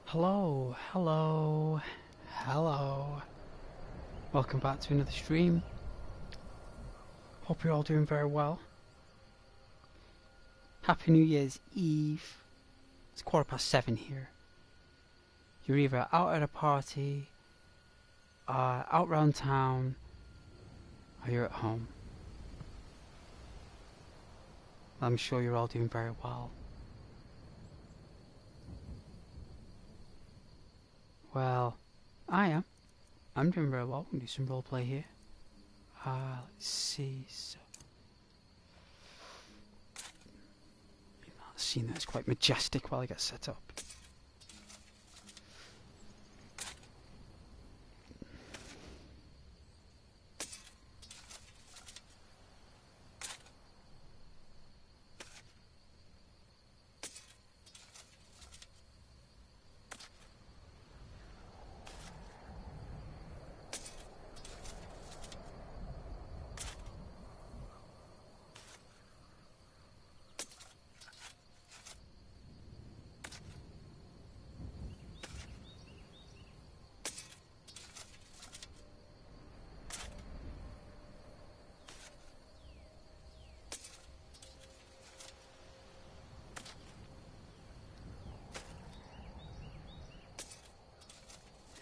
Hello, hello, hello. Welcome back to another stream. Hope you're all doing very well. Happy New Year's Eve. It's 7:15 here. You're either out at a party, out round town, or you're at home. I'm sure you're all doing very well. Well, I am. I'm doing very well. We'll do some roleplay here. Let's see. So, that scene that's quite majestic while I get set up.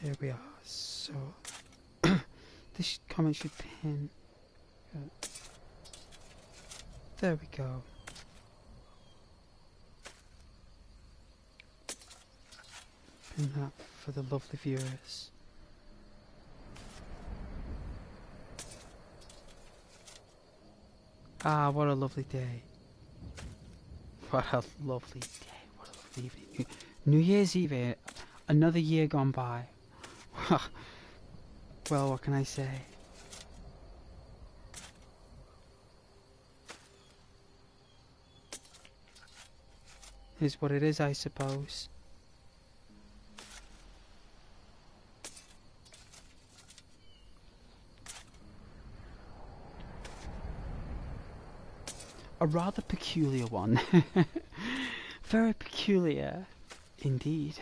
Here we are. So this comment should pin. There we go. Pin that for the lovely viewers. Ah, what a lovely day. What a lovely day. What a lovely evening. New Year's Eve, another year gone by. Well, what can I say? Is what it is, I suppose. A rather peculiar one. Very peculiar indeed.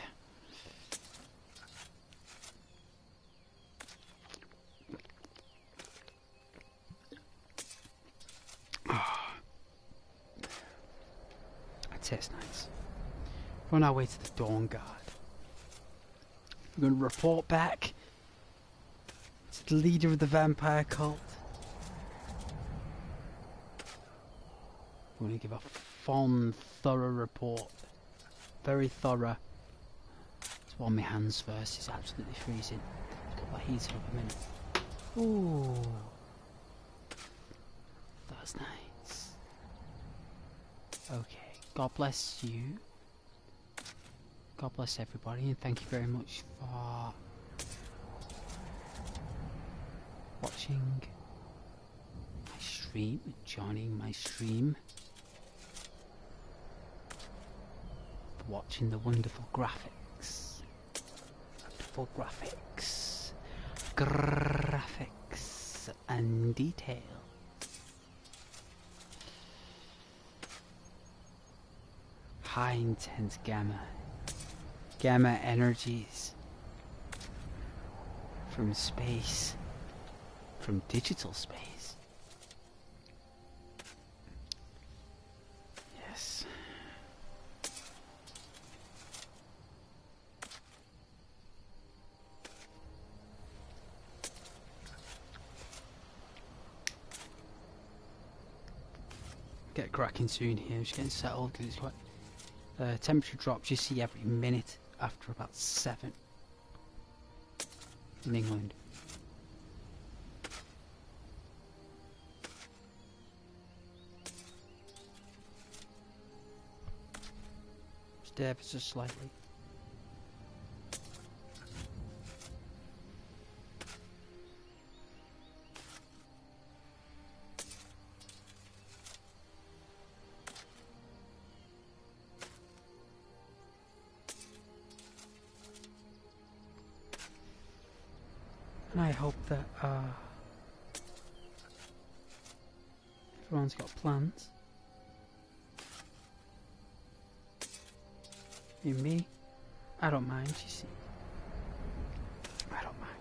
That's nice. We're on our way to the Dawn Guard. We're going to report back to the leader of the vampire cult. We're going to give a fond, thorough report. Very thorough. Let's warm my hands first. It's absolutely freezing. Got my heater up a minute. Ooh. That's nice. Okay. God bless you. God bless everybody, and thank you very much for watching my stream, joining my stream, for watching the wonderful graphics. Wonderful graphics. Graphics and detail. High intense gamma energies from space, from digital space. Yes. Get cracking soon here. I'm just getting settled because it's quite. Temperature drops you see every minute after about 7 in England. Just ever so slightly. And I hope that everyone's got plans. Me, I don't mind, you see. I don't mind.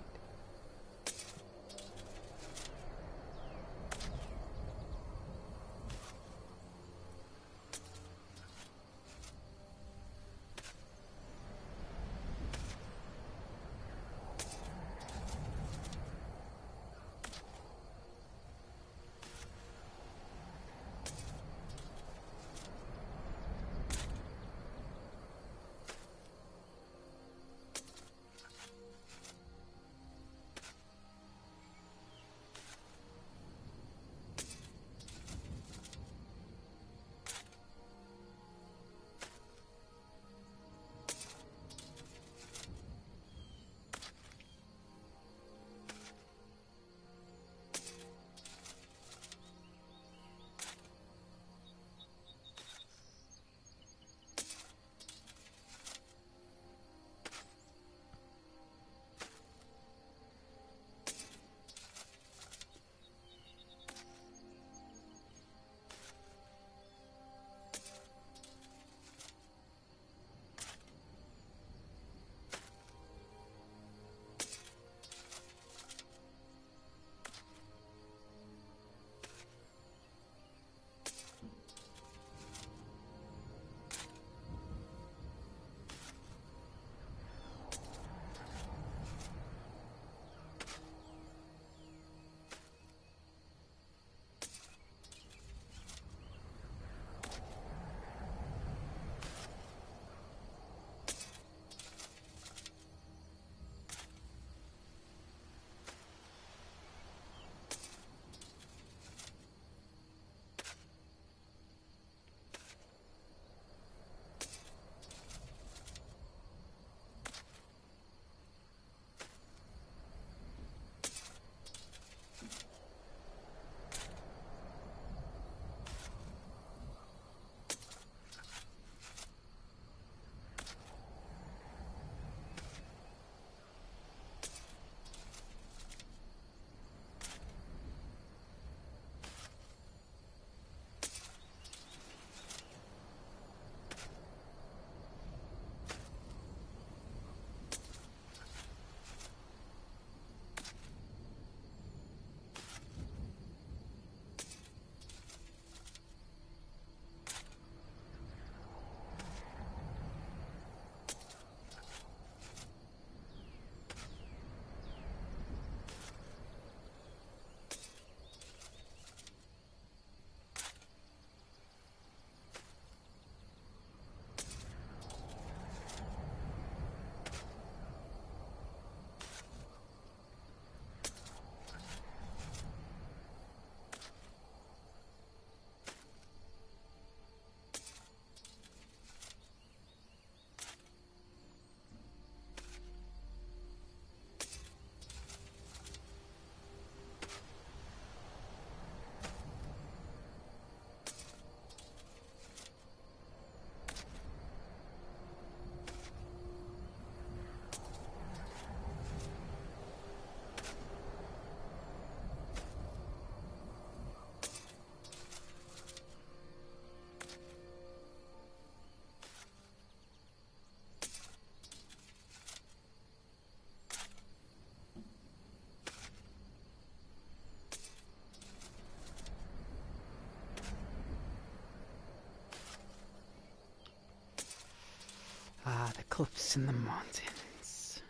Ah, the cliffs and the mountains.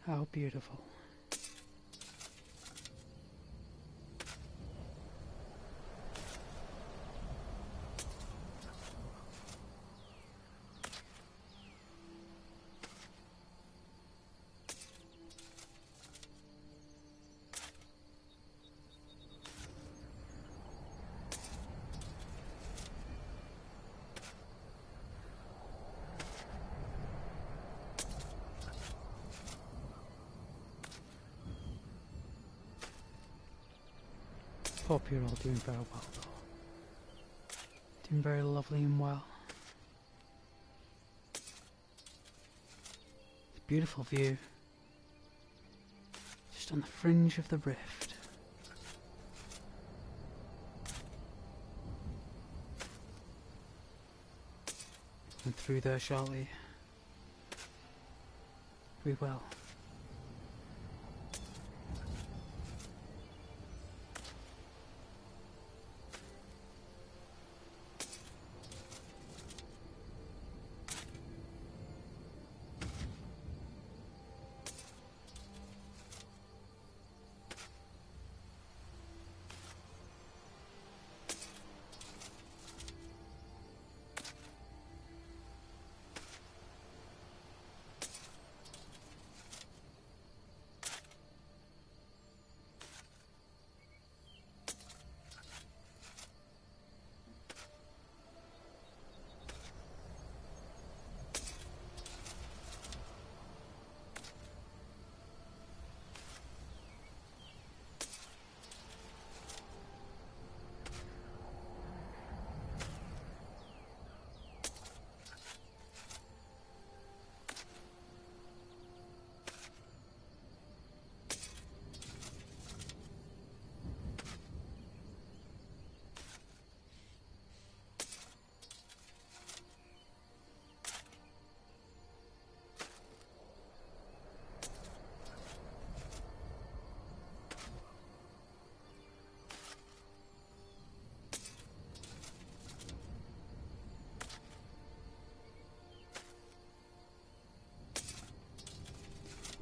How beautiful. Hope you're all doing very well though. Doing very lovely and well. It's a beautiful view. Just on the fringe of the rift. And through there shortly. We will.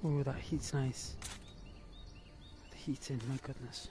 Ooh, that heat's nice. The heat's in, my goodness.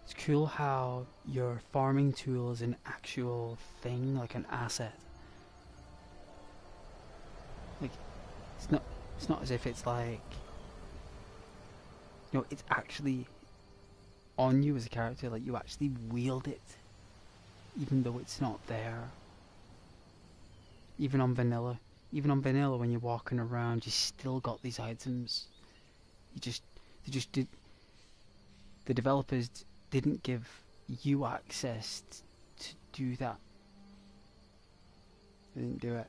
It's cool how your farming tool is an actual thing, like an asset. Like, it's not as if it's like, you know, it's actually on you as a character, like you actually wield it, even though it's not there. Even on vanilla, when you're walking around, you still got these items. The developers didn't give you access to do that. They didn't do it.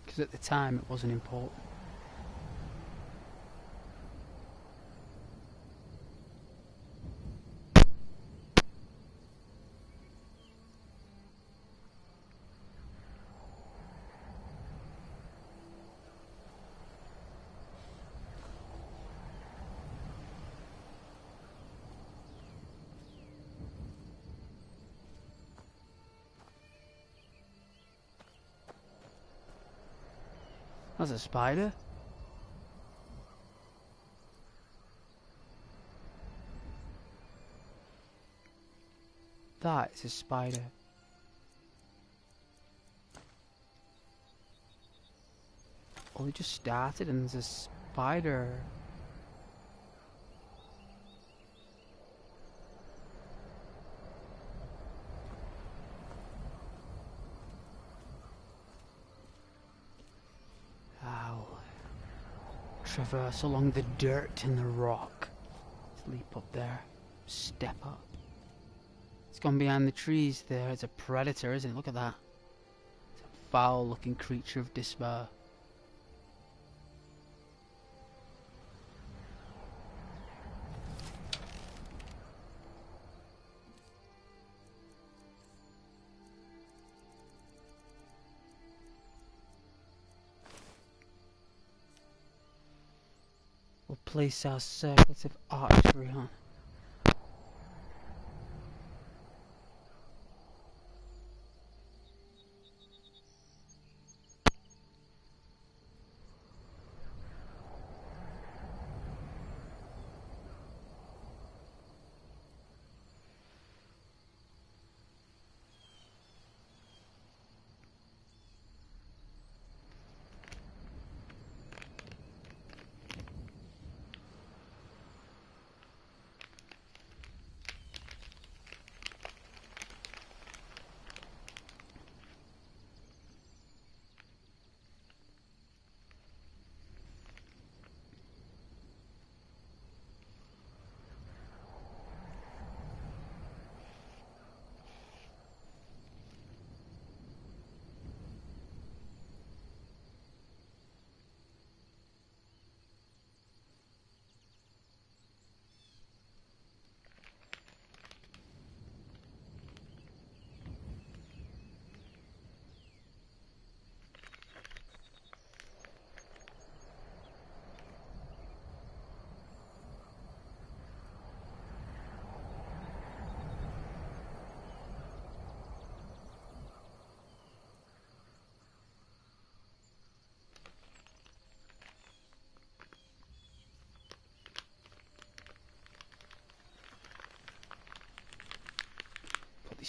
Because at the time it wasn't important. That's a spider? That is a spider. Oh, it just started and there's a spider. Ow. Traverse along the dirt and the rock. Leap up there. Step up. It's gone behind the trees there. It's a predator, isn't it? Look at that. It's a foul-looking creature of despair. We'll place our circlets of archery on.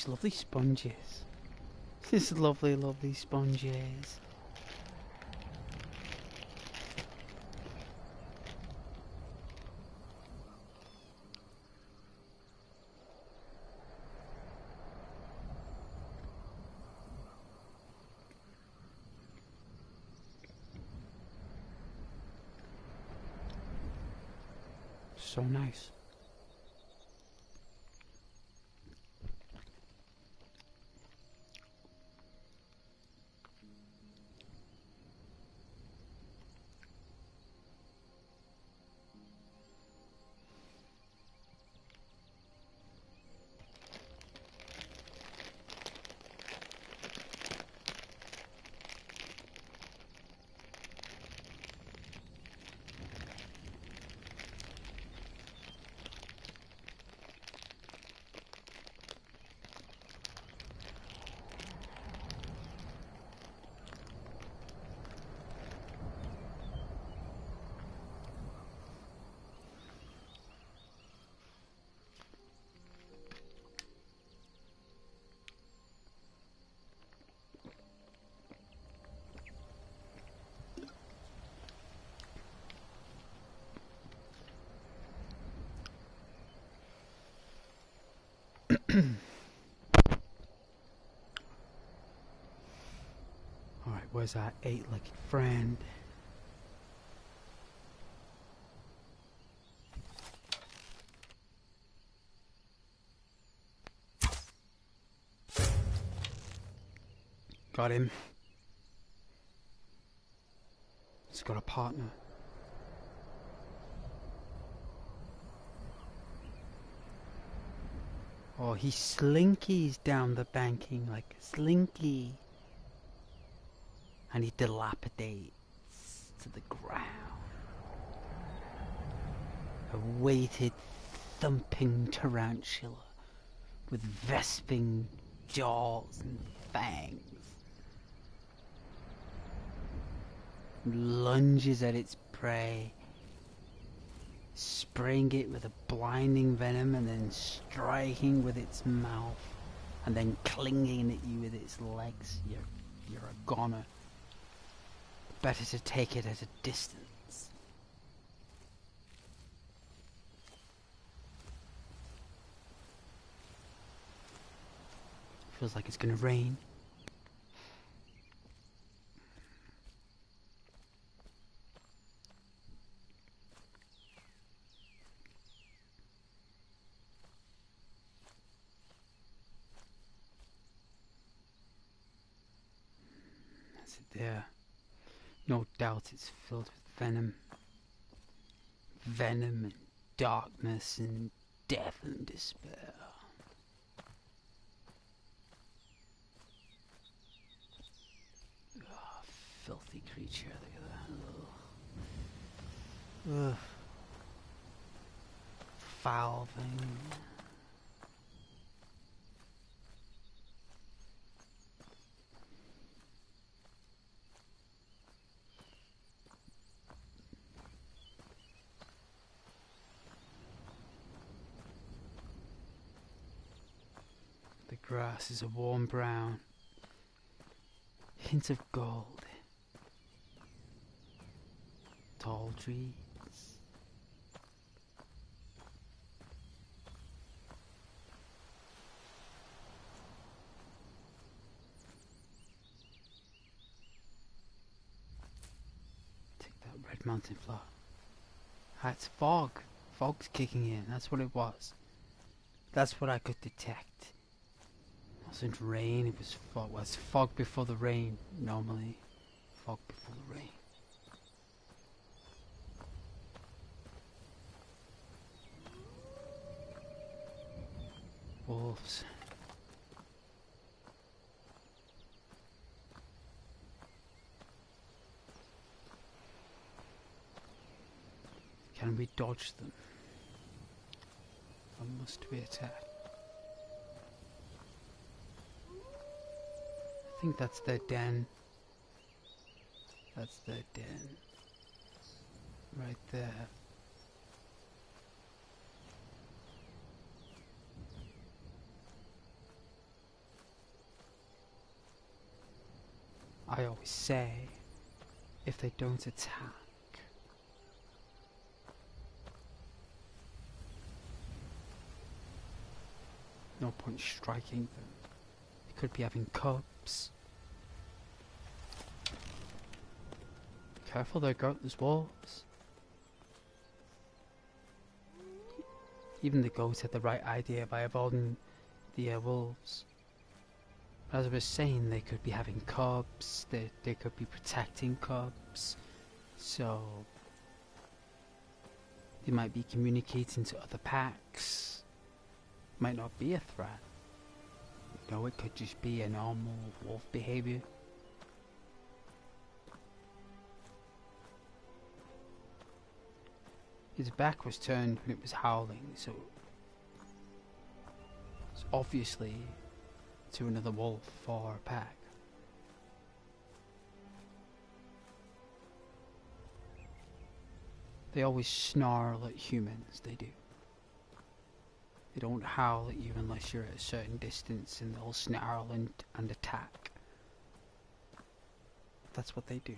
These lovely sponges. These lovely, lovely sponges. So nice. Alright, where's our 8-legged friend? Got him. He's got a partner. Oh, he slinkies down the banking like a slinky. And he dilapidates to the ground. A weighted, thumping tarantula with vesping jaws and fangs lunges at its prey, spraying it with a blinding venom and then striking with its mouth and then clinging at you with its legs. You're a goner. Better to take it at a distance. Feels like it's gonna rain. That's it there. No doubt it's filled with venom. Venom and darkness and death and despair. Oh, filthy creature, look at that. Ugh. Foul thing. The grass is a warm brown. Hints of gold. Tall trees. Take that red mountain flower. Ah, it's fog. Fog's kicking in. That's what it was. That's what I could detect. It wasn't rain, it was fog. Well, it's fog before the rain, normally. Fog before the rain. Wolves. Can we dodge them? Or must we attack? I think that's their den. That's their den. Right there. I always say, if they don't attack, no point striking them. They could be having cubs. Be careful, there's wolves. Even the goat had the right idea by avoiding the wolves. As I was saying, they could be having cubs, they could be protecting cubs, so they might be communicating to other packs. Might not be a threat. No, it could just be a normal wolf behavior. His back was turned when it was howling, so it's obviously to another wolf or a pack. They always snarl at humans, they do. They don't howl at you unless you're at a certain distance, and they'll snarl and attack. That's what they do.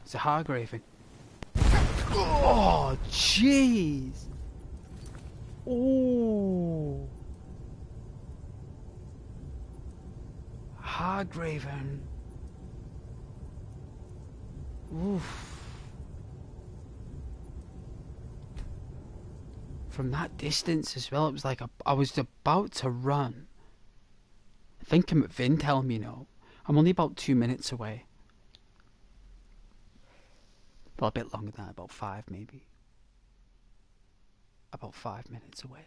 It's a Hargraven. Oh, jeez! Oh! Hargraven. Oof. From that distance as well, it was like I was about to run. I think I'm at Vindhelm, you know. I'm only about 2 minutes away. Well, a bit longer than that, about 5 maybe. About 5 minutes away.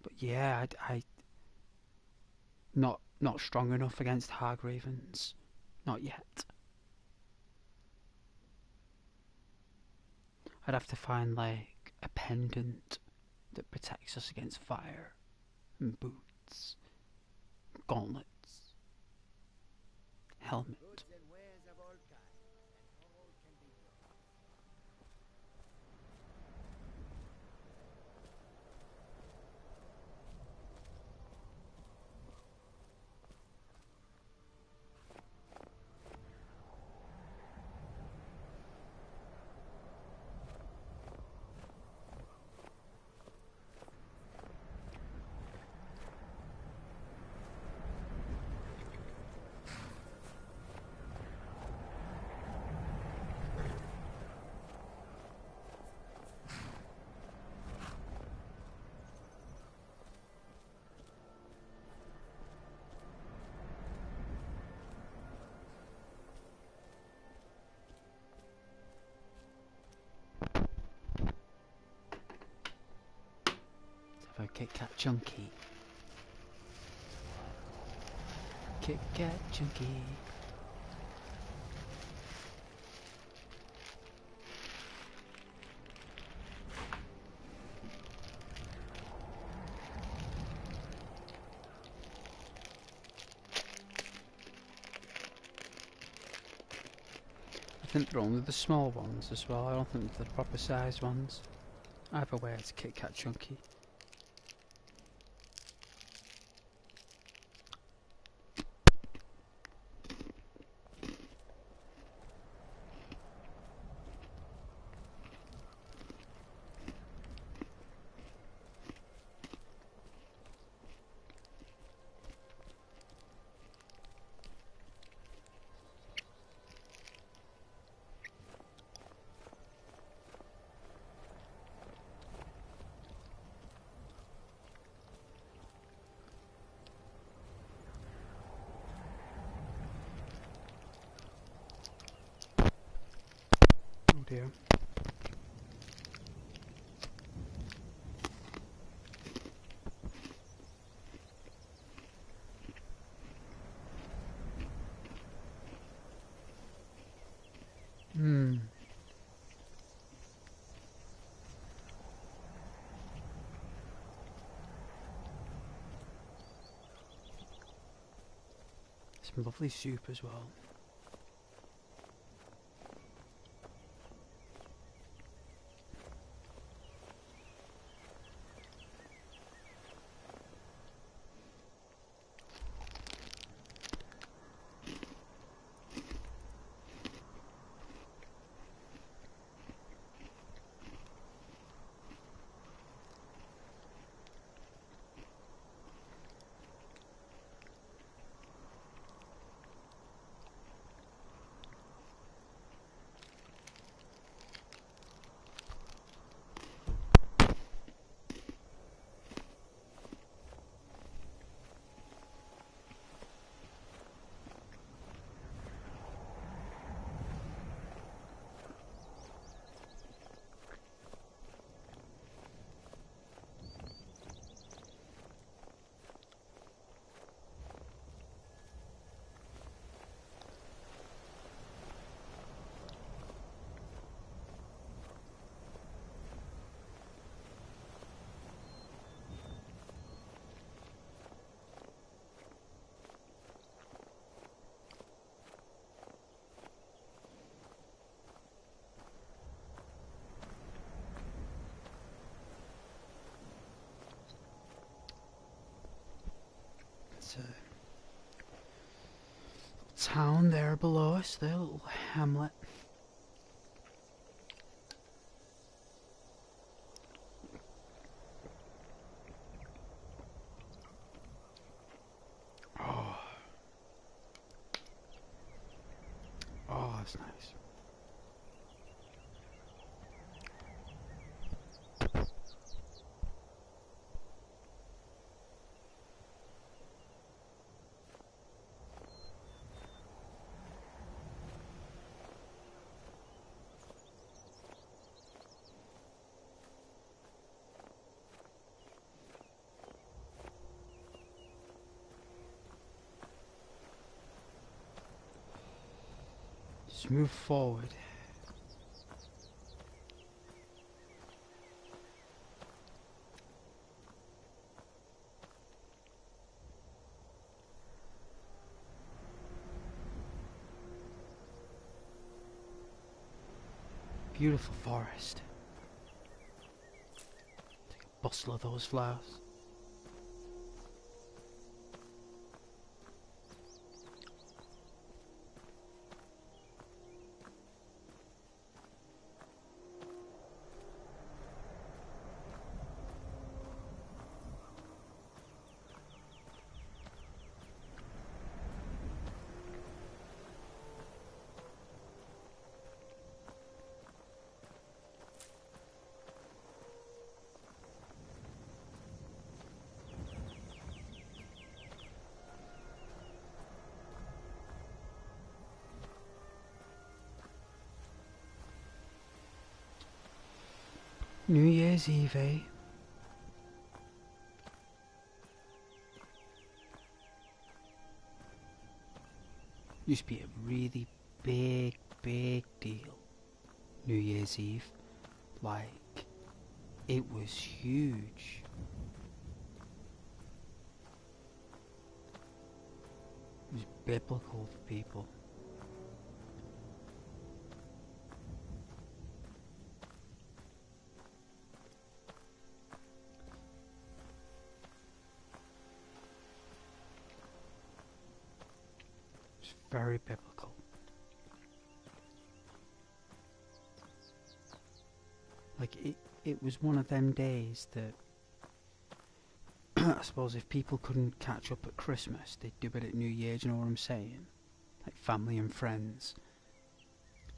But yeah, I not strong enough against Hargravens. Not yet. I'd have to find like a pendant that protects us against fire, and boots, gauntlets, helmet. Kit Kat Chunky. Kit Kat Chunky. I think they're only the small ones as well. I don't think they're the proper sized ones. Either way, it's Kit Kat Chunky. Oh dear. Some lovely soup as well. town there below us, their little hamlet. Oh. Oh, that's nice. Just move forward. Beautiful forest. Take a bustle of those flowers. New Year's Eve, eh? Used to be a really big deal. New Year's Eve. Like, it was huge. It was biblical for people. Very biblical. Like it was one of them days that I suppose if people couldn't catch up at Christmas, they'd do it at New Year, do you know what I'm saying? Like family and friends.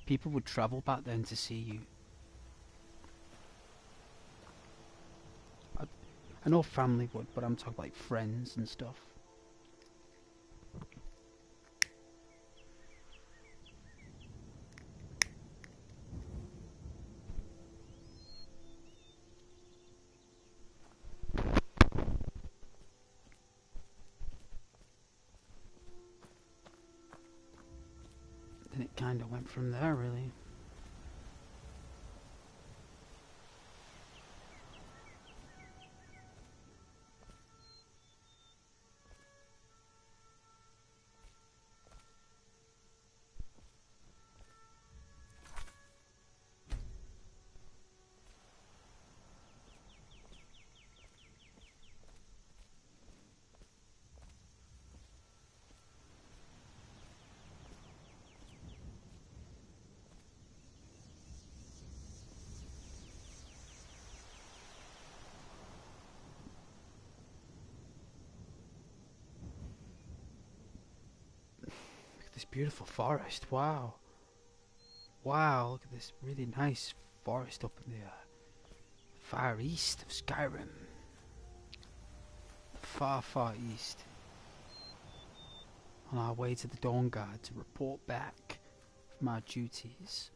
People would travel back then to see you. I know family would, but I'm talking like friends and stuff. Then it kind of went from there, really. This beautiful forest, wow. Wow, look at this really nice forest up in the far east of Skyrim. Far east. On our way to the Dawn Guard to report back from our duties.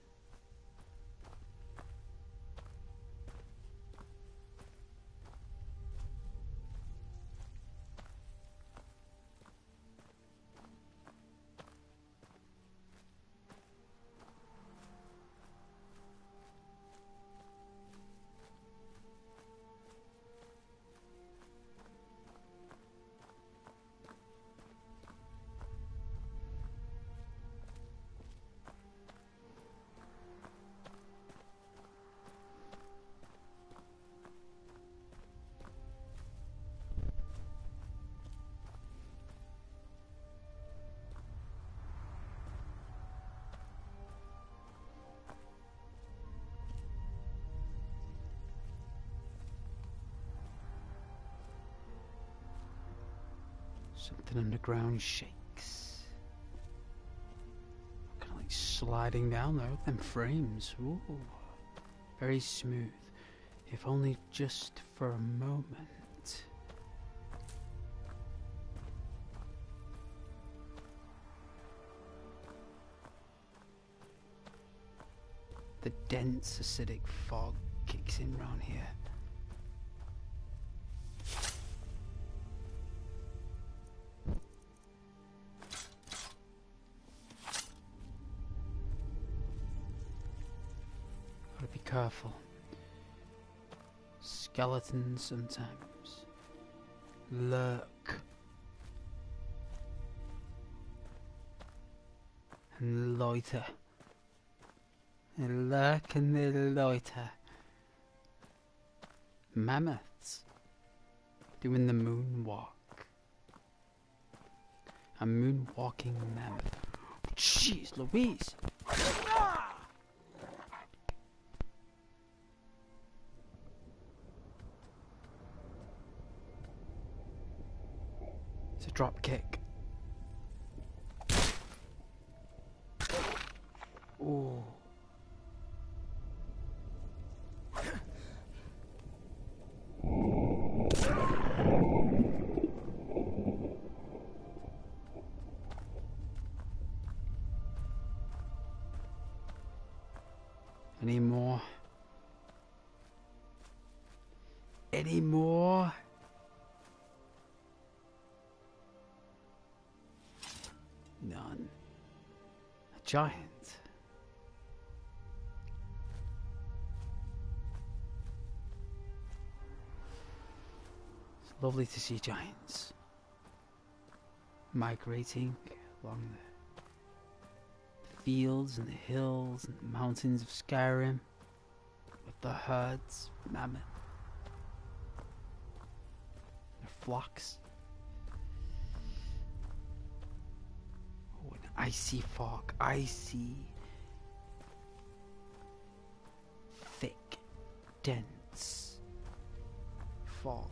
Something underground shakes. Kind of like sliding down there with them frames. Ooh. Very smooth. If only just for a moment. The dense acidic fog kicks in round here. Gotta be careful. Skeletons sometimes lurk and loiter. They lurk and they loiter. Mammoths doing the moonwalk. A moonwalking mammoth. Jeez Louise! It's a drop kick. Ooh. Any more? Any more? None. A giant. It's lovely to see giants migrating along the fields and the hills and the mountains of Skyrim with the herds of mammoth, their flocks. Oh, an icy fog, icy, thick, dense fog.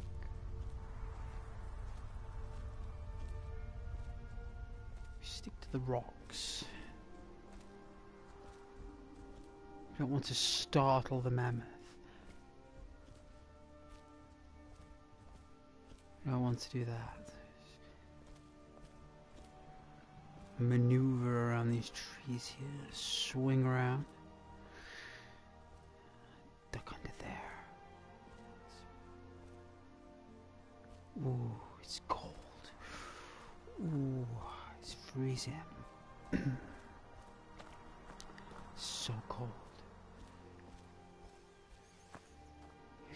We stick to the rocks. We don't want to startle the mammoth. We don't want to do that. Maneuver around these trees here, swing around. Duck under there. Ooh, it's cold. Ooh, it's freezing. So cold.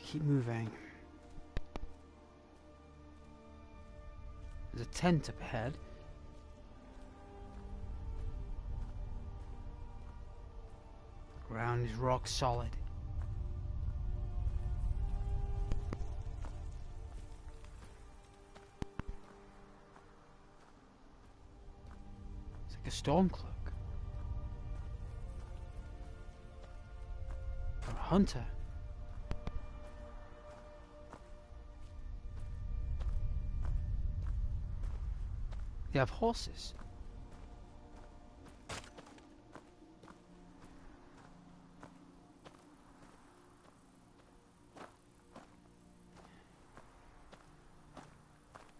Keep moving. There's a tent up ahead. The ground is rock solid. It's like a storm cloak. Or a hunter. They have horses.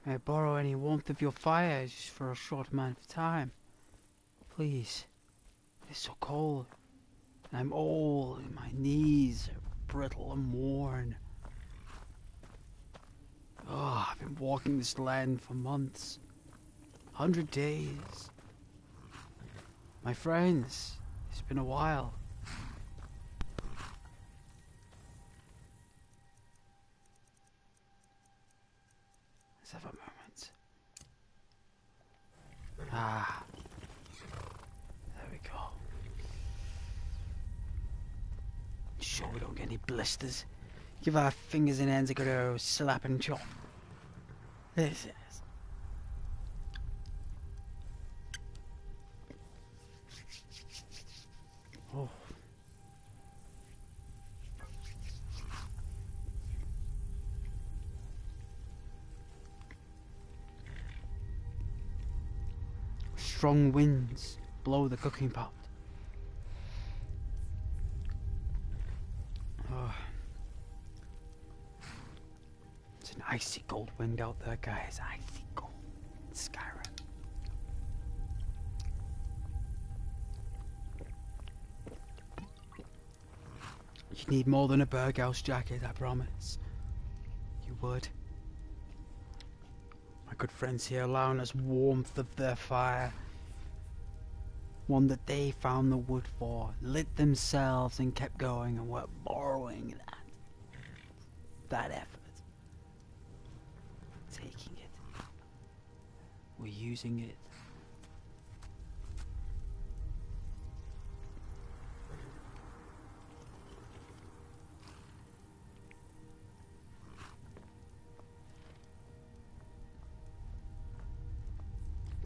May I borrow any warmth of your fire just for a short amount of time? Please. It's so cold. I'm old and my knees are brittle and worn. Oh, I've been walking this land for months. 100 days. My friends, it's been a while. Let's have a moment. Ah. There we go. Sure we don't get any blisters. Give our fingers and hands a good slap and chop. This is. Oh. strong winds blow the cooking pot. Oh. It's an icy cold wind out there, guys. Icy cold. Skyrim. You need more than a birdhouse jacket, I promise. You would. My good friends here allowing us warmth of their fire. One that they found the wood for, lit themselves and kept going, and we're borrowing that effort. Taking it. We're using it.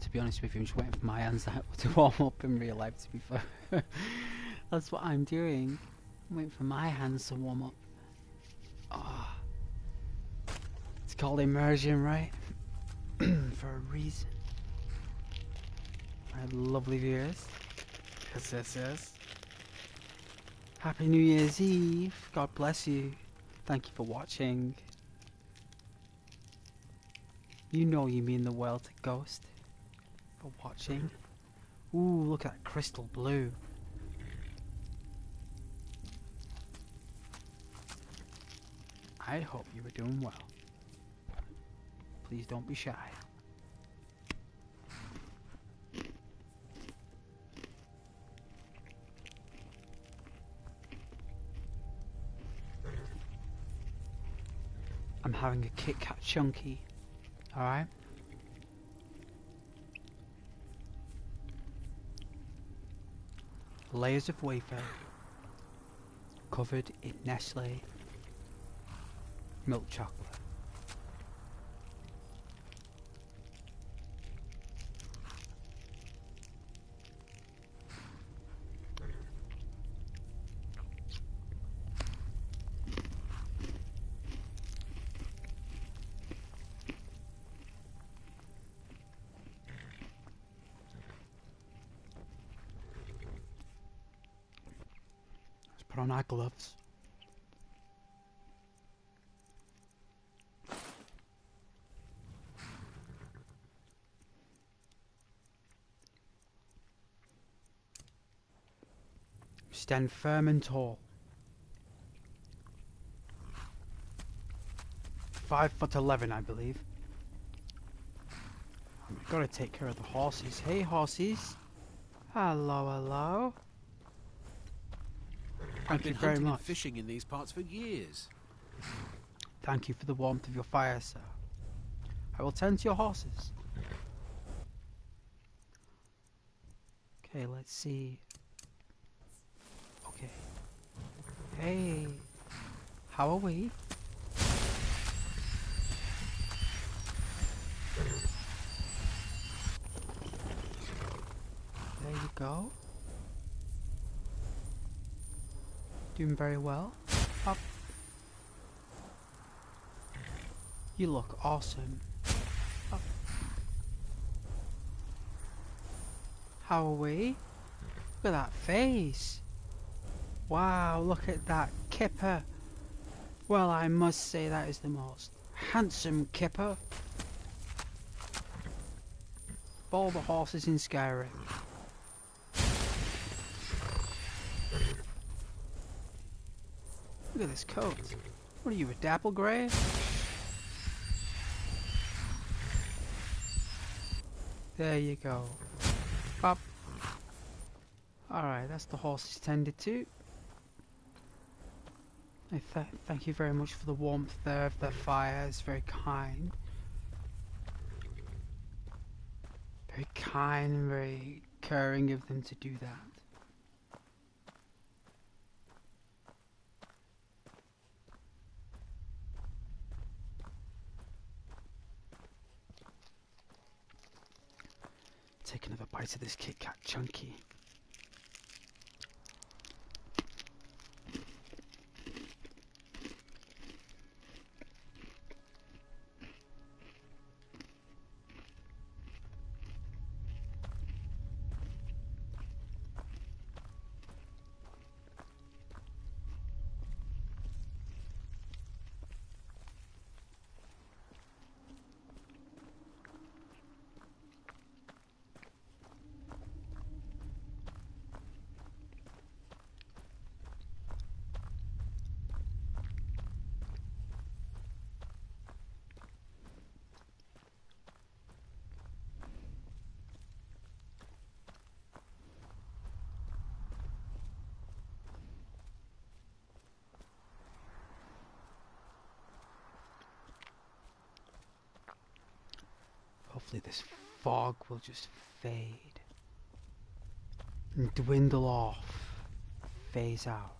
To be honest with you, I'm just waiting for my hands to warm up in real life, to be fair. That's what I'm doing. I'm waiting for my hands to warm up. Oh. It's called immersion, right? For a reason. My lovely viewers. Yes. Happy New Year's Eve. God bless you. Thank you for watching. You know you mean the world to Ghost. For watching. Ooh, look at that crystal blue. I hope you were doing well. Please don't be shy. I'm having a Kit Kat chunky. Alright? Layers of wafer covered in Nestle milk chocolate. Let's put on our gloves. Stand firm and tall. 5'11", I believe. We've got to take care of the horses. Hey, horses. Hello. Thank you very much. And fishing in these parts for years. Thank you for the warmth of your fire, sir. I will tend to your horses. Okay, let's see. Okay. Hey. How are we? There you go. Doing very well. Up. You look awesome. Up. How are we? Look at that face. Wow, look at that kipper. Well, I must say that is the most handsome kipper of all the horses in Skyrim. Look at this coat. What are you, a dapple grey? There you go. Up. Alright, that's the horses tended to. I thank you very much for the warmth there of their fire. It's very kind. Very kind and very caring of them to do that. Take another bite of this Kit Kat chunky. hopefully this fog will just fade and dwindle off, phase out.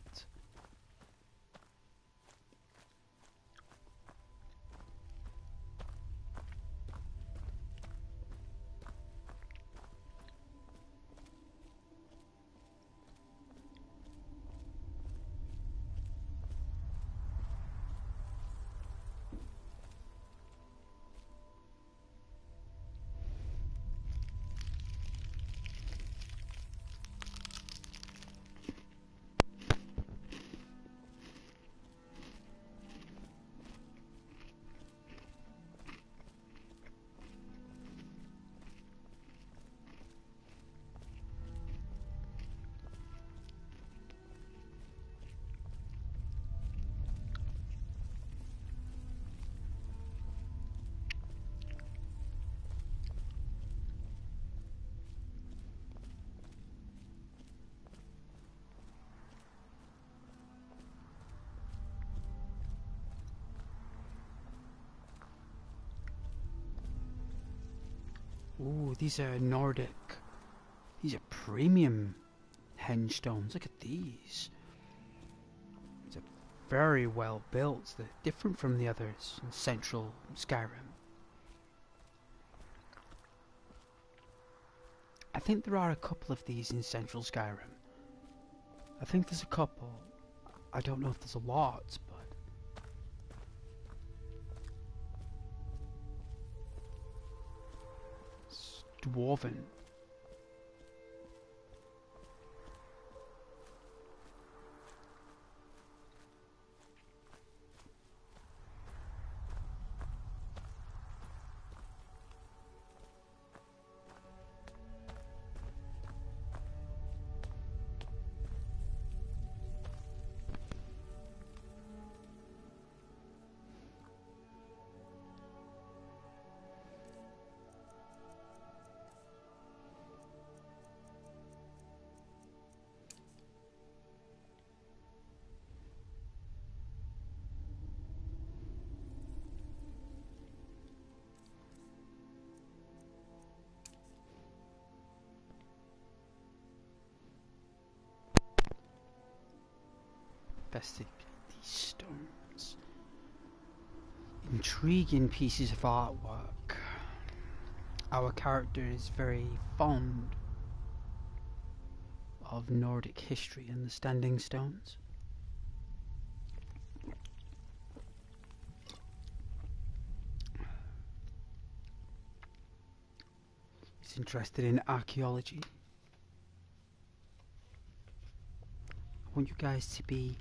Ooh, these are Nordic. These are premium henstones. Look at these. They're very well built. They're different from the others in central Skyrim. I think there are a couple of these in central Skyrim. I think there's a couple. I don't know if there's a lot, but... it's dwarven. Investigate these stones. Intriguing pieces of artwork. Our character is very fond of Nordic history and the standing stones. He's interested in archaeology. I want you guys to be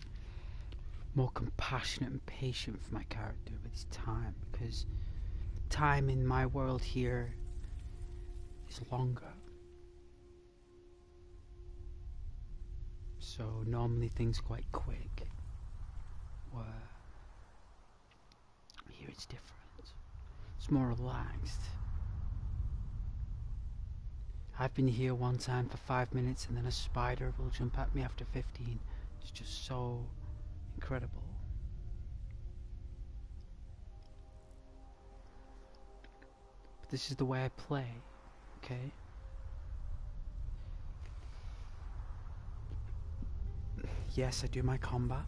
more compassionate and patient for my character with his time, because time in my world here is longer. So normally things quite quick, where here it's different. It's more relaxed. I've been here one time for 5 minutes and then a spider will jump at me after 15. It's just so incredible. But this is the way I play, okay? Yes, I do my combat.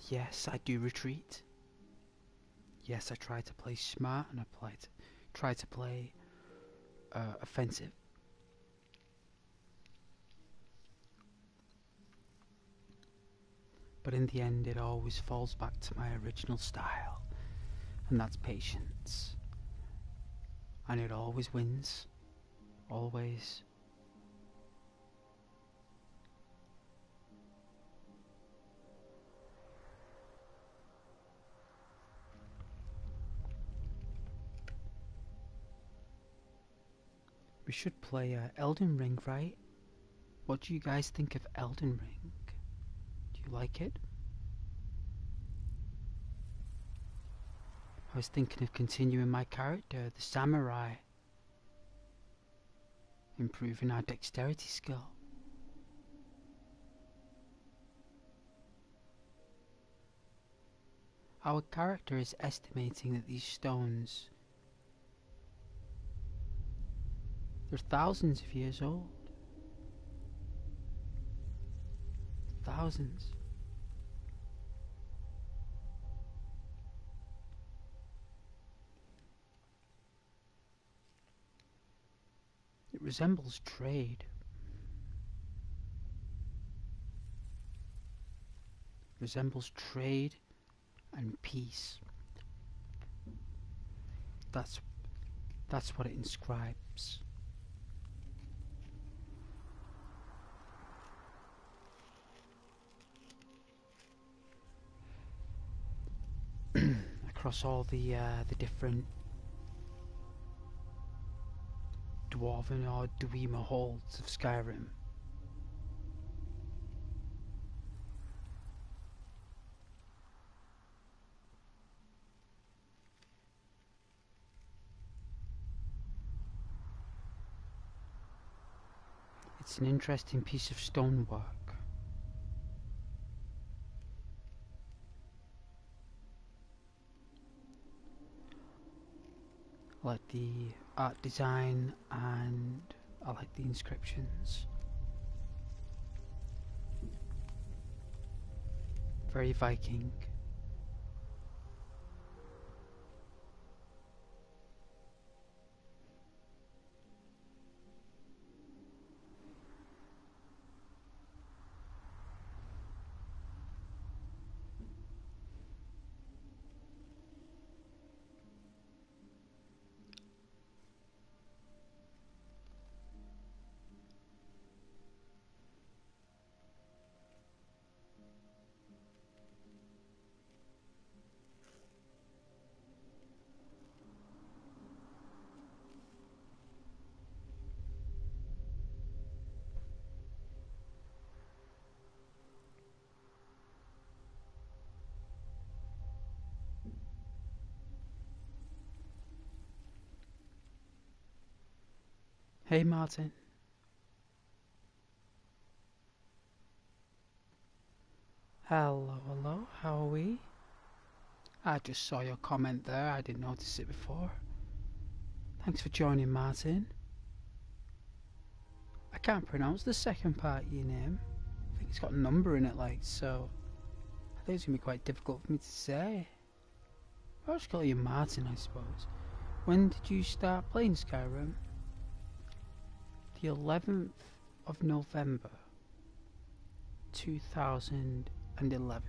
Yes, I do retreat. Yes, I try to play smart and try to play offensive. But in the end, it always falls back to my original style, and that's patience. And it always wins. Always. We should play Elden Ring, right? What do you guys think of Elden Ring? Do you like it? I was thinking of continuing my character, the samurai. Improving our dexterity skill. our character is estimating that these stones, they're thousands of years old. Thousands. It resembles trade. Resembles trade and peace. That's what it inscribes. Across all the different dwarven or dweema holds of Skyrim. It's an interesting piece of stonework. I like the art design and I like the inscriptions. Very Viking. Hey Martin. Hello, hello, how are we? I just saw your comment there, I didn't notice it before. Thanks for joining, Martin. I can't pronounce the second part of your name. I think it's got a number in it, like, so I think it's going to be quite difficult for me to say. I'll just call you Martin, I suppose. When did you start playing Skyrim? The 11th of November 2011,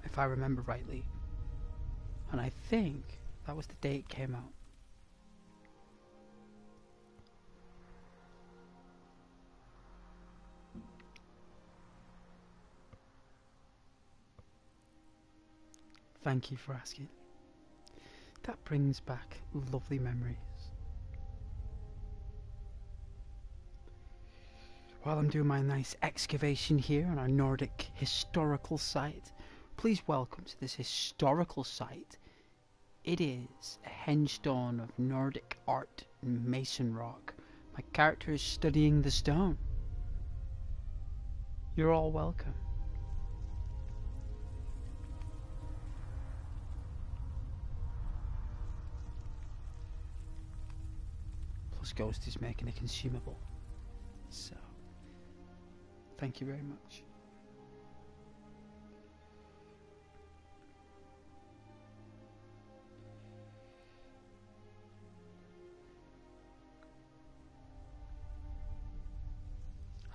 if I remember rightly, and I think that was the day it came out. Thank you for asking. That brings back lovely memories. While I'm doing my nice excavation here on our Nordic historical site, please welcome to this historical site. It is a hengestone of Nordic art and mason rock. My character is studying the stone. You're all welcome. Plus Ghost is making a consumable. So thank you very much.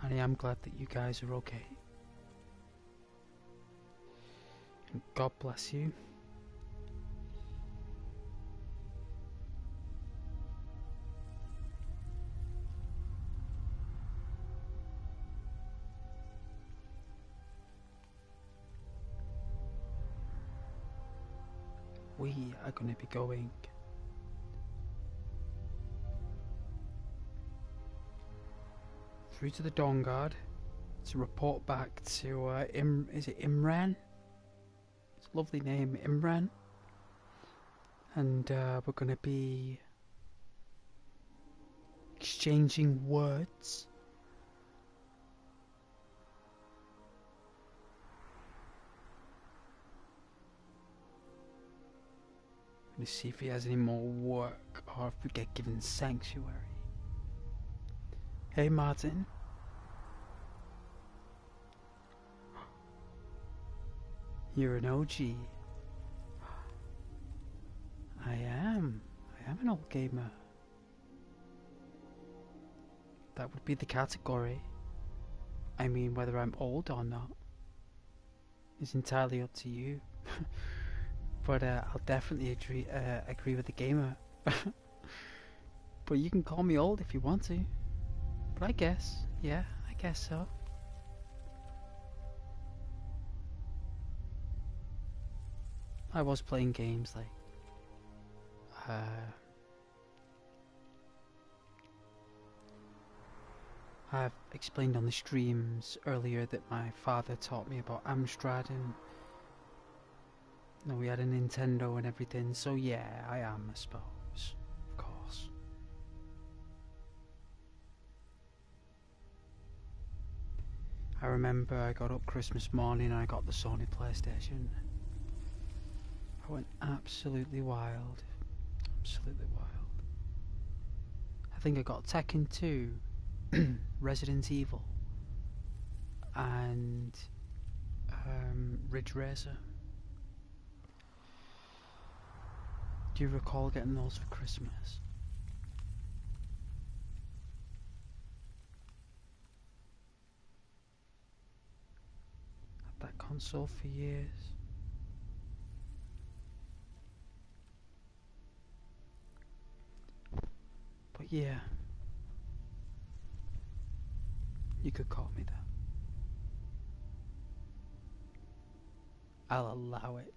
And I am glad that you guys are okay. And God bless you. We are going to be going through to the Dawn Guard to report back to is it Imran? It's a lovely name, Imran. And we're going to be exchanging words. me see if he has any more work or if we get given sanctuary. Hey, Martin. You're an OG. I am an old gamer. That would be the category. I mean, whether I'm old or not is entirely up to you. But I'll definitely agree with the gamer. But you can call me old if you want to. But I guess, yeah, I guess so. I was playing games like I've explained on the streams earlier that my father taught me about Amstrad, and we had a Nintendo and everything, so yeah, I am, I suppose. Of course. I remember I got up Christmas morning and I got the Sony PlayStation. I went absolutely wild. Absolutely wild. I think I got Tekken 2, Resident Evil, and Ridge Racer. Do you recall getting those for Christmas? Had that console for years. But yeah, you could call me that. I'll allow it.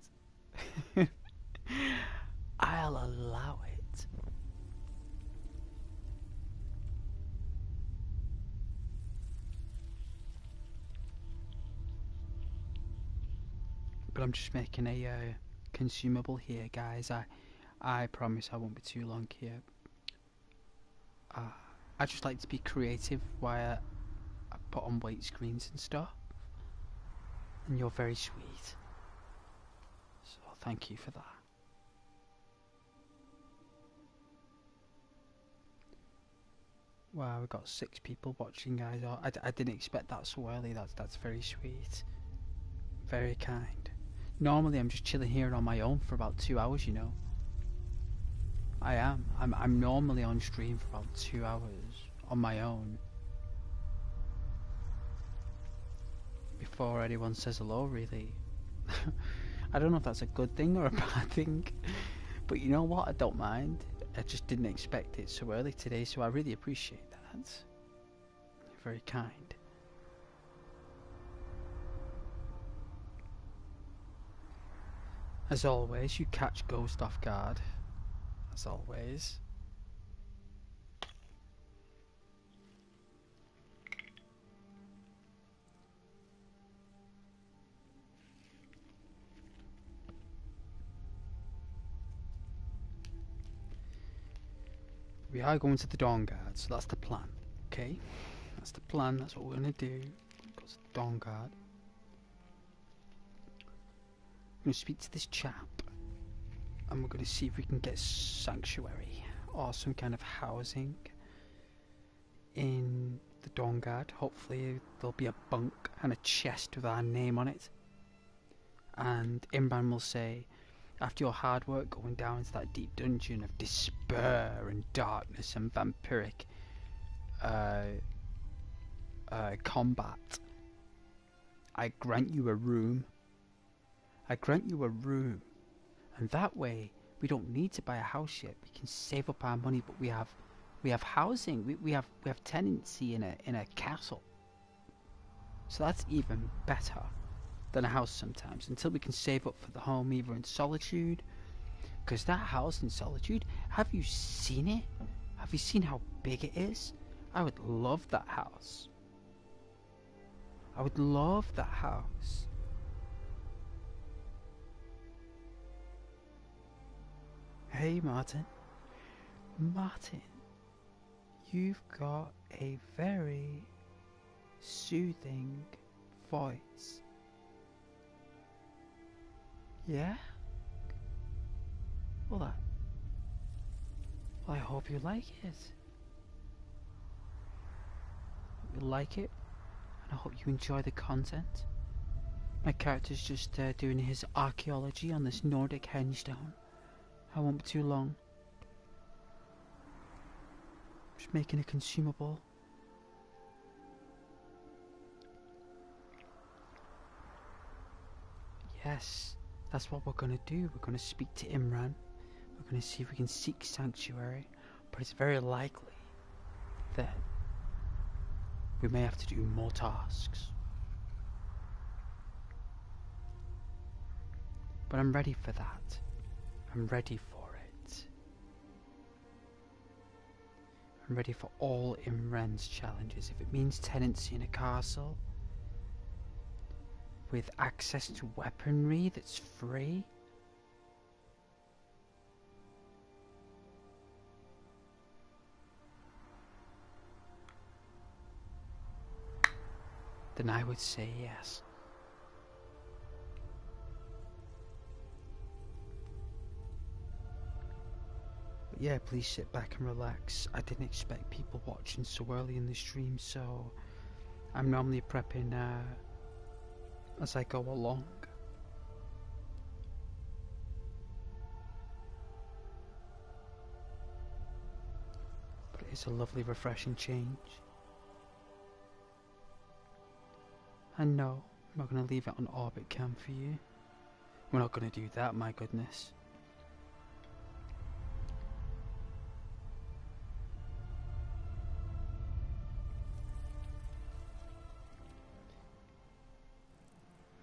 I'll allow it. But I'm just making a consumable here, guys. I promise I won't be too long here. I just like to be creative while I put on white screens and stuff. And you're very sweet. So thank you for that. Wow, we've got 6 people watching, guys. Oh, I didn't expect that so early. That's very sweet. Very kind. Normally I'm just chilling here on my own for about 2 hours, you know. I am. I'm normally on stream for about 2 hours on my own. Before anyone says hello, really. I don't know if that's a good thing or a bad thing. But you know what? I don't mind. I just didn't expect it so early today, so I really appreciate that. You're very kind. As always, you catch Ghost off guard. As always. We are going to the Dawn Guard, so that's the plan. Okay? That's the plan, that's what we're going to do. Go to the Dawn Guard. I'm going to speak to this chap. And we're going to see if we can get sanctuary or some kind of housing in the Dawn Guard. Hopefully there'll be a bunk and a chest with our name on it. And Imran will say, after your hard work going down into that deep dungeon of despair and darkness and vampiric combat, I grant you a room. I grant you a room. And that way, we don't need to buy a house yet. We can save up our money, but we have housing. We have tenancy in a castle. So that's even better than a house sometimes. Until we can save up for the home, either in Solitude. Because that house in Solitude, have you seen it? Have you seen how big it is? I would love that house. I would love that house. Hey, Martin. Martin, you've got a very soothing voice. Yeah? Well, I hope you like it. You like it, and I hope you enjoy the content. My character's just doing his archaeology on this Nordic henstone. I won't be too long. Just making a consumable. Yes, that's what we're gonna do. We're gonna speak to Imran. We're gonna see if we can seek sanctuary. But it's very likely that we may have to do more tasks. But I'm ready for that. I'm ready for it. I'm ready for all Imran's challenges. If it means tenancy in a castle with access to weaponry that's free, then I would say yes. But yeah, please sit back and relax. I didn't expect people watching so early in the stream, so I'm normally prepping as I go along. But it is a lovely, refreshing change. And no, I'm not going to leave it on orbit cam for you. We're not going to do that, my goodness.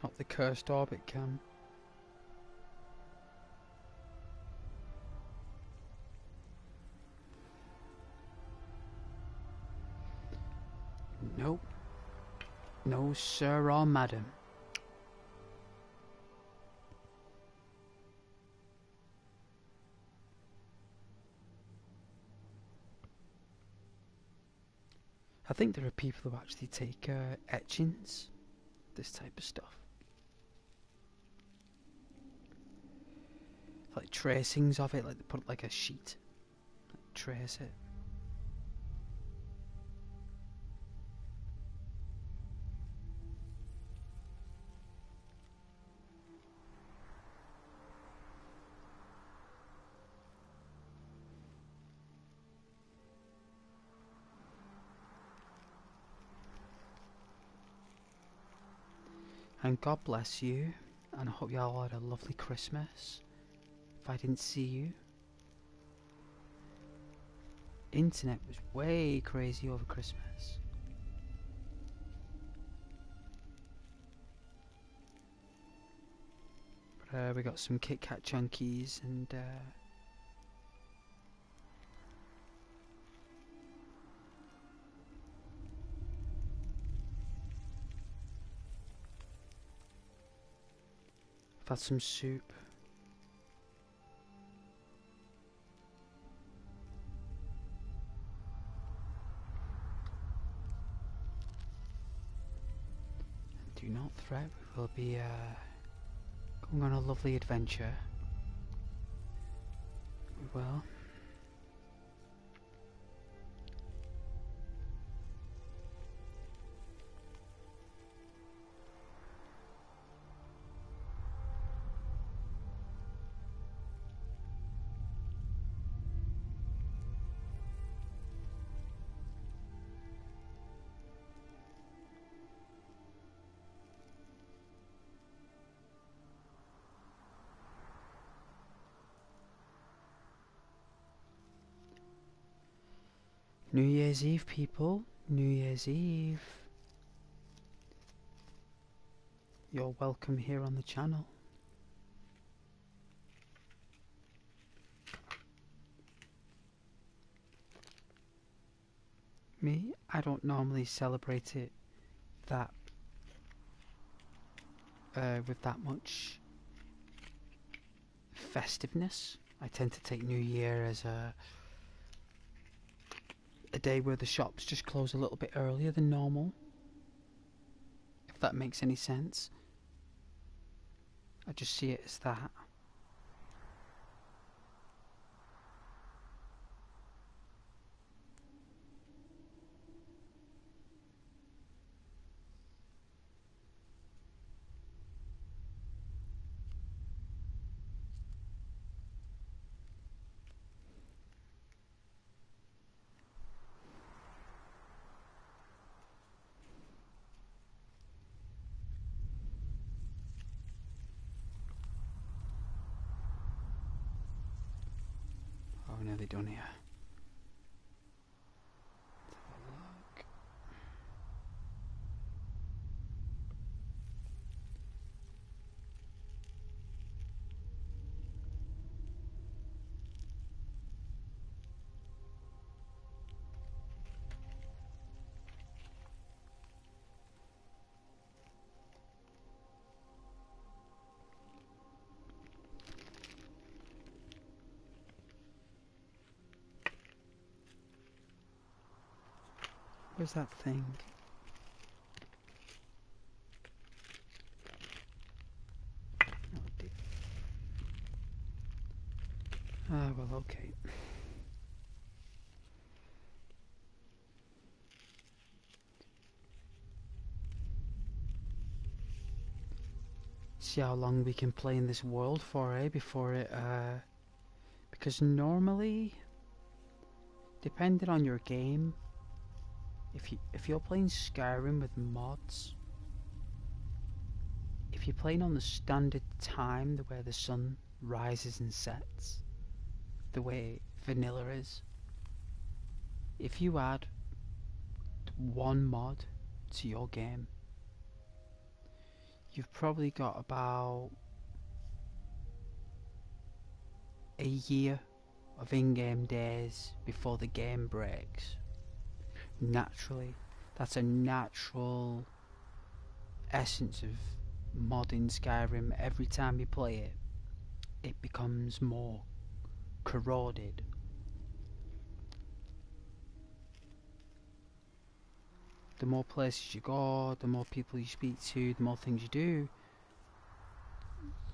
Not the cursed orbit cam. Nope. No, sir or madam. I think there are people who actually take etchings, this type of stuff. Like tracings of it, like they put like a sheet, like trace it. And God bless you, and I hope you all had a lovely Christmas. If I didn't see you. Internet was way crazy over Christmas. But we got some Kit Kat chunkies and I've had some soup. Do not fret, we will be going on a lovely adventure. We will. New Year's Eve, people. New Year's Eve. You're welcome here on the channel. Me, I don't normally celebrate it that with that much festiveness. I tend to take New Year as a day where the shops just close a little bit earlier than normal, if that makes any sense. I just see it as that. have they done here? Let's have a look. Where's that thing? Oh dear. Ah, well, okay. See how long we can play in this world for, eh? Before it, because normally, depending on your game, if you're playing Skyrim with mods, if you're playing on the standard time, the way the sun rises and sets, the way vanilla is, if you add one mod to your game, you've probably got about a year of in-game days before the game breaks. Naturally, that's a natural essence of modding Skyrim. Every time you play it, it becomes more corroded. The more places you go, the more people you speak to, the more things you do,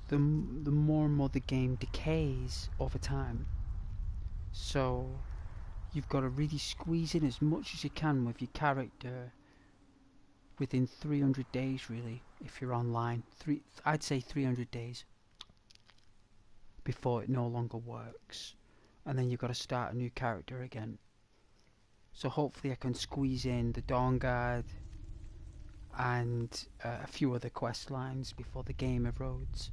the more and more the game decays over time. So you've got to really squeeze in as much as you can with your character within 300 days, really, if you're online. I'd say 300 days before it no longer works, and then you've got to start a new character again. So hopefully I can squeeze in the Dawn Guard and a few other quest lines before the game erodes.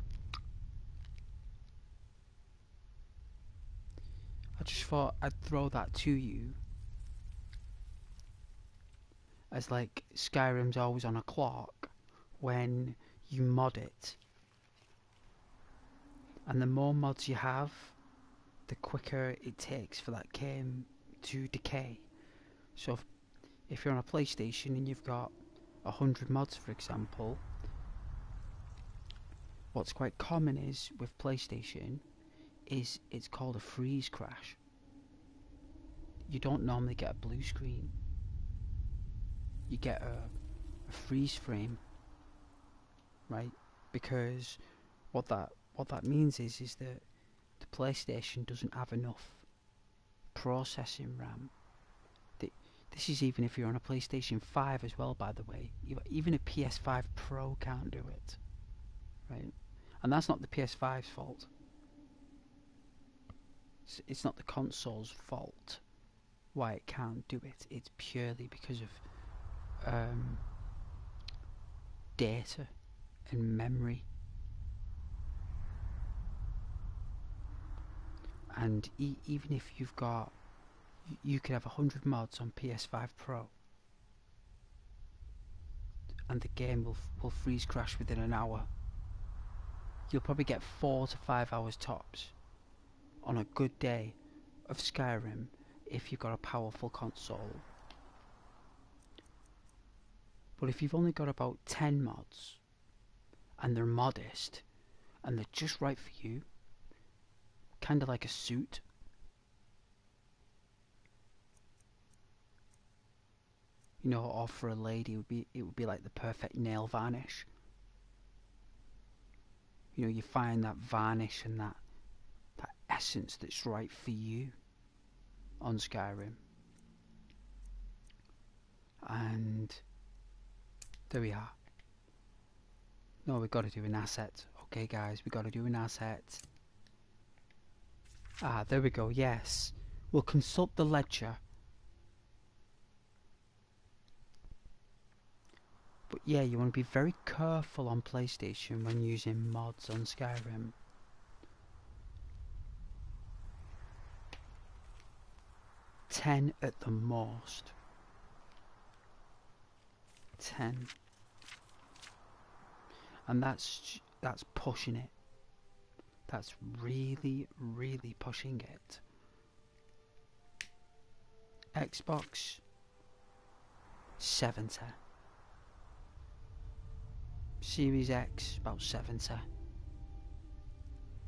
I just thought I'd throw that to you, as like Skyrim's always on a clock when you mod it, and the more mods you have, the quicker it takes for that game to decay. So if you're on a PlayStation and you've got 100 mods, for example, what's quite common is with PlayStation is it's called a freeze crash. You don't normally get a blue screen. You get a freeze frame, right? Because what that means is that the PlayStation doesn't have enough processing RAM. This is even if you're on a PlayStation 5 as well, by the way. Even a PS5 Pro can't do it, right? And that's not the PS5's fault. It's not the console's fault why it can't do it. It's purely because of data and memory. And even if you've got, you could have 100 mods on PS5 Pro, and the game will freeze crash within an hour. You'll probably get 4 to 5 hours tops on a good day of Skyrim if you've got a powerful console. But if you've only got about 10 mods, and they're modest, and they're just right for you, kind of like a suit, you know, or for a lady it would be like the perfect nail varnish. You know, you find that varnish and that essence that's right for you on Skyrim. And there we are. No, we've got to do an asset. Okay guys, we've got to do an asset. Ah, there we go, yes. We'll consult the ledger. But yeah, you want to be very careful on PlayStation when using mods on Skyrim. 10 at the most. 10. And that's pushing it. That's really, really pushing it. Xbox 70. Series X about 70.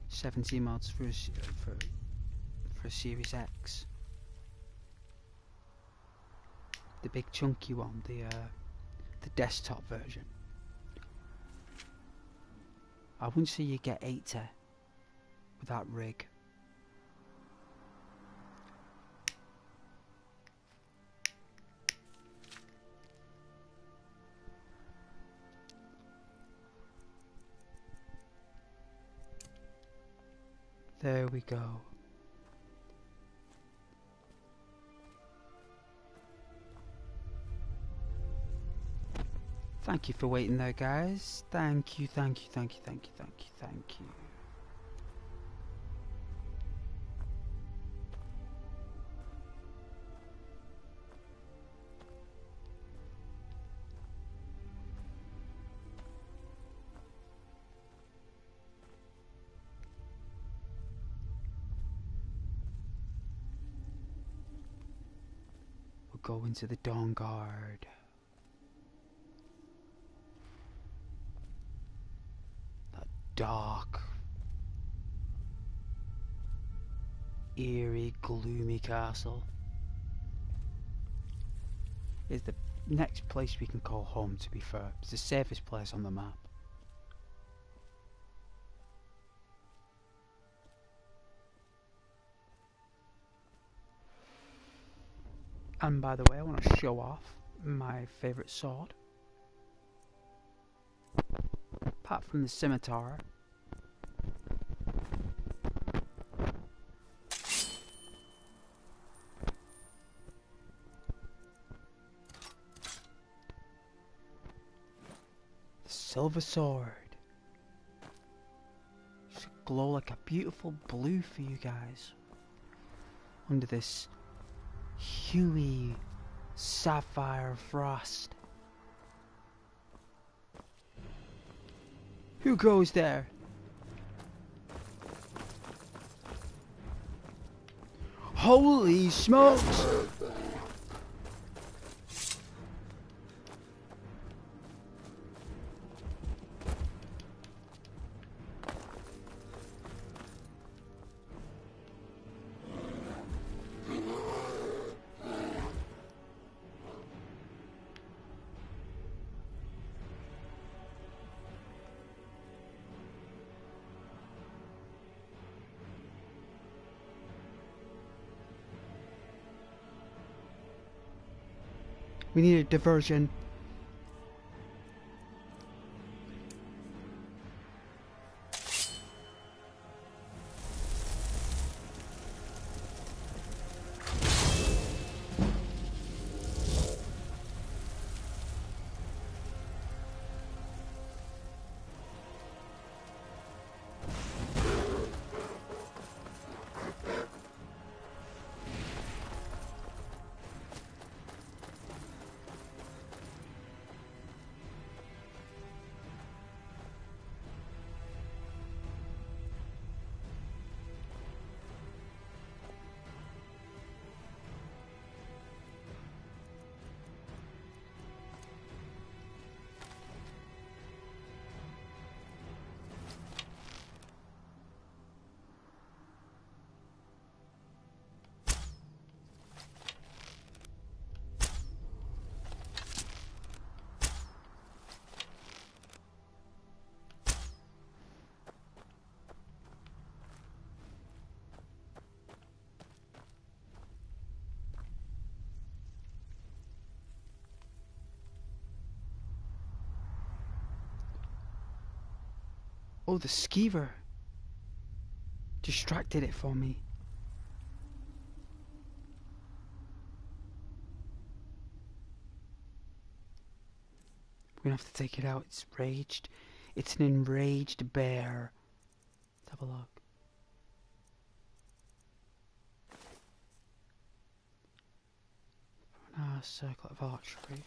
70 mods for a Series X. The big chunky one, the desktop version. I wouldn't say you get 80 with that rig. There we go. Thank you for waiting there, guys. Thank you, thank you, thank you, thank you, thank you, thank you. We'll go into the Dawn Guard. Dark, eerie, gloomy castle is the next place we can call home, to be fair. It's the safest place on the map. And by the way, I want to show off my favourite sword. Apart from the scimitar. The silver sword. Should glow like a beautiful blue for you guys. Under this huey sapphire frost. Who goes there? Holy smokes! We need a diversion. Oh, the skeever distracted it for me. We're gonna have to take it out. It's raged. It's an enraged bear. Let's have a look. Circle of archery.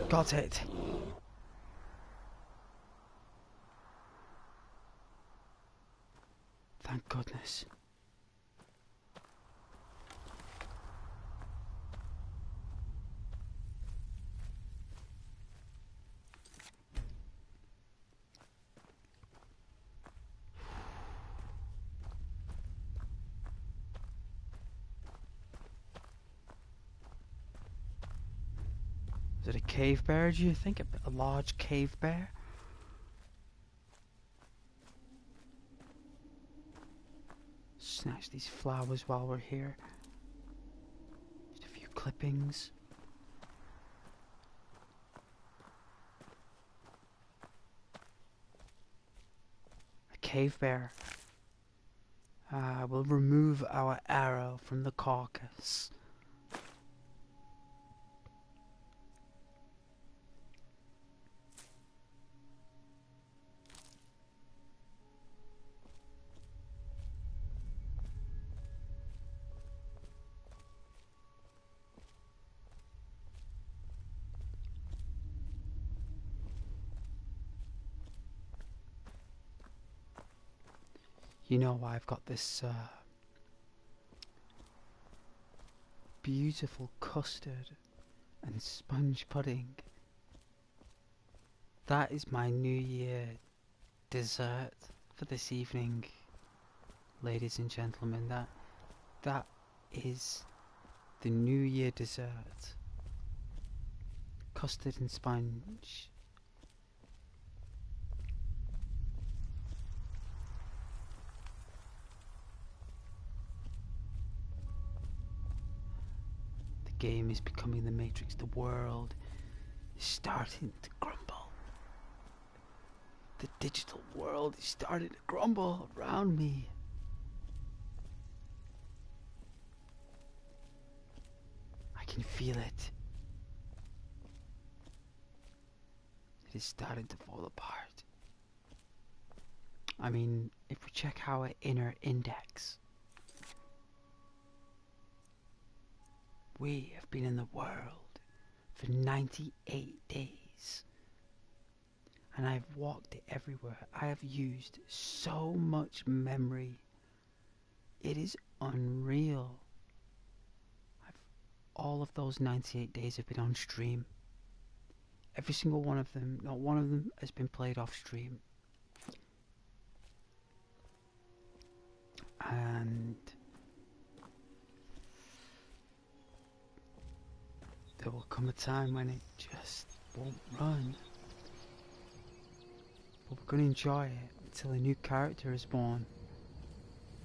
Got it. Thank goodness. Is it a cave bear, do you think? A large cave bear? Snatch these flowers while we're here. Just a few clippings. A cave bear. We'll remove our arrow from the carcass. You know, I've got this beautiful custard and sponge pudding. That is my New Year dessert for this evening, ladies and gentlemen. That is the New Year dessert. Custard and sponge. The game is becoming the Matrix. The world is starting to crumble. The digital world is starting to crumble around me. I can feel it. It is starting to fall apart. I mean, if we check our inner index, we have been in the world for 98 days. And I've walked it everywhere. I have used so much memory. It is unreal. All of those 98 days have been on stream. Every single one of them, not one of them has been played off stream. And there will come a time when it just won't run. But we're going to enjoy it until a new character is born.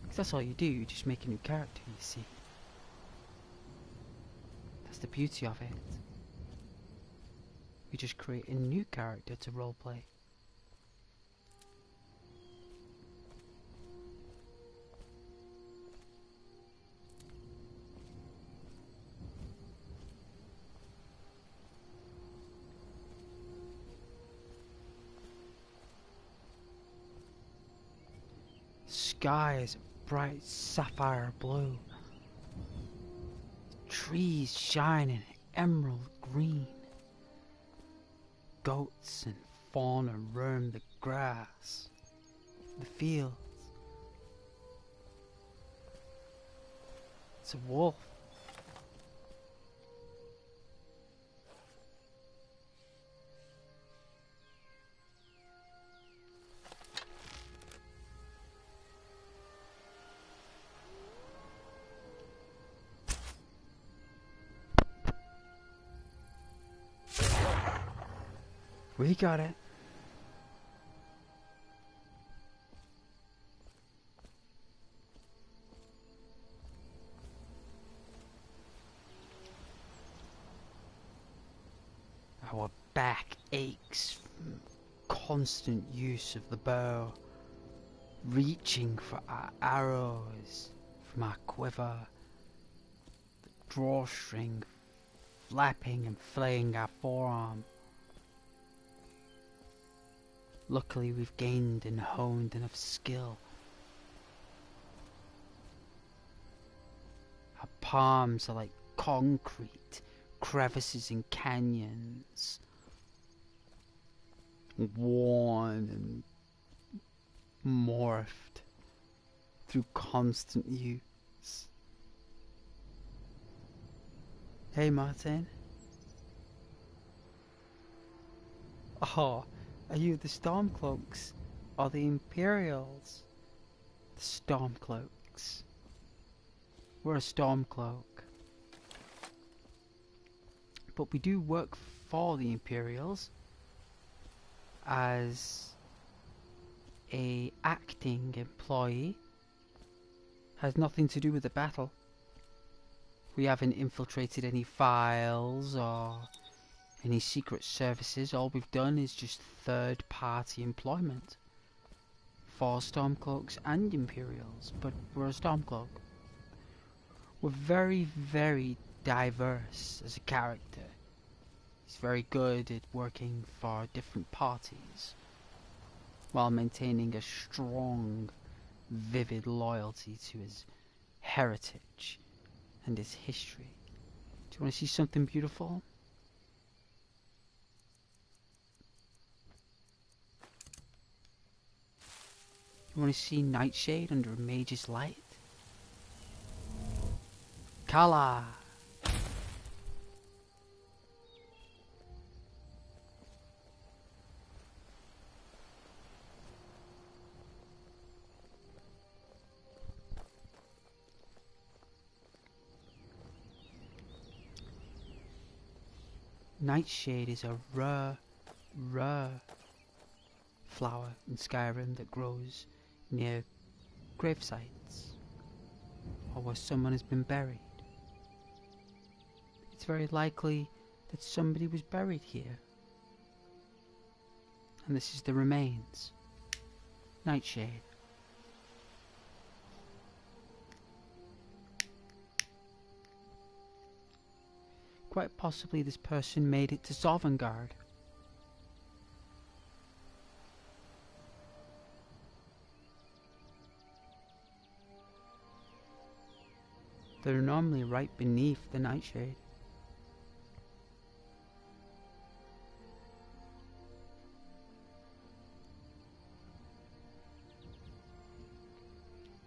Because that's all you do, you just make a new character, you see. That's the beauty of it. We just create a new character to roleplay. Sky is a bright sapphire blue. Trees shine in emerald green. Goats and fauna roam the grass, the fields. It's a wolf. We got it. Our back aches from constant use of the bow, reaching for our arrows from our quiver. The drawstring flapping and flaying our forearm. Luckily we've gained and honed enough skill. Our palms are like concrete, crevices and canyons, worn and morphed through constant use. Hey Martin. Oh, are you the Stormcloaks or the Imperials? The Stormcloaks. We're a Stormcloak. But we do work for the Imperials as a acting employee. Has nothing to do with the battle. We haven't infiltrated any files or any secret services. All we've done is just third-party employment for Stormcloaks and Imperials, but we're a Stormcloak. We're very, very diverse as a character. He's very good at working for different parties while maintaining a strong, vivid loyalty to his heritage and his history. Do you want to see something beautiful? You want to see Nightshade under a mage's light? Kala! Nightshade is a rare flower in Skyrim that grows near gravesites or where someone has been buried. It's very likely that somebody was buried here. And this is the remains. Nightshade. Quite possibly this person made it to Sovngarde. They're normally right beneath the Nightshade.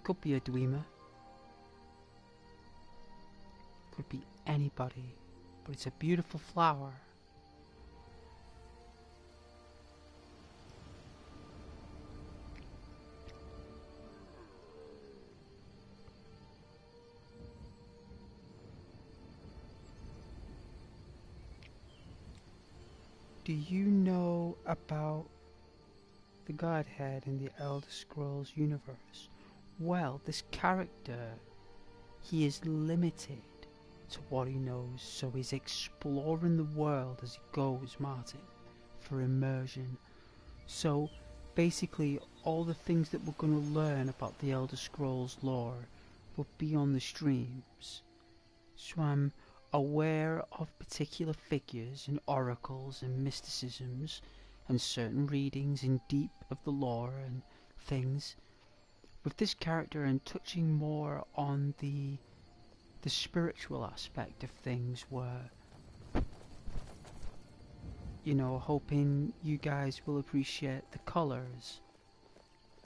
Could be a Dwemer. Could be anybody. But it's a beautiful flower. Do you know about the Godhead in the Elder Scrolls universe? Well, this character, he is limited to what he knows, so he's exploring the world as he goes, Martin, for immersion. So basically all the things that we're going to learn about the Elder Scrolls lore will be on the streams. So I'm aware of particular figures and oracles and mysticisms and certain readings in deep of the lore and things. With this character and touching more on the spiritual aspect of things, were, you know, hoping you guys will appreciate the colours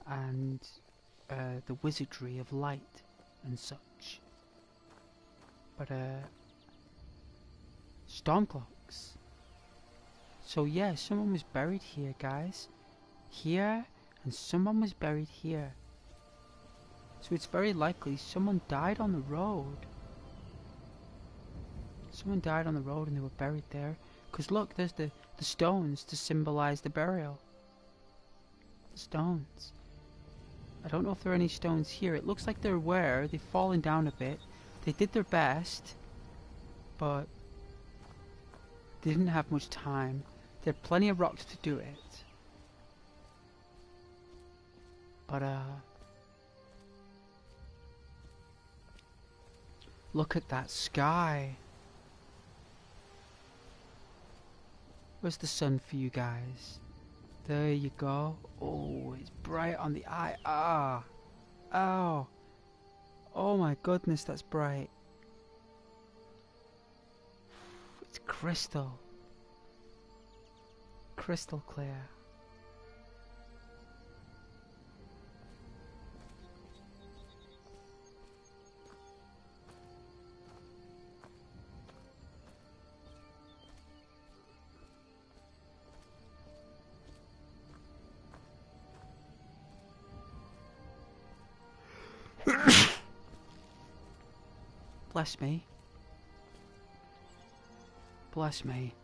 and the wizardry of light and such. But Stormcloaks. So yeah, someone was buried here, guys. Here, and someone was buried here. So it's very likely someone died on the road. Someone died on the road and they were buried there. Because look, there's the stones to symbolize the burial. The stones. I don't know if there are any stones here. It looks like there were. They've fallen down a bit. They did their best, but they didn't have much time. They had plenty of rocks to do it. But look at that sky. Where's the sun for you guys? There you go. Oh, it's bright on the eye. Ah! Oh! Oh my goodness, that's bright. It's crystal. Crystal clear. Bless me. Bless me.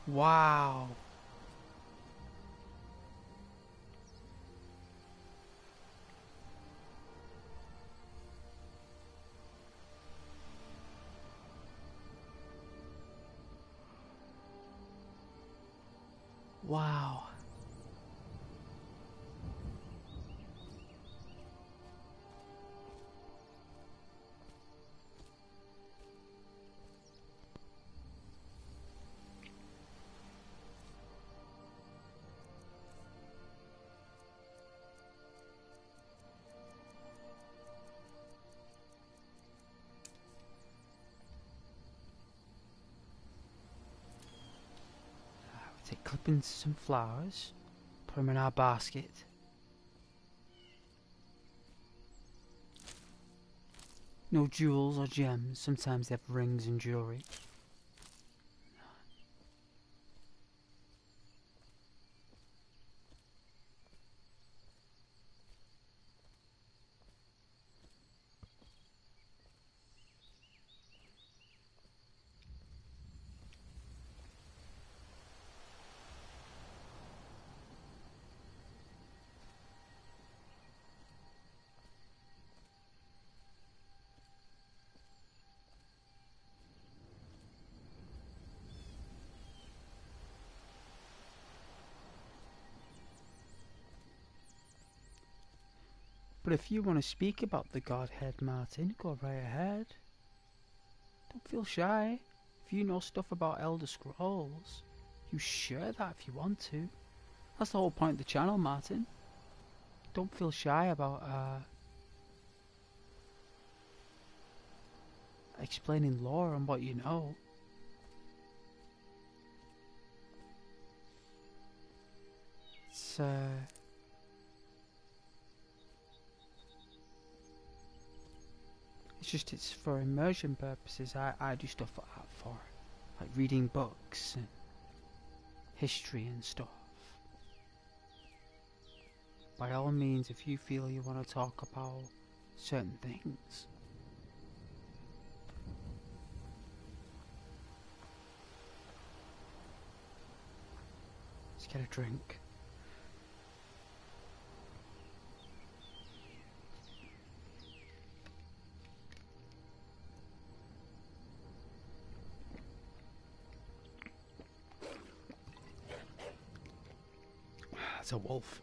Wow. Wow. Take clippings, some flowers, put them in our basket. No jewels or gems. Sometimes they have rings and jewelry. But if you want to speak about the Godhead, Martin, go right ahead. Don't feel shy. If you know stuff about Elder Scrolls, you share that if you want to. That's the whole point of the channel, Martin. Don't feel shy about explaining lore and what you know. It's just, it's for immersion purposes. I do stuff like that for, like reading books and history and stuff. By all means, if you feel you want to talk about certain things. Let's get a drink. That's a wolf.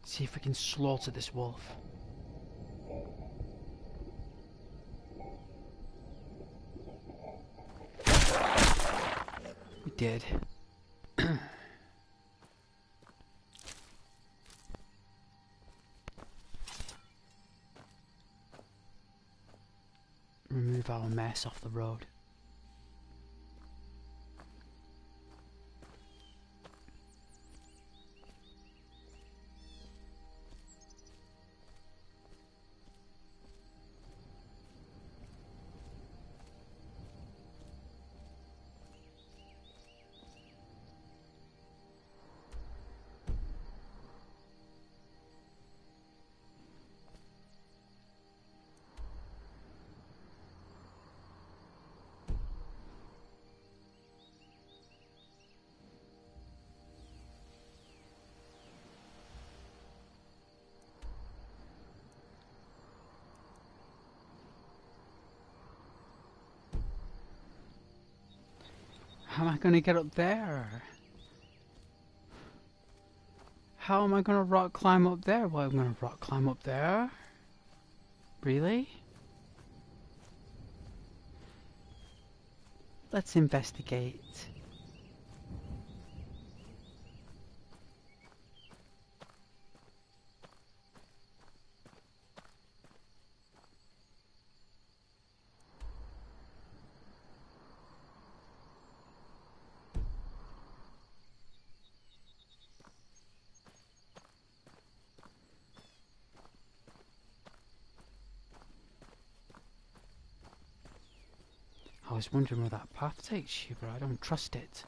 See if we can slaughter this wolf. We did. Remove our mess off the road. How am I going to get up there? How am I going to rock climb up there? Well, I'm going to rock climb up there. Really? Let's investigate. I was wondering where that path takes you, but I don't trust it.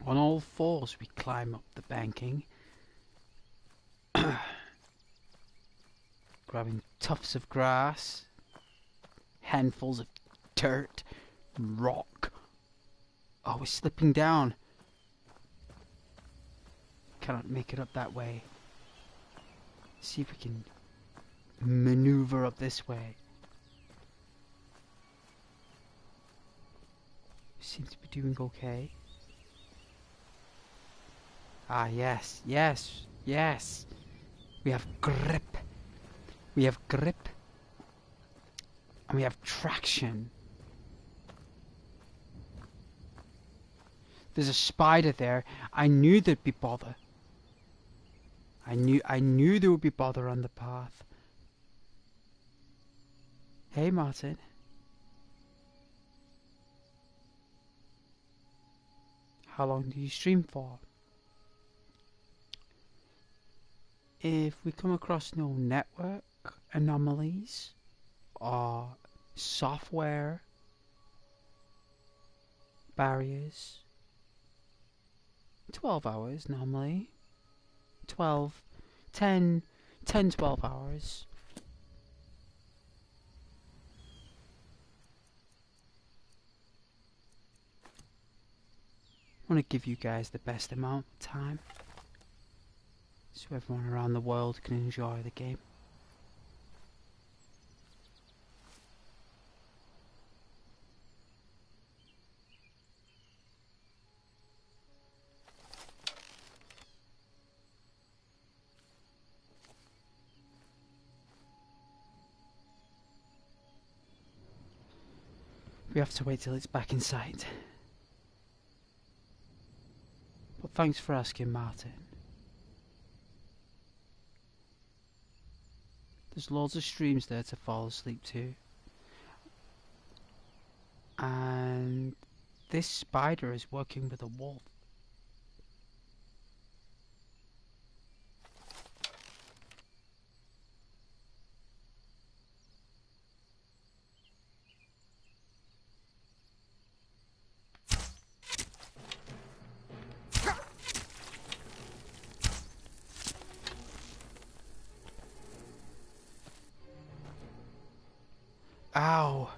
On all fours we climb up the banking, grabbing tufts of grass, handfuls of dirt, rock. Oh, we're slipping down. Cannot make it up that way. See if we can maneuver up this way. Seems to be doing okay. Ah, yes, yes, yes. We have grip. We have grip. And we have traction. There's a spider there. I knew there'd be bother. I knew there would be bother on the path. Hey, Martin. How long do you stream for? If we come across no network anomalies or software barriers, 12 hours normally. 10, 12 hours. I want to give you guys the best amount of time so everyone around the world can enjoy the game. We have to wait till it's back in sight. But thanks for asking, Martin. There's loads of streams there to fall asleep to. And this spider is working with a wolf. Ow!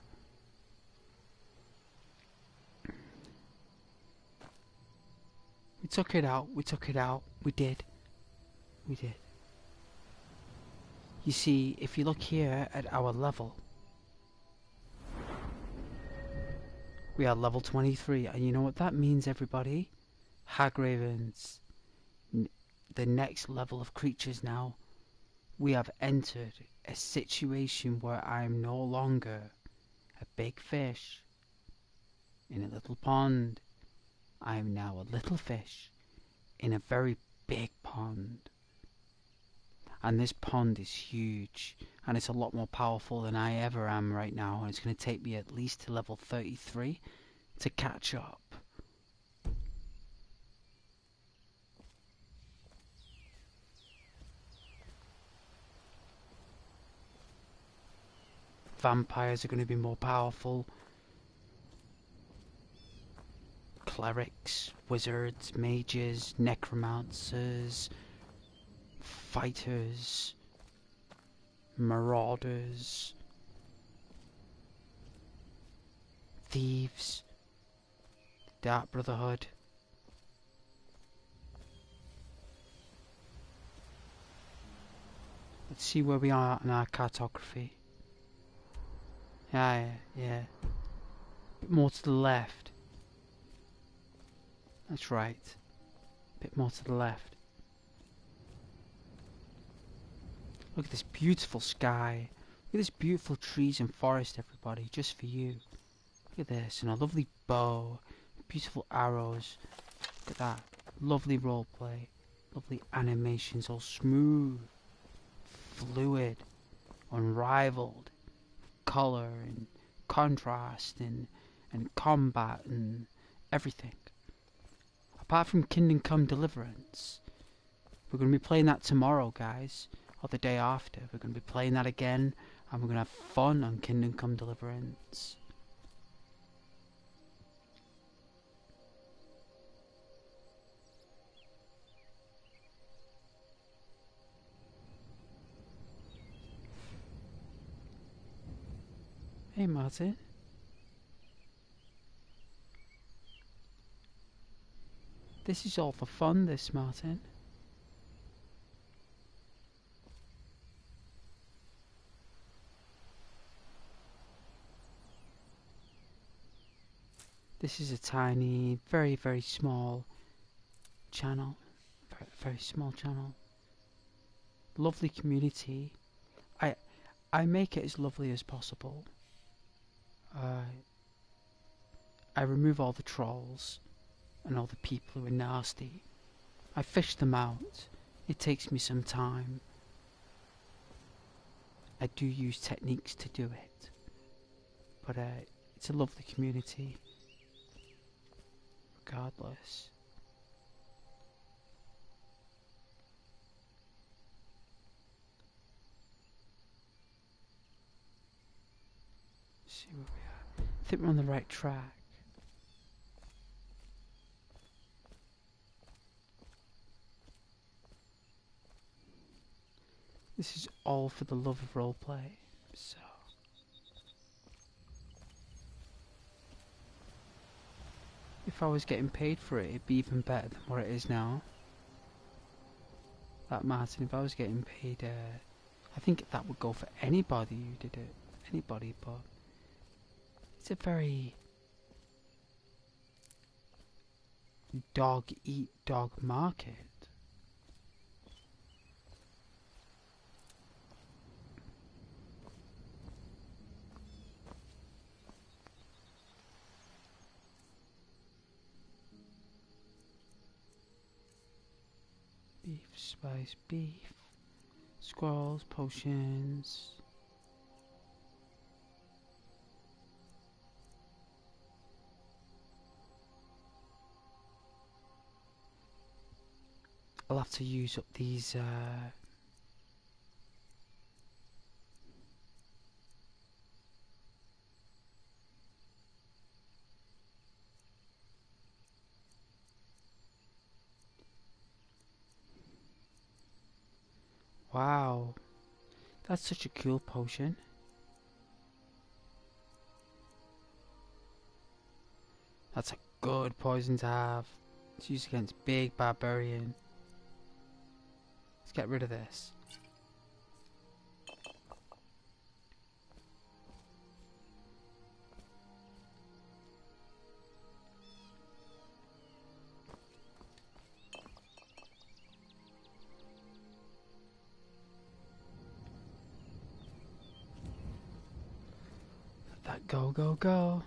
We took it out, we took it out, we did. We did. You see, if you look here at our level, we are level 23, and you know what that means, everybody? Hagravens, the next level of creatures now. We have entered a situation where I am no longer a big fish in a little pond. I am now a little fish in a very big pond. And this pond is huge, and it's a lot more powerful than I ever am right now, and it's going to take me at least to level 33 to catch up. Vampires are going to be more powerful. Clerics, wizards, mages, necromancers, fighters, marauders, thieves, Dark Brotherhood. Let's see where we are in our cartography. Yeah. bit more to the left. That's right. A bit more to the left. Look at this beautiful sky. Look at this beautiful trees and forest, everybody, just for you. Look at this, and a lovely bow, beautiful arrows. Look at that, lovely roleplay, lovely animations, all smooth, fluid, unrivaled, colour and contrast and combat and everything. Apart from Kingdom Come Deliverance, we're going to be playing that tomorrow, guys, or the day after. We're going to be playing that again, and we're going to have fun on Kingdom Come Deliverance. Hey, Martin. This is all for fun, this, Martin. This is a tiny, very, very small channel. Very, very small channel. Lovely community. I make it as lovely as possible. I remove all the trolls and all the people who are nasty. I fish them out. It takes me some time. I do use techniques to do it. But it's a lovely community. Regardless. Let's see where we are. I think we're on the right track. This is all for the love of roleplay, so... If I was getting paid for it, it'd be even better than what it is now. That Martin, if I was getting paid, I think that would go for anybody who did it. Anybody, but... It's a very... dog-eat-dog market. Beef, spice, beef, squirrels, potions. I'll have to use up these wow, that's such a cool potion. That's a good poison to have. It's used against big barbarian. Let's get rid of this. Let that go, go, go.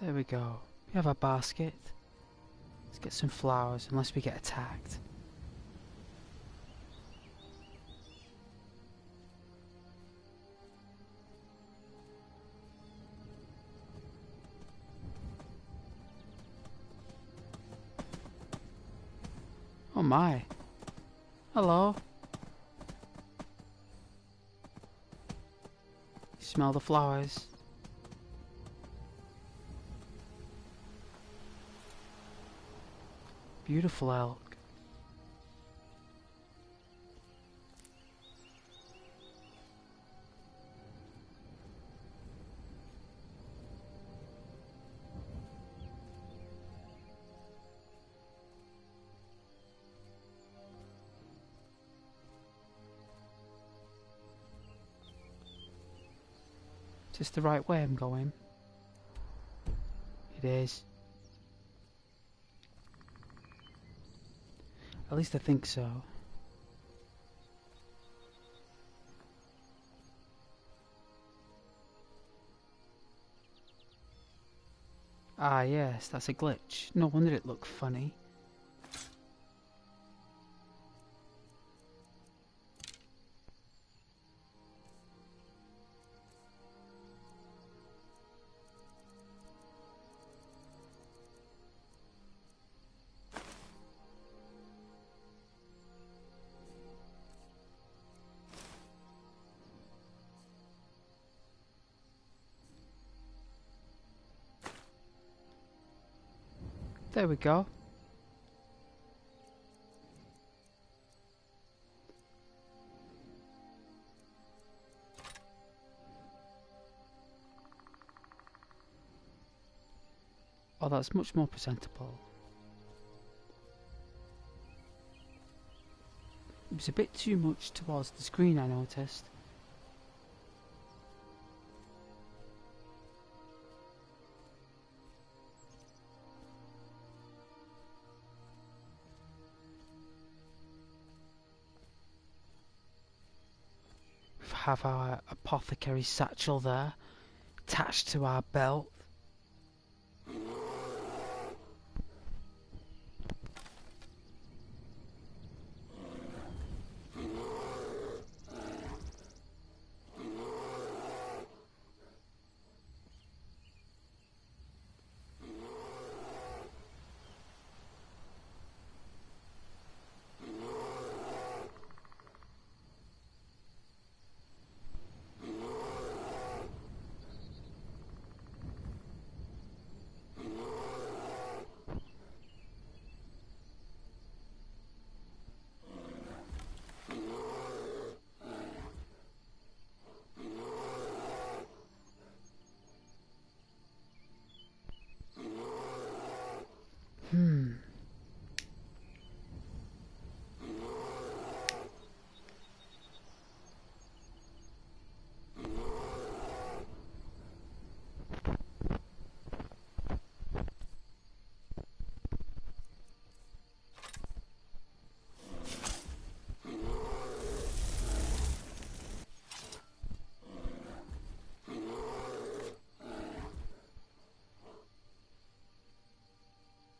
There we go. We have a basket. Let's get some flowers, unless we get attacked. Oh my. Hello. Smell the flowers. Beautiful elk. Is this the right way I'm going? It is. At least I think so. Ah yes, that's a glitch. No wonder it looked funny. There we go. Oh, that's much more presentable. It was a bit too much towards the screen, I noticed. We have our apothecary satchel there, attached to our belt.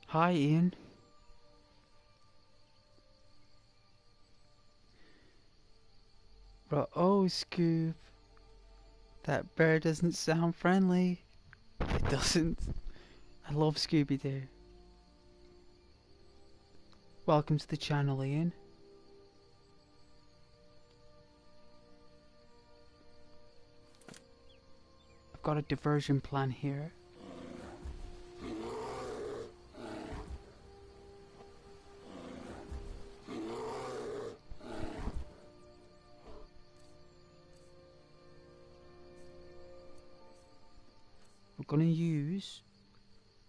Hi, Ian. Oh, Scoob. That bear doesn't sound friendly. It doesn't. I love Scooby-Doo. Welcome to the channel, Ian. I've got a diversion plan here. We're going to use...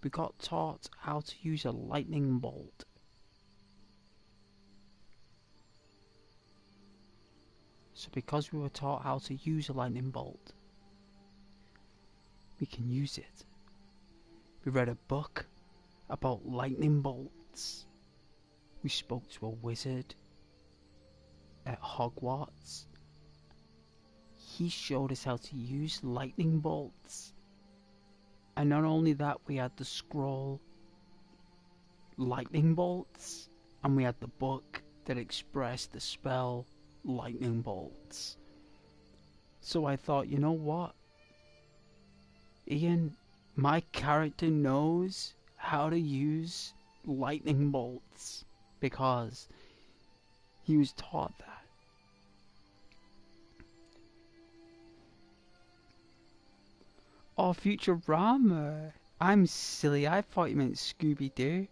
We got taught how to use a lightning bolt. So because we were taught how to use a lightning bolt, we can use it. We read a book about lightning bolts. We spoke to a wizard at Hogwarts. He showed us how to use lightning bolts. And not only that, we had the scroll lightning bolts, and we had the book that expressed the spell lightning bolts. So I thought, you know what? Ian, my character knows how to use lightning bolts because he was taught that. Oh, Futurama! I'm silly, I thought you meant Scooby-Doo.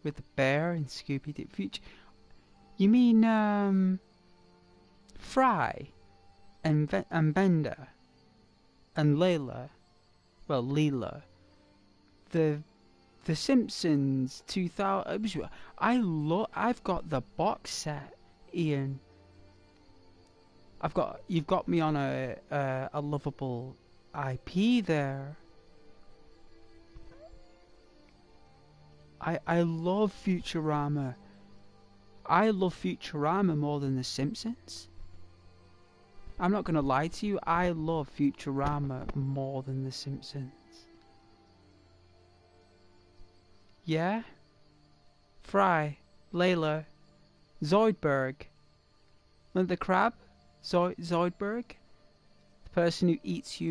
with the bear and Scooby-Doo. Future. You mean Fry and Bender and Layla? Well, Leela. The Simpsons 2000. I've got the box set, Ian. You've got me on a lovable IP there. I love Futurama. I love Futurama more than The Simpsons. I'm not gonna lie to you, I love Futurama more than The Simpsons. Yeah? Fry, Layla, Zoidberg. Remember the crab? Zoidberg? The person who eats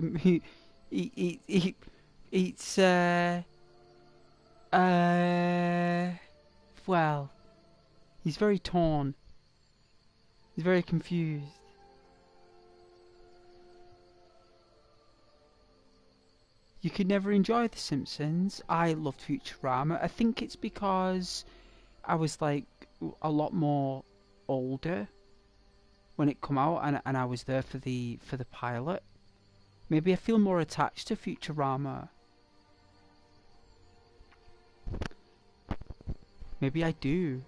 eats well, he's very torn. He's very confused. You could never enjoy The Simpsons. I loved Futurama. I think it's because I was like a lot more older when it come out, and I was there for the pilot. Maybe I feel more attached to Futurama. Maybe I do.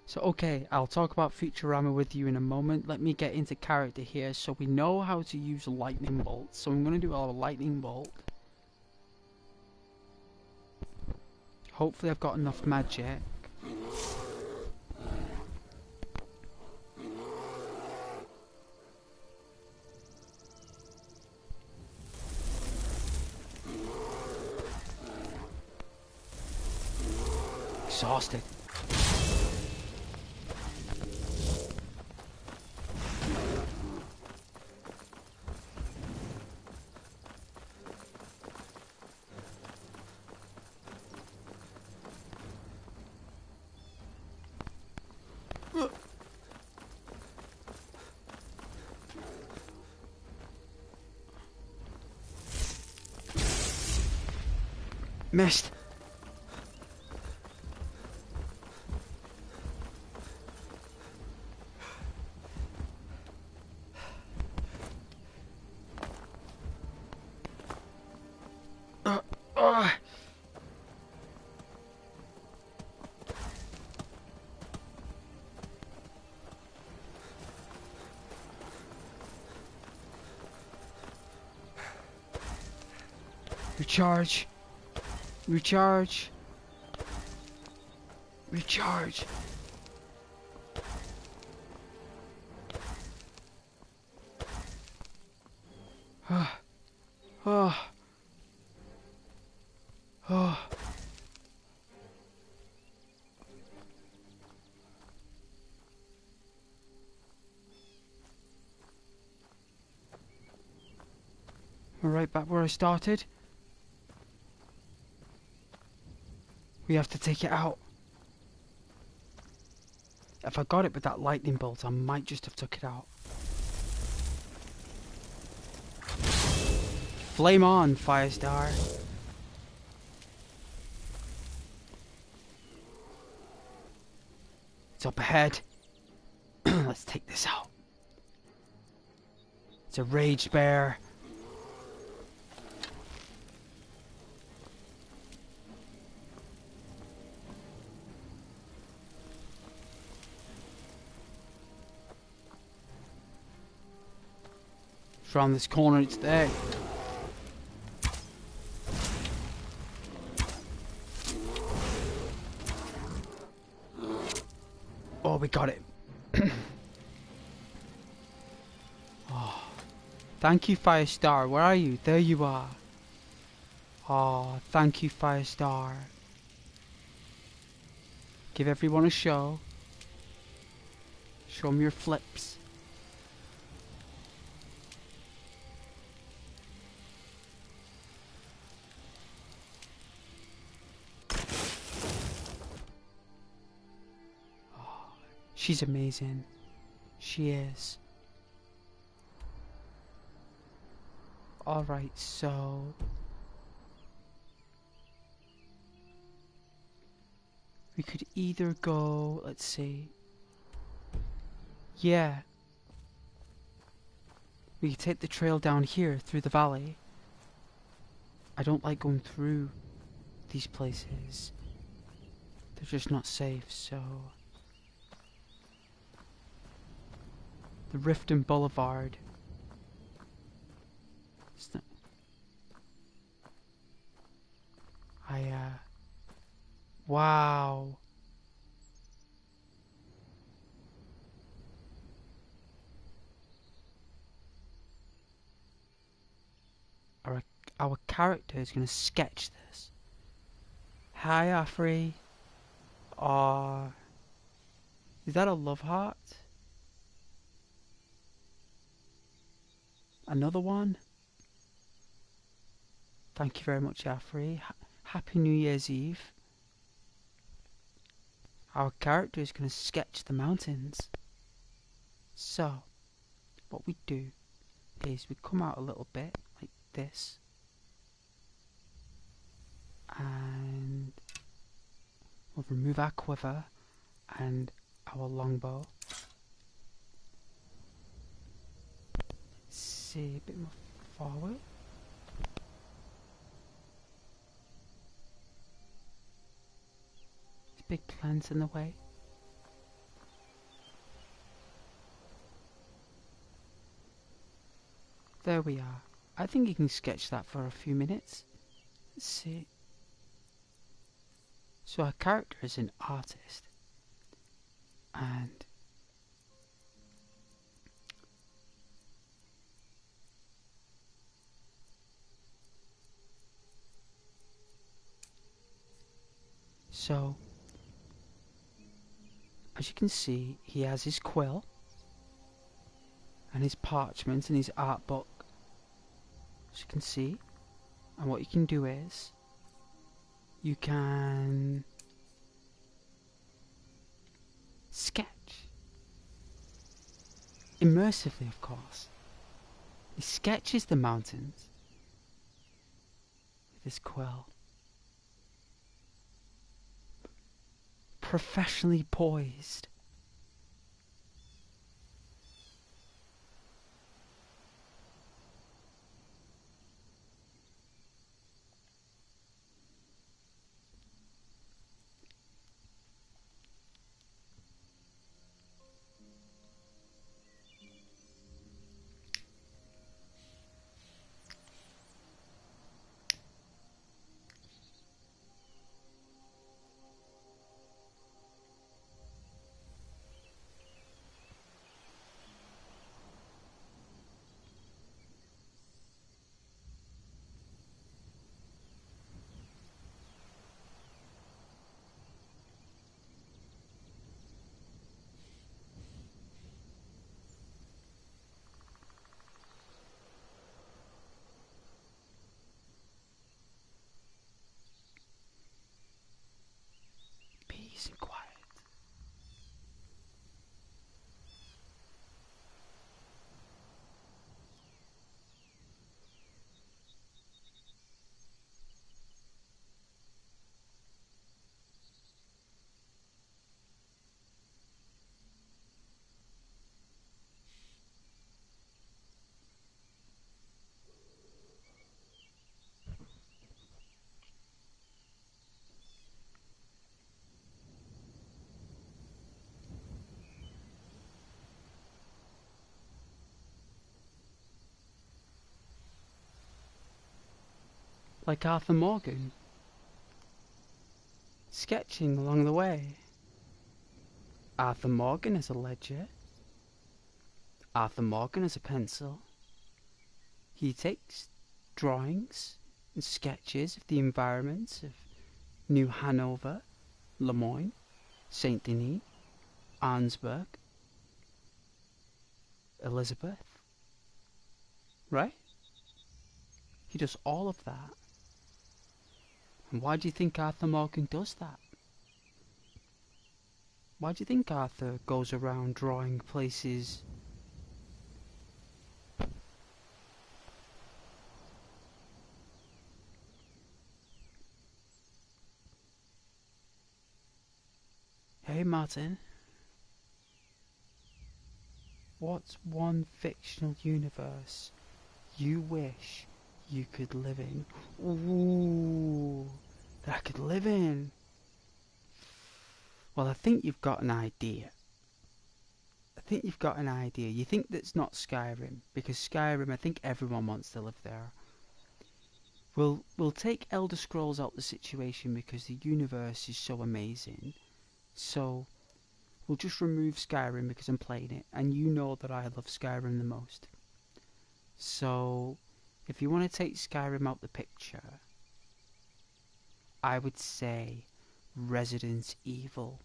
So okay, I'll talk about Futurama with you in a moment. Let me get into character here so we know how to use lightning bolts. So I'm going to do a lightning bolt. Hopefully I've got enough magic. Exhausted. Missed. Recharge. Recharge. Recharge. We're right back where I started. We have to take it out. If I got it with that lightning bolt, I might just have took it out. Flame on, Firestar. It's up ahead. Let's take this out. It's a rage bear. It's around this corner, it's there. Oh, we got it. Oh, thank you, Firestar. Where are you? There you are. Oh, thank you, Firestar. Give everyone a show. Show them your flips. She's amazing. She is. Alright, so... We could either go, let's see. Yeah. We could take the trail down here through the valley. I don't like going through these places. They're just not safe, so... The Riften Boulevard. It's not... Wow. Our character is going to sketch this. Hi, Afri. Is that a love heart? Another one? Thank you very much, Afri. Happy New Year's Eve. Our character is going to sketch the mountains. So, what we do is we come out a little bit like this. And we'll remove our quiver and our longbow. See, a bit more forward. There's big plants in the way. There we are. I think you can sketch that for a few minutes. Let's see. So our character is an artist. And so, as you can see, he has his quill and his parchment and his art book, as you can see. And what you can do is you can sketch immersively, of course. He sketches the mountains with his quill, professionally poised. Peace and quiet. Like Arthur Morgan, sketching along the way. Arthur Morgan has a ledger. Arthur Morgan has a pencil. He takes drawings and sketches of the environments of New Hanover, Lemoyne, Saint Denis, Arnsberg, Elizabeth. Right? He does all of that. And why do you think Arthur Morgan does that? Why do you think Arthur goes around drawing places? Hey Martin, what's one fictional universe you wish you could live in? Ooh, that I could live in. Well, I think you've got an idea. You think that's not Skyrim, because Skyrim, I think everyone wants to live there. We'll take Elder Scrolls out the situation because the universe is so amazing. So we'll just remove Skyrim because I'm playing it, and you know that I love Skyrim the most. So if you want to take Skyrim out the picture, I would say Resident Evil.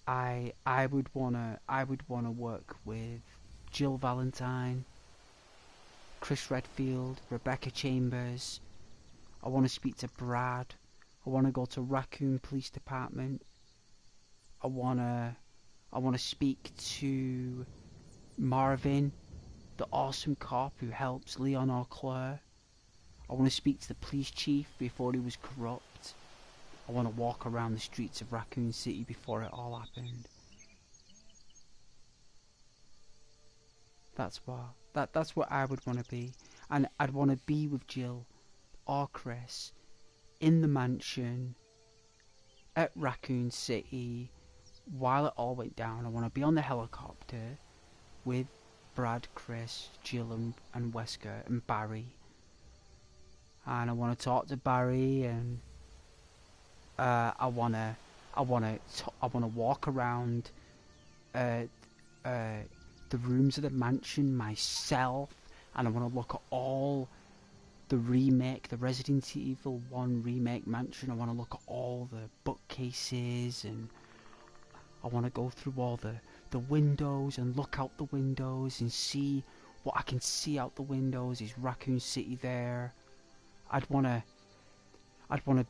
I would wanna work with Jill Valentine, Chris Redfield, Rebecca Chambers. I want to speak to Brad. I want to go to Raccoon Police Department. I wanna speak to Marvin, the awesome cop who helps Leon or Claire. I want to speak to the police chief before he was corrupt. I want to walk around the streets of Raccoon City before it all happened. That's what I would want to be. And I'd want to be with Jill or Chris in the mansion at Raccoon City while it all went down. I want to be on the helicopter with Brad, Chris, Jill and Wesker and Barry. And I want to talk to Barry, and I wanna walk around the rooms of the mansion myself, and I want to look at all the Resident Evil 1 remake mansion. I want to look at all the bookcases, and I want to go through all the windows and look out the windows and see what I can see out the windows. Is Raccoon City there? I'd wanna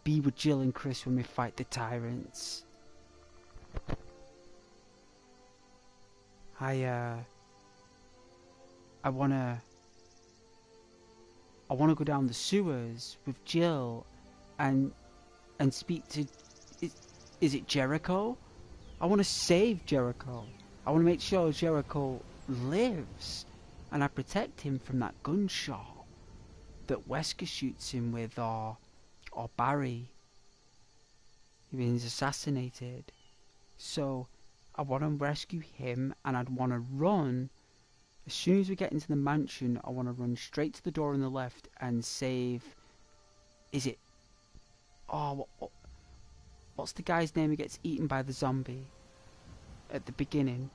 be with Jill and Chris when we fight the tyrants. I wanna go down the sewers with Jill and speak to is it Jericho? I wanna save Jericho. I wanna make sure Jericho lives, and I protect him from that gunshot that Wesker shoots him with, or Barry. He's assassinated. So I want to rescue him, and I'd want to run. As soon as we get into the mansion, I want to run straight to the door on the left and save. Is it? Oh, what's the guy's name who gets eaten by the zombie at the beginning?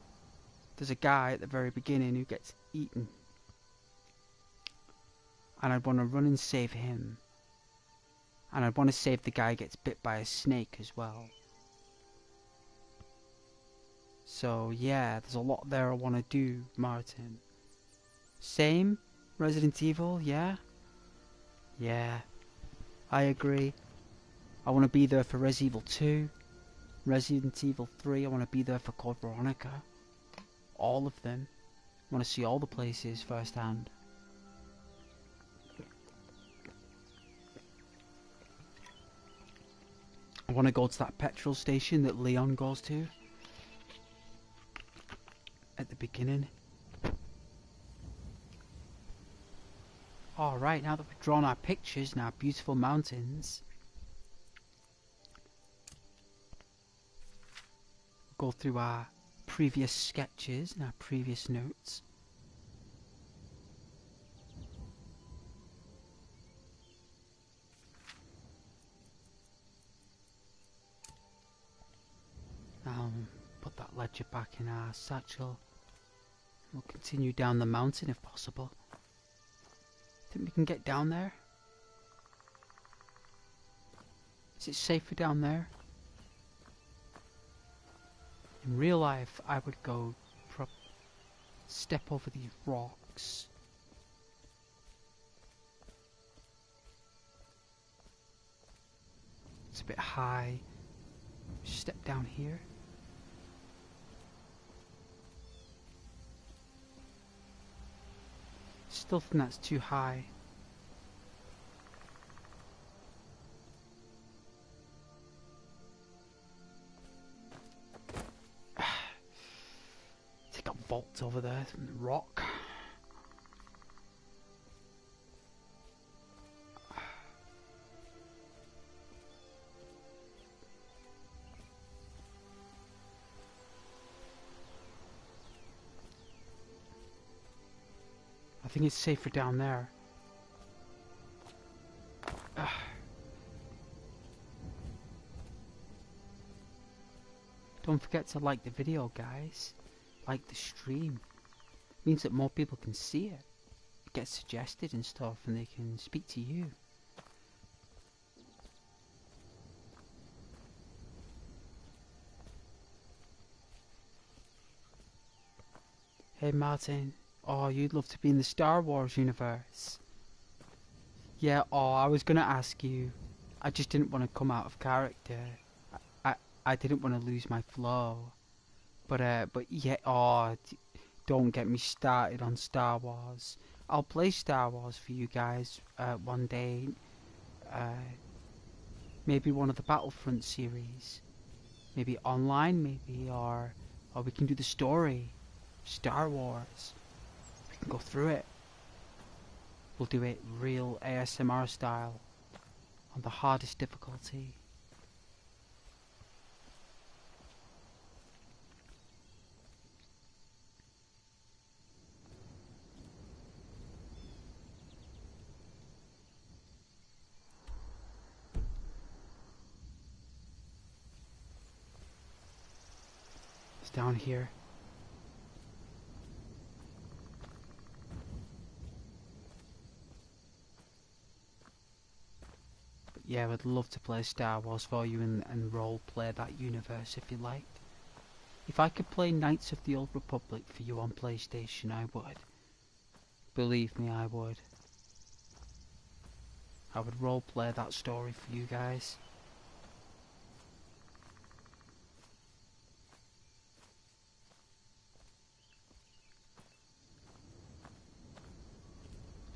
There's a guy at the very beginning who gets eaten. And I'd want to run and save him. And I'd want to save the guy who gets bit by a snake as well. So yeah, there's a lot there I want to do, Martin. Same? Resident Evil, yeah? Yeah, I agree. I want to be there for Resident Evil 2. Resident Evil 3, I want to be there for Code Veronica. All of them. I want to see all the places firsthand. I want to go to that petrol station that Leon goes to at the beginning. Alright, now that we've drawn our pictures and our beautiful mountains, we'll go through our previous sketches and our previous notes. Put that ledger back in our satchel. We'll continue down the mountain if possible. Think we can get down there? Is it safer down there? In real life, I would go step over these rocks. It's a bit high. Step down here. Still think that's too high. built over there from the rock. I think it's safer down there. Don't forget to like the video, guys. Like the stream. It means that more people can see it. It gets suggested and stuff, and they can speak to you. Hey Martin. Oh, you'd love to be in the Star Wars universe. Yeah, oh, I was gonna ask you. I just didn't want to come out of character. I didn't want to lose my flow. But yeah, oh, don't get me started on Star Wars. I'll play Star Wars for you guys one day. Maybe one of the Battlefront series. Maybe online, maybe, or we can do the story. Star Wars. We can go through it. We'll do it real ASMR style. On the hardest difficulty. It's down here. But yeah, I would love to play Star Wars for you and role play that universe if you liked. If I could play Knights of the Old Republic for you on PlayStation, I would. Believe me, I would. I would role play that story for you guys.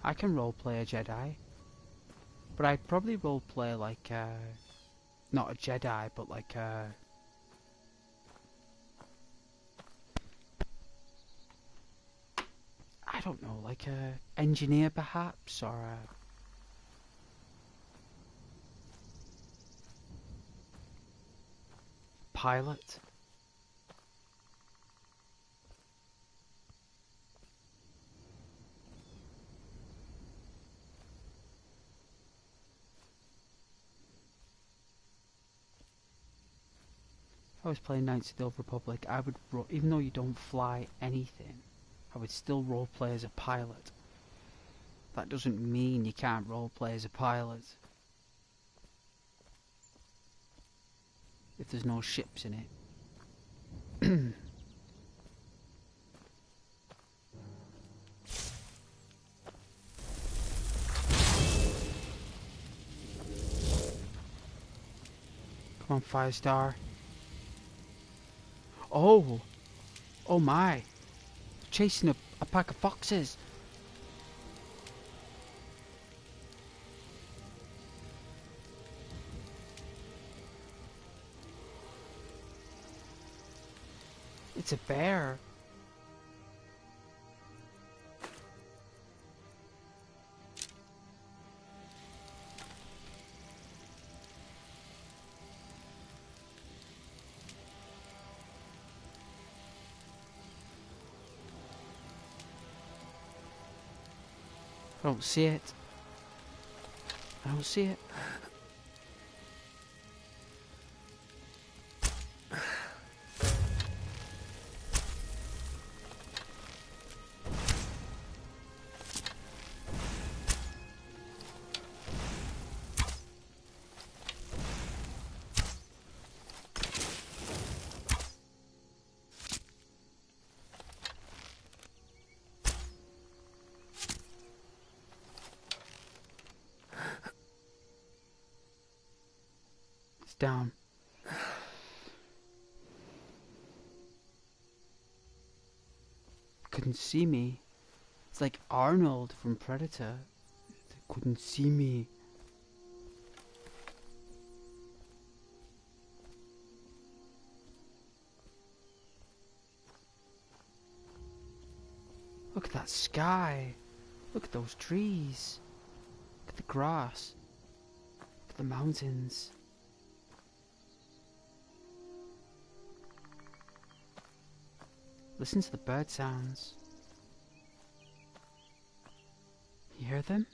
I can roleplay a Jedi, but I'd probably roleplay like not a Jedi, but like I don't know, like a engineer perhaps, or a pilot. If I was playing Knights of the Old Republic, I would, even though you don't fly anything, I would still roleplay as a pilot. That doesn't mean you can't roleplay as a pilot. If there's no ships in it. Come on, Firestar. Oh! Oh my! Chasing a pack of foxes! It's a bear! I don't see it. I don't see it. It's down. Couldn't see me. It's like Arnold from Predator. They couldn't see me. Look at that sky. Look at those trees. Look at the grass. Look at the mountains. Listen to the bird sounds. You hear them?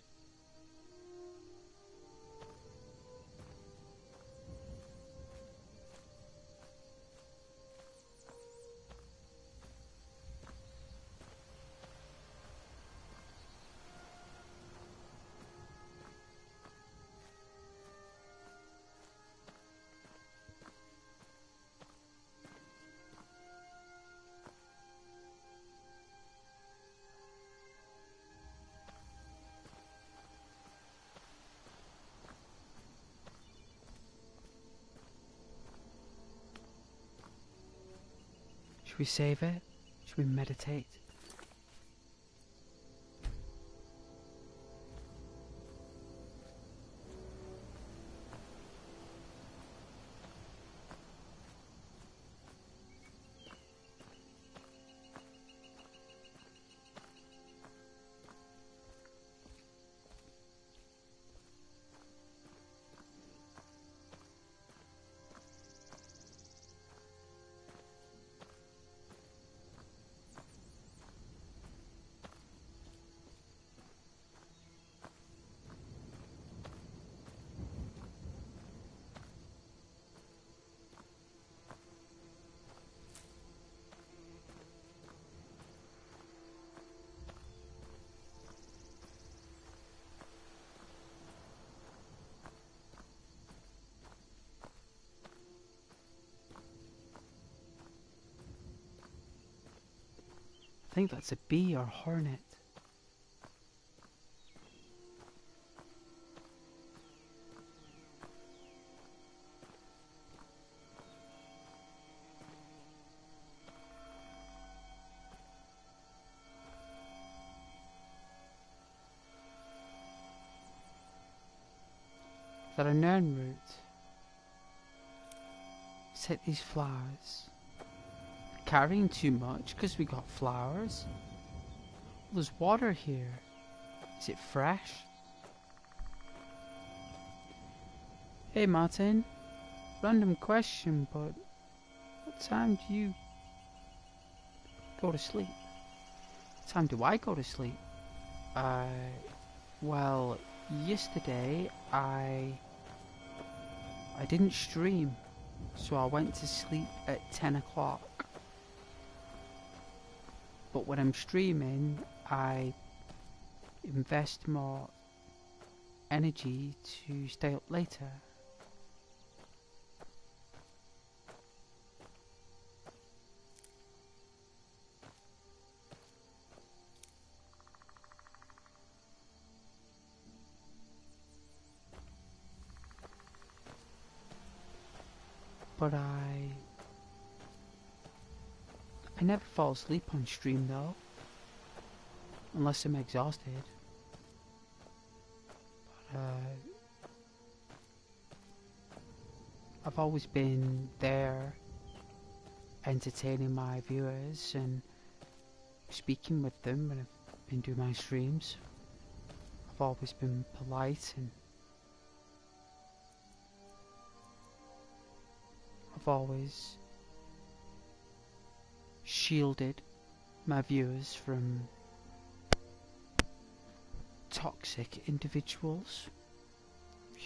Should we save it? Should we meditate? I think that's a bee or hornet. Is that a nern root? Let's hit these flowers. Carrying too much because we got flowers. There's water here. Is it fresh? Hey Martin, random question, but what time do you go to sleep? What time do I go to sleep? Well, yesterday I didn't stream, so I went to sleep at 10 o'clock. But when I'm streaming, I invest more energy to stay up later. But I never fall asleep on stream though, unless I'm exhausted. But I've always been there, entertaining my viewers and speaking with them when I've been doing my streams. I've always been polite and I've always shielded my viewers from toxic individuals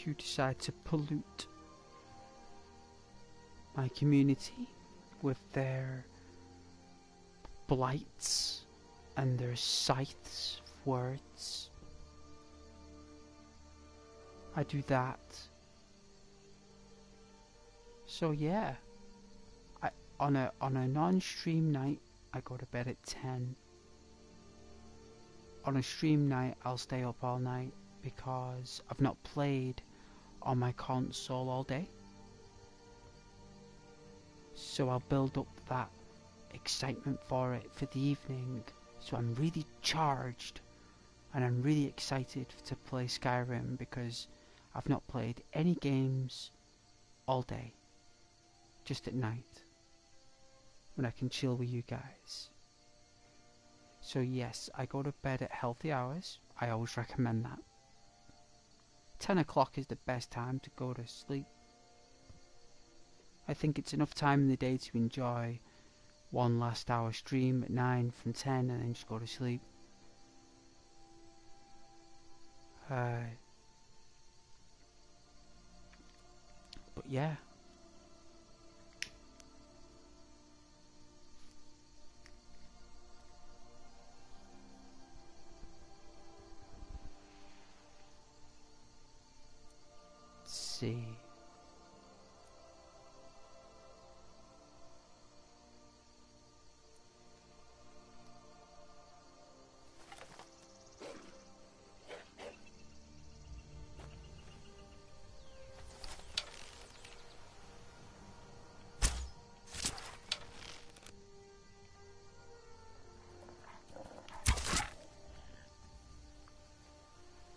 who decide to pollute my community with their blights and their scythes of words. I do that. So yeah, on a non-stream night, I go to bed at 10. On a stream night, I'll stay up all night because I've not played on my console all day. So I'll build up that excitement for it for the evening. So I'm really charged and I'm really excited to play Skyrim because I've not played any games all day. Just at night, when I can chill with you guys. So yes, I go to bed at healthy hours. I always recommend that. 10 o'clock is the best time to go to sleep. I think it's enough time in the day to enjoy one last hour stream at 9 from 10 and then just go to sleep. But yeah. Let's see.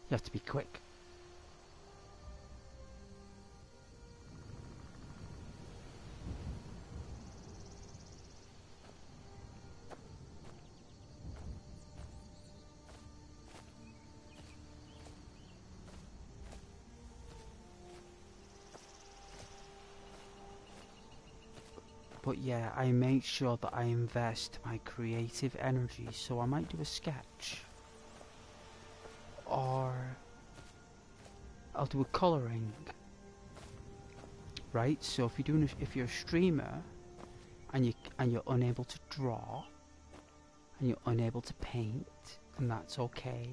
You have to be quick. But yeah, I make sure that I invest my creative energy, so I might do a sketch. Or I'll do a colouring. Right? So if you're a streamer and you're unable to draw and you're unable to paint, and that's okay.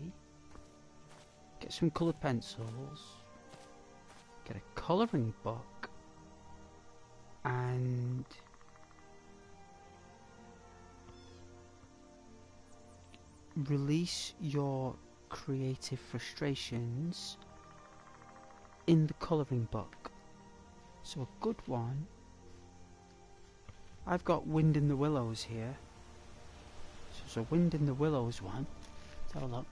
Get some coloured pencils, get a colouring book, and release your creative frustrations in the colouring book. So a good one, I've got Wind in the Willows here. So it's a Wind in the Willows one. Let's have a look.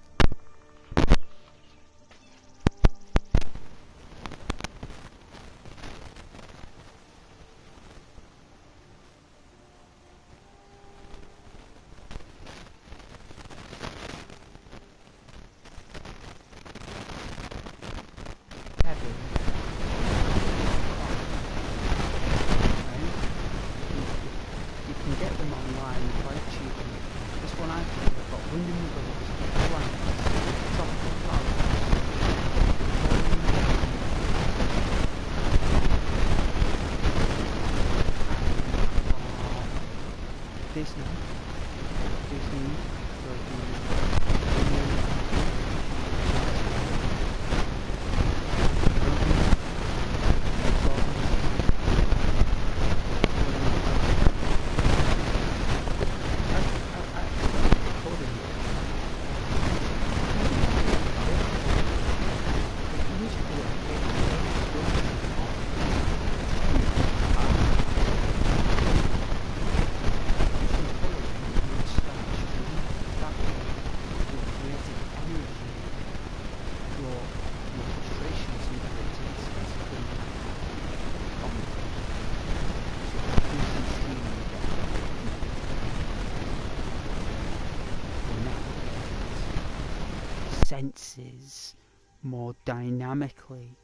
Senses more dynamically,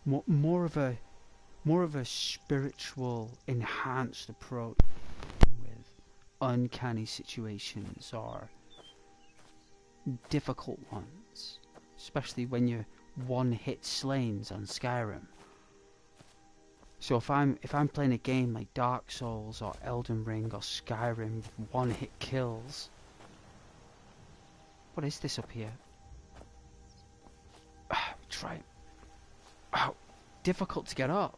more of a spiritual enhanced approach with uncanny situations or difficult ones, especially when you're one-hit slains on Skyrim. So if I'm playing a game like Dark Souls or Elden Ring or Skyrim with one-hit kills. What is this up here? Try. Oh, difficult to get up.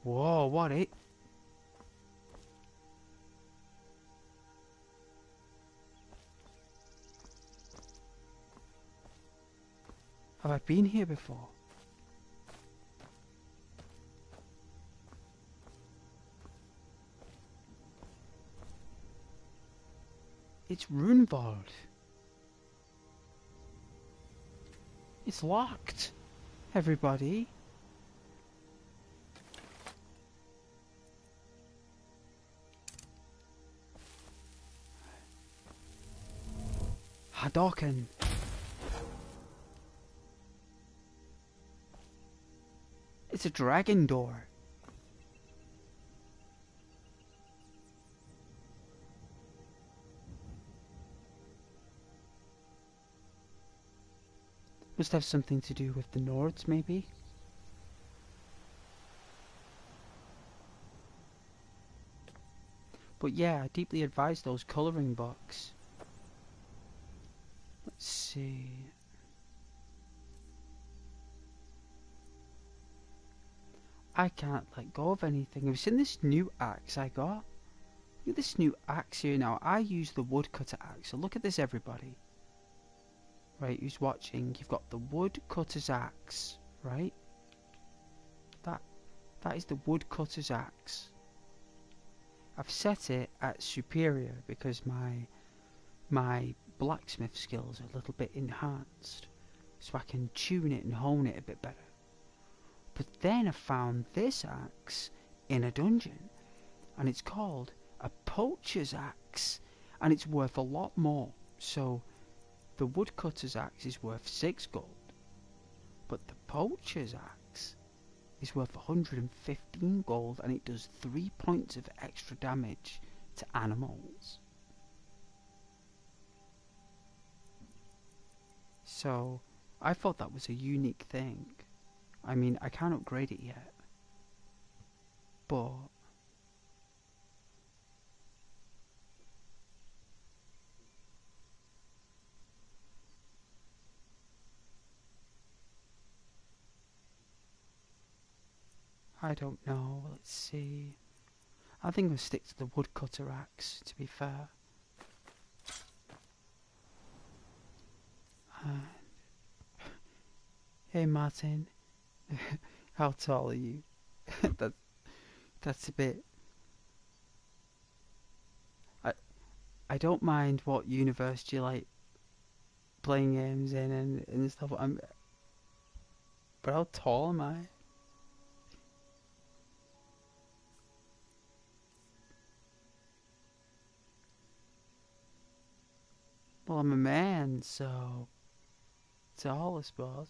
Whoa, what it? Have I been here before? It's Runevald. It's locked, everybody. Hadouken! It's a dragon door. Must have something to do with the Nords, maybe? But yeah, I deeply advise those colouring books. Let's see. I can't let go of anything. Have you seen this new axe I got? Look at this new axe here now. I use the woodcutter axe. So look at this, everybody. Right, who's watching? You've got the woodcutter's axe, right? That is the woodcutter's axe. I've set it at superior because my blacksmith skills are a little bit enhanced, so I can tune it and hone it a bit better. But then I found this axe in a dungeon, and it's called a poacher's axe, and it's worth a lot more. So the woodcutter's axe is worth 6 gold, but the poacher's axe is worth 115 gold, and it does 3 points of extra damage to animals. So I thought that was a unique thing. I mean, I can't upgrade it yet, but I don't know. Let's see. I think I'll stick to the woodcutter axe, to be fair. Hey Martin, how tall are you? That's a bit. I don't mind what universe you like playing games in and stuff. But how tall am I? Well, I'm a man, so tall, I suppose.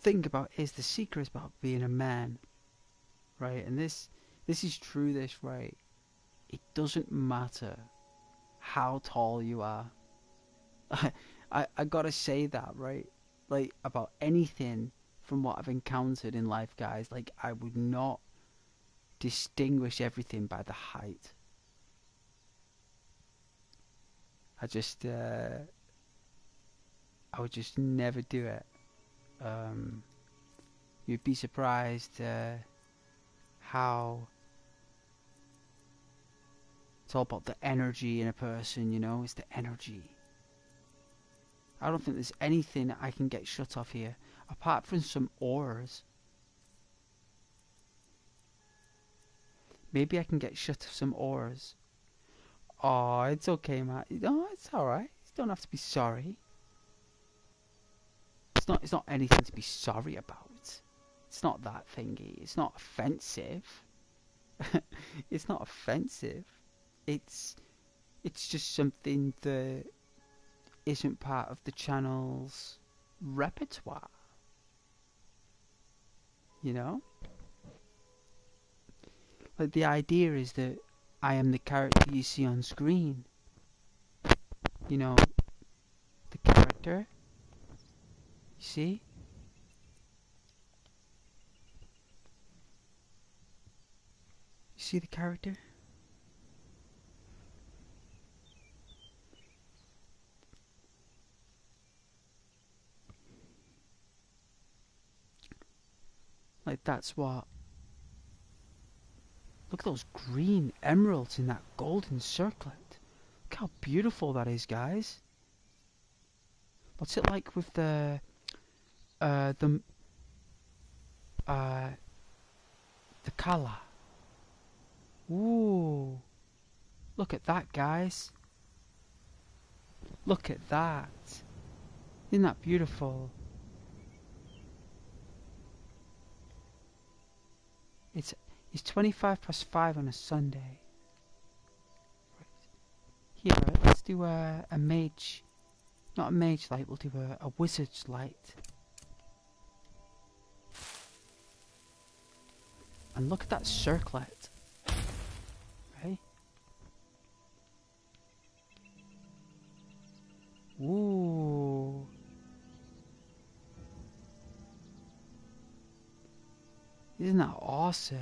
Think about is the secret is about being a man, right? And this is true. This right. It doesn't matter how tall you are. I gotta say that, right? Like about anything from what I've encountered in life, guys. Like I would not distinguish everything by the height. I would just never do it. You'd be surprised how it's all about the energy in a person, you know? It's the energy. I don't think there's anything I can get shut off here, apart from some ores. Maybe I can get shut off some ores. Oh, it's okay, Matt. No, it's alright. You don't have to be sorry. It's not anything to be sorry about. It's not that thingy. It's not offensive. It's not offensive. It's just something that isn't part of the channel's repertoire. You know? Like the idea is that I am the character you see on screen. You know, the character. You see? You see the character? Like that's what. Look at those green emeralds in that golden circlet. Look how beautiful that is, guys. What's it like with the colour? Ooh. Look at that, guys. Look at that. Isn't that beautiful? It's 25 past 5 on a Sunday. Right. Here, right? Let's do a mage. Not a mage light, we'll do a wizard's light. And look at that circlet. Right? Ooh. Isn't that awesome?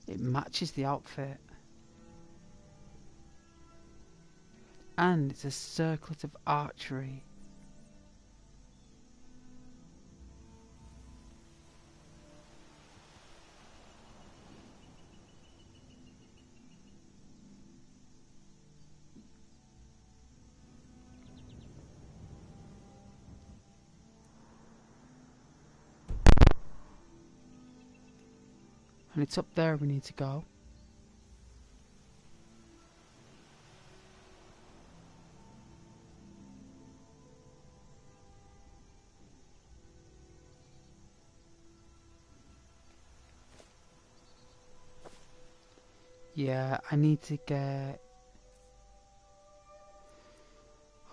It matches the outfit. And it's a circlet of archery. And it's up there we need to go. Yeah, I need to get...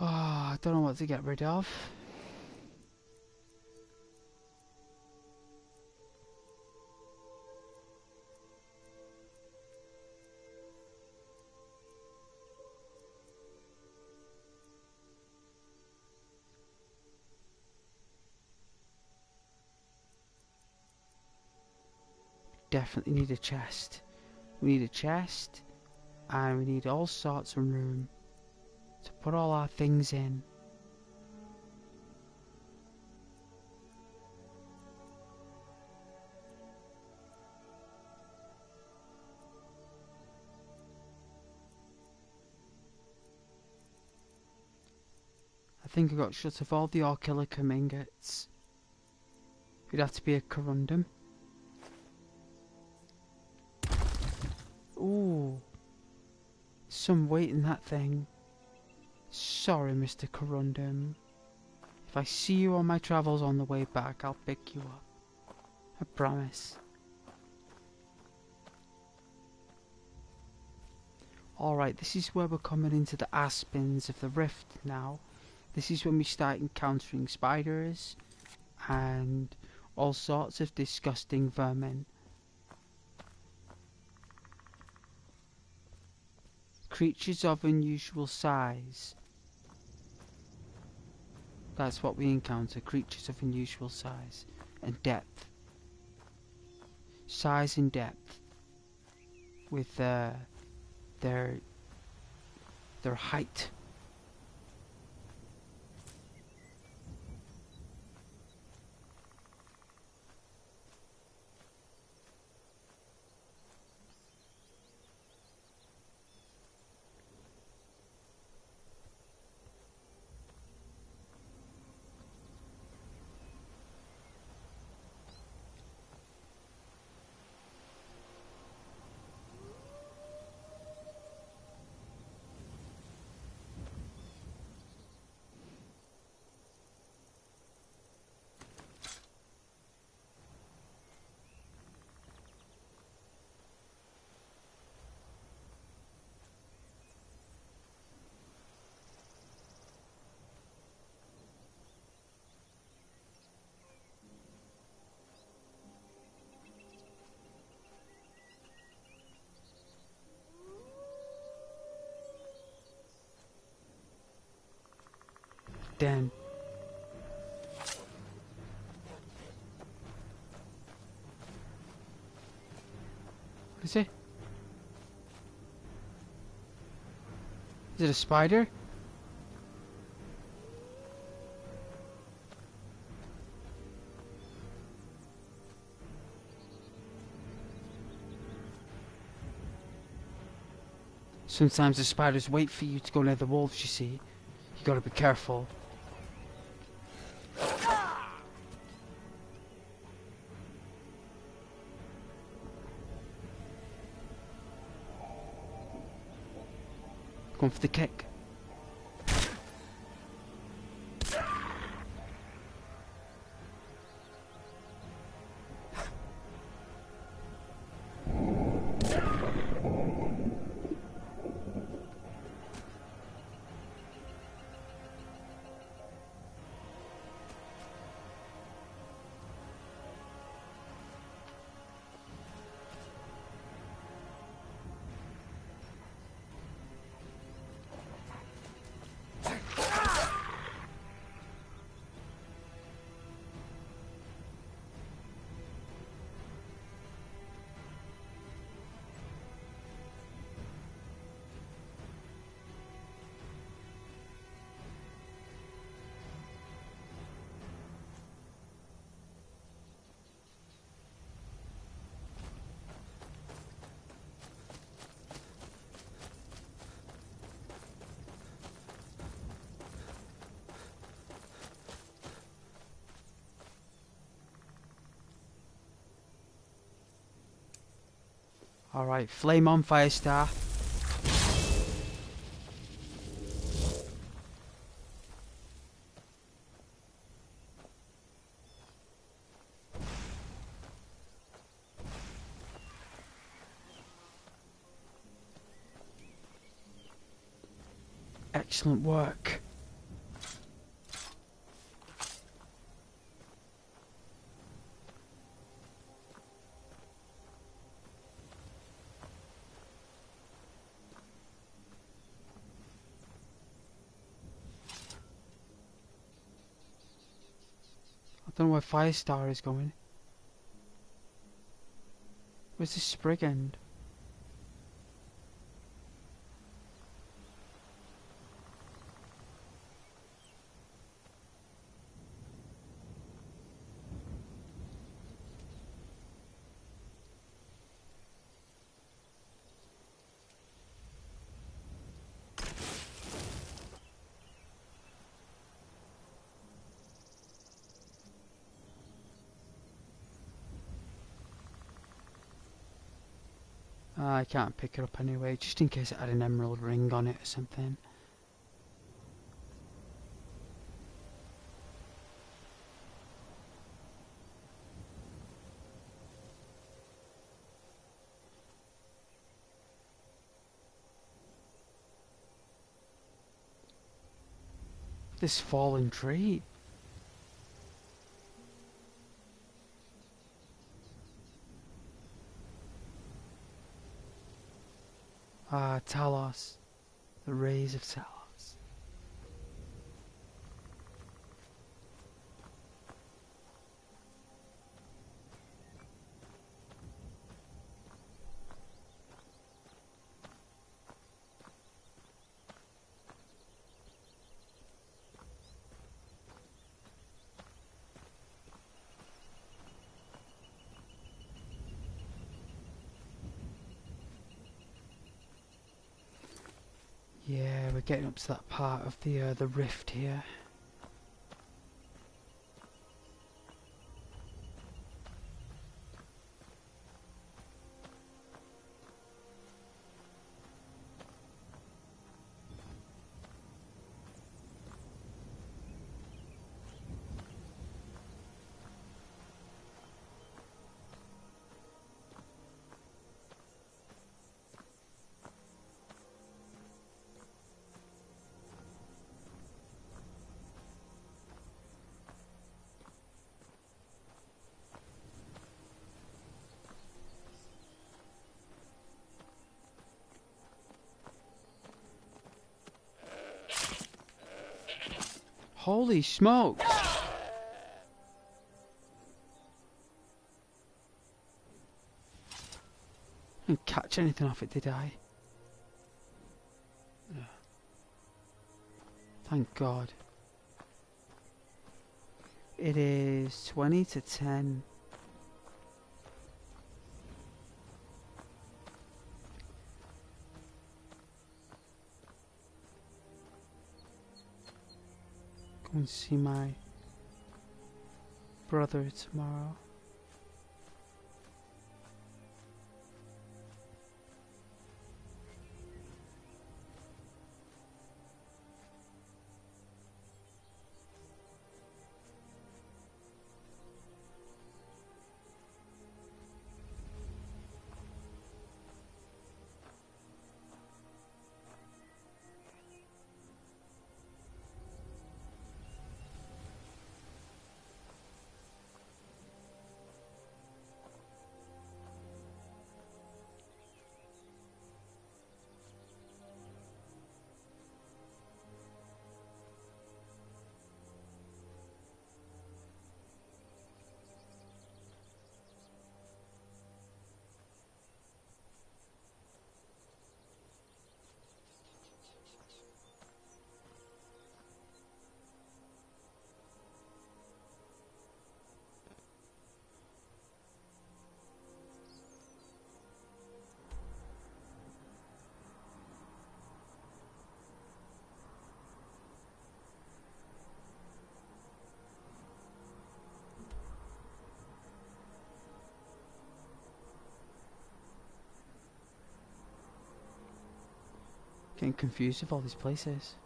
Oh, I don't know what to get rid of. Definitely need a chest. We need a chest, and we need all sorts of room to put all our things in. I think I got shut of all the orcilicum ingots. It'd have to be a corundum. Ooh. Some weight in that thing. Sorry, Mr. Corundum. If I see you on my travels on the way back, I'll pick you up. I promise. Alright, this is where we're coming into the aspens of the rift now. This is when we start encountering spiders and all sorts of disgusting vermin. Creatures of unusual size. That's what we encounter, creatures of unusual size and depth. Size and depth. With their height. Den. What is it? Is it a spider? Sometimes the spiders wait for you to go near the wolves, you see. You gotta be careful. Going for the kick. Alright, flame on, Firestar. Excellent work. I don't know where Firestar is going. Where's the sprig end? I can't pick it up anyway, just in case it had an emerald ring on it or something. This fallen tree. Ah, Talos. The rays of Talos. Yeah, we're getting up to that part of the rift here. Holy smokes! I didn't catch anything off it, did I? Ugh. Thank God. It is 20 to 10. Go and see my brother tomorrow. Getting confused with all these places.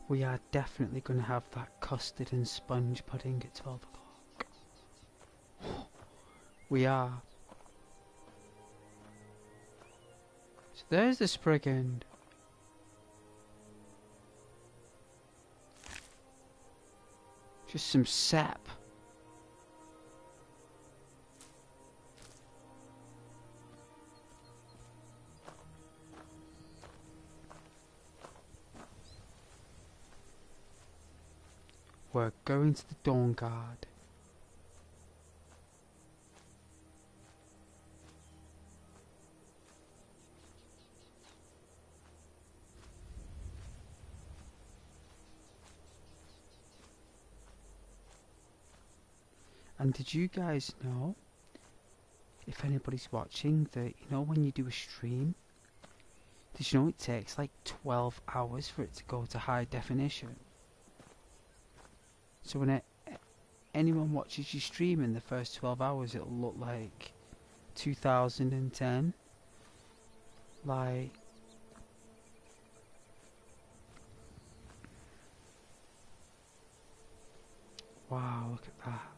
We are definitely going to have that custard and sponge pudding at 12 o'clock. We are. So there's the sprig end. Just some sap. We're going to the Dawn Guard. And did you guys know, if anybody's watching, that you know when you do a stream, did you know it takes like 12 hours for it to go to high definition? So when anyone watches your stream in the first 12 hours, it'll look like 2010. Like, wow, look at that.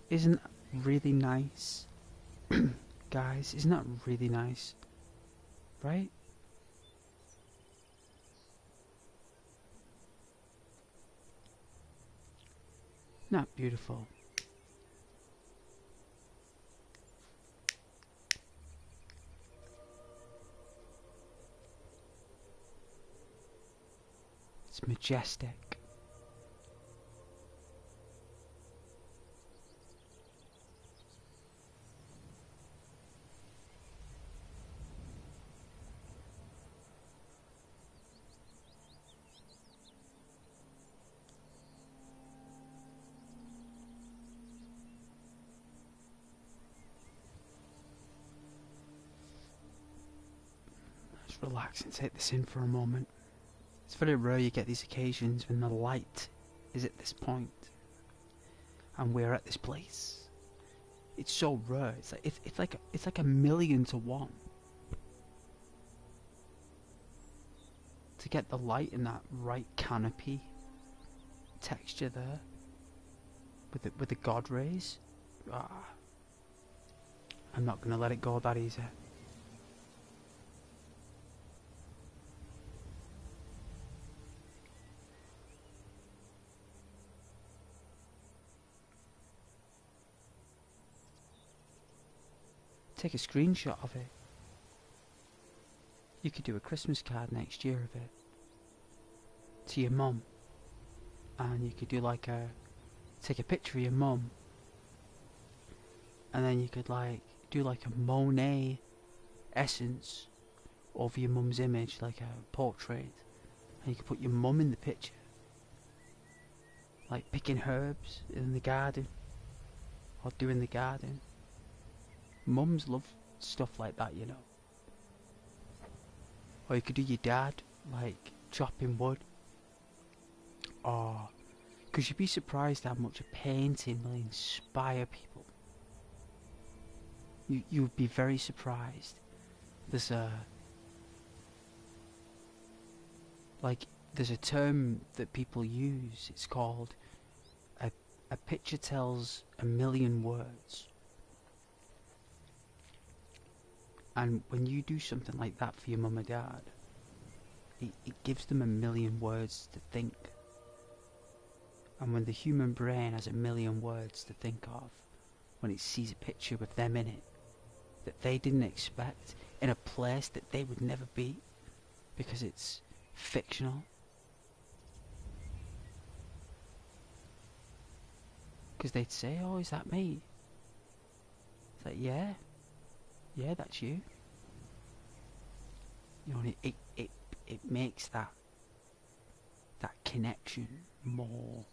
Isn't that really nice? Guys, isn't that really nice? Right? Not beautiful. It's majestic. Just relax and take this in for a moment. It's very rare you get these occasions when the light is at this point and we're at this place. It's so rare. It's like a million to one to get the light in that right canopy texture there with the god rays. Ah, I'm not gonna let it go that easy. Take a screenshot of it. You could do a Christmas card next year of it to your mum, and you could do like take a picture of your mum, and then you could like do like a Monet essence over your mum's image, like a portrait, and you could put your mum in the picture, like picking herbs in the garden or doing the garden. Mums love stuff like that, you know. Or you could do your dad, like chopping wood. Or, because you'd be surprised how much a painting will inspire people. You'd be very surprised. There's a term that people use. It's called a picture tells a million words. And when you do something like that for your mum or dad, it gives them a million words to think. And when the human brain has a million words to think of, when it sees a picture with them in it, that they didn't expect, in a place that they would never be, because it's fictional. Because they'd say, oh, is that me? It's like, yeah, that's you. You know, it makes that connection more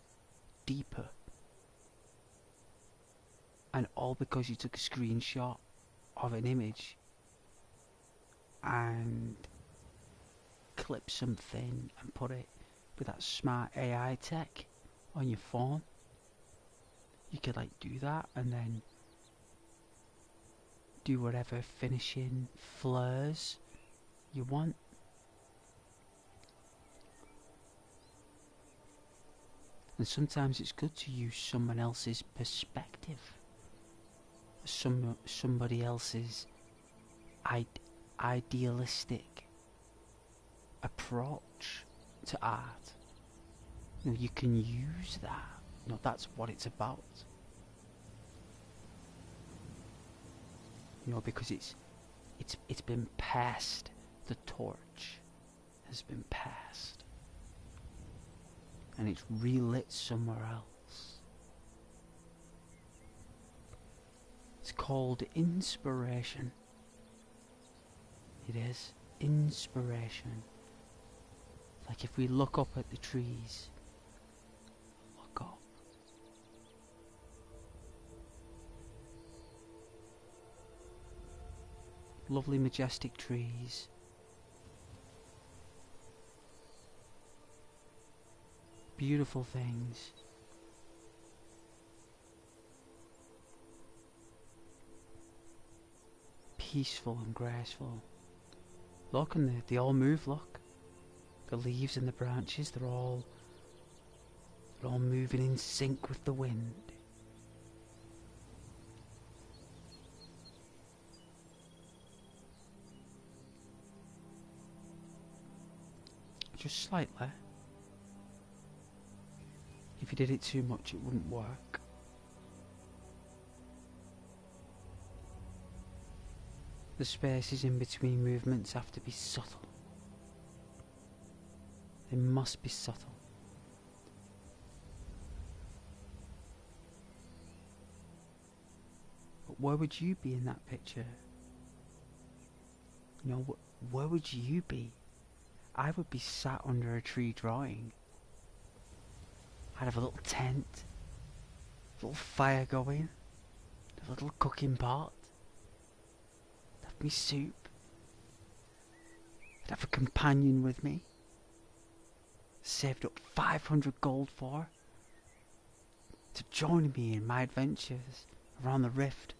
deeper. And all because you took a screenshot of an image and clip something and put it with that smart AI tech on your phone. You could like do that and then do whatever finishing flares you want. And sometimes it's good to use someone else's perspective, somebody else's idealistic approach to art. You know, you can use that. You know, that's what it's about. You know, because it's been passed. The torch has been passed, and it's relit somewhere else. It's called inspiration. It is inspiration. Like if we look up at the trees, look up. Lovely majestic trees. Beautiful things. Peaceful and graceful. Look, and they all move, look. The leaves and the branches, they're all moving in sync with the wind. Just slightly. If you did it too much, it wouldn't work. The spaces in between movements have to be subtle. They must be subtle. But where would you be in that picture? You know, where would you be? I would be sat under a tree drawing. I'd have a little tent, a little fire going, a little cooking pot. I'd have me soup. I'd have a companion with me. Saved up 500 gold for, to join me in my adventures around the rift.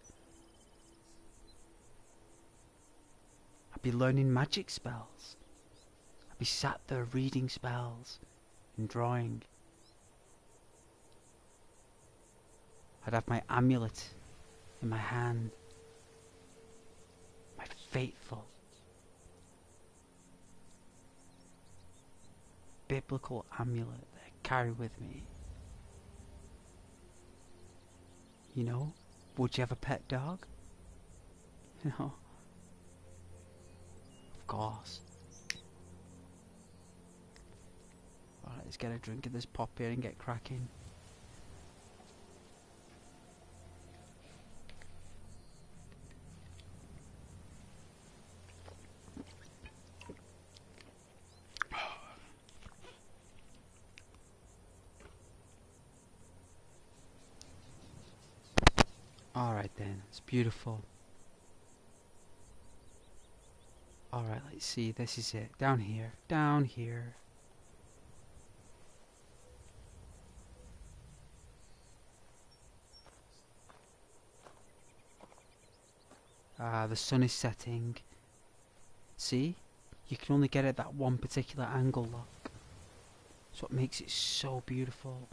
I'd be learning magic spells. I'd be sat there reading spells and drawing. I'd have my amulet in my hand, my faithful biblical amulet that I carry with me. You know, would you have a pet dog? You know, of course. Alright, let's get a drink of this pop here and get cracking. Alright then, it's beautiful. Alright, let's see, this is it. Down here, down here. The sun is setting. See? You can only get it at that one particular angle, look. That's what makes it so beautiful.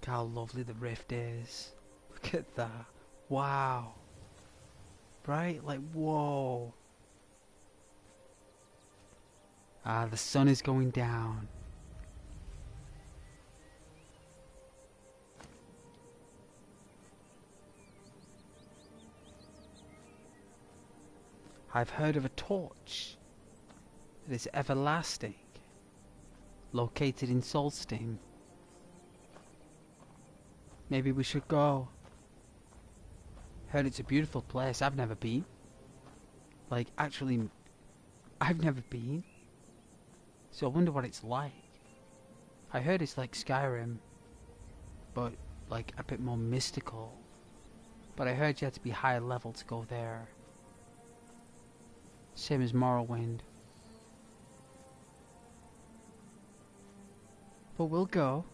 Look how lovely the rift is. Look at that. Wow. Right? Like, whoa. The sun is going down. I've heard of a torch that is everlasting, located in Solsting. Maybe we should go. Heard it's a beautiful place. I've never been. Like, actually, I've never been. So I wonder what it's like. I heard it's like Skyrim, but like a bit more mystical. But I heard you had to be higher level to go there. Same as Morrowind. But we'll go.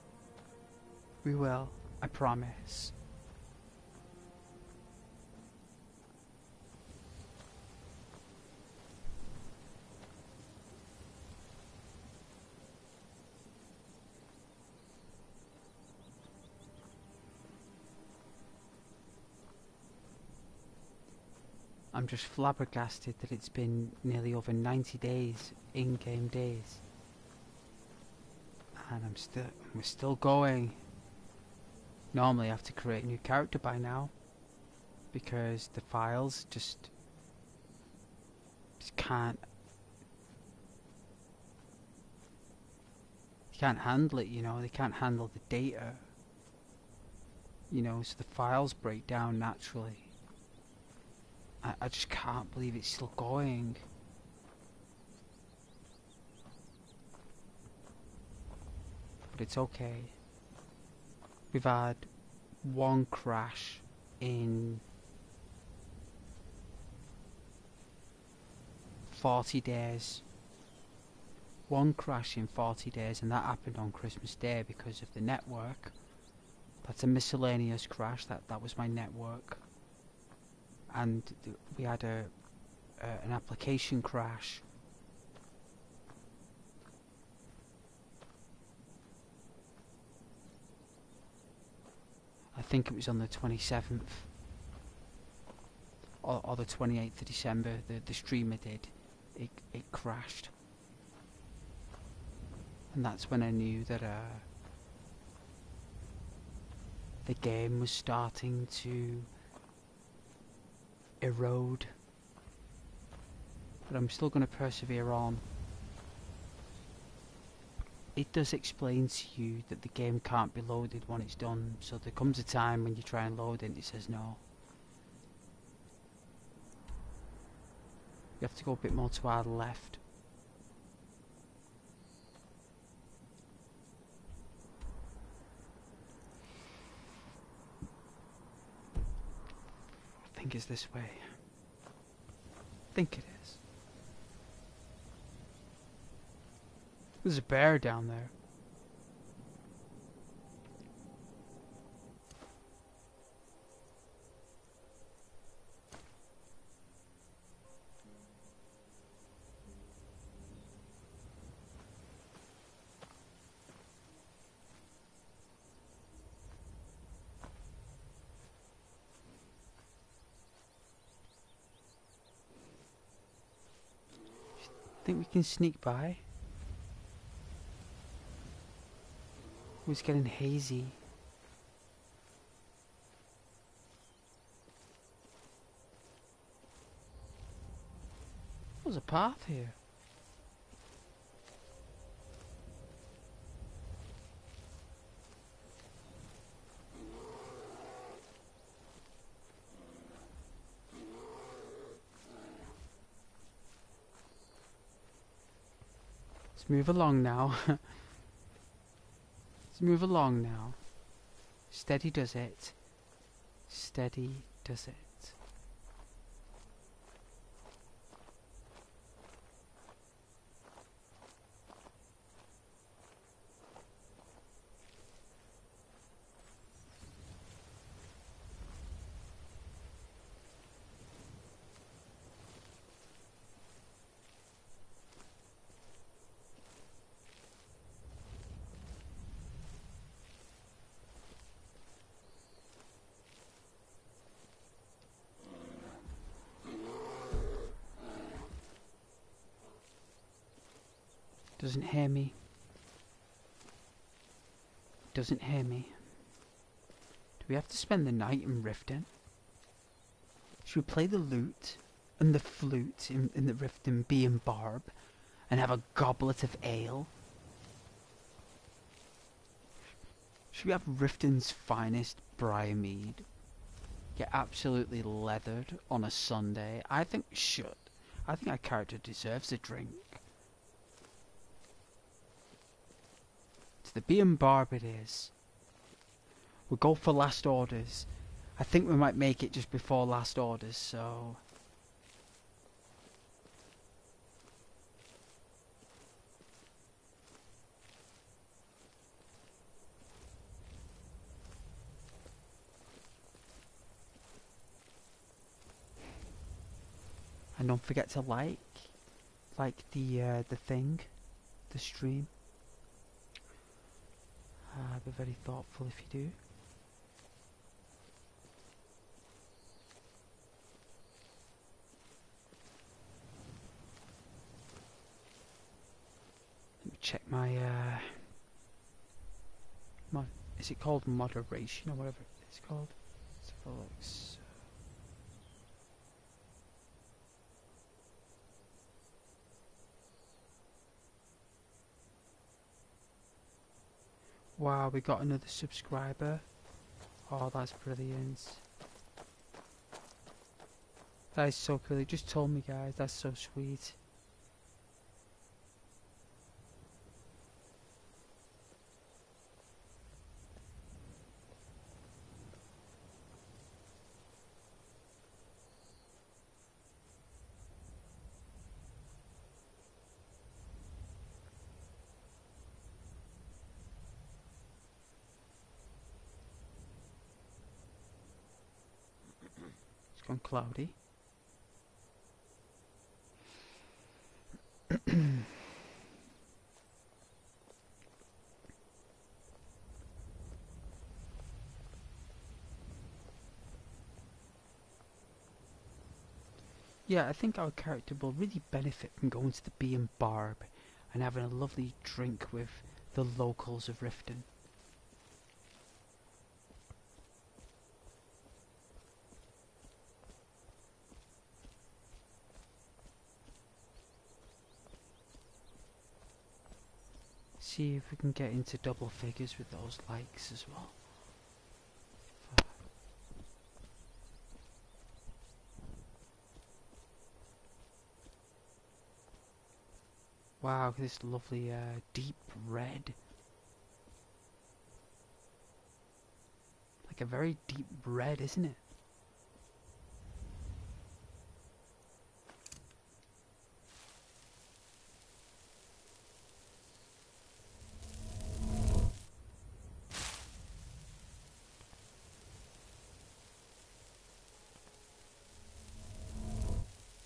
We will. I promise. I'm just flabbergasted that it's been nearly over 90 days, in-game days. And we're still going. Normally I have to create a new character by now, because the files just can't handle it, you know. They can't handle the data, you know, so the files break down naturally. I just can't believe it's still going. But it's okay. We've had one crash in 40 days. One crash in 40 days, and that happened on Christmas Day because of the network. That's a miscellaneous crash. That was my network. And we had an application crash. I think it was on the 27th or the 28th of December. The streamer did. It crashed, and that's when I knew that the game was starting to erode. But I'm still going to persevere on. It does explain to you that the game can't be loaded when it's done, so there comes a time when you try and load it and it says no. You have to go a bit more to our left. I think it's this way. I think it is. There's a bear down there. Think we can sneak by? It's getting hazy. There's a path here. Let's move along now. Move along now. Steady does it. Steady does it. Doesn't hear me. Doesn't hear me. Do we have to spend the night in Riften? Should we play the lute and the flute in the Riften Bee and Barb and have a goblet of ale? Should we have Riften's finest Briarmead? Get absolutely leathered on a Sunday? I think we should. I think our character deserves a drink. To the Bee and Barb it is. We'll go for last orders. I think we might make it just before last orders, so... And don't forget to like the thing, the stream. Be very thoughtful if you do. Let me check my is it called moderation or whatever it's called? Let's have a look. So wow, we got another subscriber. Oh, that's brilliant. That is so cool. He just told me, guys. That's so sweet. It's gone cloudy. Yeah, I think our character will really benefit from going to the Bee and Barb and having a lovely drink with the locals of Riften. See if we can get into double figures with those likes as well. Wow, this lovely deep red. Like a very deep red, isn't it?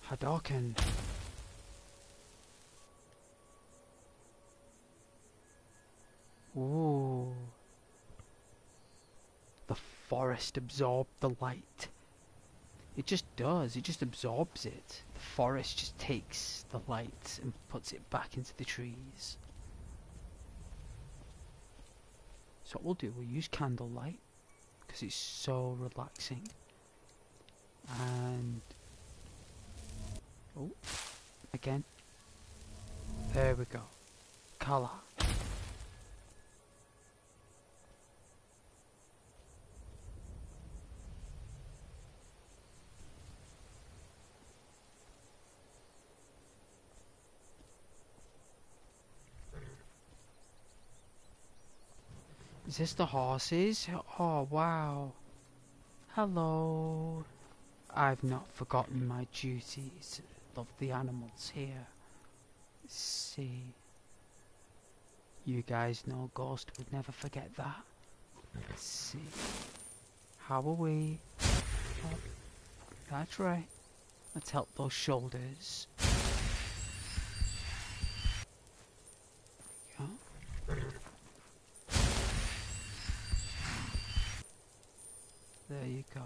Hadouken. Ooh. The forest absorbed the light. It just does. It just absorbs it. The forest just takes the light and puts it back into the trees. So what we'll do, we'll use candlelight because it's so relaxing. And oh, again. There we go. Colour. Is this the horses? Oh, wow. Hello. I've not forgotten my duties. Love the animals here. See. You guys know Ghost would never forget that. See. How are we? Oh, that's right. Let's help those shoulders. There you go. There you go.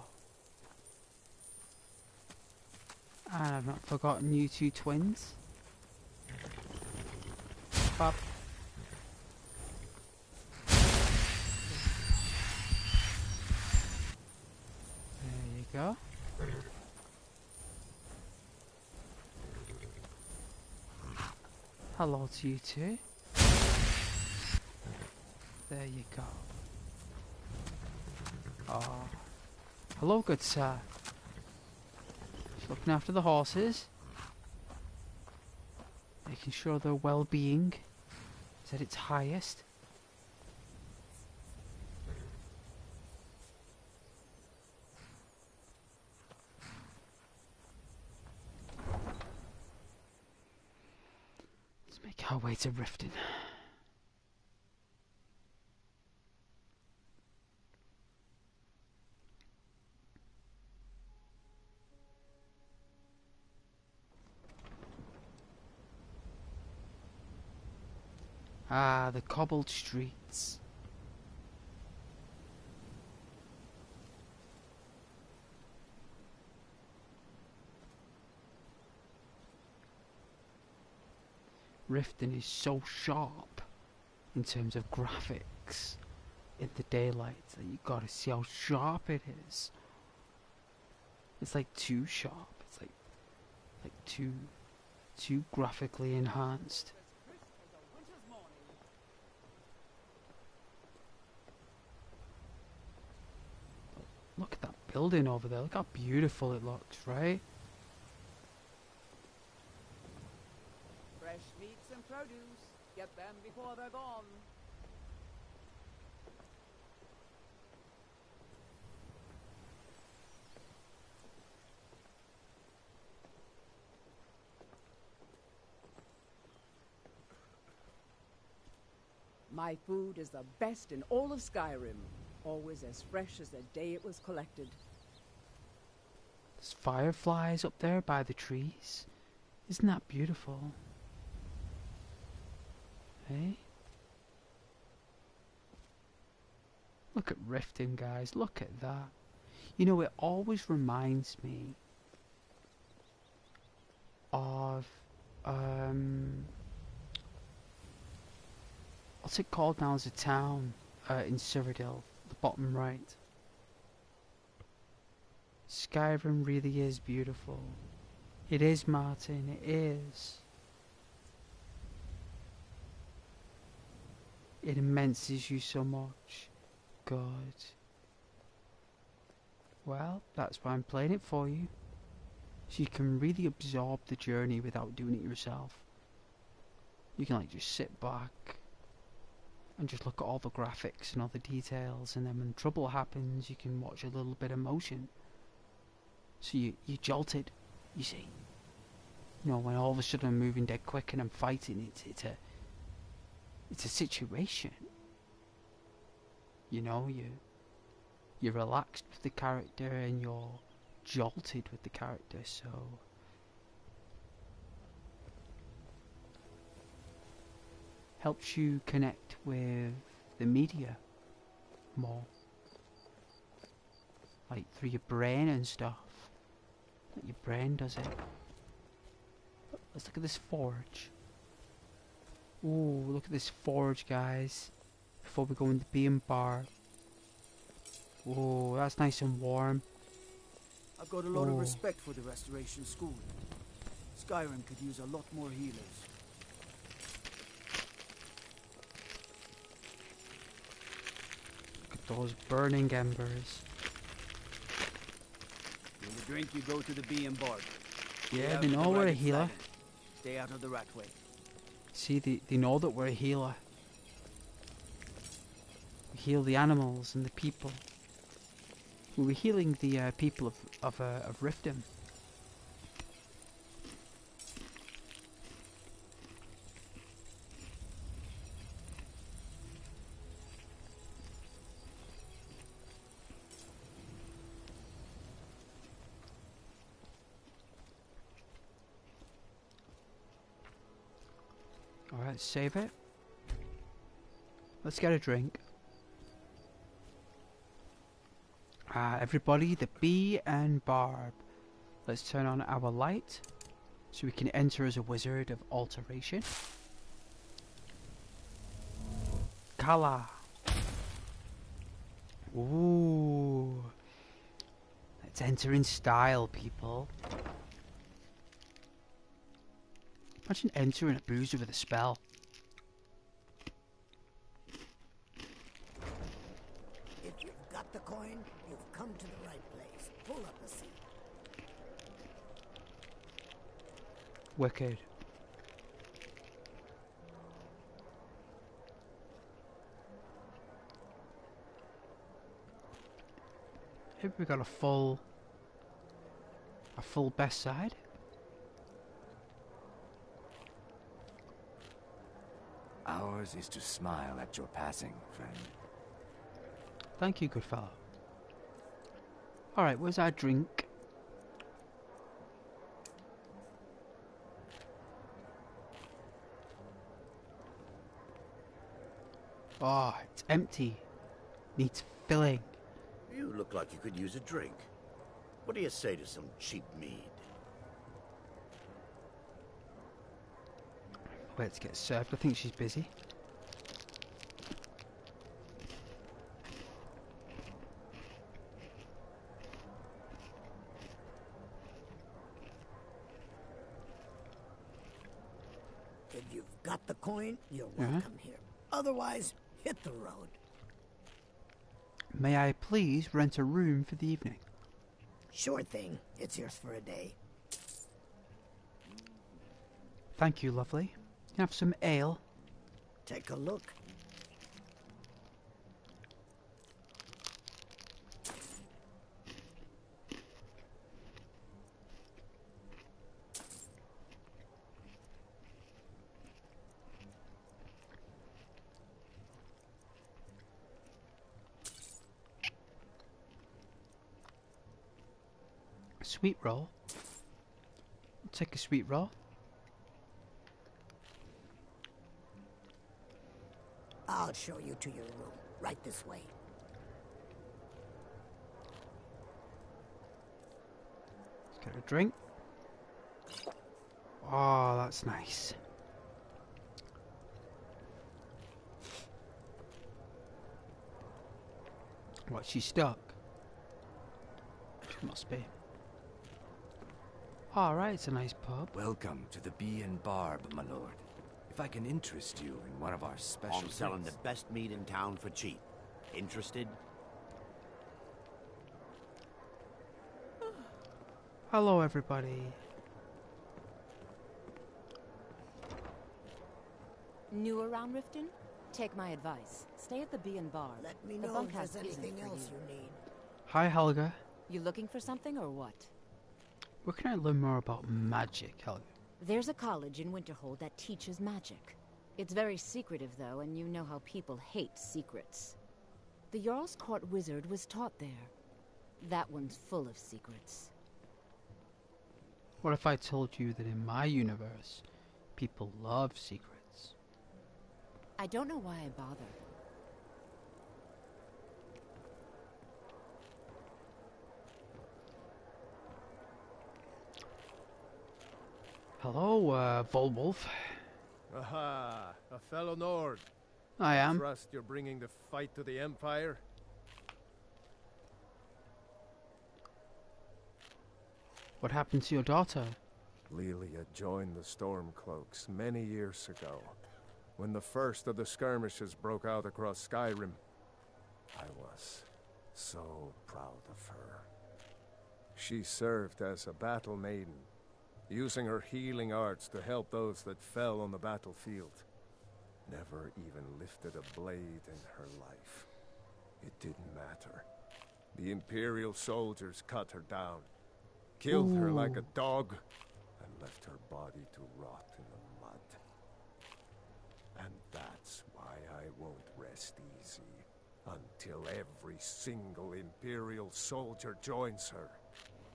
And I've not forgotten you two twins. Bob. There you go. Hello to you two. There you go. Ah, hello, good sir. Just looking after the horses, making sure their well-being is at its highest. Let's make our way to Riften. Ah, the cobbled streets. Riften is so sharp in terms of graphics in the daylight that you gotta see how sharp it is. It's like too sharp. It's like too graphically enhanced. Look at that building over there. Look how beautiful it looks, right? Fresh meats and produce. Get them before they're gone. My food is the best in all of Skyrim. Always as fresh as the day it was collected. There's fireflies up there by the trees. Isn't that beautiful? Hey? Look at Riften, guys. Look at that. You know, it always reminds me of what's it called now as a town in Cyrodiil, the bottom right. Skyrim really is beautiful. It is, Martin, it is. It immenses you so much. Good. Well, that's why I'm playing it for you. So you can really absorb the journey without doing it yourself. You can like just sit back and just look at all the graphics and all the details, and then when trouble happens you can watch a little bit of motion. So you jolted, you see. You know, when all of a sudden I'm moving dead quick and I'm fighting, it's a situation. You know, you're relaxed with the character and you're jolted with the character, so helps you connect with the media more, like through your brain and stuff. Like your brain does it. Let's look at this forge. Ooh, look at this forge, guys, before we go into the beam bar. Ooh, that's nice and warm. I've got a lot of respect for the restoration school. Skyrim could use a lot more healers. Look at those burning embers. When you drink, you go to the bee and bark. Yeah, they know we're a healer. Stay out of the rat way. See, they know that we're a healer. We heal the animals and the people. We were healing the people of Riften. Alright, save it. Let's get a drink. Everybody, the bee and barb. Let's turn on our light so we can enter as a wizard of alteration. Kala. Ooh. Let's enter in style, people. Imagine entering a boozer with a spell. If you've got got the coin, you've come to the right place. Pull up a seat. Wicked. Here we got a full best side. Ours is to smile at your passing, friend. Thank you, good fellow. Alright, where's our drink? Oh, it's empty. Needs filling. You look like you could use a drink. What do you say to some cheap mead? Wait to get served. I think she's busy. If you've got the coin, you're welcome here. Otherwise, hit the road. May I please rent a room for the evening? Sure thing. It's yours for a day. Thank you, lovely. Can I have some ale? Take a look. Sweet roll. I'll take a sweet roll. I'll show you to your room. Right this way. Let's get a drink. Oh, that's nice. What, she's stuck? She must be. Alright, it's a nice pub. Welcome to the Bee and Barb, my lord. If I can interest you in one of our special I'm selling the drinks. best meat in town for cheap. Interested? Hello, everybody. New around Riften? Take my advice. Stay at the Bee and Bar. Let me The know if bunkhouse there's isn't anything for else you. you need. Hi, Helga. You looking for something or what? Where can I learn more about magic, Helga? There's a college in Winterhold that teaches magic. It's very secretive, though, and you know how people hate secrets. The Jarl's Court wizard was taught there. That one's full of secrets. What if I told you that in my universe, people love secrets? I don't know why I bother. Hello, Volwolf. Aha, a fellow Nord. I am. Trust you're bringing the fight to the Empire? What happened to your daughter? Lelia joined the Stormcloaks many years ago, when the first of the skirmishes broke out across Skyrim. I was so proud of her. She served as a battle maiden, using her healing arts to help those that fell on the battlefield. Never even lifted a blade in her life. It didn't matter. The Imperial soldiers cut her down, killed her like a dog, and left her body to rot in the mud. And that's why I won't rest easy until every single Imperial soldier joins her,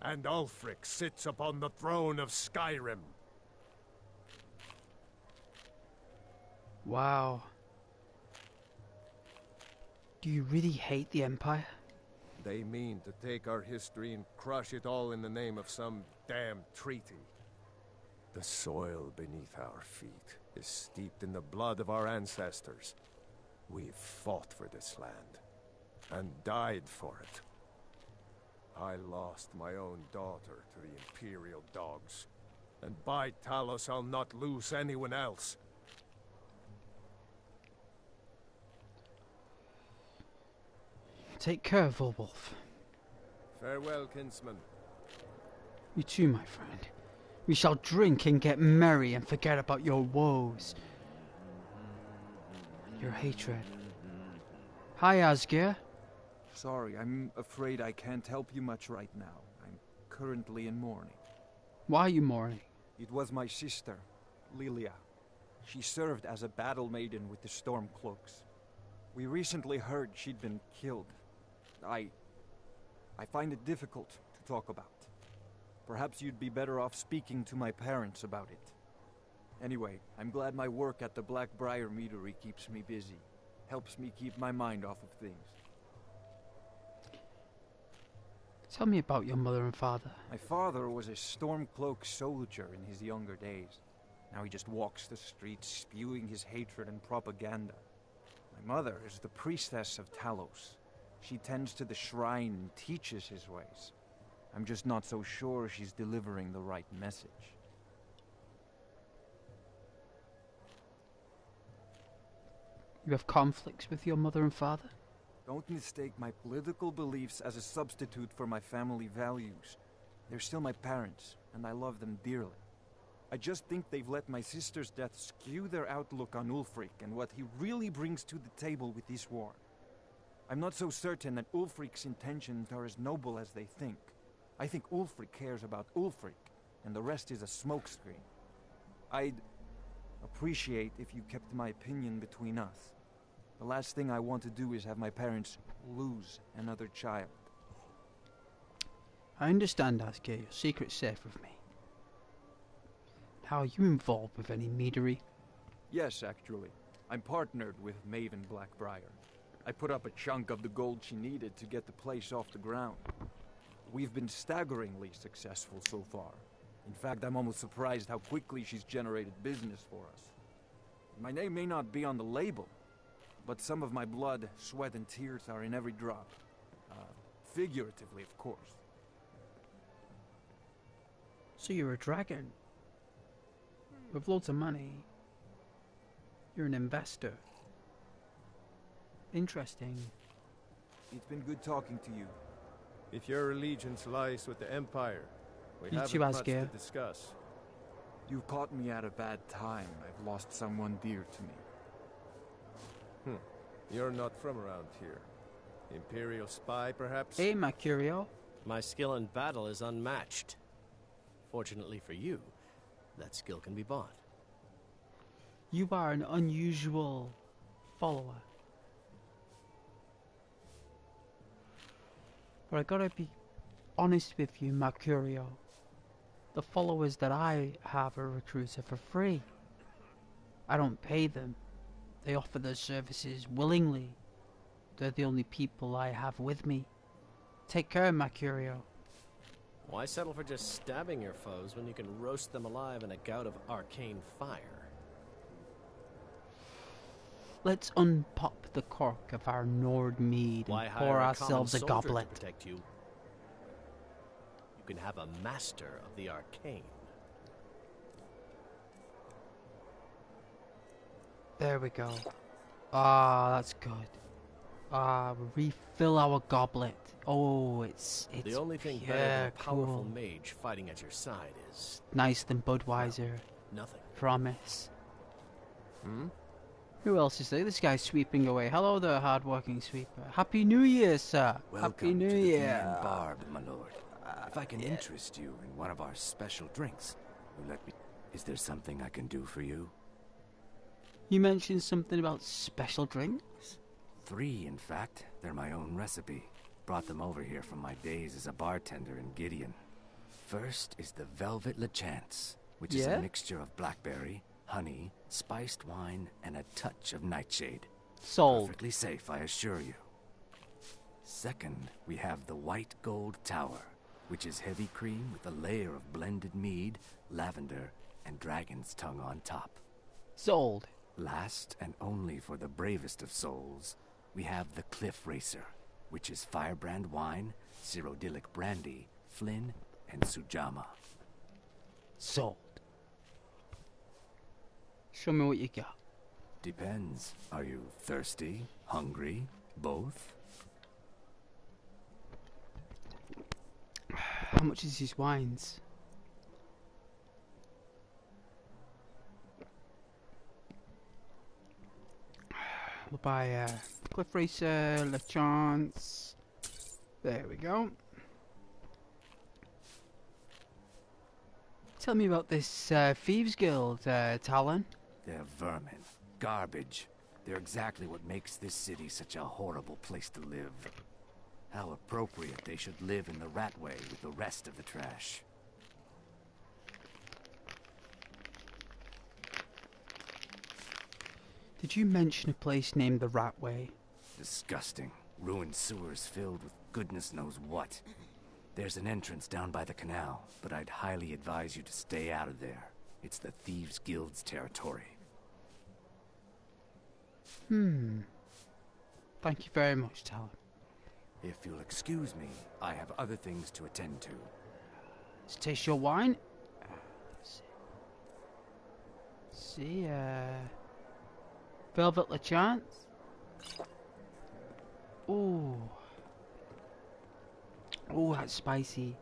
and Ulfric sits upon the throne of Skyrim. Wow. Do you really hate the Empire? They mean to take our history and crush it all in the name of some damn treaty. The soil beneath our feet is steeped in the blood of our ancestors. We've fought for this land, and died for it. I lost my own daughter to the Imperial dogs, and by Talos I'll not lose anyone else. Take care, Volwolf. Farewell, kinsman. You too, my friend. We shall drink and get merry and forget about your woes. Your hatred. Hi, Asgeir. Sorry, I'm afraid I can't help you much right now. I'm currently in mourning. Why are you mourning? It was my sister, Lilia. She served as a battle maiden with the Stormcloaks. We recently heard she'd been killed. I find it difficult to talk about. Perhaps you'd be better off speaking to my parents about it. Anyway, I'm glad my work at the Blackbriar Meadery keeps me busy. Helps me keep my mind off of things. Tell me about your mother and father. My father was a Stormcloak soldier in his younger days. Now he just walks the streets spewing his hatred and propaganda. My mother is the priestess of Talos. She tends to the shrine and teaches his ways. I'm just not so sure she's delivering the right message. You have conflicts with your mother and father? Don't mistake my political beliefs as a substitute for my family values. They're still my parents, and I love them dearly. I just think they've let my sister's death skew their outlook on Ulfric and what he really brings to the table with this war. I'm not so certain that Ulfric's intentions are as noble as they think. I think Ulfric cares about Ulfric, and the rest is a smokescreen. I'd appreciate if you kept my opinion between us. The last thing I want to do is have my parents lose another child. I understand, Asgeir. Your secret's safe with me. How are you involved with any meadery? Yes, actually. I'm partnered with Maven Blackbriar. I put up a chunk of the gold she needed to get the place off the ground. We've been staggeringly successful so far. In fact, I'm almost surprised how quickly she's generated business for us. My name may not be on the label, but some of my blood, sweat, and tears are in every drop. Figuratively, of course. So you're a dragon? With loads of money? You're an investor? Interesting. It's been good talking to you. If your allegiance lies with the Empire, we You haven't too, much Asgeir. to discuss. You've caught me at a bad time. I've lost someone dear to me. You're not from around here. Imperial spy, perhaps? Hey, Mercurio. My skill in battle is unmatched. Fortunately for you, that skill can be bought. You are an unusual follower. But I gotta be honest with you, Mercurio. The followers that I have are recruited for free. I don't pay them. They offer their services willingly. They're the only people I have with me. Take care, Mercurio. Why settle for just stabbing your foes when you can roast them alive in a gout of arcane fire? Let's unpop the cork of our Nord mead Why and hire pour a ourselves a common soldier goblet. to protect you? You can have a master of the arcane. There we go. Ah, that's good. Refill our goblet. Oh, it's The only thing better than a powerful mage fighting at your side is nicer than Budweiser. nothing. Promise. Who else is there? This guy's sweeping away. Hello there, hard-working sweeper. Happy New Year, sir. Welcome Happy New to the Year. Barb, my lord. If I can interest you in one of our special drinks, you let me... Is there something I can do for you? You mentioned something about special drinks? 3, in fact. They're my own recipe. Brought them over here from my days as a bartender in Gideon. First is the Velvet Lechance, which is a mixture of blackberry, honey, spiced wine, and a touch of nightshade. Sold. Perfectly safe, I assure you. Second, we have the White Gold Tower, which is heavy cream with a layer of blended mead, lavender, and dragon's tongue on top. Sold. Last, and only for the bravest of souls, we have the Cliff Racer, which is firebrand wine, Cyrodiilic brandy, Flynn, and Sujama. Sold. Show me what you got. Depends. Are you thirsty, hungry, both? How much is these wines? We'll buy a Cliff Racer, LeChance. There we go. Tell me about this Thieves Guild, Talon. They're vermin. Garbage. They're exactly what makes this city such a horrible place to live. How appropriate they should live in the Ratway with the rest of the trash. Did you mention a place named the Ratway? Disgusting. Ruined sewers filled with goodness knows what. There's an entrance down by the canal, but I'd highly advise you to stay out of there. It's the Thieves Guild's territory. Thank you very much, Talon. If you'll excuse me, I have other things to attend to. Let's taste your wine. See, Velvet LeChance. Ooh. Oh, that's spicy.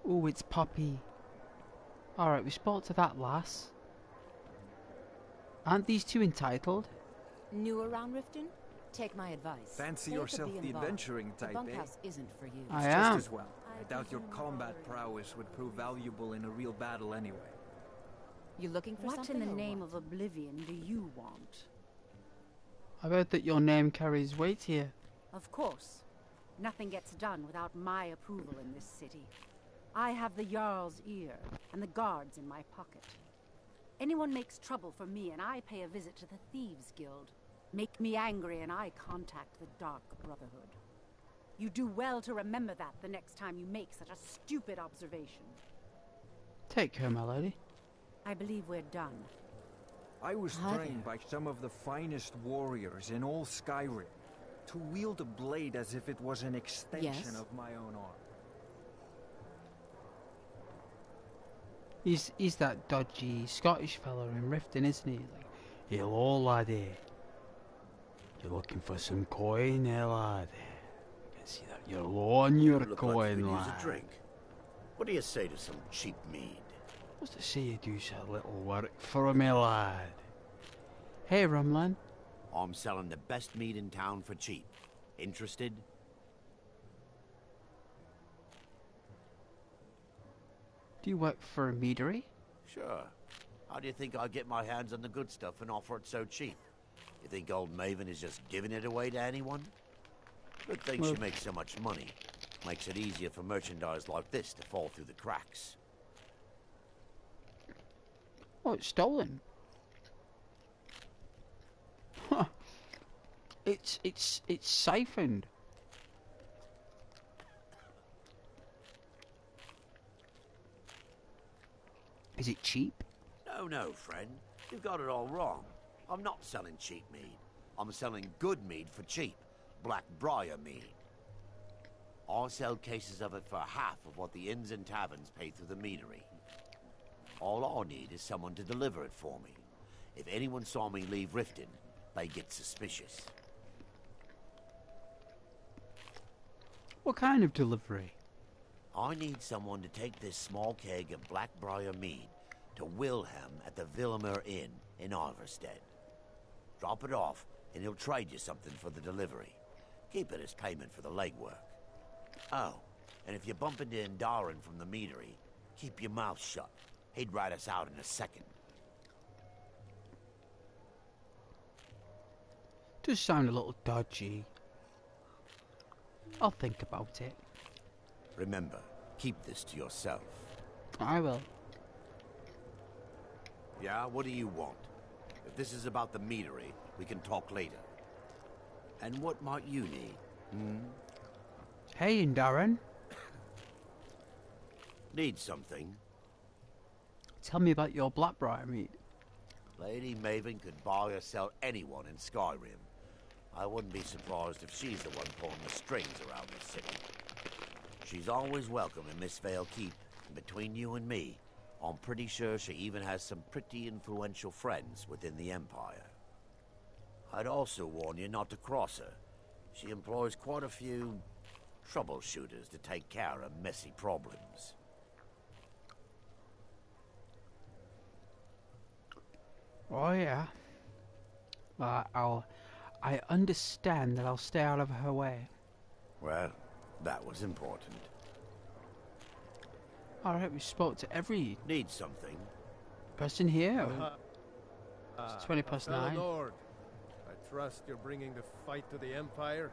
Oh, it's poppy. Alright, we spoke to that lass. Aren't these two entitled? New around Riften? Take my advice. Fancy Stay at yourself the the B&B. adventuring The type, bunkhouse isn't for you. I Just am. as well. I doubt your combat prowess would prove valuable in a real battle anyway. You looking for What something? in the or name what? of oblivion do you want? I've heard that your name carries weight here. Of course. Nothing gets done without my approval in this city. I have the Jarl's ear, and the guards in my pocket. Anyone makes trouble for me, and I pay a visit to the Thieves Guild. Make me angry, and I contact the Dark Brotherhood. You do well to remember that the next time you make such a stupid observation. Take care, my lady. I believe we're done. I was Hi trained by some of the finest warriors in all Skyrim to wield a blade as if it was an extension Yes? of my own arm. He's that dodgy Scottish fella in Riften, isn't he? Like, hello, laddie. You looking for some coin, eh, laddie? I can see that you're low on your Look like coin, you could lad. use a drink. What do you say to some cheap mead? What's to say you do a little work for me, lad? Hey, Rumlin. I'm selling the best mead in town for cheap. Interested? Do you work for a meadery? Sure. How do you think I get my hands on the good stuff and offer it so cheap? You think old Maven is just giving it away to anyone? Good thing she makes so much money. Makes it easier for merchandise like this to fall through the cracks. Oh, it's stolen. Huh. It's siphoned. Is it cheap? No, friend. You've got it all wrong. I'm not selling cheap mead. I'm selling good mead for cheap. Black Briar mead. I sell cases of it for half of what the inns and taverns pay through the meadery. All I need is someone to deliver it for me. If anyone saw me leave Riften, they get suspicious. What kind of delivery? I need someone to take this small keg of Blackbriar mead to Wilhelm at the Villimer Inn in Iverstead. Drop it off, and he'll trade you something for the delivery. Keep it as payment for the legwork. Oh, and if you bump into Indarin from the meadery, keep your mouth shut. He'd rat us out in a second. Does sound a little dodgy. I'll think about it. Remember, keep this to yourself. I will. Yeah, what do you want? If this is about the meadery, we can talk later. And what might you need? Hey, Darren. Need something? Tell me about your Blackbriar mead. Lady Maven could buy or sell anyone in Skyrim. I wouldn't be surprised if she's the one pulling the strings around this city. She's always welcome in Mistveil Keep, and between you and me, I'm pretty sure she even has some pretty influential friends within the Empire. I'd also warn you not to cross her. She employs quite a few troubleshooters to take care of messy problems. Oh yeah. I understand that I'll stay out of her way. Well, that was important. Alright, we spoke to every Need something? person here. It's 20 past fellow 9. Lord, I trust you're bringing the fight to the Empire.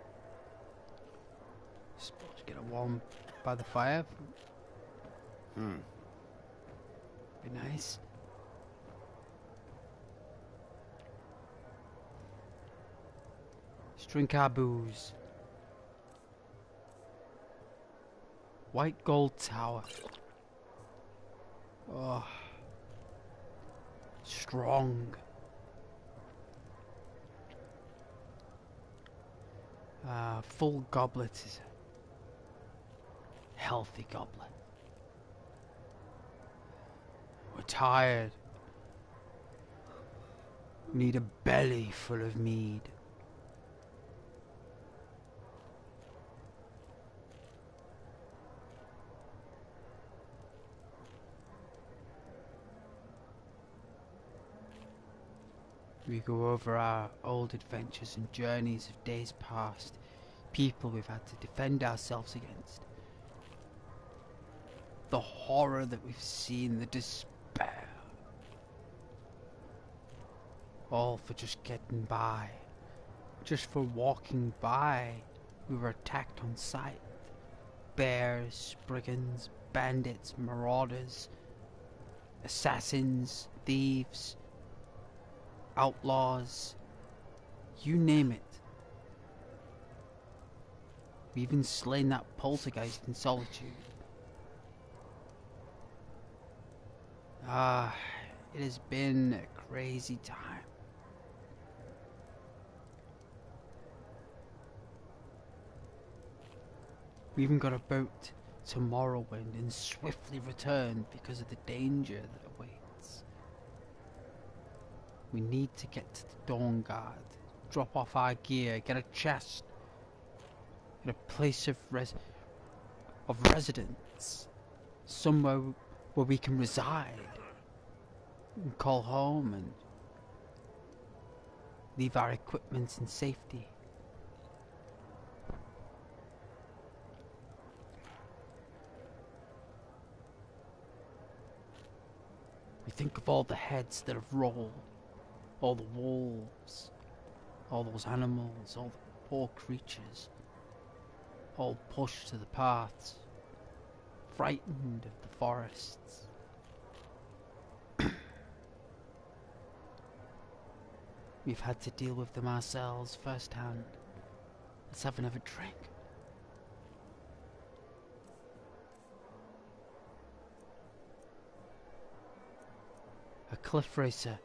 Supposed to get a warm by the fire. Be nice. Let's drink our booze. White gold tower. Oh. Strong. Full goblet is a healthy goblet. We're tired. We need a belly full of mead. We go over our old adventures and journeys of days past, people we've had to defend ourselves against. The horror that we've seen, the despair. All for just getting by. Just for walking by, we were attacked on sight. Bears, brigands, bandits, marauders, assassins, thieves, outlaws, you name it. We even slain that poltergeist in solitude. It has been a crazy time. We even got a boat to Morrowind and swiftly returned because of the danger that awaits. We need to get to the Dawn Guard, drop off our gear, get a chest, get a place of residence, somewhere where we can reside, and call home and leave our equipment in safety. We think of all the heads that have rolled, all the wolves, all those animals, all the poor creatures, all pushed to the paths, frightened of the forests. We've had to deal with them ourselves firsthand. Let's have another drink. A cliff racer.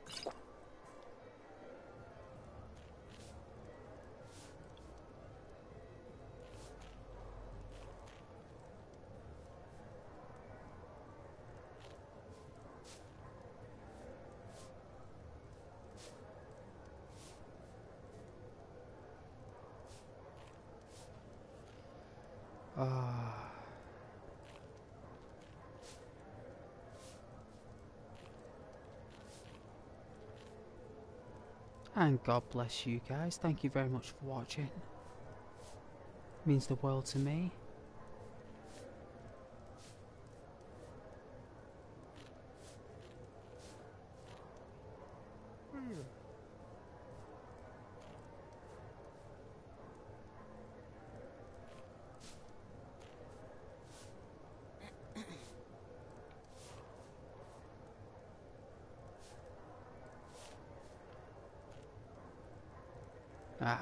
And God bless you guys. Thank you very much for watching. It means the world to me.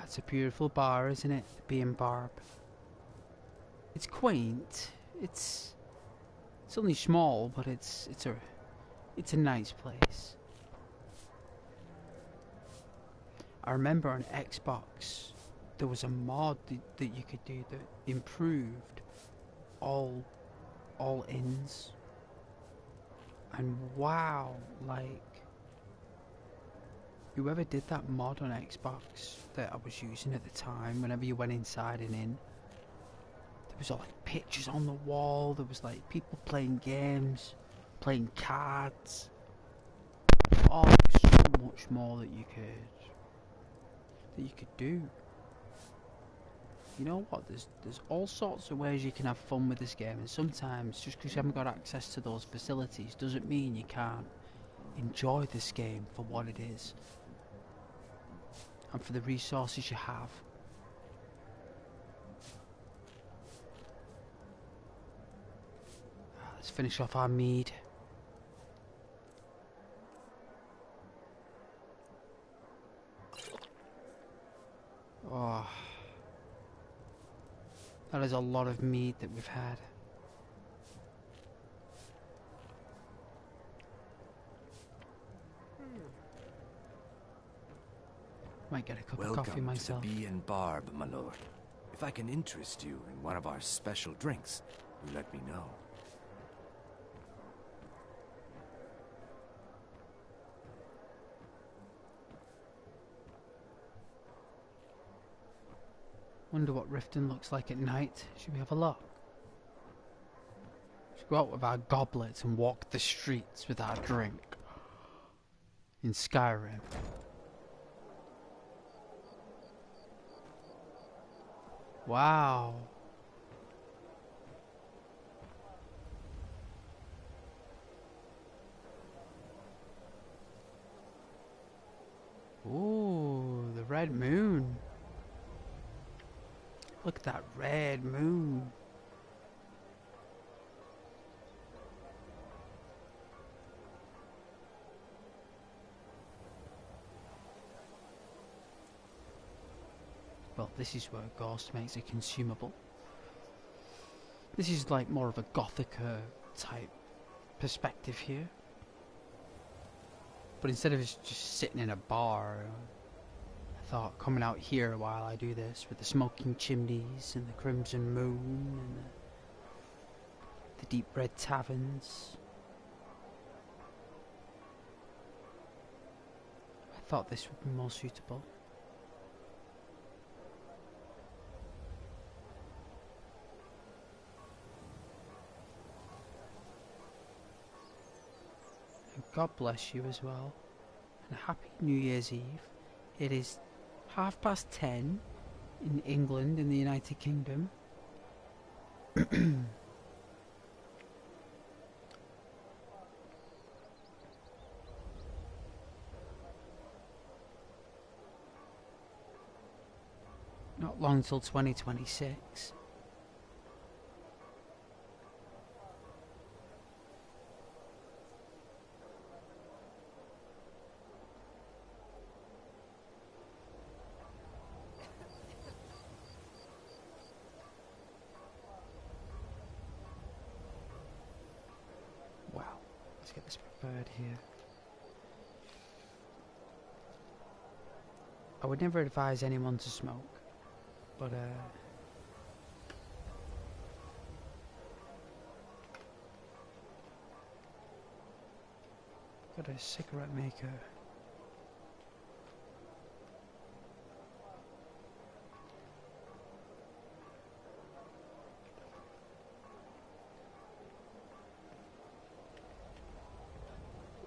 It's a beautiful bar, isn't it? The Bee and Barb. It's quaint. It's only small, but it's a nice place. I remember on Xbox there was a mod that you could do that improved all inns. And wow, like whoever did that mod on Xbox that I was using at the time, whenever you went inside an inn, was all like pictures on the wall. There was like people playing games, playing cards. Oh, so much more that you could do. You know what? There's all sorts of ways you can have fun with this game, and sometimes just because you haven't got access to those facilities doesn't mean you can't enjoy this game for what it is and for the resources you have. Let's finish off our mead. Oh, that is a lot of mead that we've had. Might get a cup of coffee myself. Welcome to the Bee and Barb, my lord. If I can interest you in one of our special drinks, you let me know. Wonder what Riften looks like at night. Should we have a look? Should go out with our goblets and walk the streets with our drink. In Skyrim. Wow. Ooh, the red moon. Look at that red moon. Well, this is where Ghost makes it consumable. This is like more of a Gothica type perspective here. But instead of just sitting in a bar, I thought coming out here while I do this with the smoking chimneys and the crimson moon and the deep red taverns. I thought this would be more suitable. And God bless you as well. And happy New Year's Eve. It is 10:30 in England, in the United Kingdom. Not long till 2026. Let's get this prepared here. I would never advise anyone to smoke, but got a cigarette maker.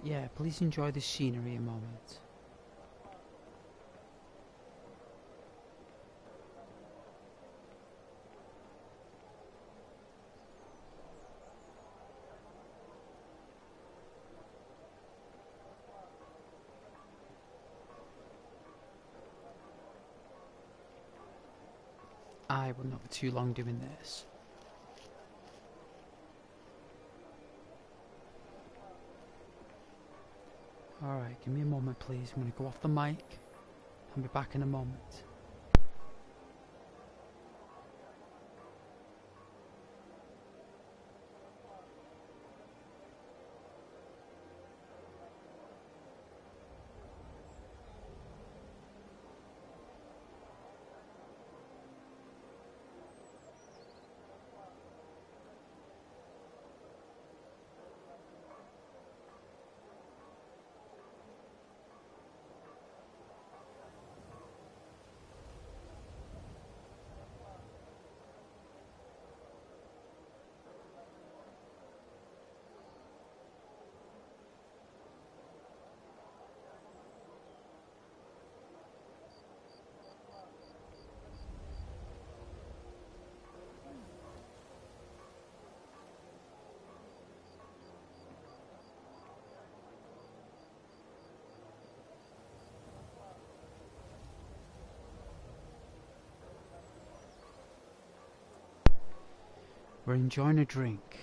Yeah, please enjoy the scenery a moment. I will not be too long doing this. Alright, give me a moment please. I'm going to go off the mic. I'll be back in a moment. We're enjoying a drink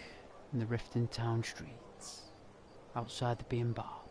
in the Riften town streets, outside the B&Bob.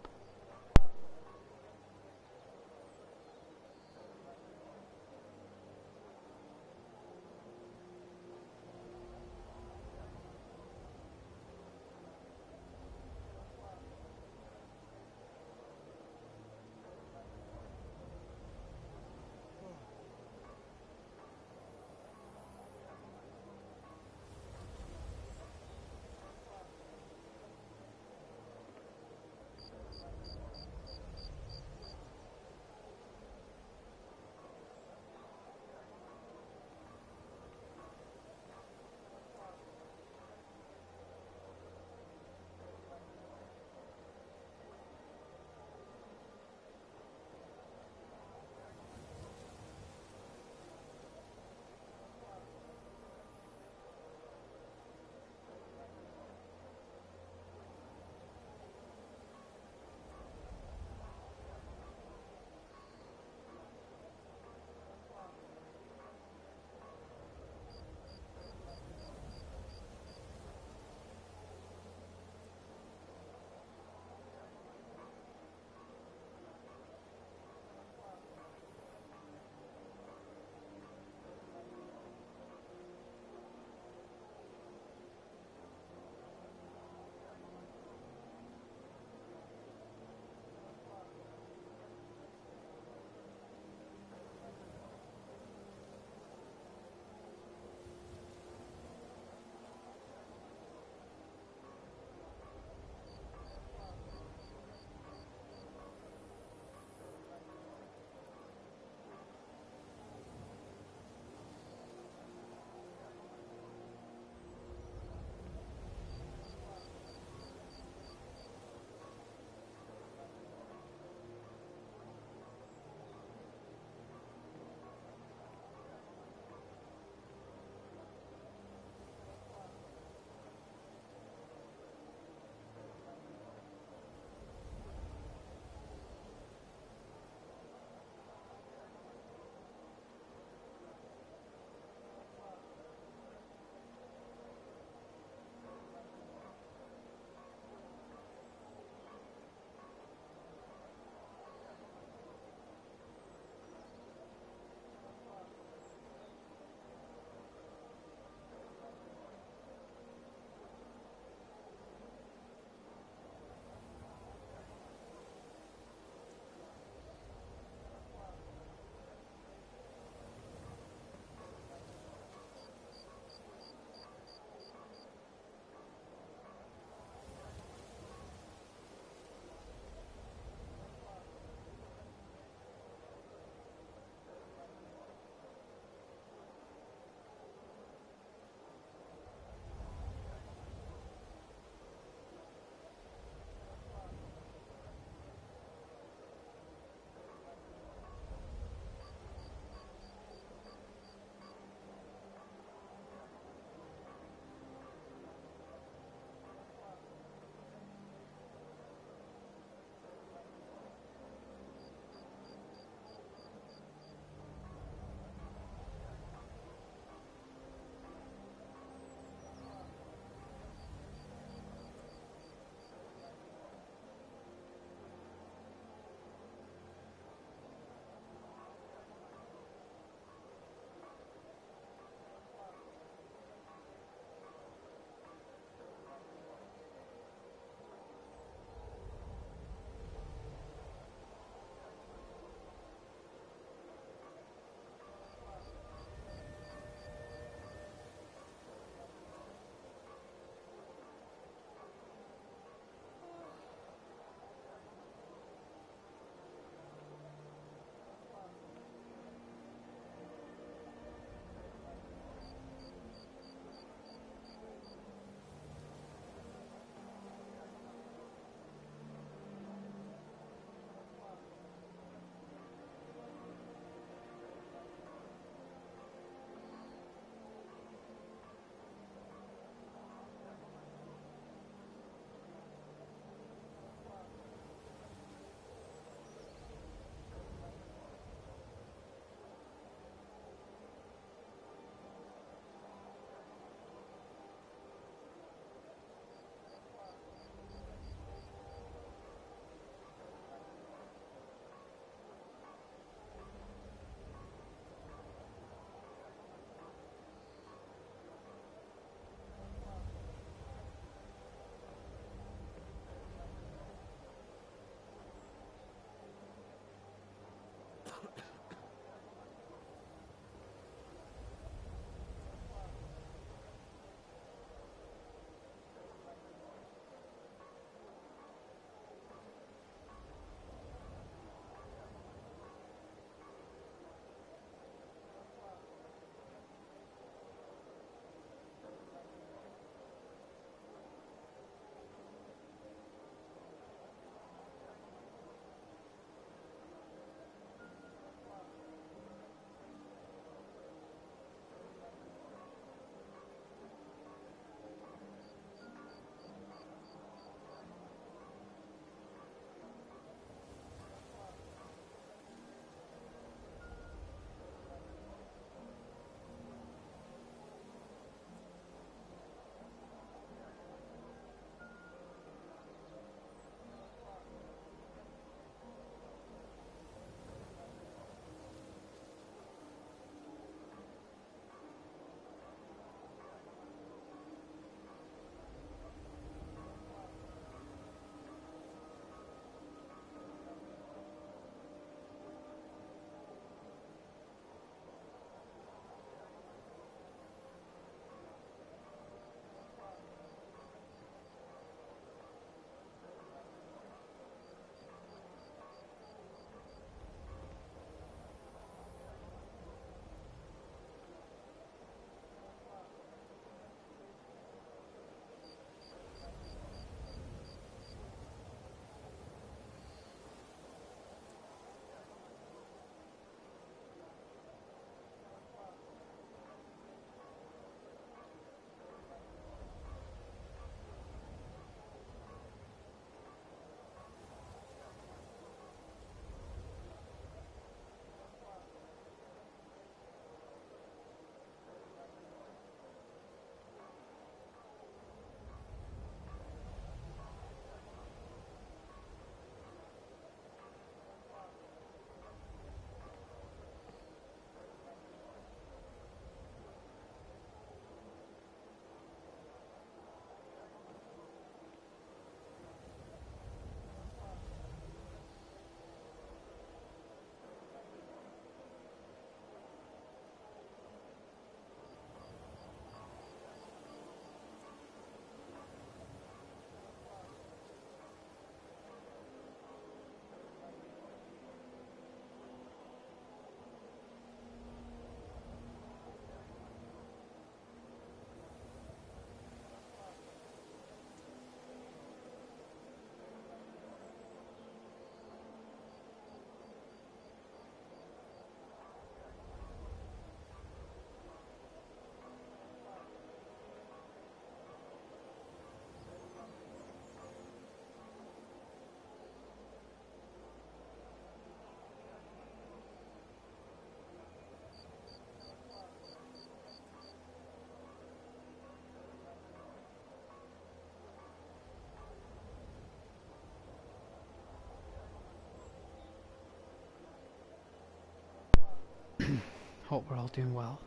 Hope we're all doing well.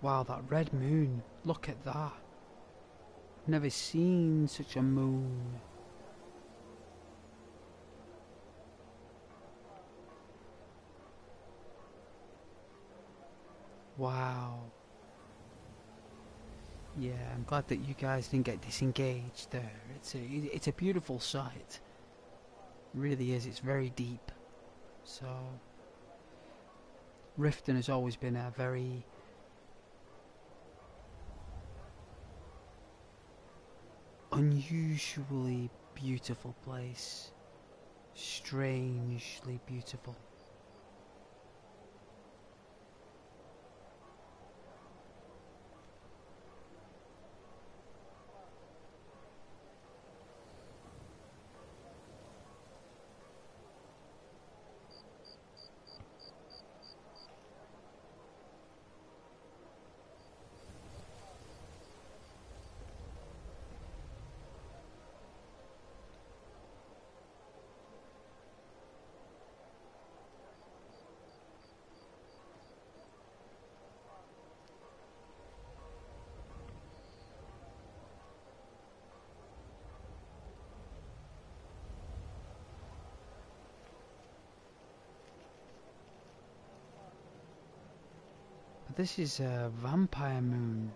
Wow, that red moon. Look at that. Never seen such a moon. Wow. Yeah, I'm glad that you guys didn't get disengaged there. It's a beautiful sight. It really is. It's very deep. So, Riften has always been a very unusually beautiful place. Strangely beautiful. This is a vampire moon.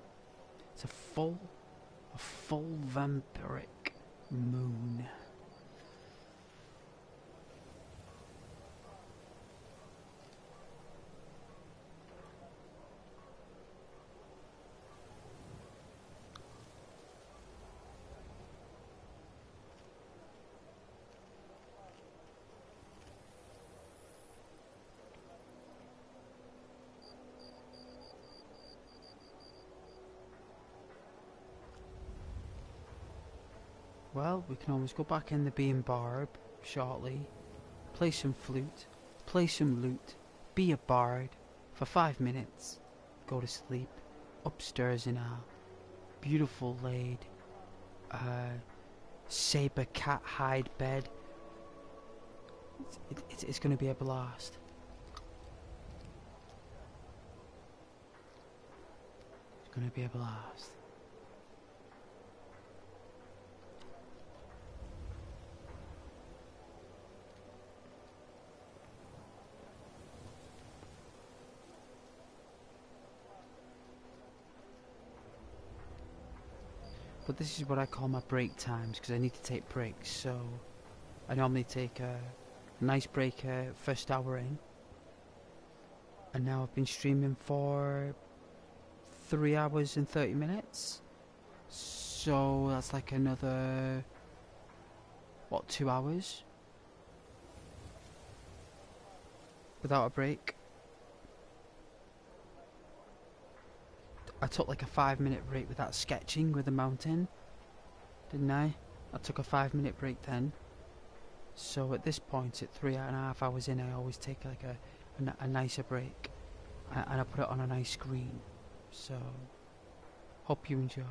It's a full vampiric moon. Well, we can always go back in the Bee and Barb shortly, play some flute, play some lute, be a bard for 5 minutes, go to sleep upstairs in our beautiful laid saber cat hide bed. It's going to be a blast. It's going to be a blast. But this is what I call my break times, because I need to take breaks. So I normally take a nice break first hour in, and now I've been streaming for 3 hours and 30 minutes. So that's like another, what, 2 hours without a break. I took like a 5-minute break with that sketching with the mountain, didn't I? I took a 5-minute break then. So at this point, at 3.5 hours in, I always take like a nicer break, and I put it on a nice screen. So hope you enjoy.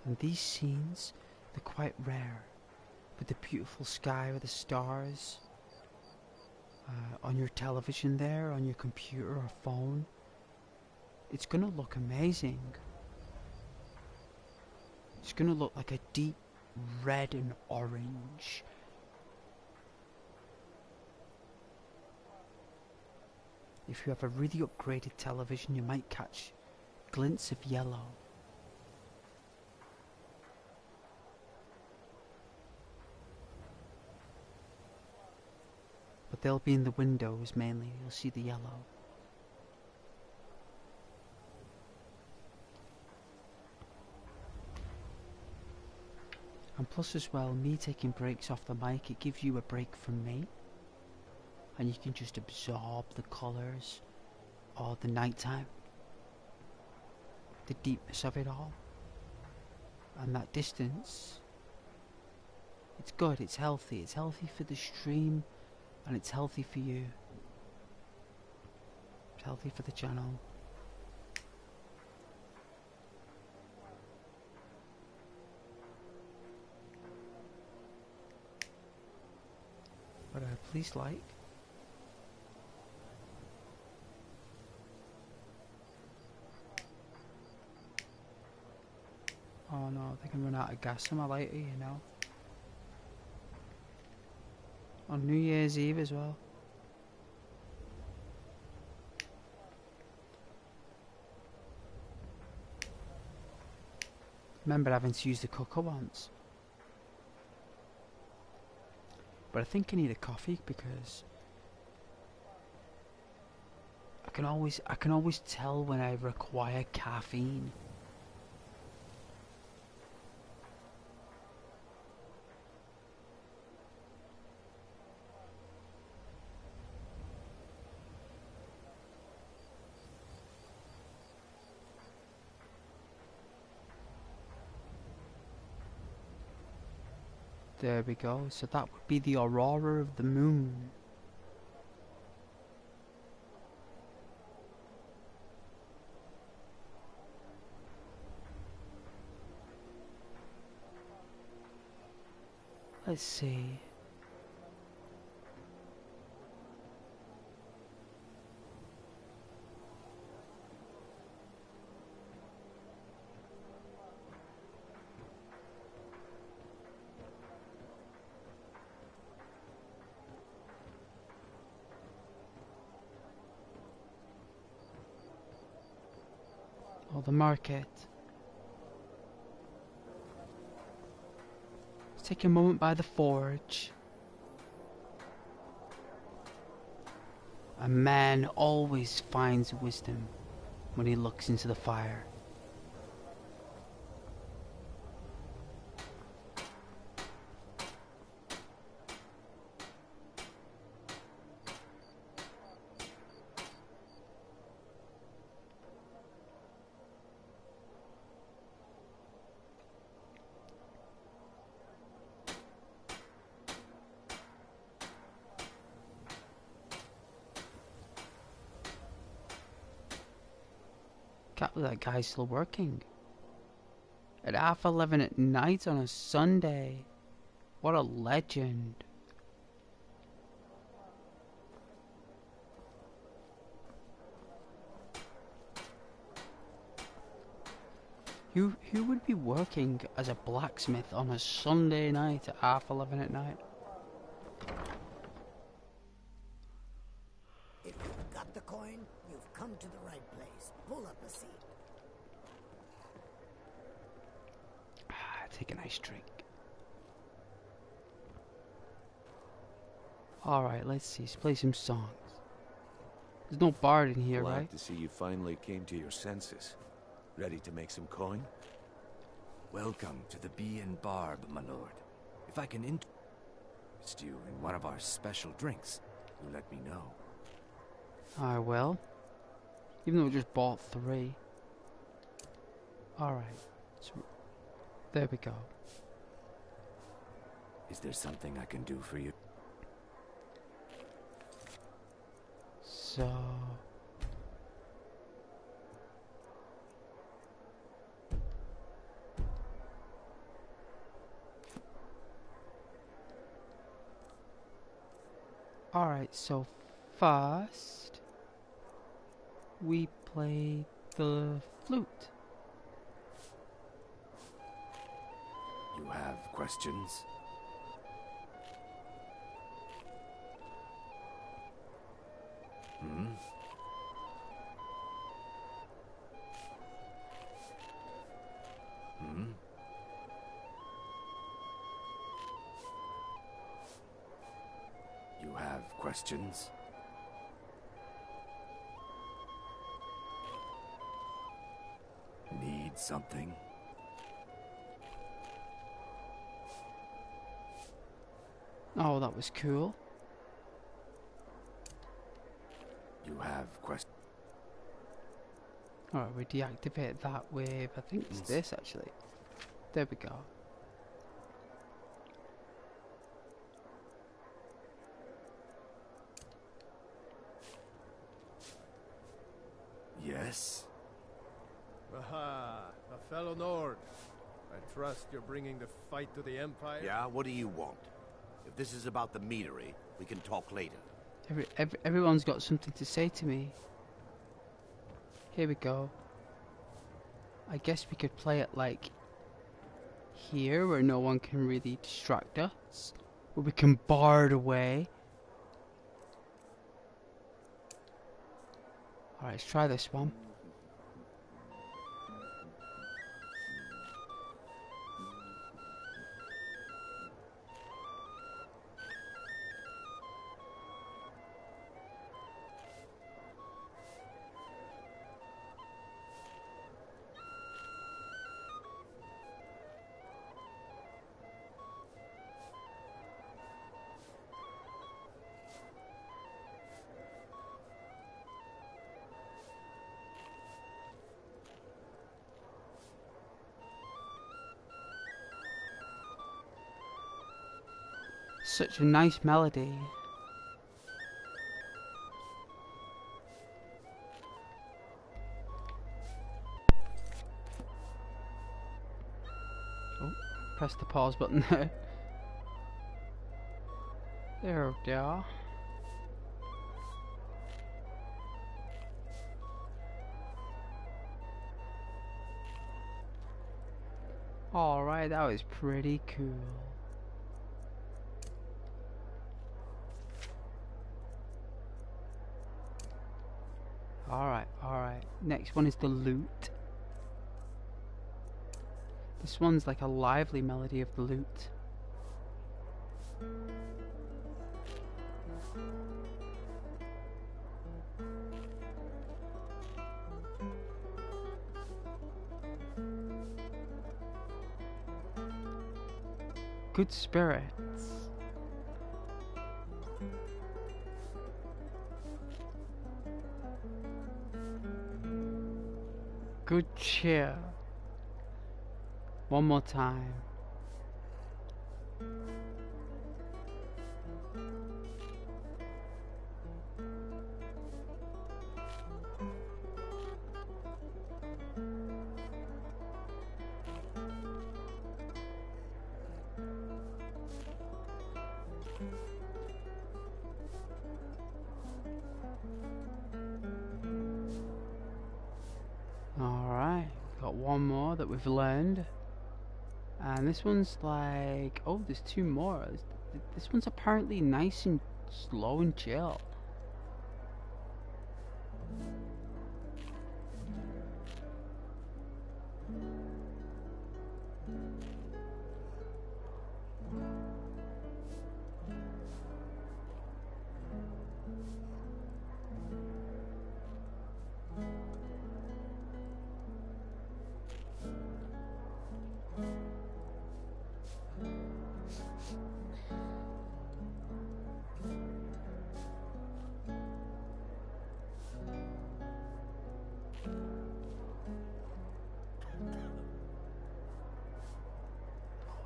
And these scenes, they're quite rare, with the beautiful sky with the stars on your television there, on your computer or phone. It's gonna look amazing. It's gonna look like a deep red and orange. If you have a really upgraded television, you might catch glints of yellow. But they'll be in the windows mainly, you'll see the yellow. And plus as well, me taking breaks off the mic, it gives you a break from me. and you can just absorb the colours of the nighttime, the deepness of it all, and that distance. It's good, it's healthy for the stream, and it's healthy for you. It's healthy for the channel. But please like. Oh no, they can run out of gas on my lighter, you know. On New Year's Eve as well. Remember having to use the cooker once. But I think I need a coffee because I can always tell when I require caffeine. There we go. So that would be the aurora of the moon. Let's see. Oh, the market. Let's take a moment by the forge. A man always finds wisdom when he looks into the fire. Can't believe that guy's still working. At 11:30 at night on a Sunday. What a legend. Who would be working as a blacksmith on a Sunday night at 11:30 at night? If you've got the coin, you've come to the right place. Pull up a seat. Take a nice drink. Alright, let's see. Let's play some songs. There's no bard in here, Glad right? to see you finally came to your senses. Ready to make some coin? Welcome to the Bee and Barb, my lord. If I can interest you in one of our special drinks, you let me know. I will. Even though we just bought 3. Alright. So, there we go. Is there something I can do for you? So... Alright, so first we play the flute. You have questions? Hmm? Hmm? You have questions? Need something? Oh, that was cool. You have questions? Alright, we deactivate that with, I think it's this actually. There we go. Yes? Aha, a fellow Nord. I trust you're bringing the fight to the Empire? Yeah, what do you want? If this is about the meadery, we can talk later. Everyone's got something to say to me. Here we go. I guess we could play it like here, where no one can really distract us. Where we can bard away. Alright, let's try this one. Such a nice melody. Oh, press the pause button there. There we go. Alright, that was pretty cool. Alright. Next one is the lute. This one's like a lively melody of the lute. Good spirits. Good cheer. One more time. Alright, got one more that we've learned. And this one's like... oh, there's two more. This one's apparently nice and slow and chill.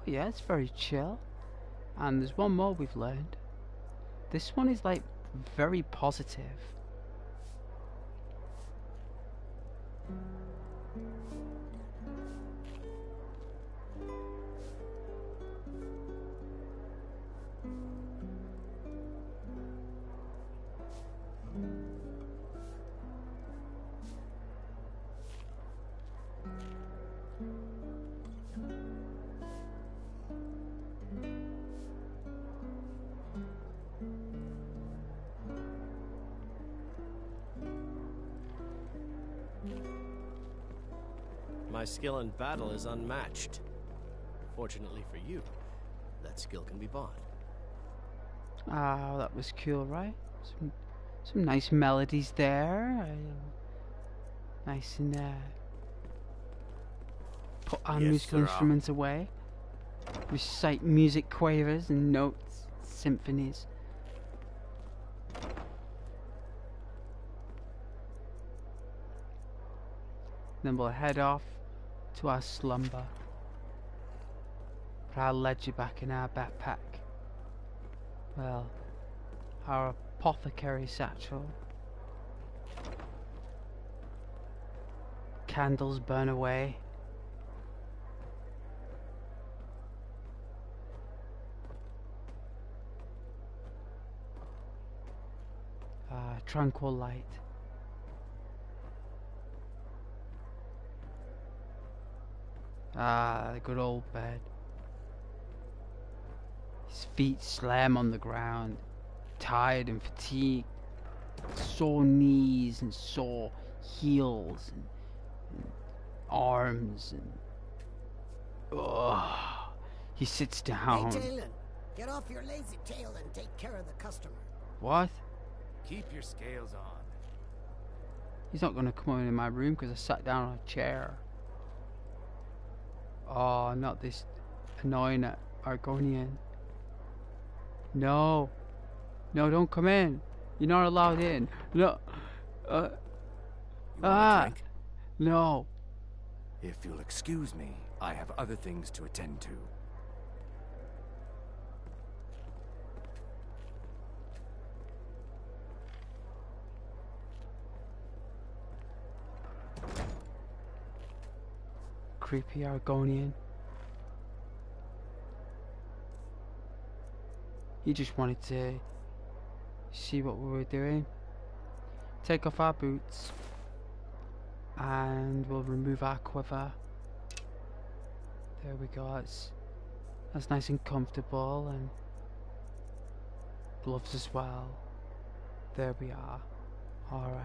Yeah, it's very chill. And there's one more we've learned. This one is like very positive. My skill in battle is unmatched. Fortunately for you, that skill can be bought. Ah, that was cool, right? Some nice melodies there. Nice and put our musical instruments away. Recite music quavers and notes, symphonies. Then we'll head off to our slumber. Put our ledger back in our backpack. Well, our apothecary satchel. Candles burn away. Tranquil light. The good old bed. His feet slam on the ground, tired and fatigued, sore knees and sore heels and arms and he sits down. Hey, Talon, get off your lazy tail and take care of the customer. What? Keep your scales on. He's not going to come in my room because I sat down on a chair. Oh, not this annoying Argonian. No. No, don't come in. You're not allowed in. No. You want a drink? No. If you'll excuse me, I have other things to attend to. Creepy Argonian. He just wanted to see what we were doing. Take off our boots. And we'll remove our quiver. There we go. That's nice and comfortable. And gloves as well. There we are. Alright.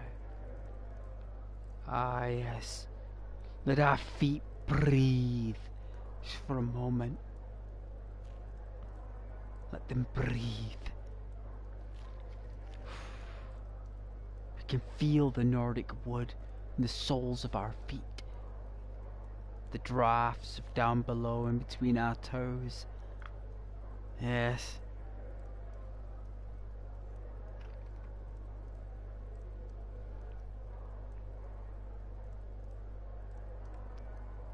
Ah, yes. Let our feet breathe just for a moment. Let them breathe. We can feel the Nordic wood in the soles of our feet. The drafts of down below and between our toes. Yes.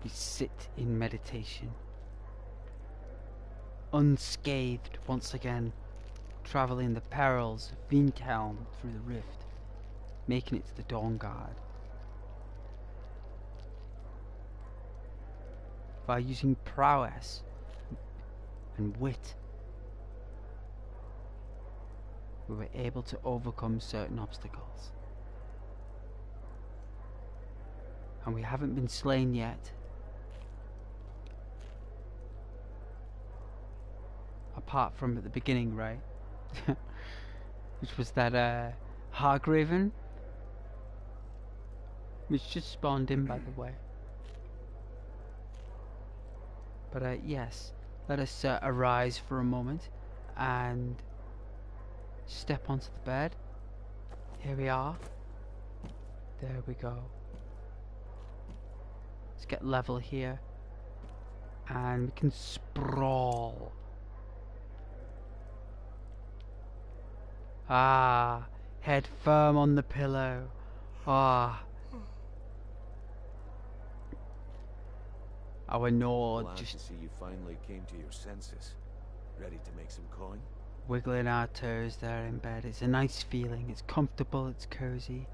We sit in meditation. Unscathed once again, travelling the perils of Vintown through the rift, making it to the Dawnguard. By using prowess and wit, we were able to overcome certain obstacles. And we haven't been slain yet. Apart from at the beginning, right? Which was that Hargraven, which just spawned in, by the way. But yes, let us arise for a moment and step onto the bed. Here we are. There we go. Let's get level here. And we can sprawl. Ah, head firm on the pillow. Ah. Our Nord Glad just to see you finally came to your senses. Ready to make some coin? wiggling our toes there in bed. It's a nice feeling. It's comfortable. It's cozy.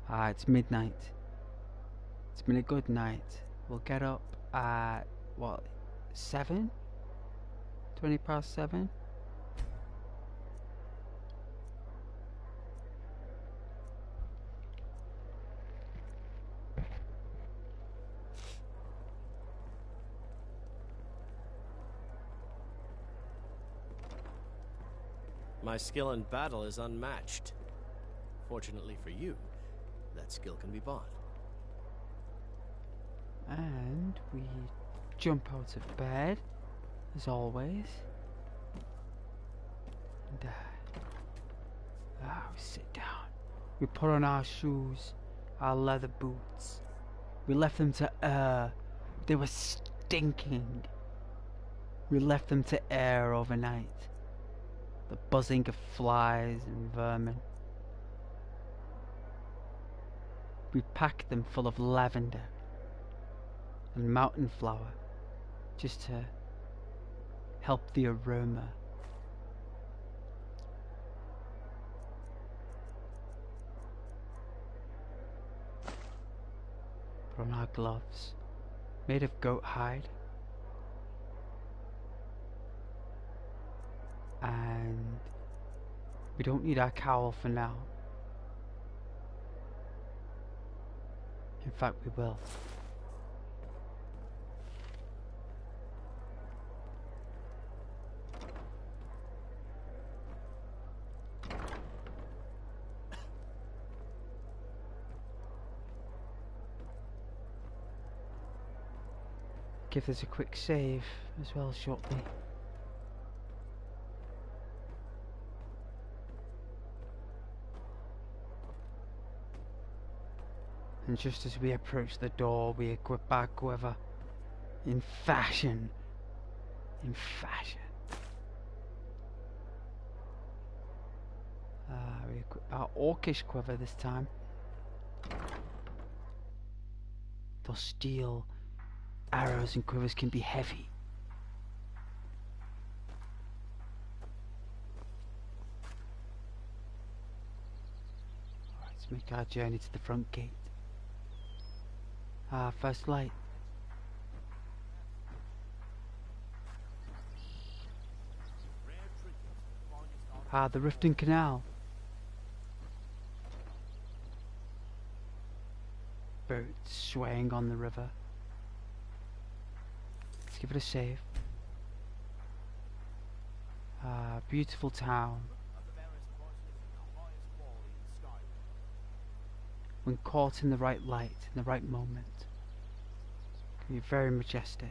Ah, it's midnight. It's been a good night. We'll get up at, what, 7? 20 past 7? My skill in battle is unmatched. Fortunately for you, that skill can be bought. And we jump out of bed, as always. And we sit down. We put on our shoes, our leather boots. We left them to air. They were stinking. We left them to air overnight. The buzzing of flies and vermin. We packed them full of lavender and mountain flower just to help the aroma. Put on our gloves, made of goat hide, and we don't need our cowl for now. In fact, we will. Give this a quick save as well shortly. And just as we approach the door, we equip our quiver in fashion. In fashion. We equip our orcish quiver this time. Those steel arrows and quivers can be heavy. Let's make our journey to the front gate. First light. The Riften Canal. Boats swaying on the river. Let's give it a save. Beautiful town. When caught in the right light, in the right moment, can be very majestic.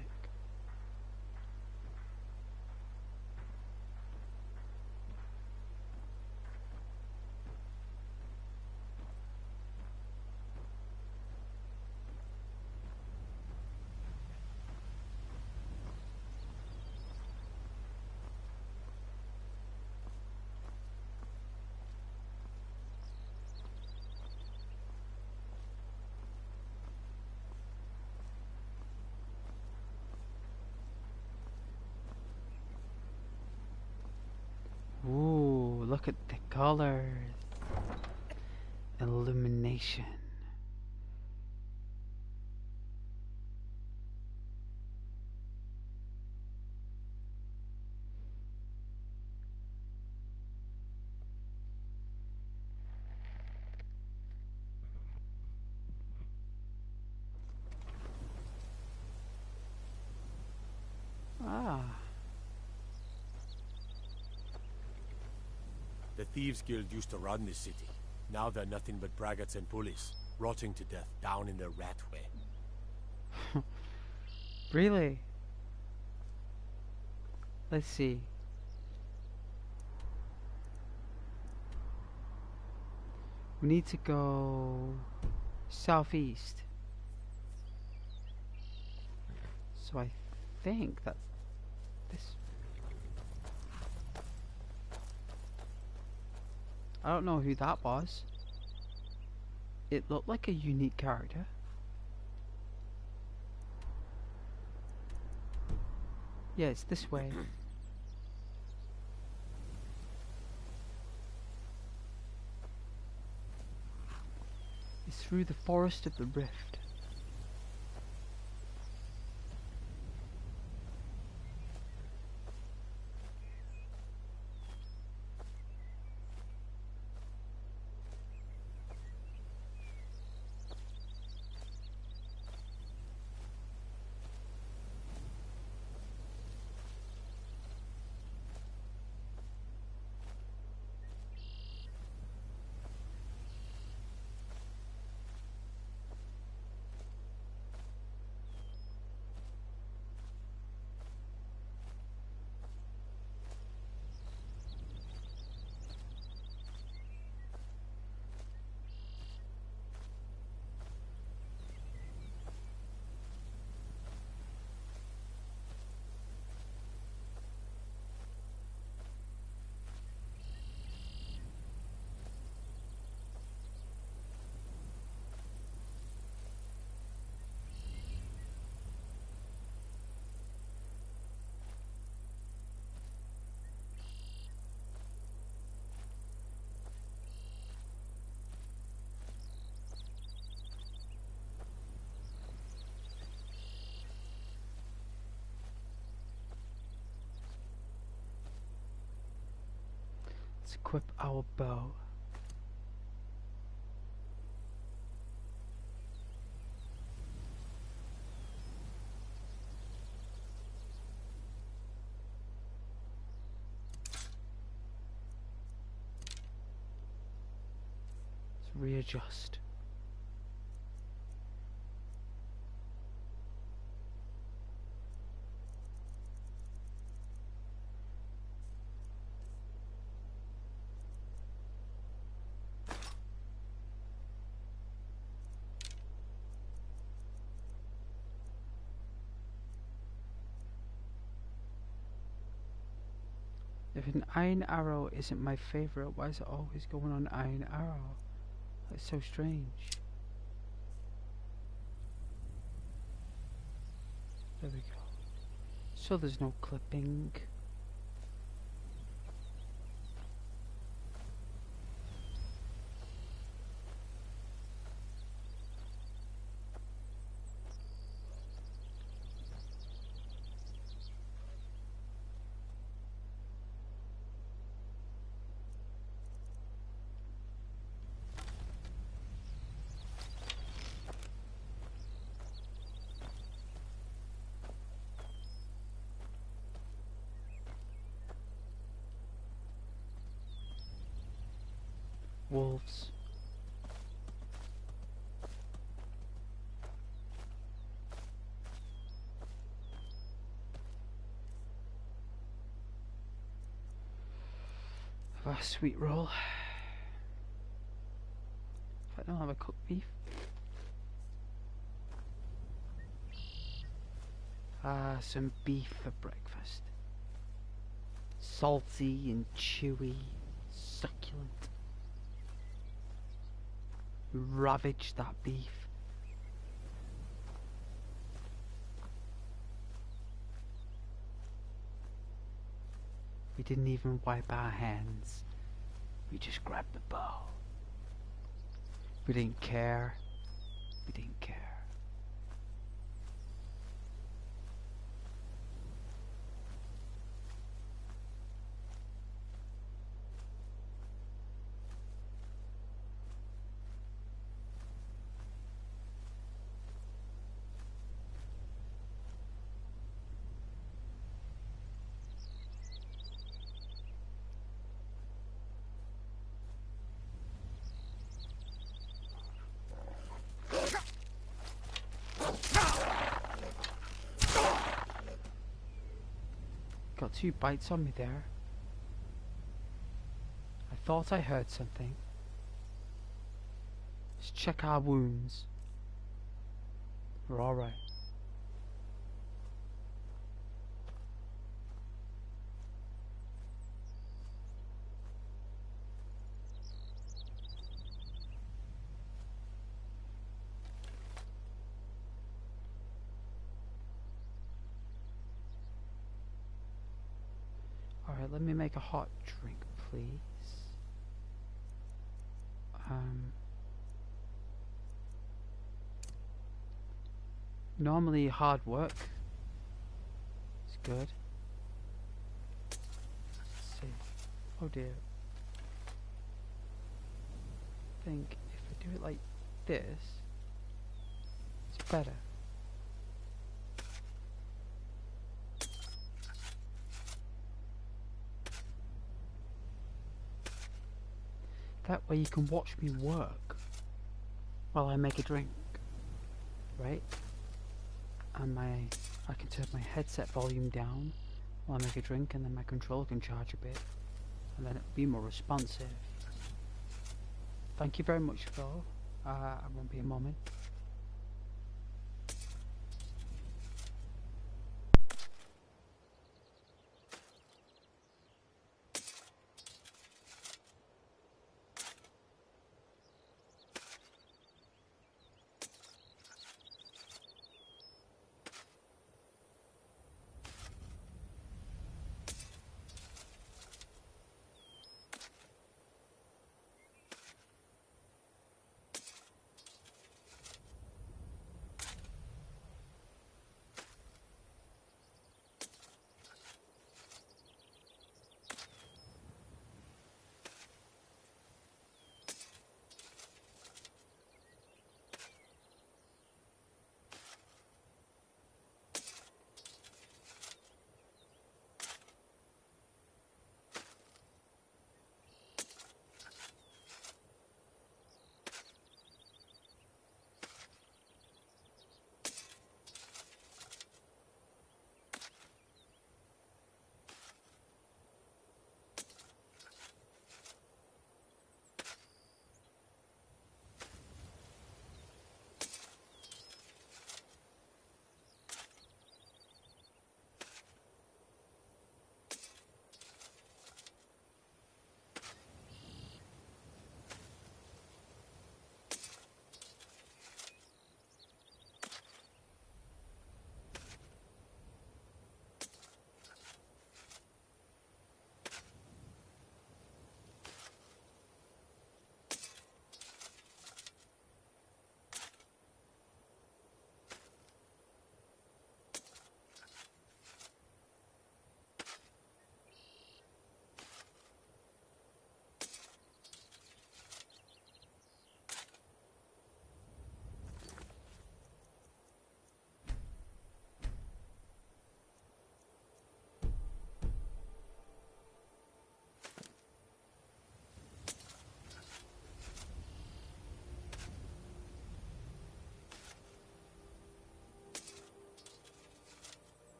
Ooh, look at the colors. Illumination. The Thieves Guild used to run this city. Now they're nothing but braggarts and bullies, rotting to death down in their rat way. Really? Let's see. We need to go southeast. So I think that's this. I don't know who that was. It looked like a unique character. Yeah, it's this way. It's through the forest of the rift. Let's equip our bow. Let's readjust. If an iron arrow isn't my favorite, why is it always going on iron arrow? That's so strange. There we go. So there's no clipping. Wolves. Have a sweet roll. If I don't have a cooked beef. Some beef for breakfast. Salty and chewy, succulent. Ravage that beef. We didn't even wipe our hands. We just grabbed the bow. We didn't care. We didn't care. Got 2 bites on me there. I thought I heard something. Let's check our wounds. We're alright. Alright, let me make a hot drink, please. Normally hard work is good. Let's see. Oh dear. I think if I do it like this, it's better. That way you can watch me work while I make a drink, right? And I can turn my headset volume down while I make a drink, and then my controller can charge a bit, and then it'll be more responsive. Thank you very much, Phil. I won't be a moment.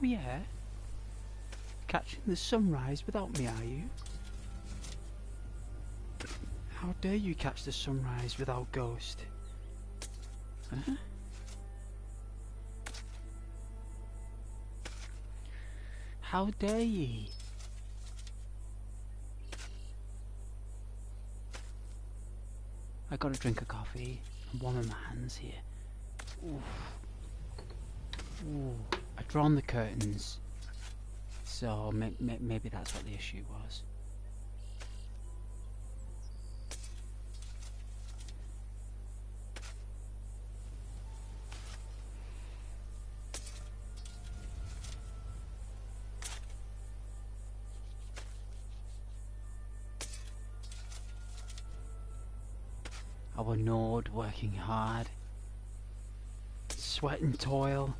yeah? Catching the sunrise without me, are you? How dare you catch the sunrise without Ghost? Huh? How dare ye? I got a drink of coffee. I'm warming my hands here. Oof. Ooh. I've drawn the curtains, so maybe that's what the issue was. Our Nord working hard, sweat and toil.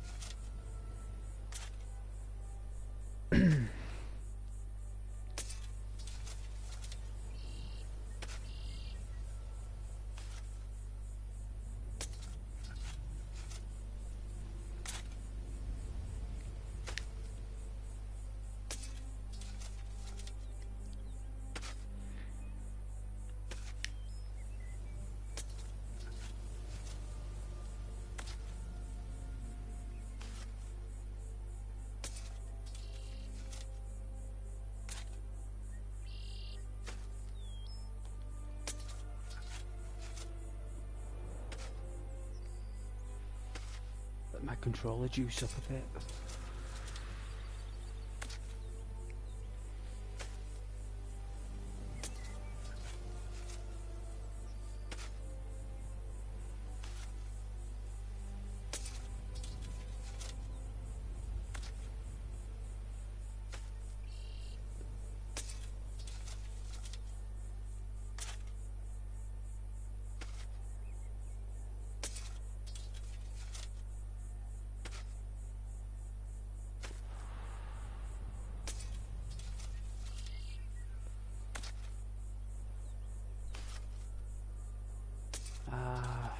Let my controller juice up a bit.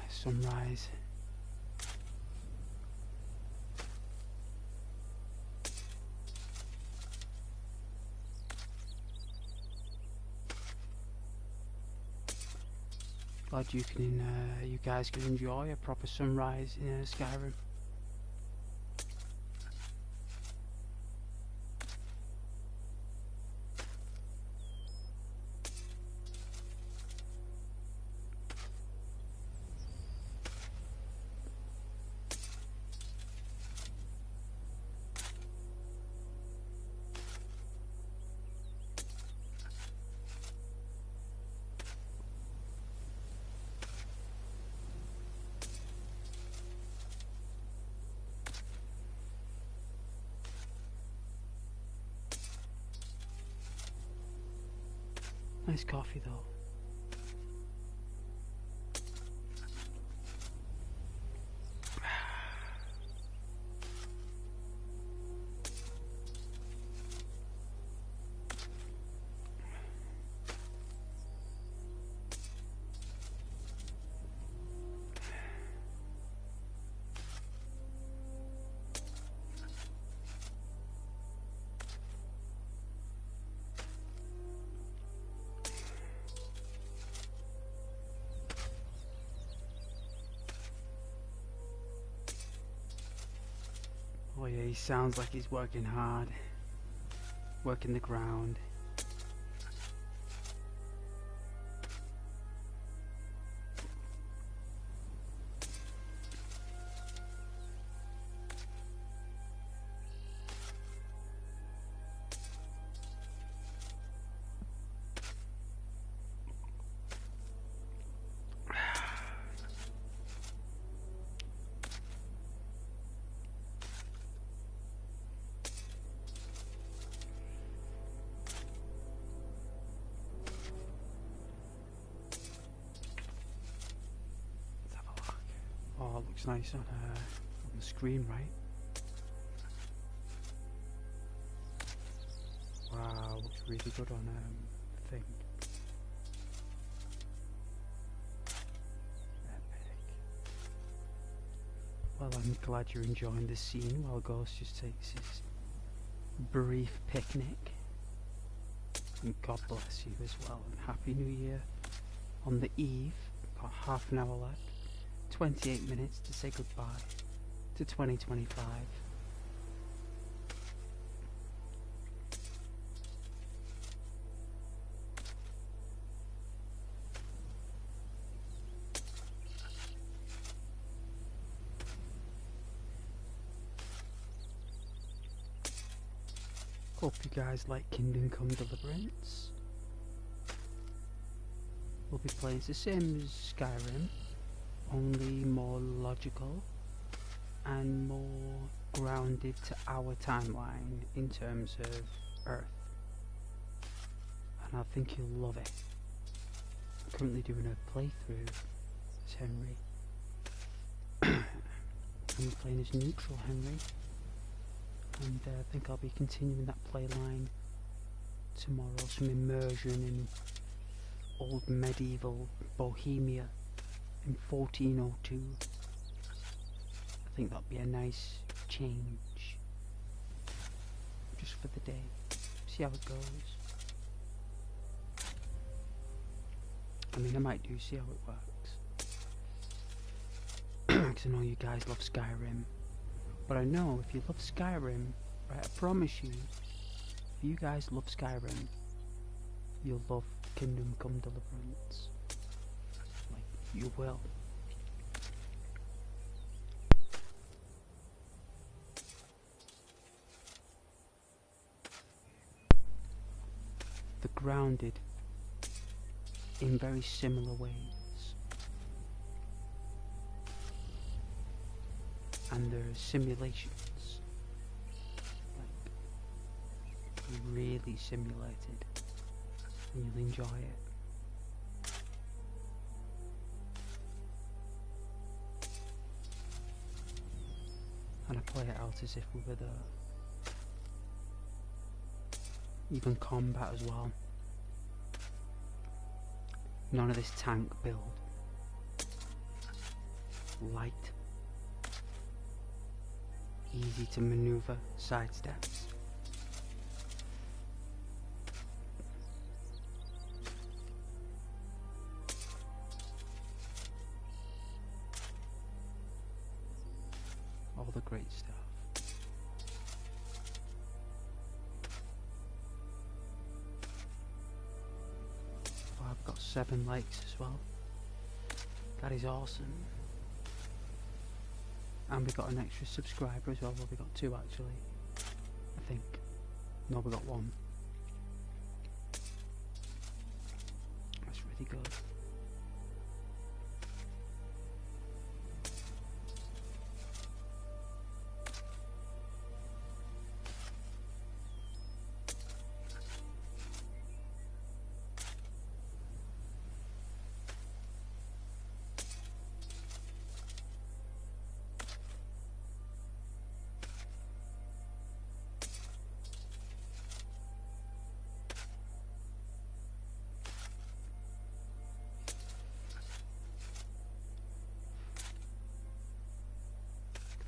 Sunrise. Glad you guys can enjoy a proper sunrise in Skyrim. Nice coffee though. Oh yeah, he sounds like he's working hard, working the ground. Oh, it looks nice on the screen, right? Wow, looks really good on thing. Epic. Well, I'm glad you're enjoying this scene while Ghost just takes his brief picnic. And God bless you as well, and Happy New Year. On the eve, got half an hour left, 28 minutes to say goodbye to 2025. Hope you guys like Kingdom Come Deliverance. We'll be playing the same as Skyrim, only more logical and more grounded to our timeline in terms of Earth. And I think you'll love it. I'm currently doing a playthrough as Henry. I'm playing as neutral Henry. And I think I'll be continuing that play line tomorrow, some immersion in old medieval Bohemia in 1402. I think that'll be a nice change, just for the day, see how it goes. I mean, I might do, see how it works, because I know you guys love Skyrim. But I know if you love Skyrim, right, I promise you, if you guys love Skyrim, you'll love Kingdom Come Deliverance. Like, you will. They're grounded in very similar ways. And they're simulations, like really simulated, and you'll enjoy it. And I play it out as if we were there. Even combat as well. None of this tank build. Light. Easy to maneuver, side steps. All the great stuff. Oh, I've got 7 likes as well. That is awesome. And we got an extra subscriber as well. Well, we got 2 actually, I think. No, we got 1. That's really good.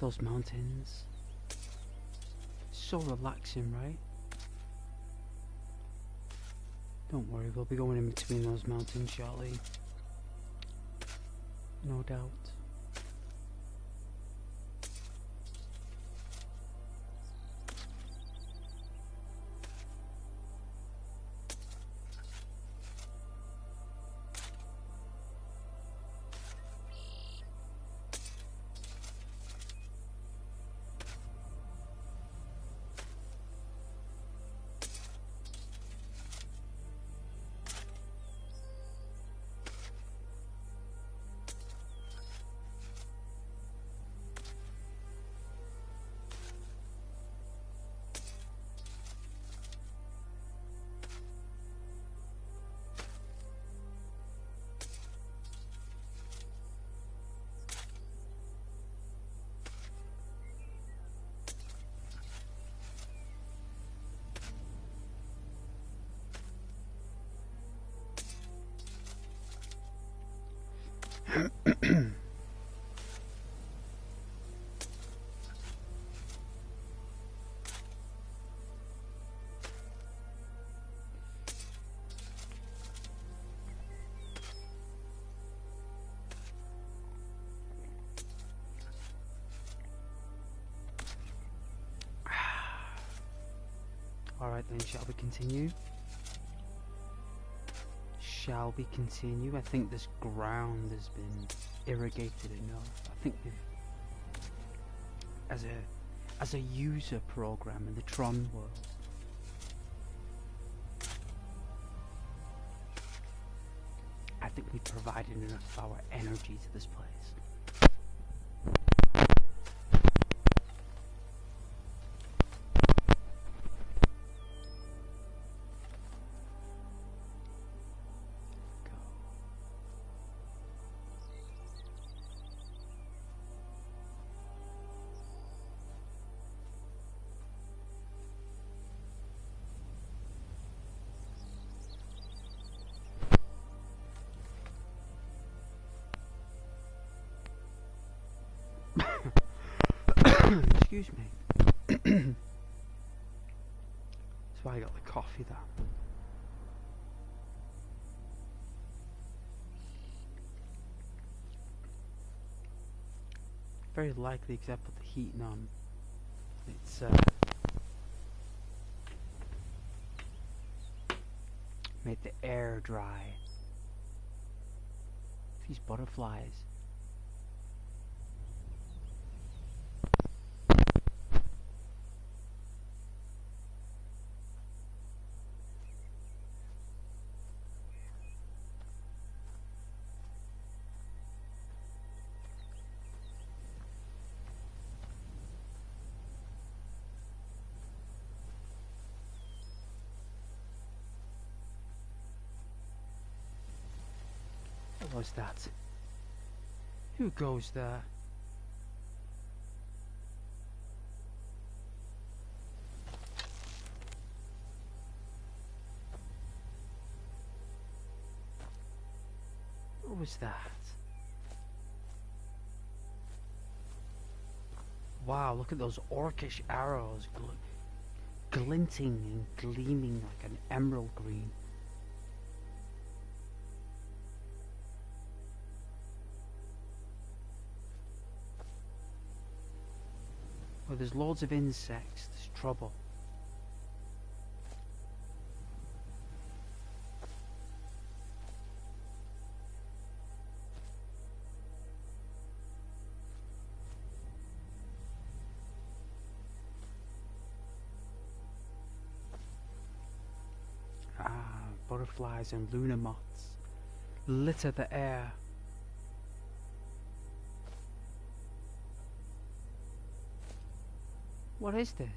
Those mountains, so relaxing, right? Don't worry, we'll be going in between those mountains shortly, no doubt. Alright then, shall we continue? Shall we continue? I think this ground has been irrigated enough. I think we've, as a user program in the Tron world, I think we've provided enough of our energy to this place. Excuse me. That's why I got the coffee there. Very likely, because I put the heating on. It's made the air dry. These butterflies. What was that? Who goes there? What was that? Wow, look at those orcish arrows glinting and gleaming like an emerald green. Well, there's loads of insects, there's trouble. Butterflies and lunar moths litter the air. What is this?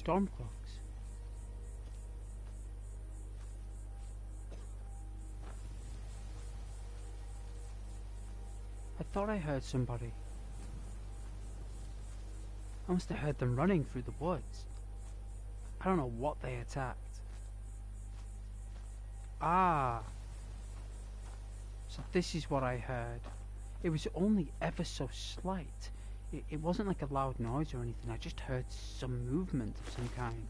Stormcloaks. I thought I heard somebody. I must have heard them running through the woods. I don't know what they attacked. Ah. So this is what I heard. It was only ever so slight. It wasn't like a loud noise or anything. I just heard some movement of some kind.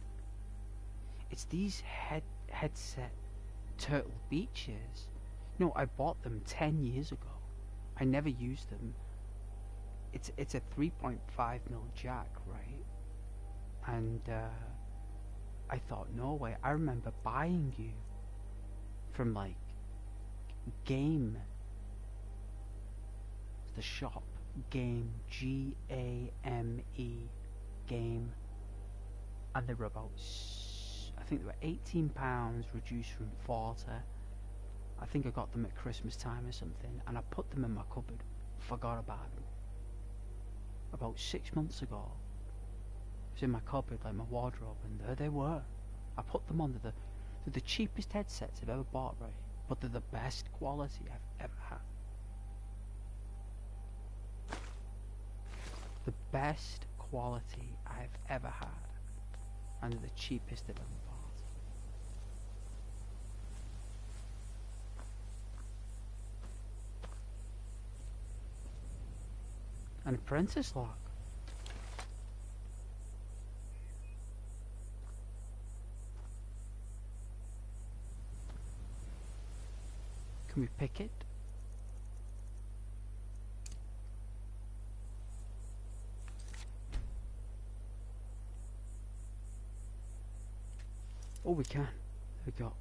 It's these headset turtle beaches. No, I bought them 10 years ago. I never used them. It's a 3.5mm jack, right? And I thought, no way. I remember buying you from like Game, the shop. Game, G-A-M-E, Game, and they were about, I think they were £18, reduced from 40. I think I got them at Christmas time or something, and I put them in my cupboard, forgot about them. About 6 months ago, it was in my cupboard, like my wardrobe, and there they were. I put them on, they're the cheapest headsets I've ever bought, right, but they're the best quality I've ever had. The best quality I've ever had, and the cheapest I've ever An apprentice lock. Can we pick it? Oh, we can. There we go.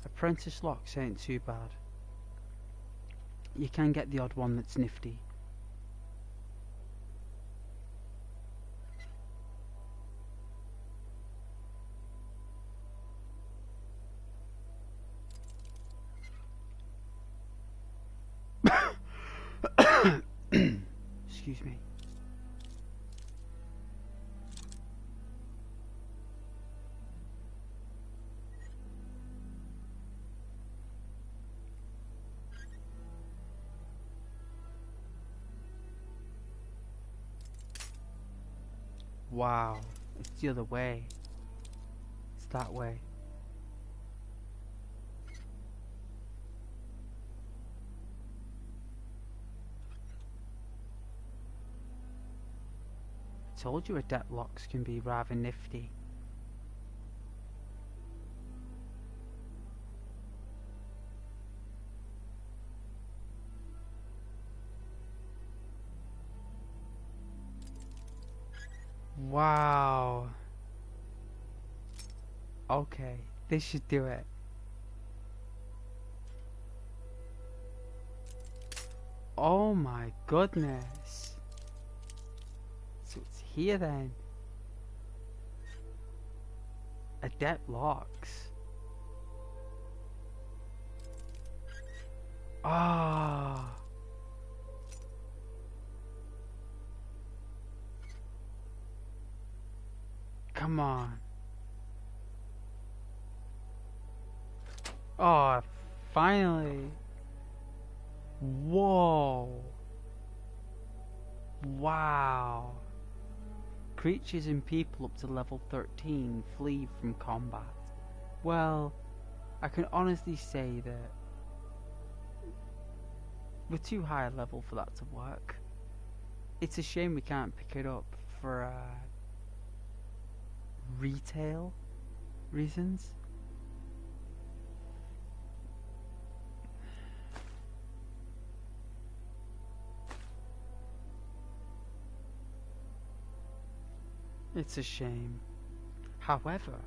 Apprentice locks ain't too bad. You can get the odd one that's nifty. Excuse me. Wow, it's the other way. It's that way. I told you adept locks can be rather nifty. Wow. Okay, this should do it. Oh my goodness. So it's here then. Adept locks. Ah. Come on. Oh, finally. Whoa. Wow. Creatures and people up to level 13 flee from combat. Well, I can honestly say that we're too high a level for that to work. It's a shame we can't pick it up for retail reasons. It's a shame. However,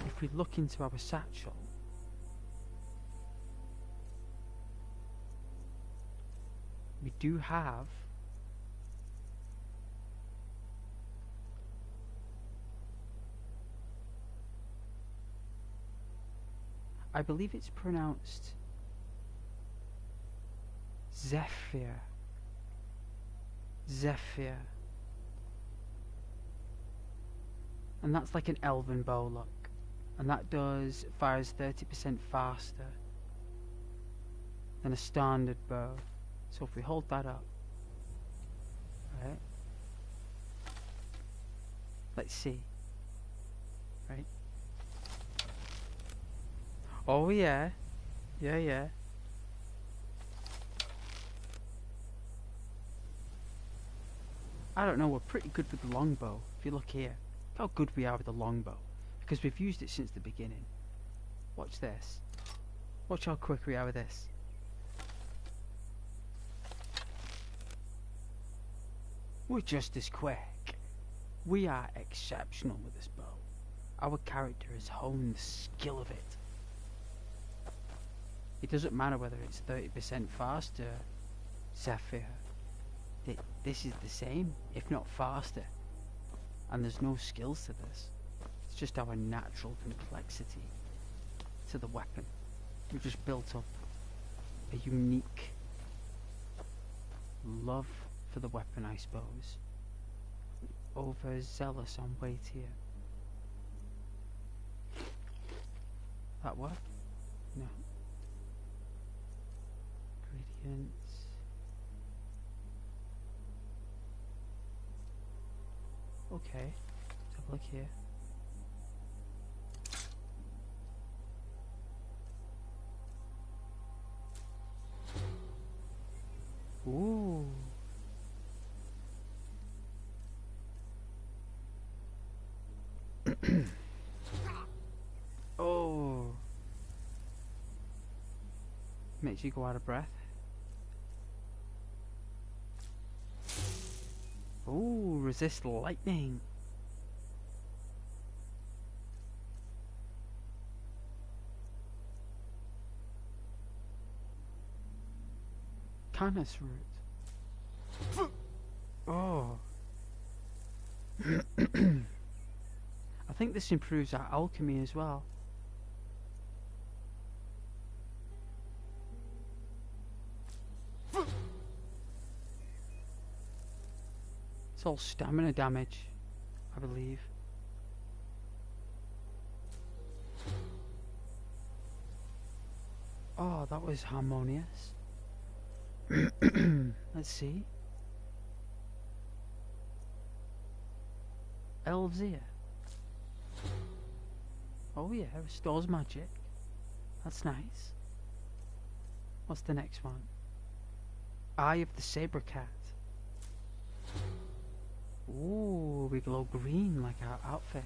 if we look into our satchel, we do have I believe it's pronounced Zephyr. Zephyr. And that's like an elven bow look. And that fires 30% faster than a standard bow. So if we hold that up, right? Let's see. Right? Oh yeah. Yeah. I don't know, we're pretty good with the longbow. If you look here, look how good we are with the longbow. Because we've used it since the beginning. Watch this. Watch how quick we are with this. We're just as quick. We are exceptional with this bow. Our character has honed the skill of it. It doesn't matter whether it's 30% faster, Zephyr. This is the same, if not faster. And there's no skills to this. It's just our natural complexity to the weapon. We've just built up a unique love for the weapon, I suppose. Overzealous on weight here. That what? No. Ingredients. okay. Let's have a look here. Ooh. Oh. Makes you go out of breath. Ooh, resist lightning. Canis root. Oh. I think this improves our alchemy as well. It's all stamina damage, I believe. Oh, that was harmonious. Let's see. Elves ear. Oh yeah, restores magic. That's nice. What's the next one? Eye of the Saber Cat. Ooh, we glow green like our outfit.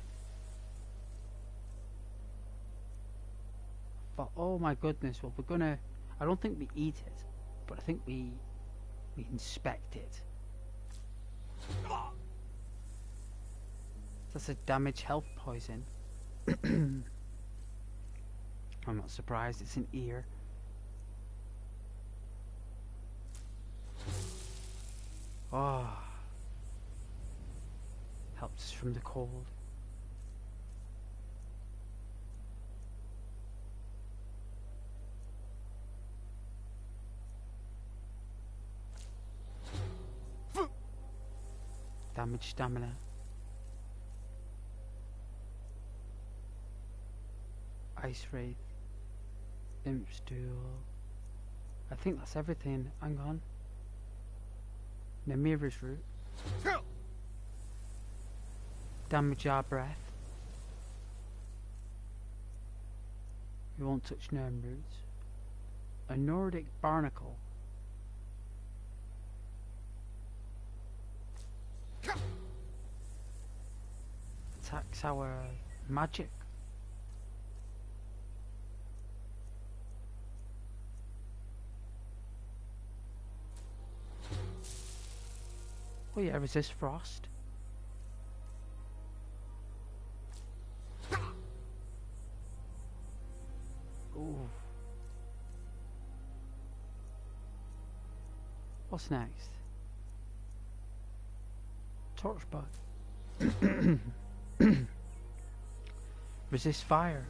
But oh my goodness, well we're gonna, I don't think we eat it, but I think we inspect it. That's a damage health poison. I'm not surprised, it's an ear. Oh. Helps us from the cold. Damage stamina. Ice Wraith. Imp's Duel. I think that's everything. Hang on. Namira's root. Damage our breath. We won't touch Gnome roots. A Nordic barnacle. Attacks our magic. Oh yeah, resist frost. Ooh. What's next? Torch bug. Resist fire.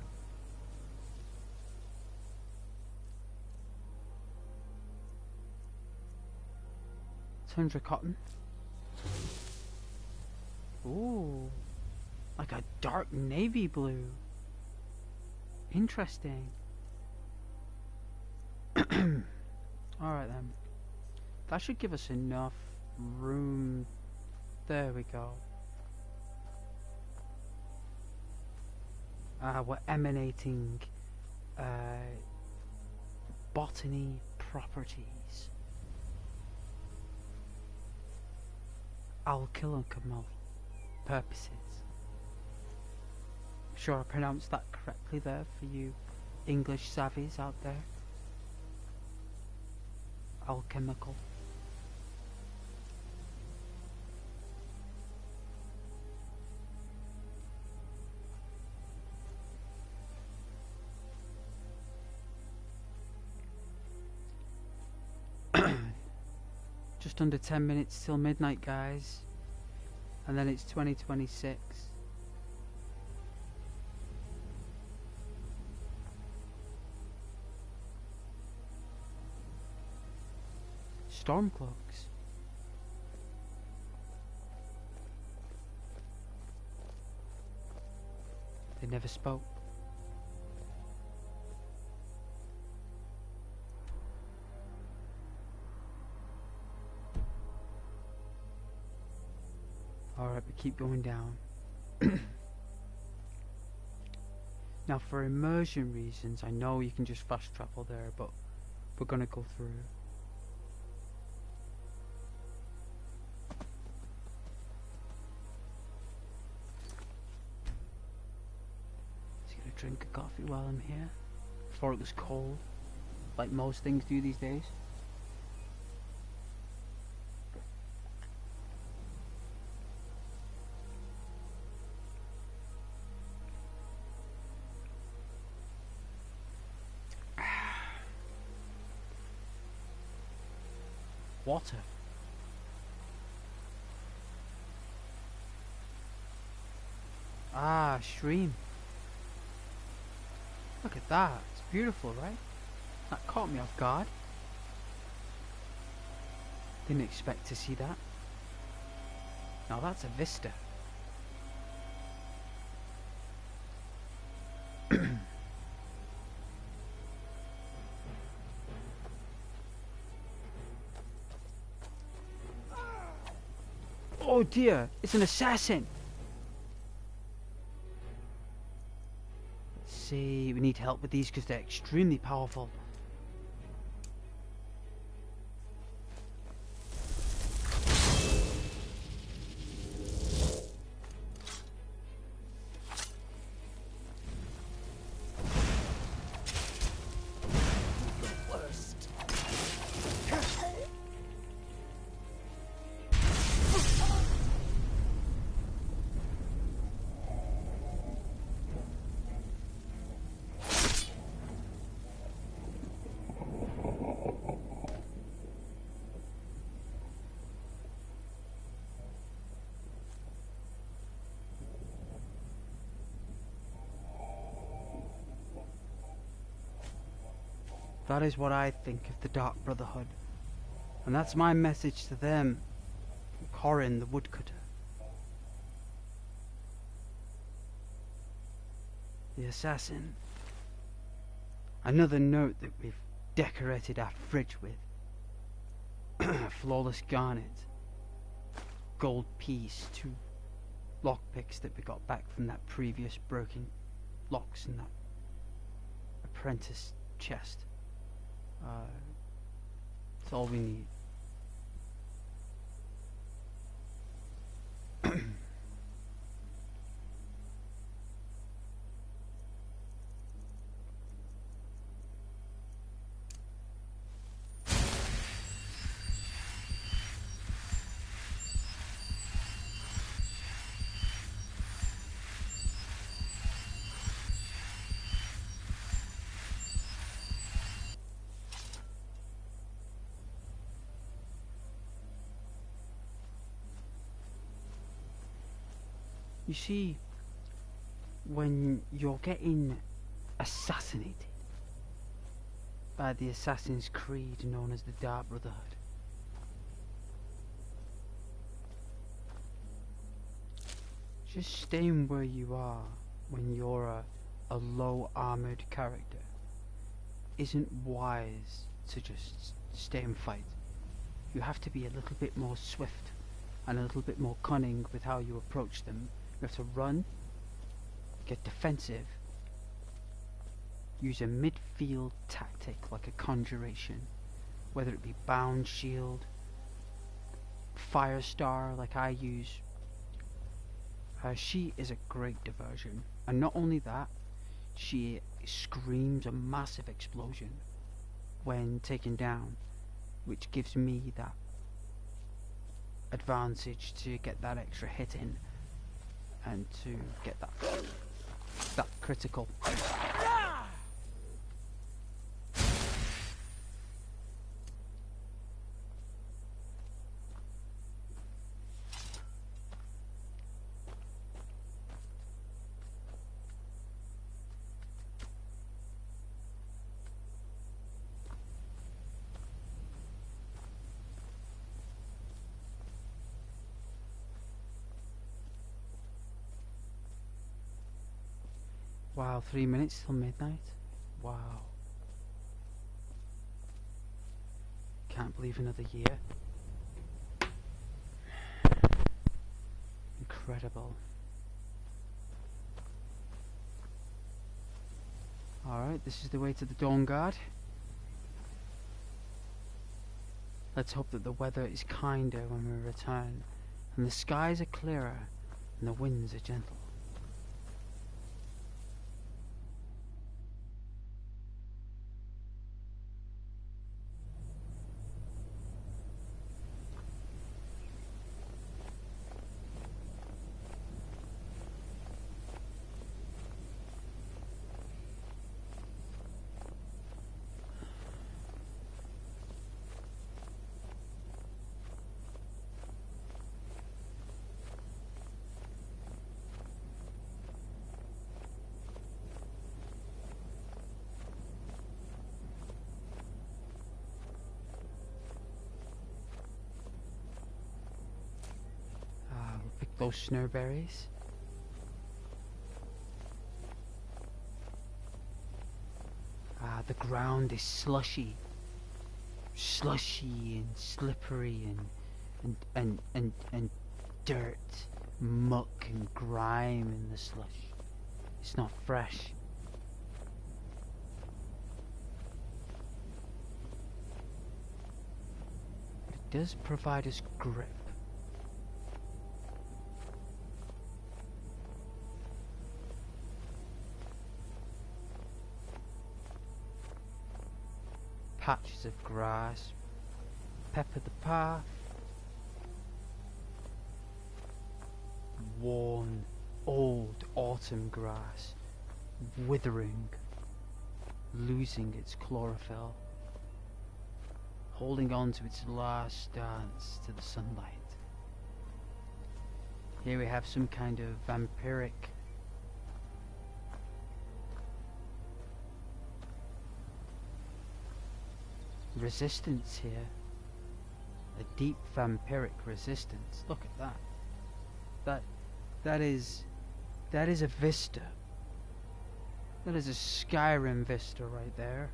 Tundra cotton. Ooh, like a dark navy blue. Interesting. Alright then. That should give us enough room. There we go. We're emanating botany properties. Alchemical purposes. I'm sure I pronounced that correctly there for you English savvies out there. Alchemical. Just under 10 minutes till midnight, guys. And then it's 2026. Stormcloaks. They never spoke. Alright, we keep going down. Now for immersion reasons, I know you can just fast travel there, but we're gonna go through. Just gonna drink a coffee while I'm here, before it was cold, like most things do these days. Water. Ah, stream. Look at that. It's beautiful, right? That caught me off guard. Didn't expect to see that. Now that's a vista. Oh dear, it's an assassin! Let's see, we need help with these because they're extremely powerful. That is what I think of the Dark Brotherhood. And that's my message to them, Corin the Woodcutter. The assassin. Another note that we've decorated our fridge with. Flawless garnet. Gold piece, 2 lockpicks that we got back from that previous broken locks in that apprentice chest. That's all we need. You see, when you're getting assassinated by the Assassin's Creed known as the Dark Brotherhood, just staying where you are when you're a low armoured character isn't wise to just stay and fight. You have to be a little bit more swift and a little bit more cunning with how you approach them. You have to run, get defensive, use a midfield tactic like a conjuration, whether it be bound shield, fire star like I use. She is a great diversion, and not only that, she screams a massive explosion when taken down, which gives me that advantage to get that extra hit in and to get that critical. Wow, 3 minutes till midnight. Wow. Can't believe another year. incredible. Alright, this is the way to the Dawn Guard. Let's hope that the weather is kinder when we return, and the skies are clearer, and the winds are gentle. Those snowberries. The ground is slushy and slippery and dirt, muck and grime in the slush. It's not fresh. But it does provide us grip. Patches of grass pepper the path. Worn, old autumn grass, withering, losing its chlorophyll, holding on to its last dance to the sunlight. Here we have some kind of vampiric resistance here. A deep vampiric resistance. Look at that. That is a vista. That is a Skyrim vista right there.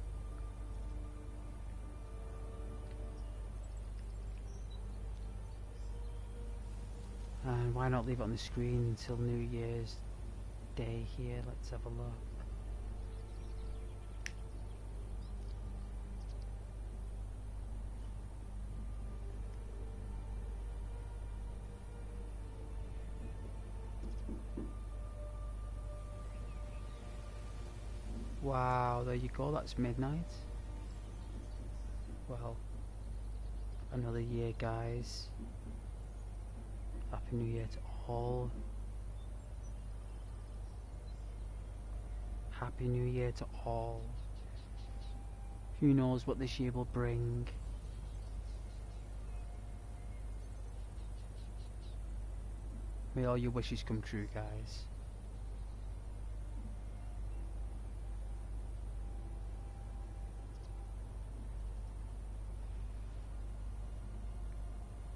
And why not leave it on the screen until New Year's Day here? Let's have a look. Wow, there you go, that's midnight. Well, another year, guys. Happy New Year to all. Happy New Year to all. Who knows what this year will bring? May all your wishes come true, guys.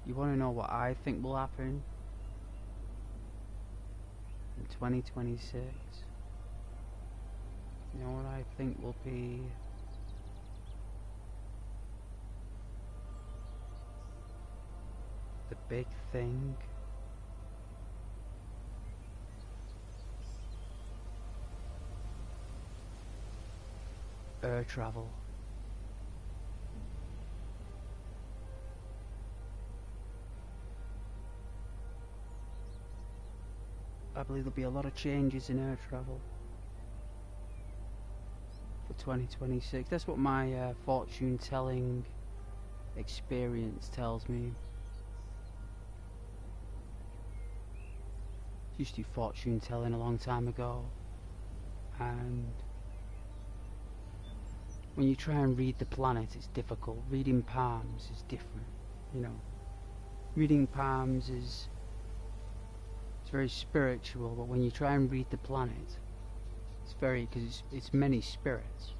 You want to know what I think will happen in 2026? You know what I think will be the big thing? Air travel. I believe there'll be a lot of changes in air travel for 2026. That's what my fortune telling experience tells me. Used to do fortune telling a long time ago, and when you try and read the planet, it's difficult. Reading palms is different, you know. Reading palms is very spiritual, but when you try and read the planet, it's very, because it's many spirits.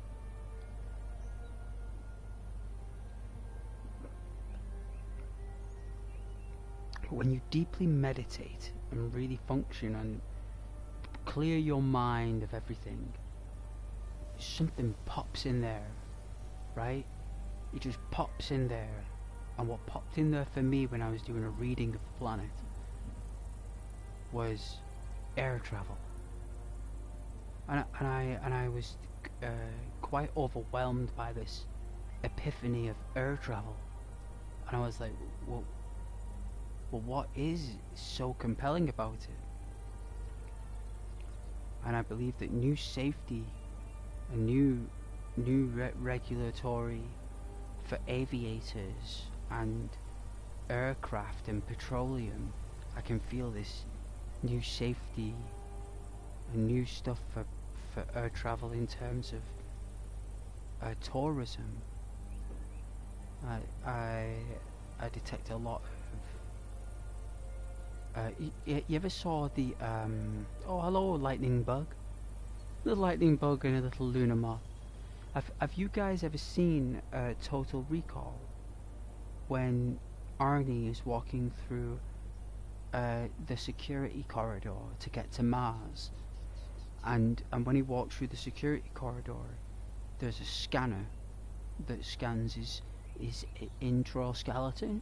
But when you deeply meditate and really function and clear your mind of everything, something pops in there, right? It just pops in there. And what popped in there for me when I was doing a reading of the planet was air travel, and I was quite overwhelmed by this epiphany of air travel, and I was like, well, what is so compelling about it? And I believe that new safety, a new regulatory for aviators and aircraft and petroleum. I can feel this new safety and new stuff for air travel in terms of tourism. I detect a lot of you ever saw the oh hello lightning bug, little lightning bug and a little lunar moth. Have you guys ever seen Total Recall when Arnie is walking through the security corridor to get to Mars, and when he walks through the security corridor there's a scanner that scans his intraskeleton.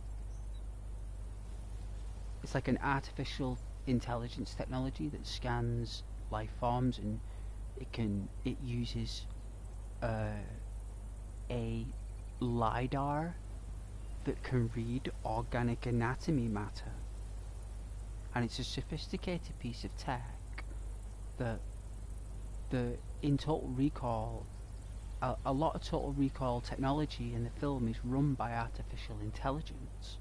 It's like an artificial intelligence technology that scans life forms, and it uses a LiDAR that can read organic anatomy matter, and it's a sophisticated piece of tech that in Total Recall, a lot of Total Recall technology in the film is run by artificial intelligence.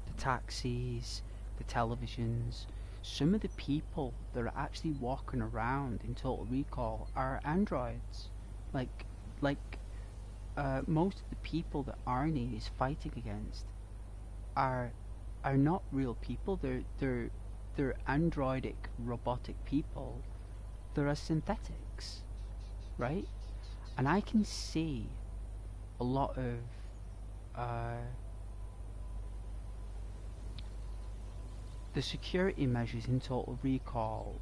The taxis, the televisions, some of the people that are actually walking around in Total Recall are androids. Like most of the people that Arnie is fighting against are not real people. They're androidic, robotic people. They're synthetics, right? And I can see a lot of the security measures in Total Recall.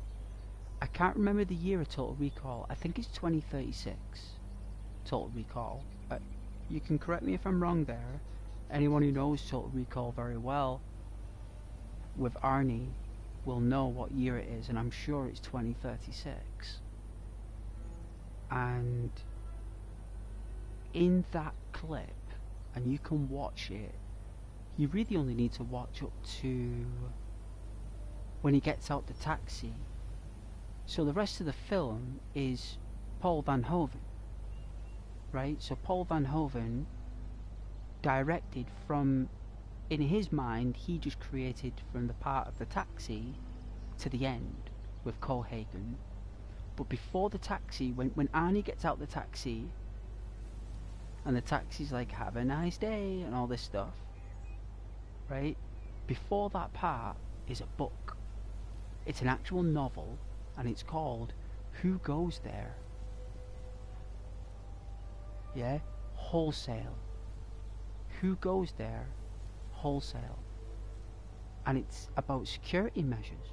I can't remember the year of Total Recall. I think it's 2036. Total Recall. You can correct me if I'm wrong there. Anyone who knows Total Recall very well with Arnie will know what year it is, and I'm sure it's 2036. And in that clip, and you can watch it, you really only need to watch up to when he gets out the taxi. So the rest of the film is Paul Van Hoven, right? So Paul Van Hoven directed from, in his mind, he just created from the part of the taxi to the end with Cohagen. But before the taxi, when Arnie gets out the taxi, and the taxi's like, have a nice day, and all this stuff, right? Before that part is a book. It's an actual novel, and it's called Who Goes There? Yeah? Wholesale. Who Goes There? Wholesale. And it's about security measures.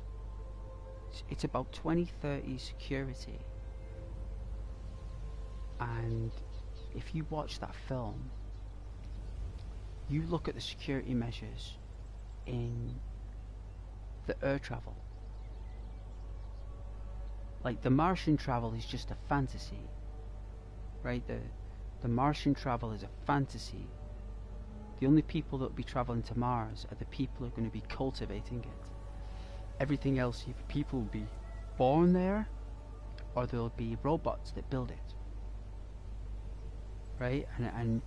It's about 2030 security. And if you watch that film, you look at the security measures in the air travel. Like, the Martian travel is just a fantasy, right? The Martian travel is a fantasy. The only people that will be traveling to Mars are the people who are going to be cultivating it. Everything else, either people will be born there, or there'll be robots that build it, right? And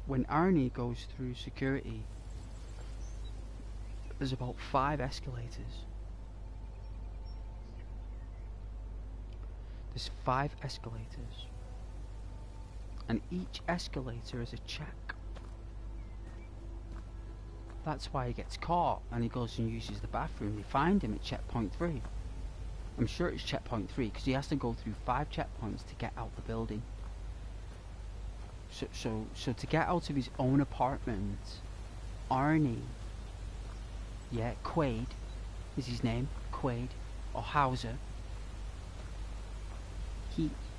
when Arnie goes through security, there's about 5 escalators. There's 5 escalators, and each escalator is a check. That's why he gets caught and he goes and uses the bathroom. They find him at checkpoint 3. I'm sure it's checkpoint 3 because he has to go through 5 checkpoints to get out the building. So to get out of his own apartment, Arnie, yeah, Quaid is his name, Quaid, or Hauser.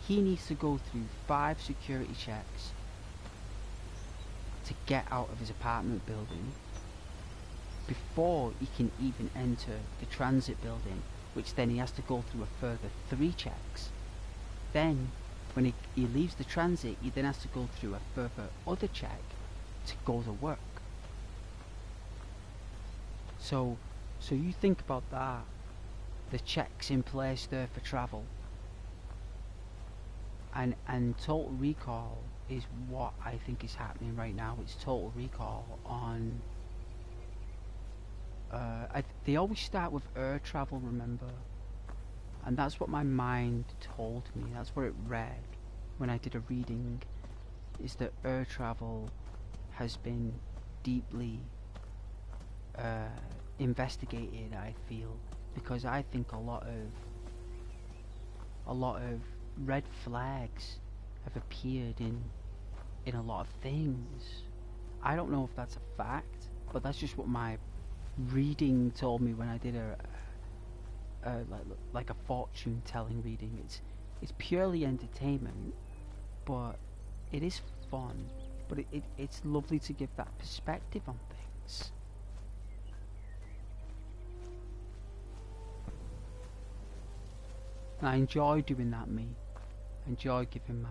He needs to go through 5 security checks to get out of his apartment building. before he can even enter the transit building, which then he has to go through a further 3 checks. Then, when he leaves the transit, he then has to go through a further other check to go to work. So you think about that, the checks in place there for travel. And Total Recall is what I think is happening right now. It's Total Recall on... they always start with air travel, remember? And that's what my mind told me. That's what it read when I did a reading. Is that air travel has been deeply investigated, I feel. Because I think a lot of red flags have appeared in a lot of things. I don't know if that's a fact, but that's just what my reading told me when I did like a fortune telling reading. It's purely entertainment, but it is fun. But it's lovely to give that perspective on things. And I enjoy doing that, me. I enjoy giving my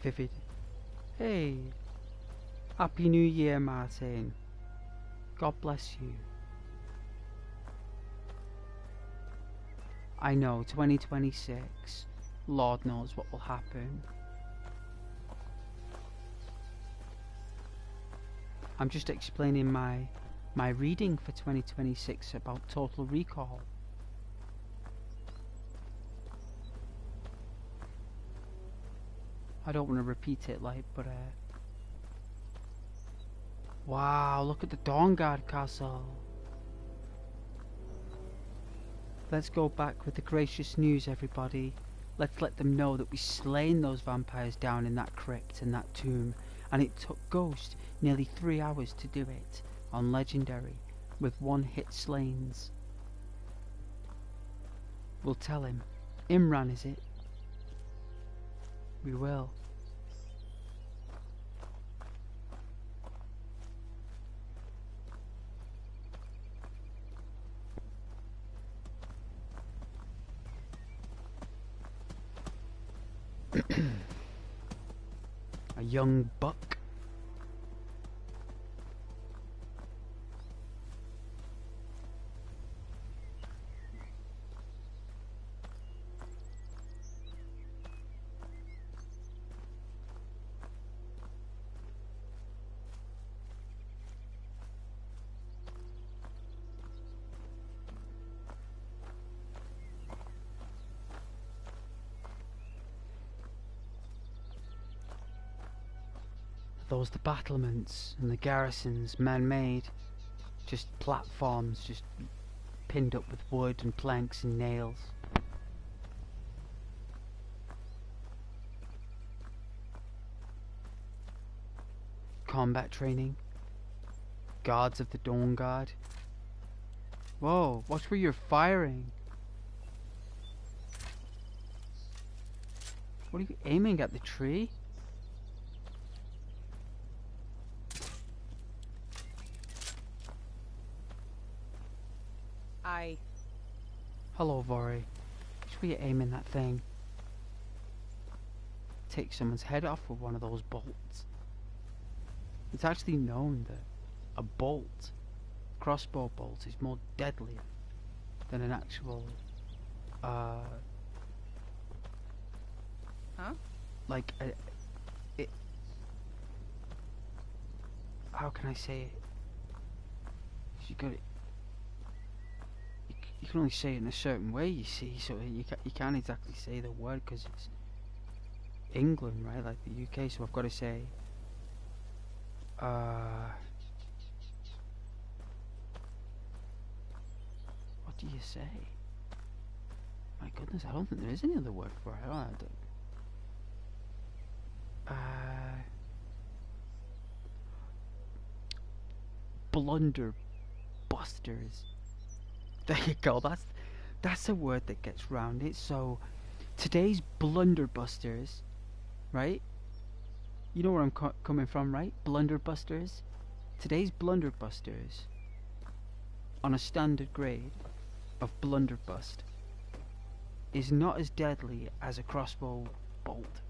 vivid. Hey, Happy New Year, Martin. God bless you. I know, 2026. Lord knows what will happen. I'm just explaining my reading for 2026 about Total Recall. I don't want to repeat it, but wow, look at the Dawnguard castle. Let's go back with the gracious news, everybody. Let's let them know that we slain those vampires down in that crypt and that tomb, and it took Ghost nearly 3 hours to do it on Legendary with 1-hit slains. We'll tell him. Imran, is it? We will. A young buck. Those the battlements and the garrisons, man-made, just platforms, just pinned up with wood and planks and nails. Combat training, guards of the Dawn Guard. Whoa, watch where you're firing. What are you aiming at, the tree? Hello, Vori. Should we aim that thing? Take someone's head off with one of those bolts. It's actually known that a bolt, crossbow bolt, is more deadly than an actual, like it. How can I say it? You got it. You can only say it in a certain way, you see, so you can't exactly say the word because it's England, right, like the UK, so I've got to say, what do you say? My goodness, I don't think there is any other word for it. Blunderbusters. There you go, that's a word that gets round it. So today's blunderbusters, right? You know where I'm coming from, right? Blunderbusters. Today's blunderbusters, on a standard grade of blunderbust, is not as deadly as a crossbow bolt.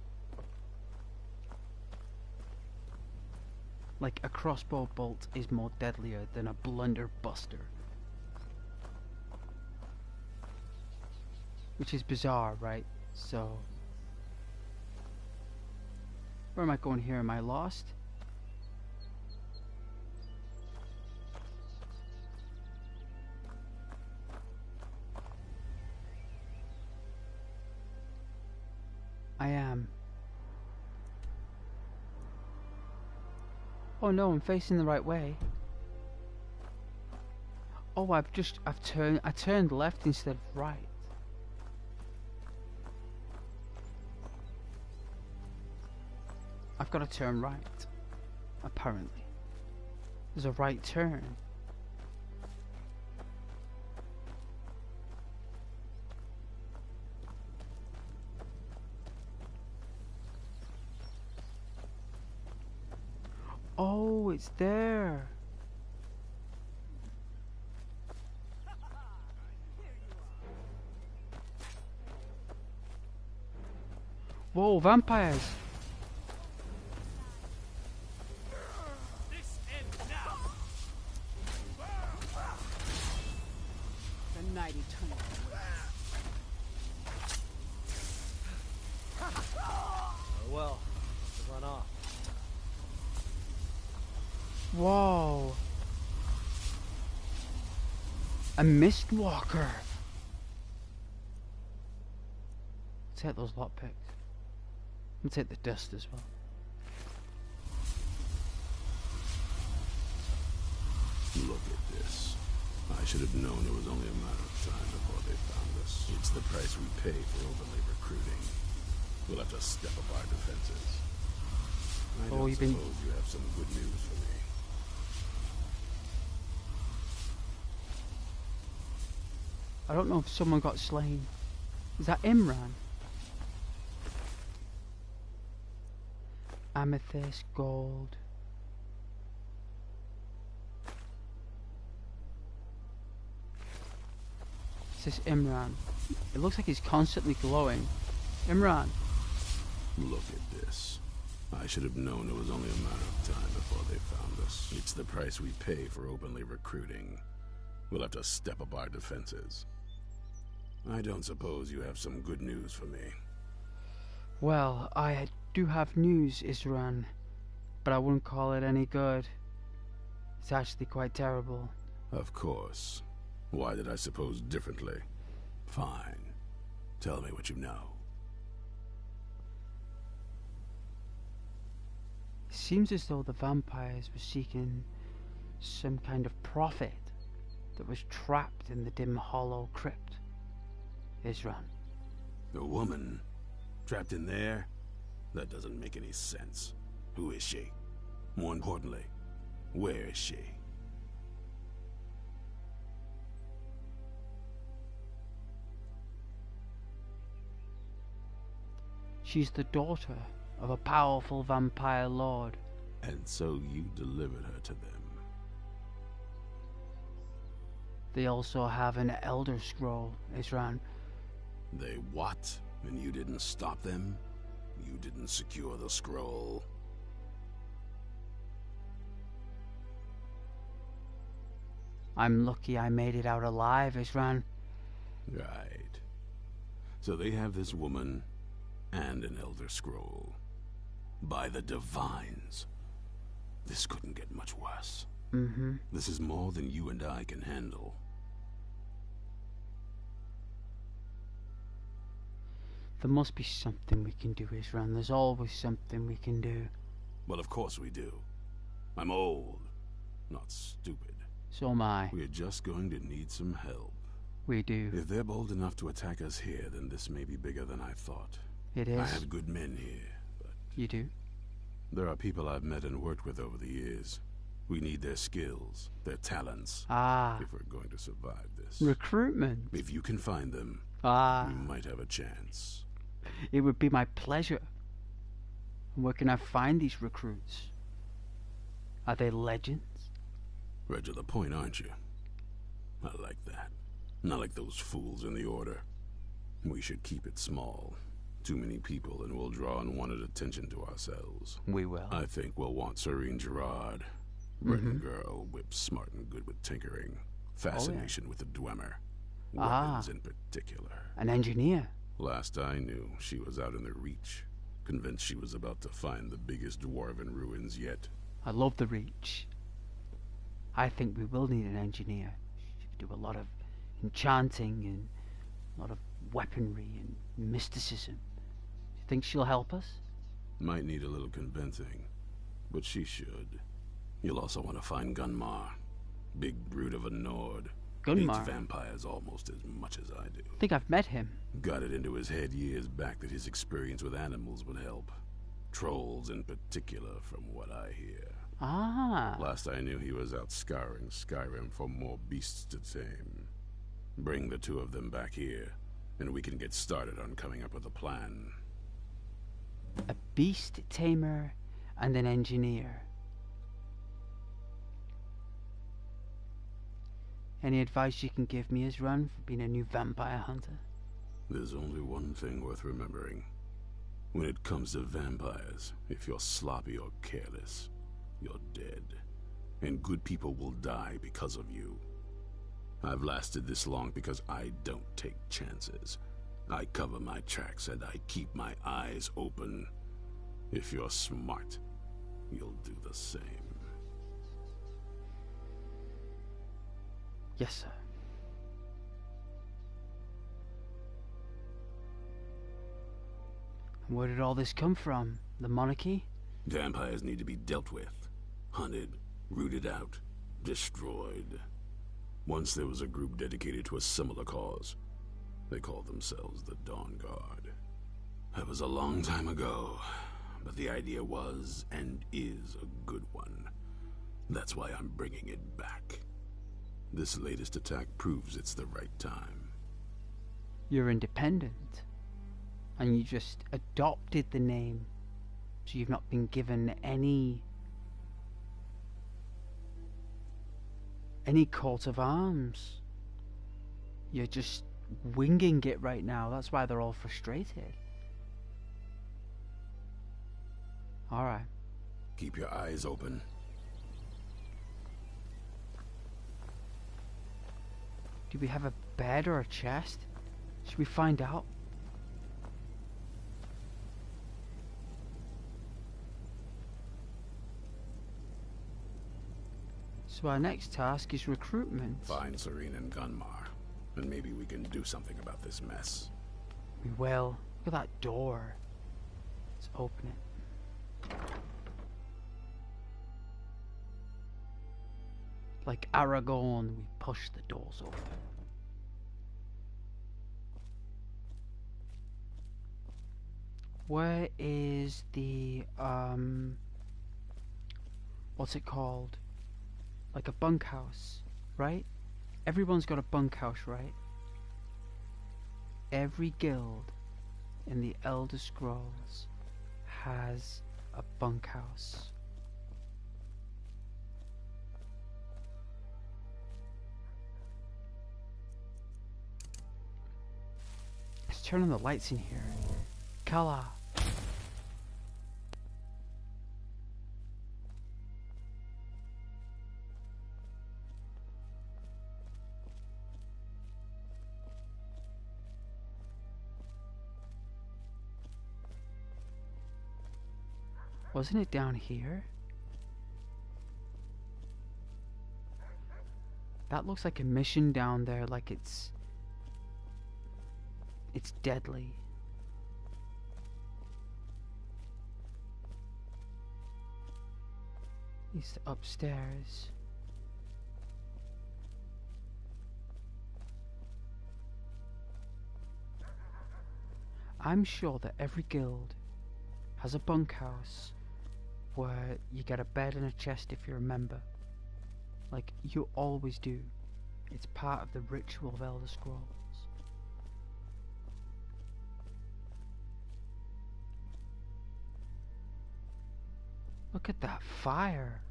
Like, a crossbow bolt is more deadlier than a blunderbuster. Which is bizarre, right? So, where am I going here? Am I lost? I am. Oh no, I'm facing the right way. Oh, I turned left instead of right. I've got to turn right, apparently. There's a right turn. Oh, it's there. Whoa, vampires. This ends now. The night eternal awaits. Oh well, run off. Whoa. A Mistwalker. Take those lockpicks. And take the dust as well. Look at this. I should have known it was only a matter of time before they found us. It's the price we pay for openly recruiting. We'll have to step up our defenses. I don't suppose you have some good news for me. I don't know if someone got slain. Is that Imran? Amethyst, gold. Is this Imran? It looks like he's constantly glowing. Imran. Look at this. I should have known it was only a matter of time before they found us. It's the price we pay for openly recruiting. We'll have to step up our defenses. I don't suppose you have some good news for me. Well, I do have news, Isran, but I wouldn't call it any good. It's actually quite terrible. Of course. Why did I suppose differently? Fine. Tell me what you know. It seems as though the vampires were seeking some kind of prophet that was trapped in the dim hollow crypt. Isran. A woman? Trapped in there? That doesn't make any sense. Who is she? More importantly, where is she? She's the daughter of a powerful vampire lord. And so you delivered her to them. They also have an Elder Scroll, Isran. They what? And you didn't stop them? You didn't secure the scroll? I'm lucky I made it out alive, Isran. Right. So they have this woman and an Elder Scroll. By the Divines. This couldn't get much worse. Mm-hmm. This is more than you and I can handle. There must be something we can do, Isran. There's always something we can do. Well, of course we do. I'm old, not stupid. So am I. We're just going to need some help. We do. If they're bold enough to attack us here, then this may be bigger than I thought. It is. I have good men here, but... You do? There are people I've met and worked with over the years. We need their skills, their talents, if we're going to survive this. Recruitment. If you can find them, we might have a chance. It would be my pleasure. And where can I find these recruits? Are they legends? Right to the point, aren't you? I like that. Not like those fools in the Order. We should keep it small. Too many people and we'll draw unwanted attention to ourselves. We will. I think we'll want Serene Gerard. Breton girl, whip smart and good with tinkering. Fascination with the Dwemer. Weapons in particular. An engineer. Last I knew, she was out in the Reach. Convinced she was about to find the biggest dwarven ruins yet. I love the Reach. I think we will need an engineer. She could do a lot of enchanting and a lot of weaponry and mysticism. Do you think she'll help us? Might need a little convincing, but she should. You'll also want to find Gunmar. Big brute of a Nord. Gunmar? Hates vampires almost as much as I do. I think I've met him. Got it into his head years back that his experience with animals would help. Trolls in particular, from what I hear. Last I knew, he was out scouring Skyrim for more beasts to tame. Bring the two of them back here, and we can get started on coming up with a plan. A beast tamer and an engineer. Any advice you can give me, Azran, for being a new vampire hunter? There's only one thing worth remembering. When it comes to vampires, if you're sloppy or careless, you're dead. And good people will die because of you. I've lasted this long because I don't take chances. I cover my tracks and I keep my eyes open. If you're smart, you'll do the same. Yes, sir. And where did all this come from? The monarchy? Vampires need to be dealt with. Hunted, rooted out, destroyed. Once there was a group dedicated to a similar cause. They called themselves the Dawn Guard. That was a long time ago, but the idea was and is a good one. That's why I'm bringing it back. This latest attack proves it's the right time. You're independent, and you just adopted the name, so you've not been given any coat of arms. You're just winging it right now. That's why they're all frustrated. Alright. Keep your eyes open. Do we have a bed or a chest? Should we find out? So our next task is recruitment. Find Serene and Gunmar, and maybe we can do something about this mess. We will. Look at that door. Let's open it. Like Aragorn, we push the doors open. Where is the, what's it called? Like a bunkhouse, right? Everyone's got a bunkhouse, right? Every guild in the Elder Scrolls has a bunkhouse. Let's turn on the lights in here. Kala. Wasn't it down here? That looks like a mission down there, like it's deadly. It's upstairs. I'm sure that every guild has a bunkhouse where you get a bed and a chest if you're a member. Like, you always do. It's part of the ritual of Elder Scrolls. Look at that fire.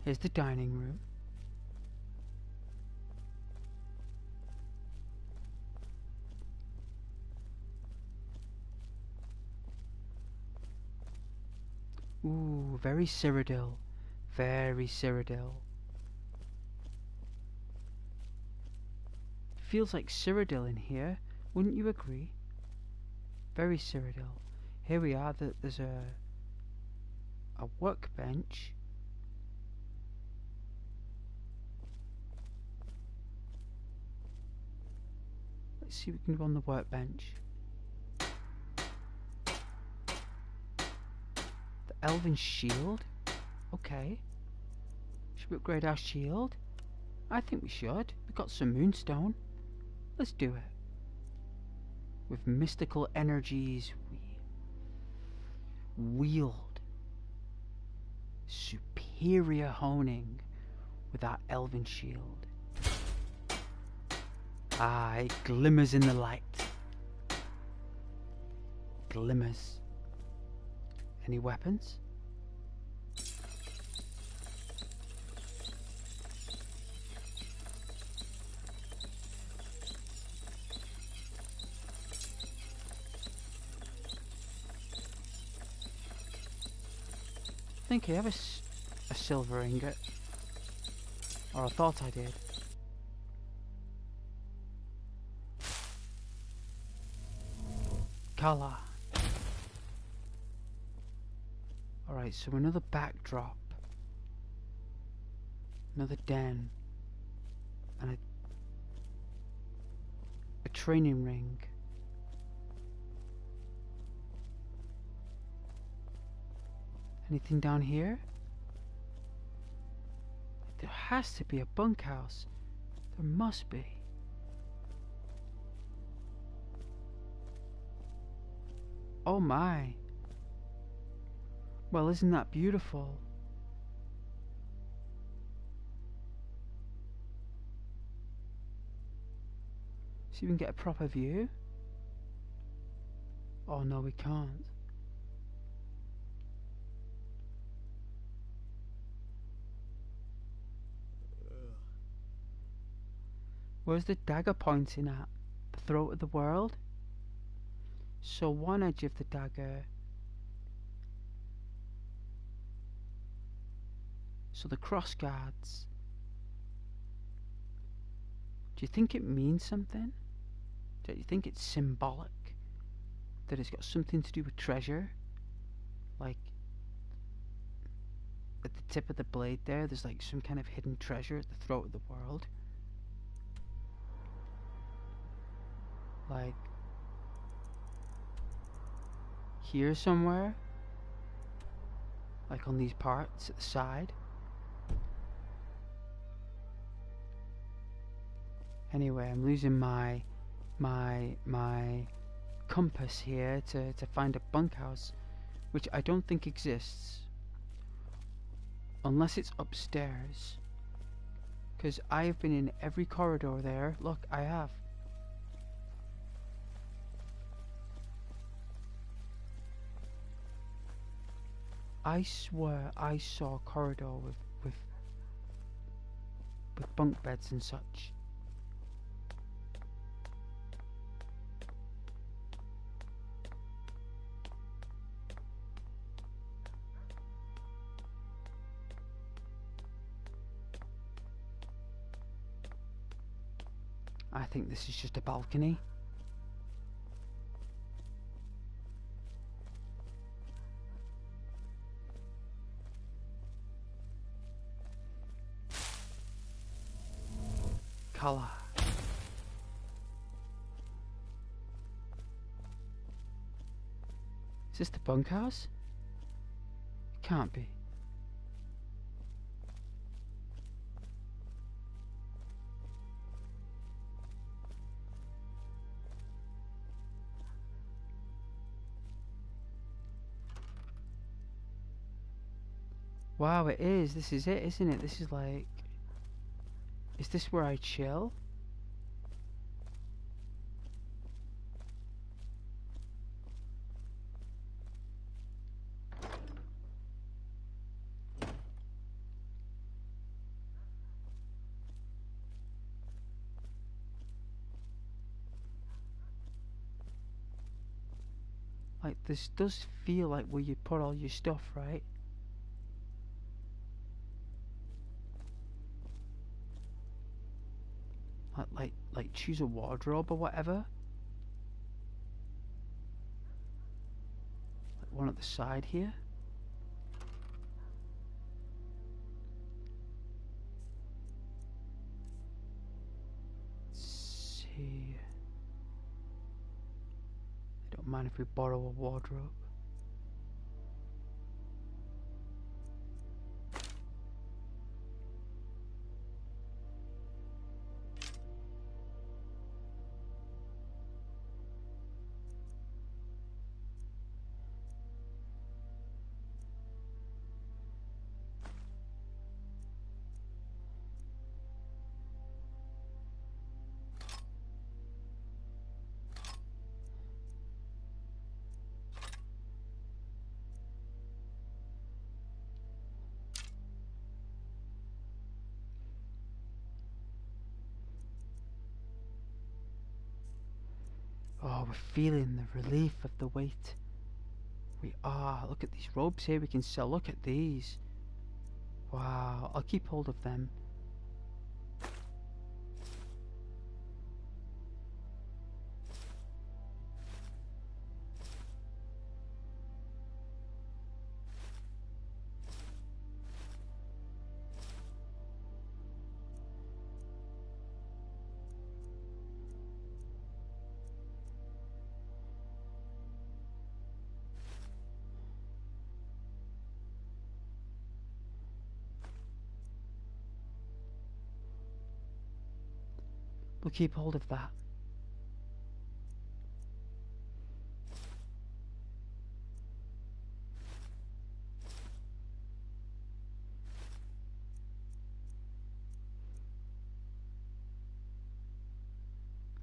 Here's the dining room. Ooh, very Cyrodiil. Very Cyrodiil. Feels like Cyrodiil in here, wouldn't you agree? Very Cyrodiil. Here we are, there's a workbench. Let's see if we can go on the workbench. The elven shield? Okay. Should we upgrade our shield? I think we should. We've got some moonstone. Let's do it. With mystical energies we wield superior honing with our elven shield. Ah, it glimmers in the light. Glimmers. Any weapons? I think I have a silver ingot. Or I thought I did. Color. Alright, so another backdrop. Another den. And a training ring. Anything down here? There has to be a bunkhouse. There must be. Oh my. Well, isn't that beautiful? See if we can get a proper view. Oh no, we can't. Where's the dagger pointing at? The throat of the world? So one edge of the dagger. So the cross guards. Do you think it means something? Do you think it's symbolic? That it's got something to do with treasure? Like at the tip of the blade there's like some kind of hidden treasure at the throat of the world. Like here somewhere, like on these parts at the side. Anyway, I'm losing my compass here to find a bunkhouse, which I don't think exists unless it's upstairs, because I have been in every corridor there. Look, I have. I swear I saw a corridor with bunk beds and such. I think this is just a balcony. Color. Is this the bunkhouse? It can't be. Wow, it is. This is it, isn't it? This is like... Is this where I chill? Like, this does feel like where you put all your stuff, right? Like choose a wardrobe or whatever. Like one at the side here. Let's see. I don't mind if we borrow a wardrobe. Oh, we're feeling the relief of the weight. We are. Look at these robes here we can sell. Look at these. Wow. I'll keep hold of them. We'll keep hold of that.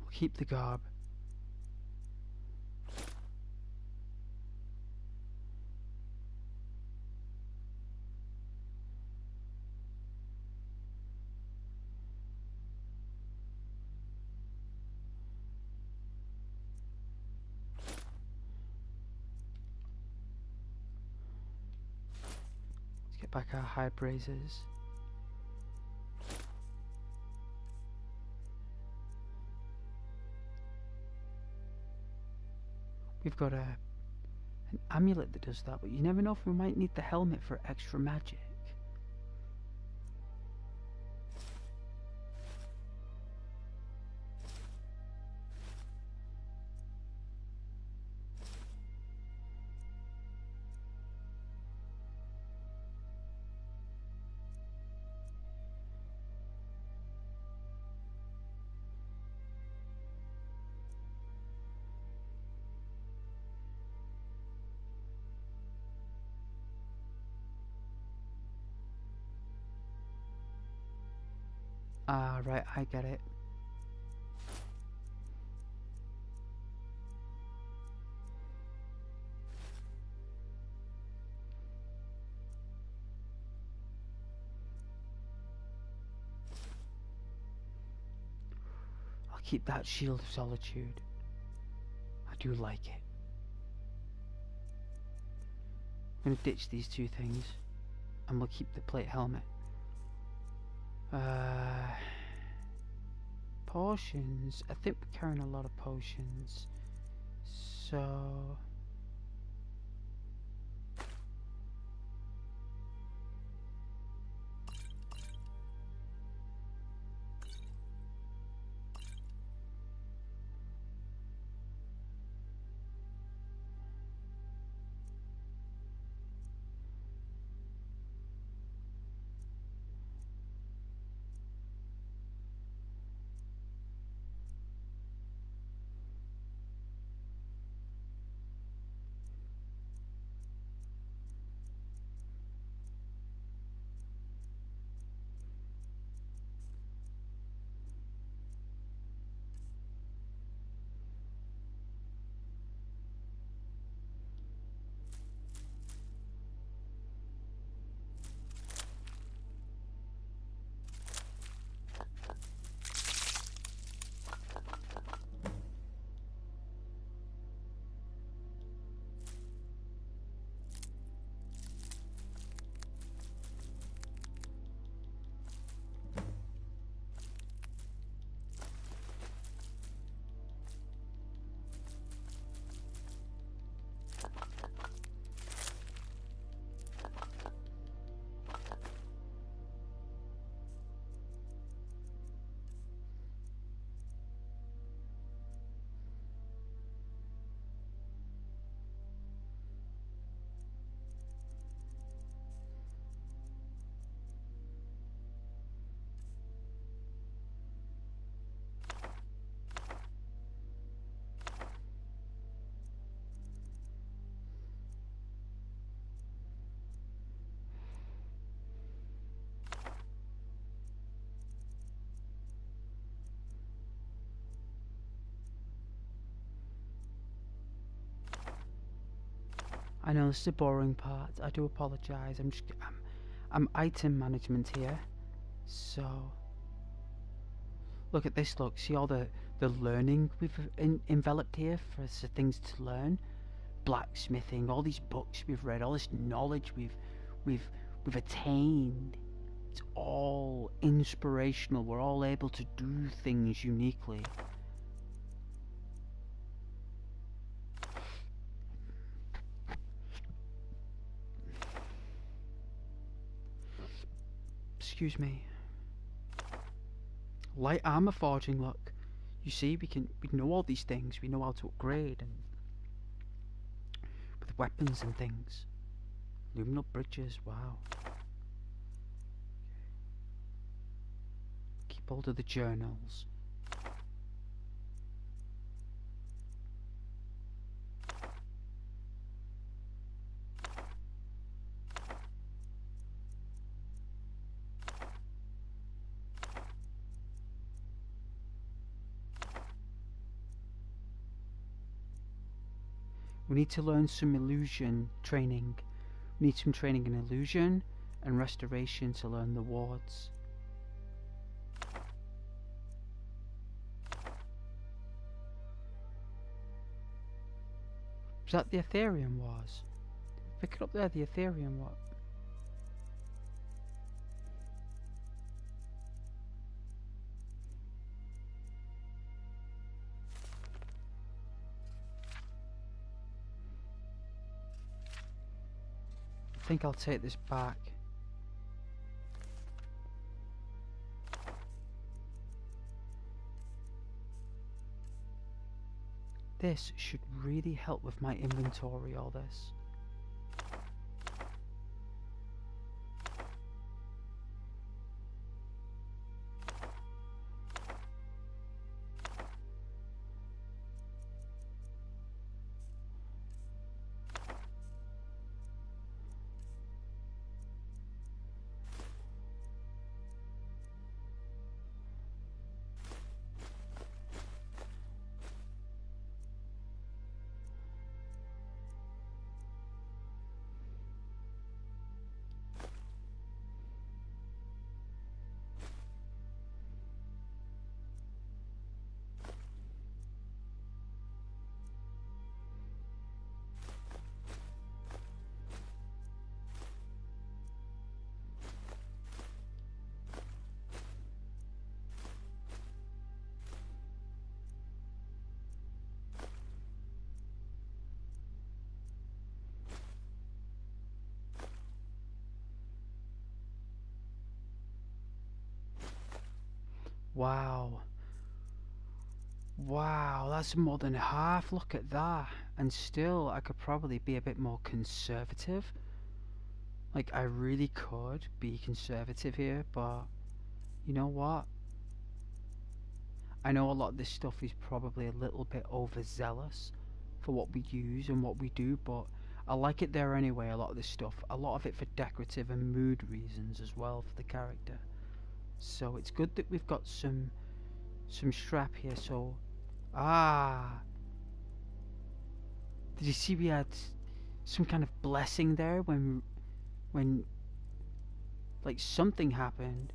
We'll keep the garb. Let's get back our high braces. We've got an amulet that does that, but you never know if we might need the helmet for extra magic. Ah, right, I get it. I'll keep that Shield of Solitude. I do like it. I'm gonna ditch these two things, and we'll keep the plate helmet. Potions. I think we're carrying a lot of potions. So... I know this is a boring part. I do apologise. I'm item management here. So look at this. Look, see all the learning we've enveloped here for things to learn. Blacksmithing, all these books we've read, all this knowledge we've attained. It's all inspirational. We're all able to do things uniquely. Excuse me. Light armor forging, look. You see, we know all these things. We know how to upgrade and with weapons and things. Luminal bridges, wow. Keep hold of the journals. We need to learn some illusion training. We need some training in illusion and restoration to learn the wards. Was that the Ethereum Wars? Pick it up there, the Ethereum what? I think I'll take this back. This should really help with my inventory, all this. Wow. Wow, that's more than half. Look at that. And still, I could probably be a bit more conservative. Like, I really could be conservative here, but you know what? I know a lot of this stuff is probably a little bit overzealous for what we use and what we do, but I like it there anyway, a lot of this stuff. A lot of it for decorative and mood reasons as well for the character. So it's good that we've got some strap here. So did you see we had some kind of blessing there when like something happened?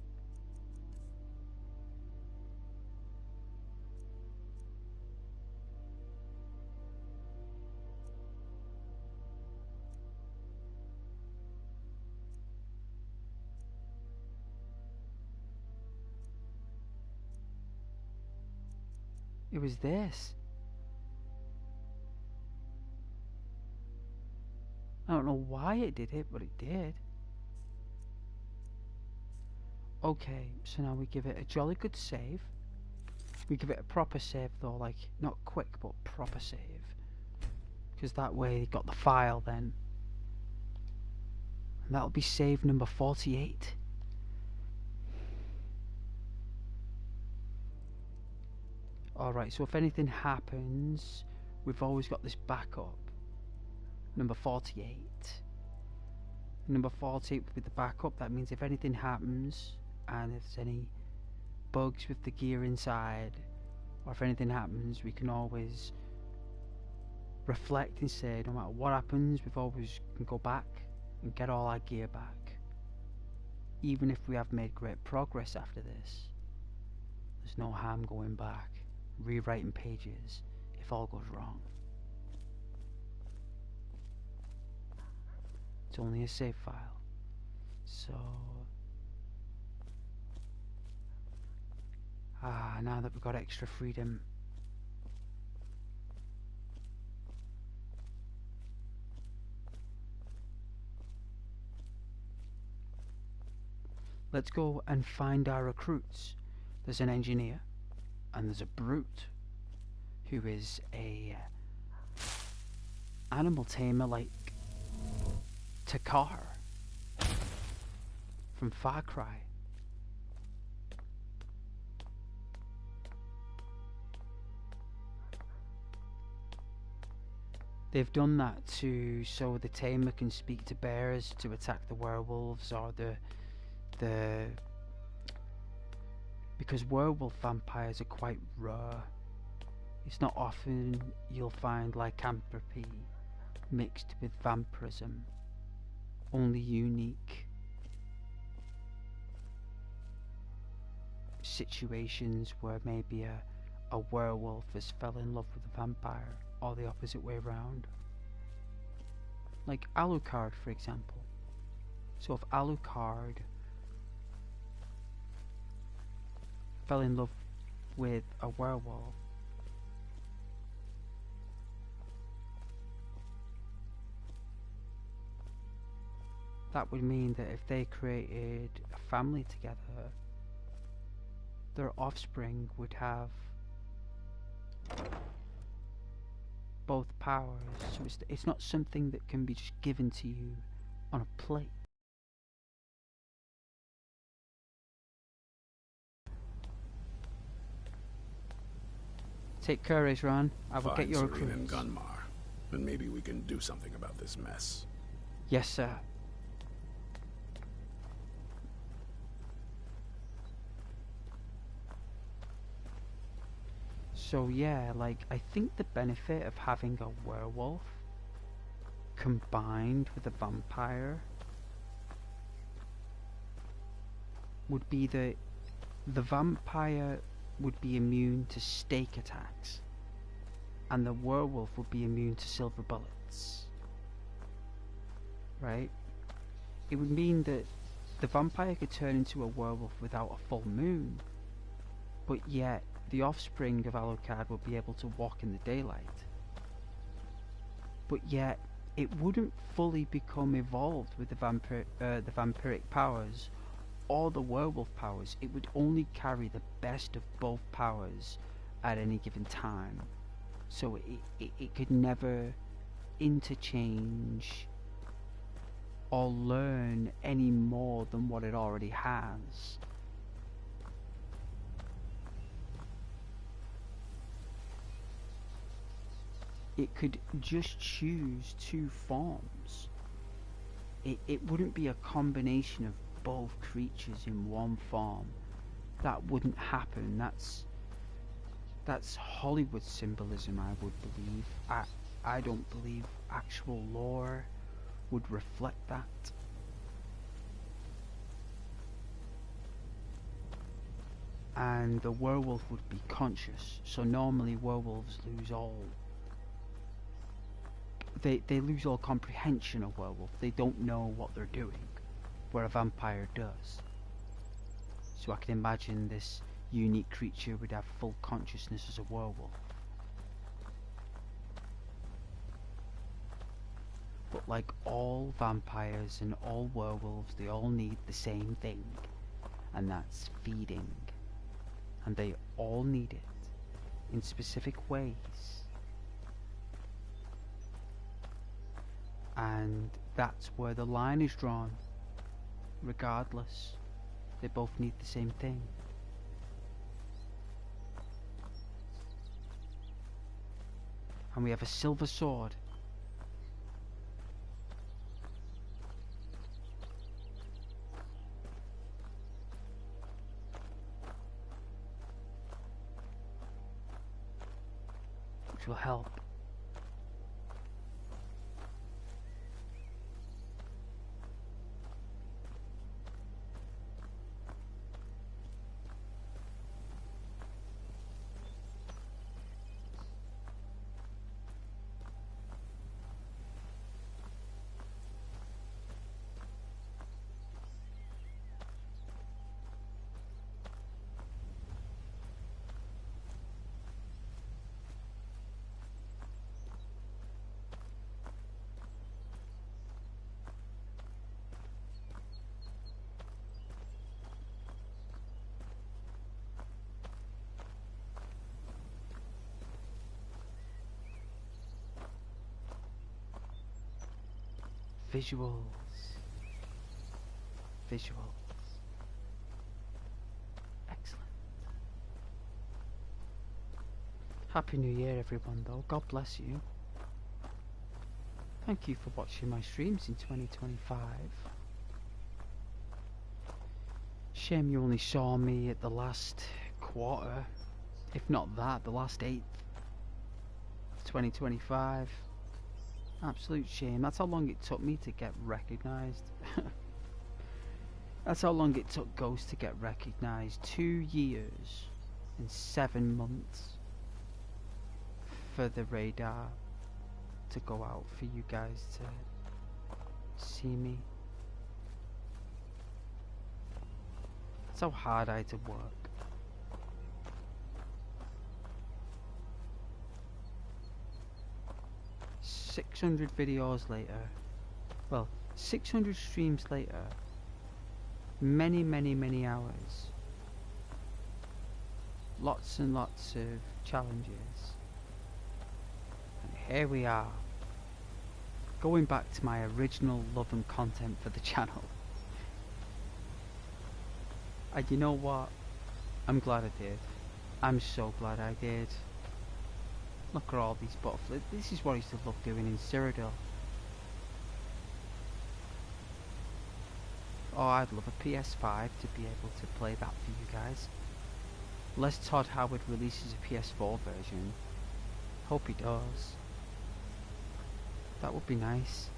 It was this. I don't know why it did it, but it did. Okay, so now we give it a jolly good save. We give it a proper save though, like not quick but proper save. Because that way it got the file then. And that'll be save number 48. Alright, so if anything happens, we've always got this backup. Number 48. Number 48 with the backup, that means if anything happens, and if there's any bugs with the gear inside, or if anything happens, we can always reflect and say, no matter what happens, we've always can go back and get all our gear back. Even if we have made great progress after this, there's no harm going back, rewriting pages if all goes wrong. It's only a save file. So now that we've got extra freedom, let's go and find our recruits. There's an engineer and there's a brute who is a animal tamer like Takar from Far Cry. They've done that so the tamer can speak to bears to attack the werewolves, or because werewolf vampires are quite rare. It's not often you'll find lycanthropy mixed with vampirism. Only unique situations where maybe a werewolf has fell in love with a vampire, or the opposite way around. Like Alucard, for example. So if Alucard fell in love with a werewolf, that would mean that if they created a family together, their offspring would have both powers. So it's not something that can be just given to you on a plate. Take care, Ezran. I will get your Serene and recruits. Gunmar, and maybe we can do something about this mess. Yes, sir. So yeah, like, I think the benefit of having a werewolf combined with a vampire would be that the vampire would be immune to stake attacks and the werewolf would be immune to silver bullets. Right? It would mean that the vampire could turn into a werewolf without a full moon, but yet the offspring of Alucard would be able to walk in the daylight. But yet, it wouldn't fully become evolved with the vampiric powers or the werewolf powers. It would only carry the best of both powers at any given time. So it could never interchange or learn any more than what it already has. It could just choose two forms. It wouldn't be a combination of both creatures in one form. That wouldn't happen. That's Hollywood symbolism, I would believe. I don't believe actual lore would reflect that. And the werewolf would be conscious, so normally werewolves lose all they lose all comprehension of werewolf. They don't know what they're doing, where a vampire does. So I can imagine this unique creature would have full consciousness as a werewolf. But like all vampires and all werewolves, they all need the same thing, and that's feeding. And they all need it in specific ways. And that's where the line is drawn. Regardless, they both need the same thing. And we have a silver sword. Which will help. visuals. Visuals. Excellent. Happy New Year, everyone, though. God bless you. Thank you for watching my streams in 2025. Shame you only saw me at the last quarter, if not that, the last 8th of 2025. Absolute shame. That's how long it took me to get recognised. That's how long it took Ghost to get recognised. 2 years and 7 months for the radar to go out, for you guys to see me. That's how hard I had to work. $600 videos later, well, 600 streams later, many hours, lots and lots of challenges, and here we are, going back to my original love and content for the channel. And you know what? I'm glad I did. I'm so glad I did. Look at all these butterflies. This is what I used to love doing in Cyrodiil. Oh, I'd love a PS5 to be able to play that for you guys. Unless Todd Howard releases a PS4 version. Hope he does. That would be nice.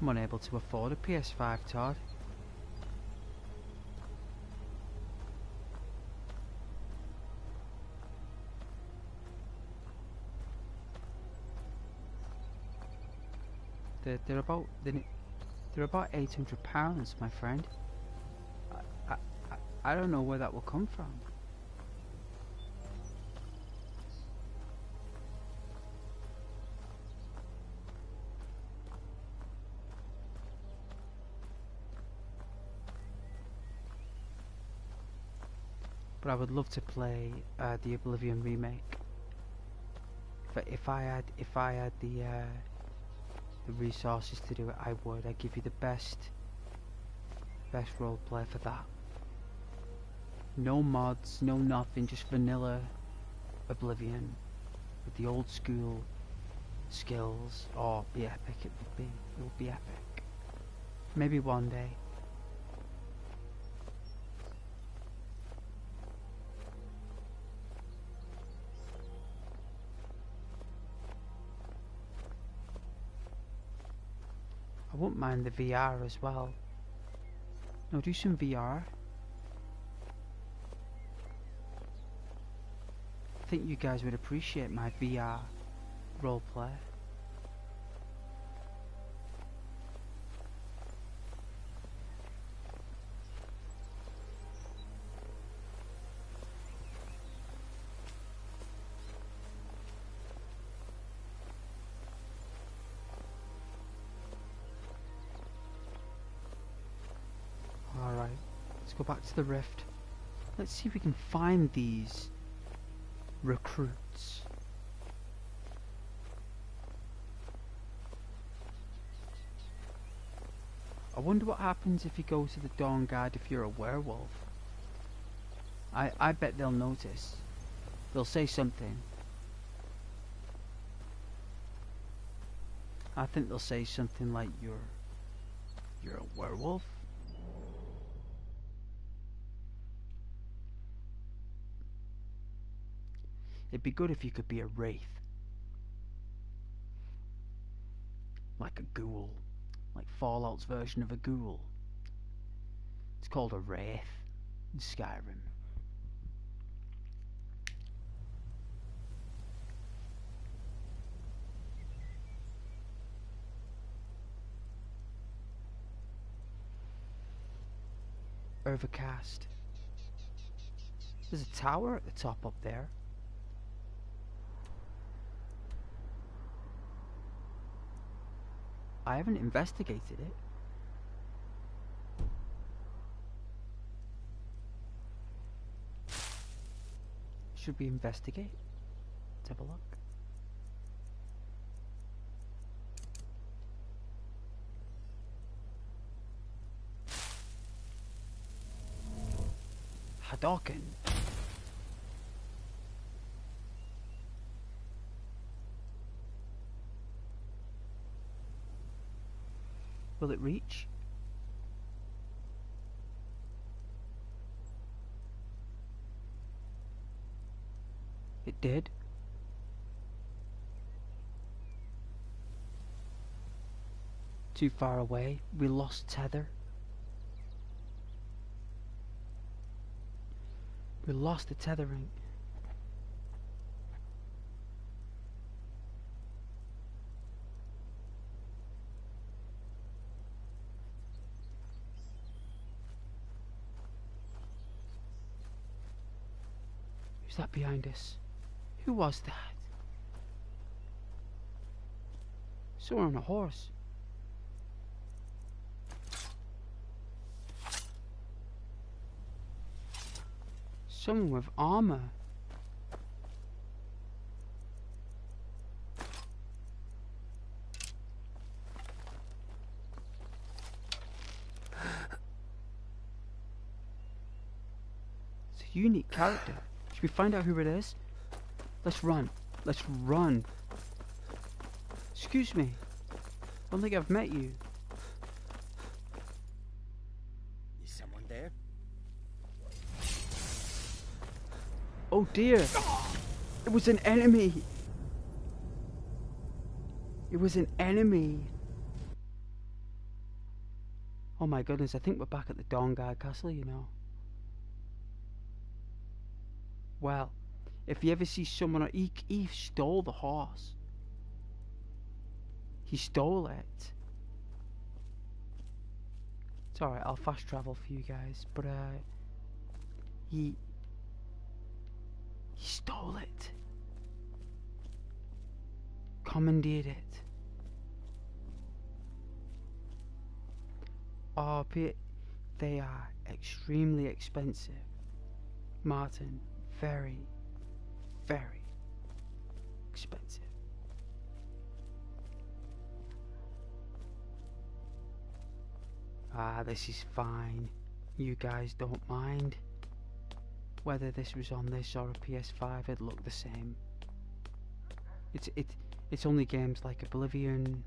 I'm unable to afford a PS5, Todd. They're about £800, my friend. I don't know where that will come from. But I would love to play the Oblivion remake. If I had the resources to do it, I would. I'd give you the best roleplay for that. No mods, no nothing, just vanilla Oblivion with the old school skills. Oh, it'd be epic. It would be epic. Maybe one day. I wouldn't mind the VR as well. No, do some VR. I think you guys would appreciate my VR roleplay. Alright, let's go back to the rift. Let's see if we can find these recruits. I wonder what happens if you go to the Dawn Guard if you're a werewolf. I bet they'll notice. They'll say something. I think they'll say something like you're a werewolf? It'd be good if you could be a wraith. Like a ghoul. Like Fallout's version of a ghoul. It's called a wraith in Skyrim. Overcast. There's a tower at the top up there. I haven't investigated it. Should we investigate? Let's have a look. Hadouken. Will it reach? It did. Too far away. We lost tether. We lost the tethering. Who's that behind us? Who was that? Someone on a horse. Someone with armor. It's a unique character. Should we find out who it is? Let's run. Let's run. Excuse me. I don't think I've met you. Is someone there? Oh dear. It was an enemy. It was an enemy. Oh my goodness, I think we're back at the Dawnguard Castle, you know. Well, if you ever see someone, he stole the horse. He stole it. It's alright, I'll fast travel for you guys, but he stole it. Commandeered it. Oh, they are extremely expensive. Martin, very, very expensive. Ah, this is fine. You guys don't mind. Whether this was on this or a PS5, it'd look the same. It's only games like Oblivion.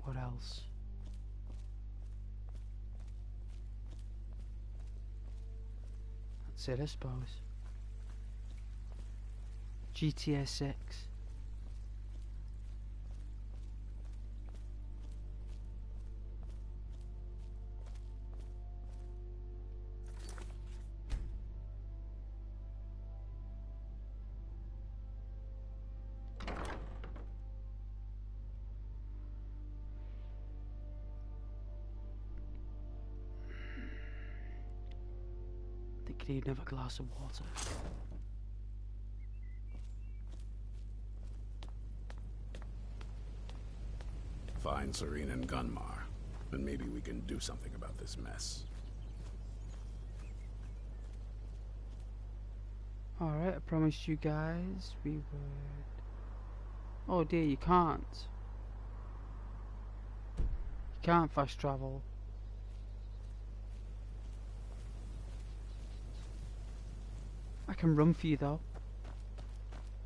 What else? That's it, I suppose. GTA 6. I think you need another glass of water. Find Serene and Gunmar, and maybe we can do something about this mess. Alright, I promised you guys we would... Oh dear, you can't. You can't fast travel. I can run for you though.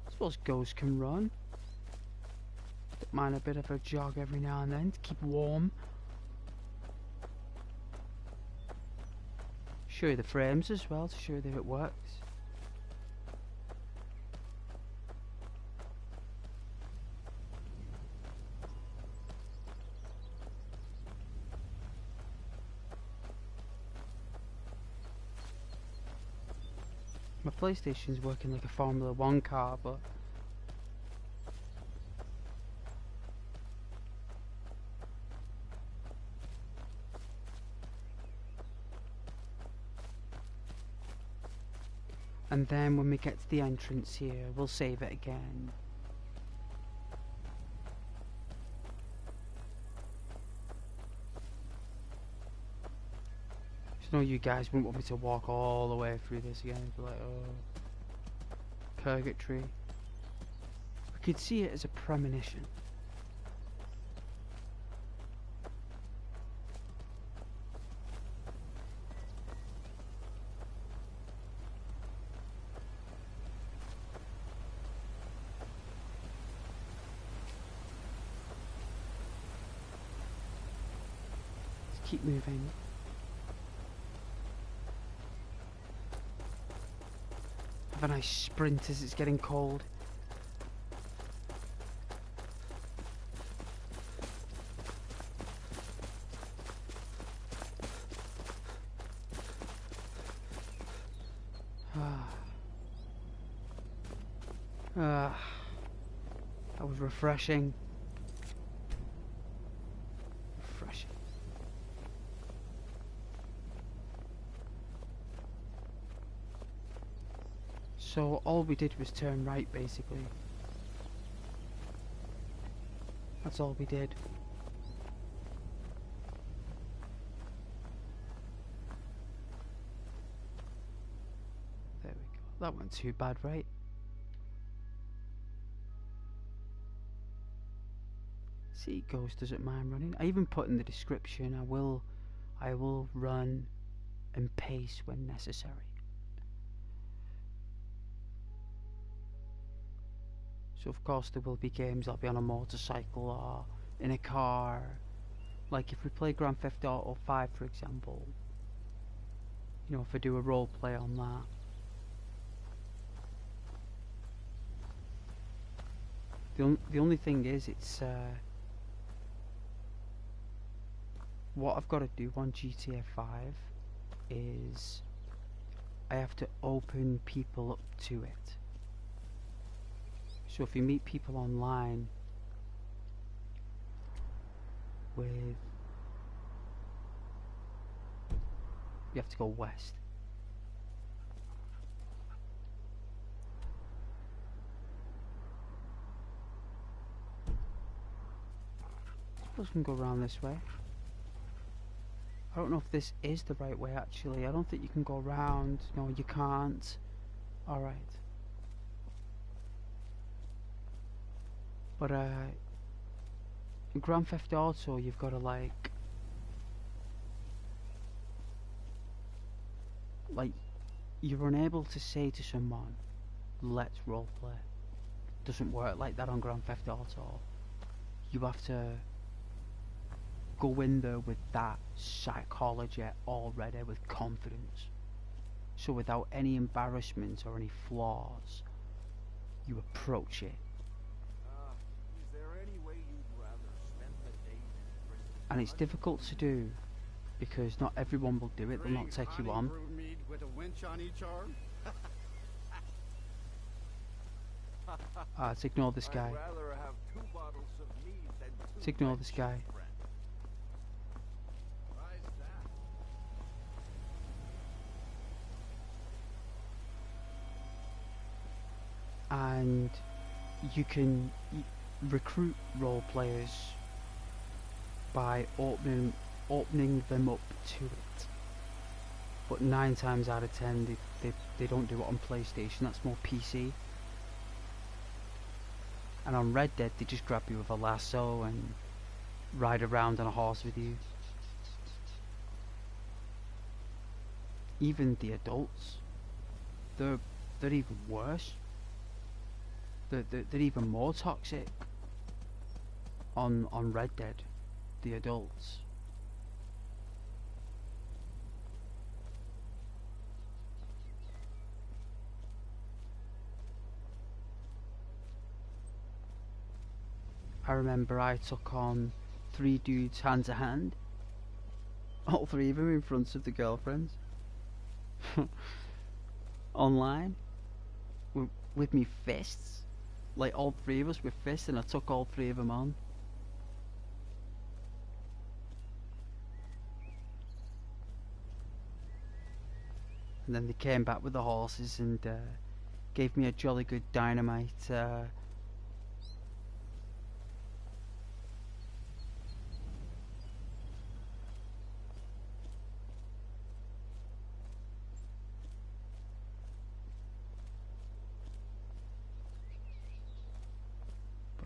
I suppose ghosts can run. Don't mind a bit of a jog every now and then to keep warm. Show you the frames as well to show you that it works. My PlayStation's working like a Formula 1 car, but and then when we get to the entrance here, we'll save it again. I know you guys wouldn't want me to walk all the way through this again. You'd be like, oh, purgatory. We could see it as a premonition. Let's keep moving. Have a nice sprint as it's getting cold. That was refreshing. Refreshing. So all we did was turn right, basically. That's all we did. There we go. That wasn't too bad, right? See, Ghost doesn't mind running. I even put in the description, I will run and pace when necessary. So of course there will be games I'll be on a motorcycle or in a car. Like if we play Grand Theft Auto 5 for example. You know, if I do a role play on that. The only thing is it's what I've got to do on GTA 5 is I have to open people up to it. So if you meet people online with, you have to go west. I suppose we can go around this way. I don't know if this is the right way actually. I don't think you can go around. No, you can't. Alright. But in Grand Theft Auto you've got to like you're unable to say to someone, let's roleplay. Doesn't work like that on Grand Theft Auto. You have to go in there with that psychology already, with confidence. So without any embarrassment or any flaws, you approach it. Is there any way you'd rather spend the day in prison? And it's difficult to do because not everyone will do it. They'll not take you on. With a winch on each arm? Let's ignore this guy. I'd rather have 2 bottles of mead than 2 Let's ignore this guy. And you can recruit role players by opening them up to it. But 9 times out of 10 they don't do it on PlayStation. That's more PC. And on Red Dead they just grab you with a lasso and ride around on a horse with you. Even the adults, they're even worse. They're even more toxic on Red Dead, the adults. I remember I took on 3 dudes hand to hand, all 3 of them in front of the girlfriends, online, with me fists. Like all 3 of us with fists, and I took all 3 of them on. And then they came back with the horses and gave me a jolly good dynamite.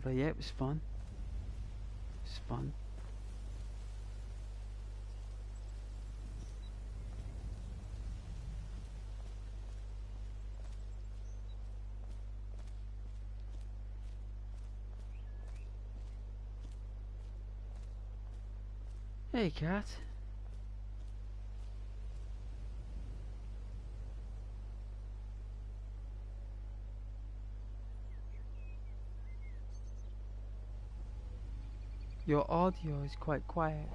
But yeah, it was fun. It was fun. Hey, cat. Your audio is quite quiet.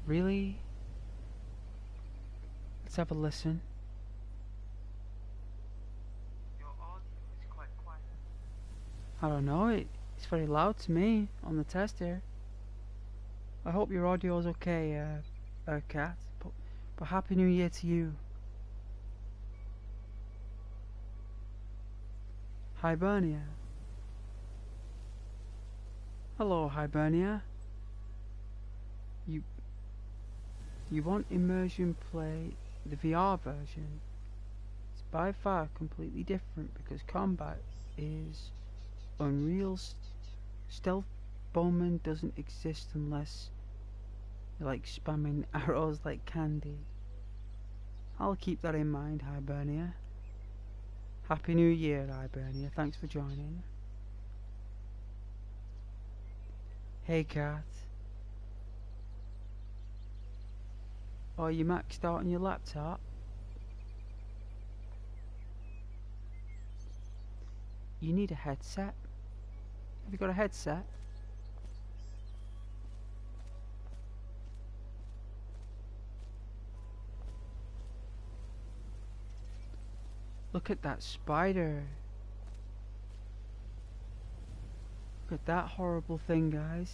Really? Let's have a listen. Your audio is quite quiet. I don't know, it's very loud to me on the test here. I hope your audio is okay, cat. But Happy New Year to you. Hibernia. Hello, Hibernia. You want immersion play the VR version? It's by far completely different because combat is unreal. Stealth Bowman doesn't exist unless you're like spamming arrows like candy. I'll keep that in mind, Hibernia. Happy New Year, Hibernia. Thanks for joining. Hey, cat. Oh, you maxed out on your laptop? You need a headset. Have you got a headset? Look at that spider. Look at that horrible thing, guys.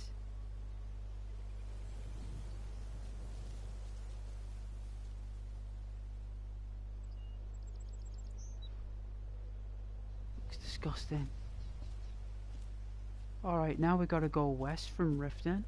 Looks disgusting. Alright, now we gotta go west from Riften.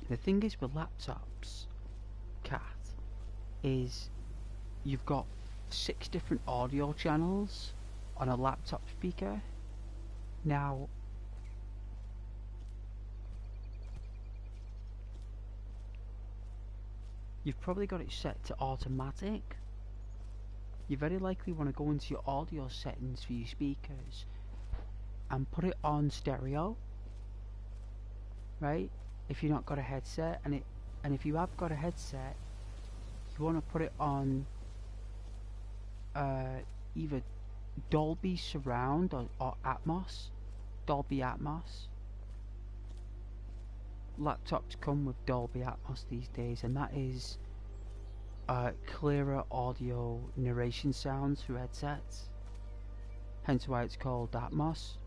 The thing is with laptops, cat, is you've got 6 different audio channels on a laptop speaker. Now, you've probably got it set to automatic. You very likely want to go into your audio settings for your speakers and put it on stereo, right? If you've not got a headset, and if you have got a headset, you want to put it on either Dolby Surround or Atmos. Dolby Atmos. Laptops come with Dolby Atmos these days, and that is clearer audio narration sounds through headsets. Hence why it's called Atmos.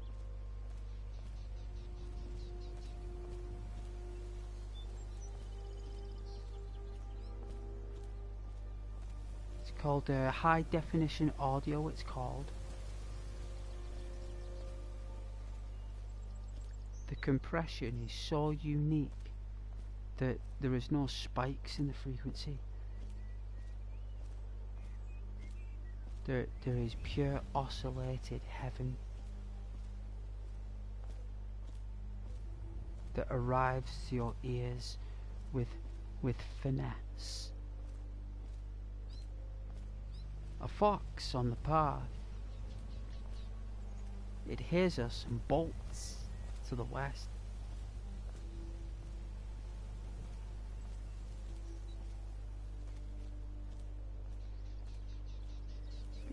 Called high definition audio, it's called. The compression is so unique that there is no spikes in the frequency. There is pure oscillated heaven that arrives to your ears with finesse. A fox on the path. It hears us and bolts to the west.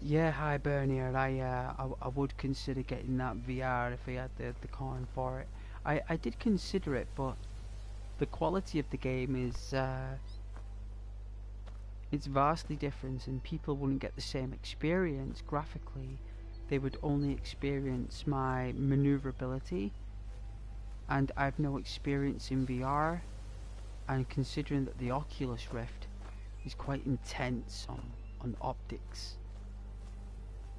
Yeah, Hibernia, I would consider getting that VR if I had the coin for it. I did consider it, but the quality of the game is it's vastly different, and people wouldn't get the same experience graphically. They would only experience my maneuverability and I've no experience in VR, and considering that the Oculus Rift is quite intense on optics,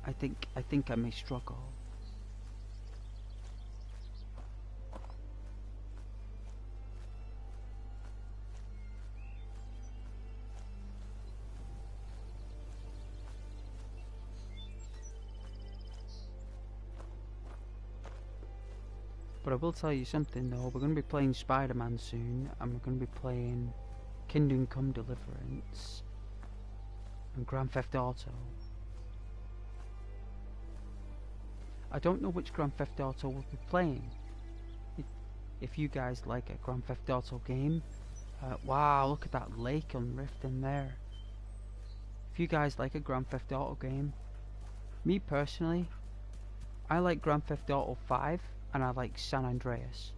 I think I may struggle. But I will tell you something though, we're going to be playing Spider-Man soon, and we're going to be playing Kingdom Come Deliverance and Grand Theft Auto. I don't know which Grand Theft Auto we'll be playing. If you guys like a Grand Theft Auto game, wow, look at that lake on Rift in there. If you guys like a Grand Theft Auto game, me personally, I like Grand Theft Auto 5 and I like San Andreas.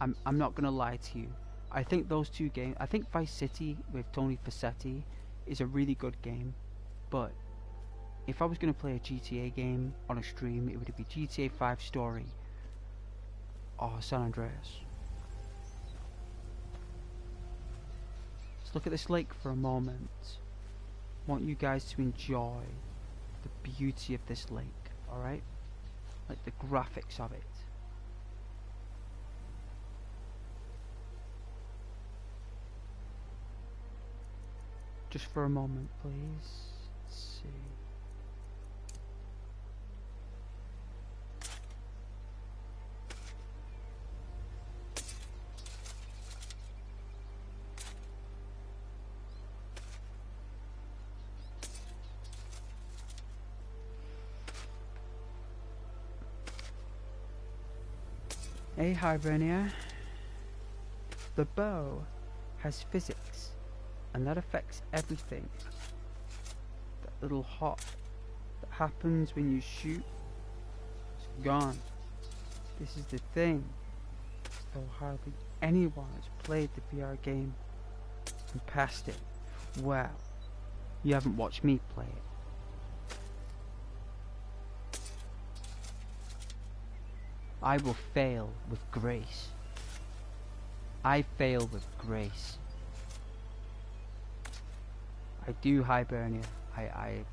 I'm not gonna lie to you. I think those two games, I think Vice City with Tony Facchetti is a really good game, but if I was gonna play a GTA game on a stream, it would be GTA 5 Story or San Andreas. Let's look at this lake for a moment. I want you guys to enjoy the beauty of this lake, alright? Like the graphics of it. Just for a moment, please. Let's see. Hey Hibernia, the bow has physics, and that affects everything. That little hop that happens when you shoot, it's gone. This is the thing, though hardly anyone has played the VR game and passed it. Well, you haven't watched me play it. I will fail with grace. I fail with grace. I do, Hibernia. I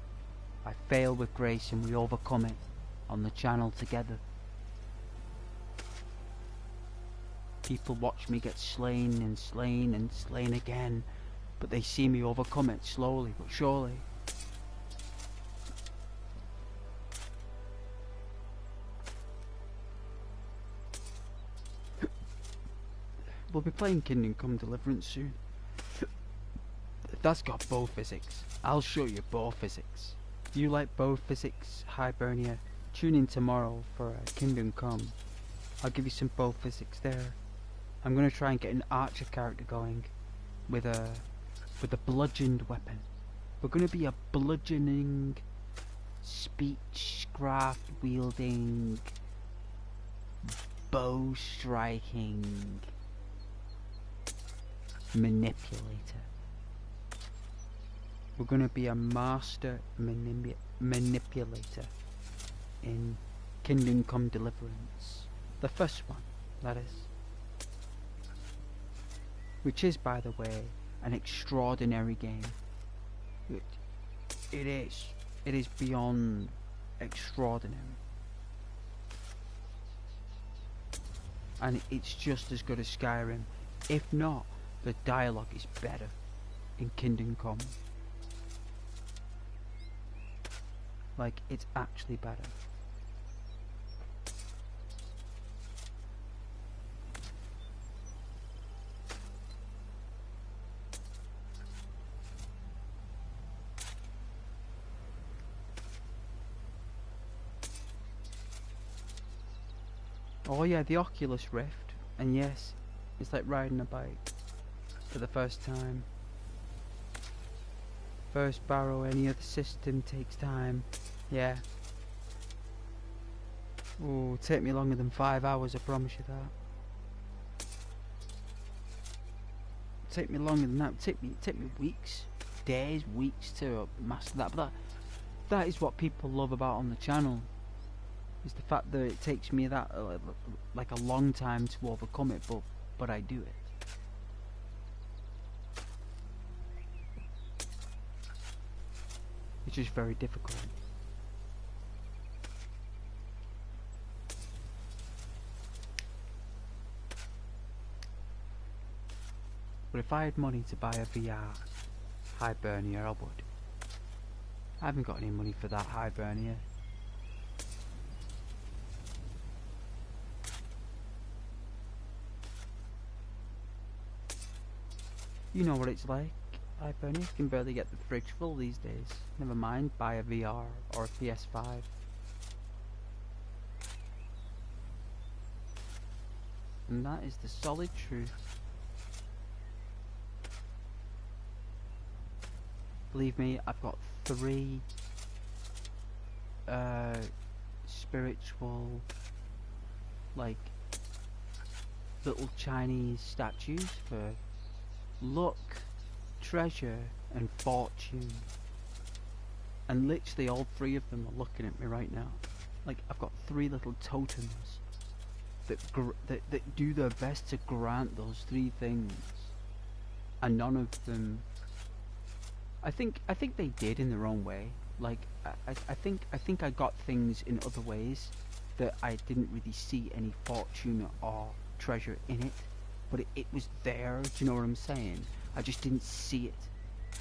fail with grace, and we overcome it on the channel together. People watch me get slain and slain and slain again, but they see me overcome it slowly but surely. We'll be playing Kingdom Come Deliverance soon. That's got bow physics. I'll show you bow physics. If you like bow physics, Hibernia, tune in tomorrow for Kingdom Come. I'll give you some bow physics there. I'm gonna try and get an archer character going with a bludgeoned weapon. We're gonna be a bludgeoning, speechcraft wielding, bow striking manipulator. We're gonna be a master manipulator in Kingdom Come Deliverance. The first one, that is. Which is, by the way, an extraordinary game. It is. It is beyond extraordinary. And it's just as good as Skyrim. If not, the dialogue is better in Kingdom Come. Like, it's actually better. Oh yeah, the Oculus Rift. And yes, it's like riding a bike for the first time. First borrow any other system takes time. Yeah. Ooh, take me longer than 5 hours, I promise you that. Take me longer than that. Take me weeks, days, weeks to master that. But that is what people love about on the channel. is the fact that it takes me that like a long time to overcome it, but I do it. It's just very difficult. But if I had money to buy a VR Hibernia, I would. I haven't got any money for that Hibernia. You know what it's like. Hibernia, you can barely get the fridge full these days. Never mind buy a VR or a PS5. And that is the solid truth. Believe me, I've got 3 spiritual, like, little Chinese statues for luck, treasure, and fortune. And literally all 3 of them are looking at me right now. Like, I've got 3 little totems that do their best to grant those 3 things. And none of them... I think they did in their own way. Like, I think I got things in other ways that I didn't really see any fortune or treasure in it. But it was there, do you know what I'm saying? I just didn't see it.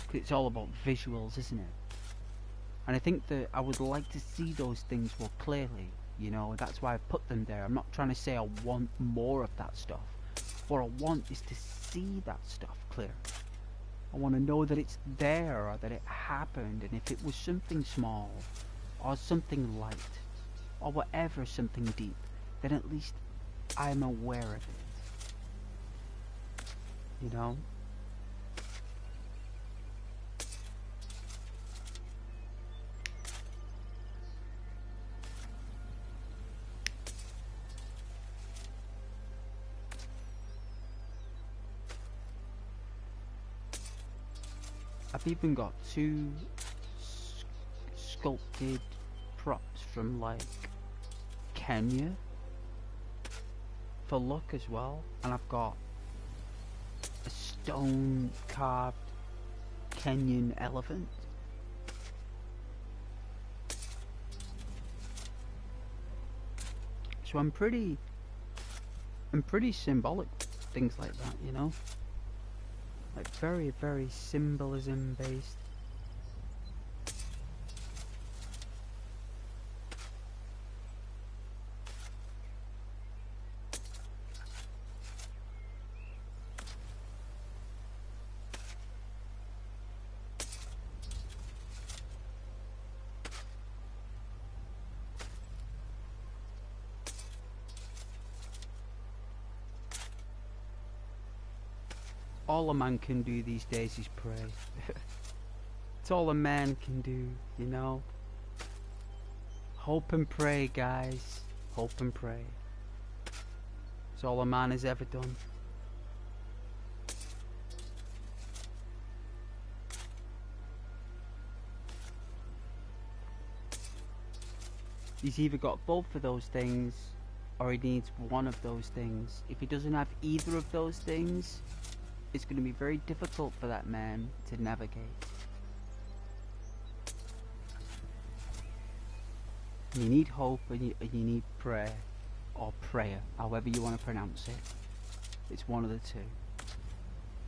'Cause it's all about visuals, isn't it? And I think that I would like to see those things more clearly, you know? That's why I put them there. I'm not trying to say I want more of that stuff. What I want is to see that stuff clear. I want to know that it's there, or that it happened, and if it was something small, or something light, or whatever, something deep, then at least I'm aware of it. You know? I've even got 2 sculpted props from, like, Kenya for luck as well, and I've got a stone carved Kenyan elephant. So I'm pretty symbolic with things like that, you know? Like very, very symbolism based. All a man can do these days is pray. It's all a man can do, you know. Hope and pray, guys. Hope and pray. It's all a man has ever done. He's either got both of those things, or he needs one of those things. If he doesn't have either of those things, it's going to be very difficult for that man to navigate. You need hope, and you need prayer, or prayer, however you want to pronounce it. It's one of the 2.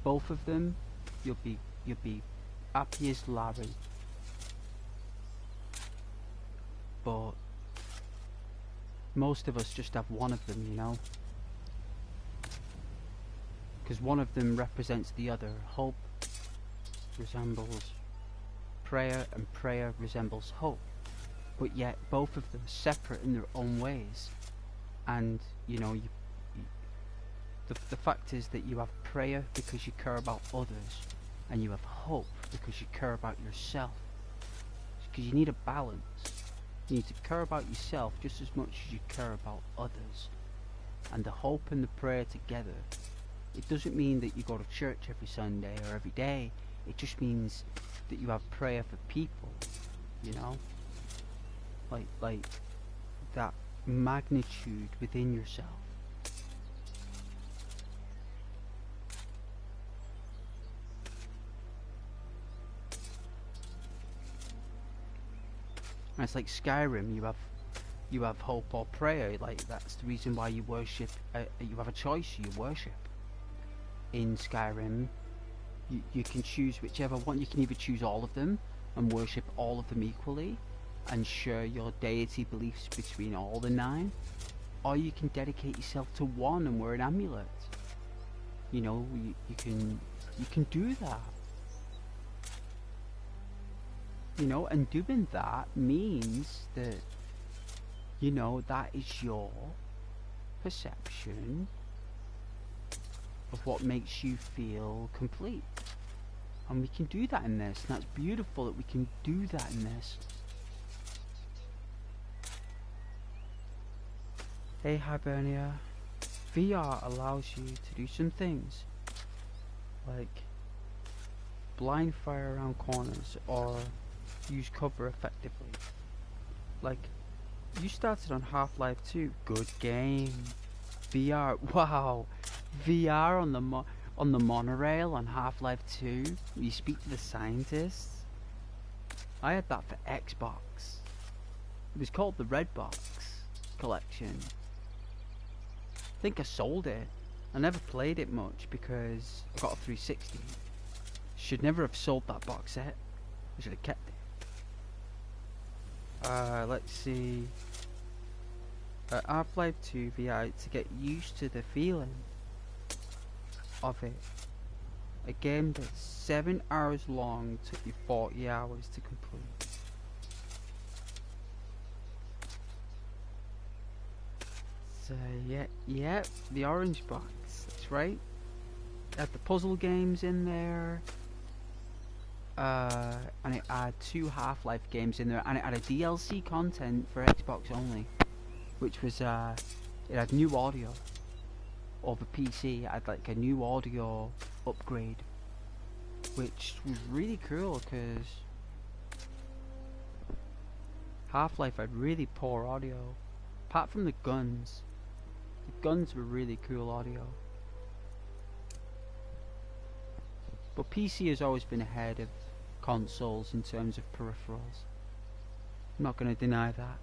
Both of them, you'll be happy as Larry. But most of us just have one of them, you know. Because one of them represents the other. Hope resembles prayer, and prayer resembles hope. But yet both of them are separate in their own ways. And, you know, the fact is that you have prayer because you care about others, and you have hope because you care about yourself. Because you need a balance. You need to care about yourself just as much as you care about others. And the hope and the prayer together, it doesn't mean that you go to church every Sunday or every day. It just means that you have prayer for people, you know? Like that magnitude within yourself. And it's like Skyrim, you have hope or prayer. Like, that's the reason why you worship. You have a choice. You worship. In Skyrim, you can choose whichever one. You can either choose all of them and worship all of them equally, and share your deity beliefs between all the 9, or you can dedicate yourself to one and wear an amulet. You know, you can do that. You know, and doing that means that, you know, that is your perception of what makes you feel complete. And we can do that in this, and that's beautiful that we can do that in this. Hey Hibernia, VR allows you to do some things, like blind fire around corners, or use cover effectively. Like, you started on Half-Life 2, good game. VR, wow, VR on the monorail on Half-Life 2. You speak to the scientists. I had that for Xbox. It was called the Redbox collection. I think I sold it. I never played it much because I got a 360. Should never have sold that box set. I should have kept it. Let's see. Half-Life 2 VR, to get used to the feeling of it. A game that's 7 hours long took you 40 hours to complete. So yeah, the orange box, that's right. It had the puzzle games in there. And it had 2 Half-Life games in there, and it had a DLC content for Xbox only, which was it had new audio over PC. It had like a new audio upgrade, which was really cool because Half-Life had really poor audio, apart from the guns. The guns were really cool audio, but PC has always been ahead of consoles in terms of peripherals. I'm not going to deny that.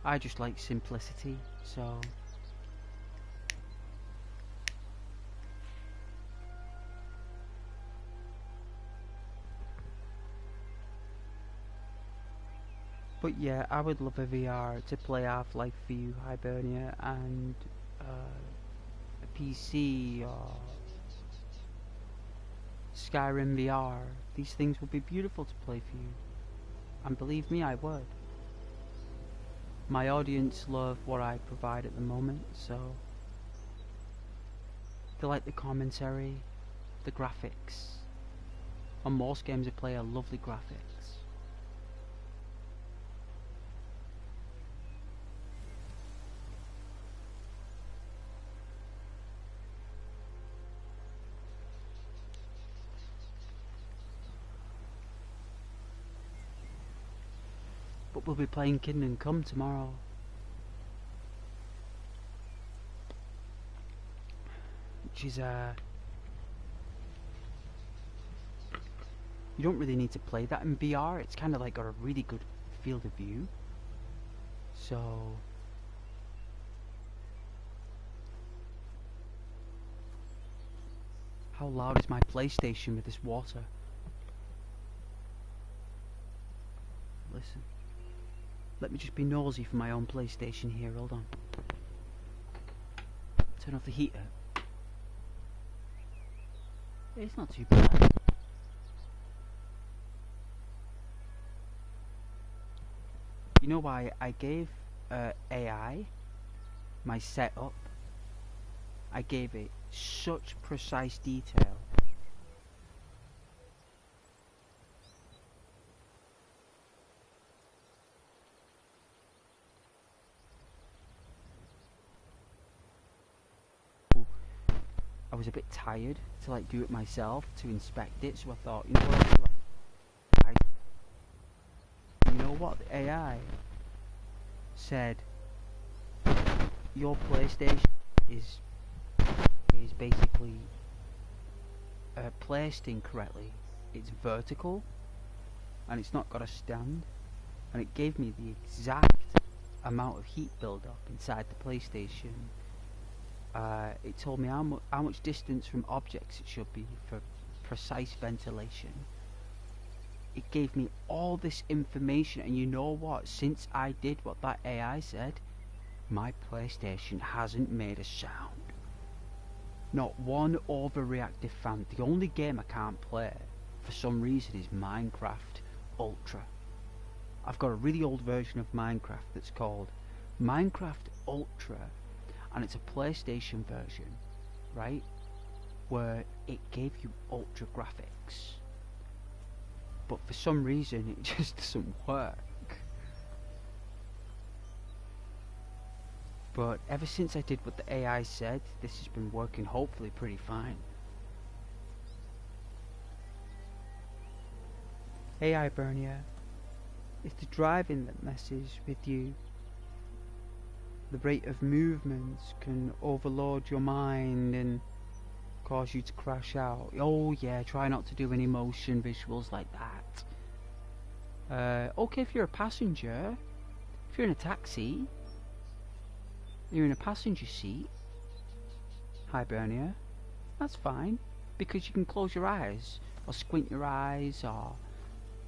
I just like simplicity, so but yeah, I would love a VR to play Half-Life for you, Hibernia, and a PC or Skyrim VR. These things would be beautiful to play for you, and believe me, I would. My audience love what I provide at the moment, so they like the commentary, the graphics. On most games I play are lovely graphics. But we'll be playing Kingdom Come tomorrow. Which is you don't really need to play that in VR. It's kind of like got a really good field of view. So how loud is my PlayStation with this water? Listen. Let me just be nosy for my own PlayStation here, hold on. Turn off the heater. It's not too bad. You know why I gave AI my setup? I gave it such precise detail. I was a bit tired to like do it myself, to inspect it, so I thought, you know what, what? The AI said your PlayStation is basically placed incorrectly. It's vertical and it's not got a stand, and it gave me the exact amount of heat buildup inside the PlayStation. It told me how much distance from objects it should be for precise ventilation. It gave me all this information, and you know what? Since I did what that AI said, my PlayStation hasn't made a sound. Not one overreactive fan. The only game I can't play for some reason is Minecraft Ultra. I've got a really old version of Minecraft that's called Minecraft Ultra, and it's a PlayStation version, right, where it gave you ultra graphics, but for some reason it just doesn't work. But ever since I did what the AI said, this has been working hopefully pretty fine. Hey Hibernia, it's the driving that messes with you. The rate of movements can overload your mind and cause you to crash out. Oh yeah, try not to do any motion visuals like that. Okay if you're a passenger. If you're in a taxi, you're in a passenger seat, Hibernia, that's fine, because you can close your eyes, or squint your eyes, or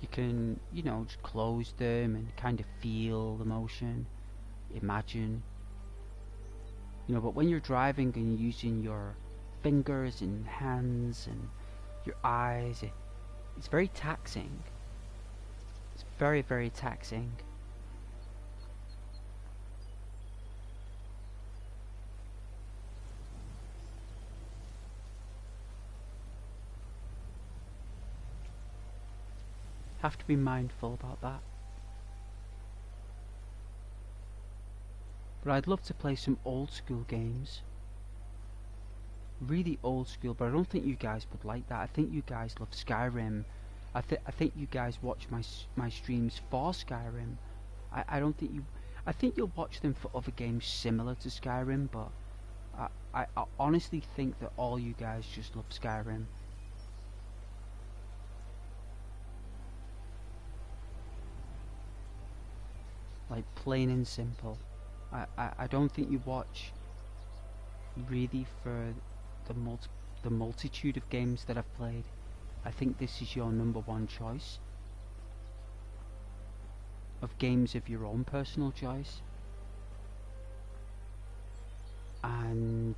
you can, you know, just close them and kind of feel the motion, imagine. You know, but when you're driving and you're using your fingers and hands and your eyes, it's very taxing. It's very, very taxing. Have to be mindful about that. But I'd love to play some old school games. Really old school, but I don't think you guys would like that. I think you guys love Skyrim. I think you guys watch my streams for Skyrim. I don't think you... I think you'll watch them for other games similar to Skyrim, but I honestly think that all you guys just love Skyrim. Like plain and simple. I don't think you watch really for the multitude of games that I've played. I think this is your #1 choice of games of your own personal choice, and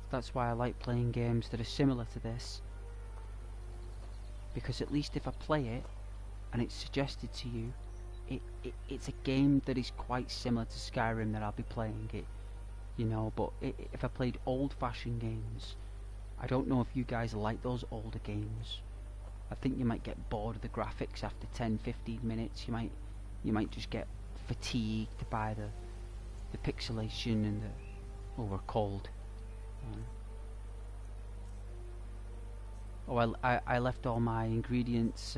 that's why I like playing games that are similar to this, because at least if I play it and it's suggested to you, it's a game that is quite similar to Skyrim that I'll be playing it, you know. But if I played old-fashioned games, I don't know if you guys like those older games. I think you might get bored of the graphics after 10-15 minutes. You might just get fatigued by the pixelation and the... oh, we're cold. Oh, I left all my ingredients.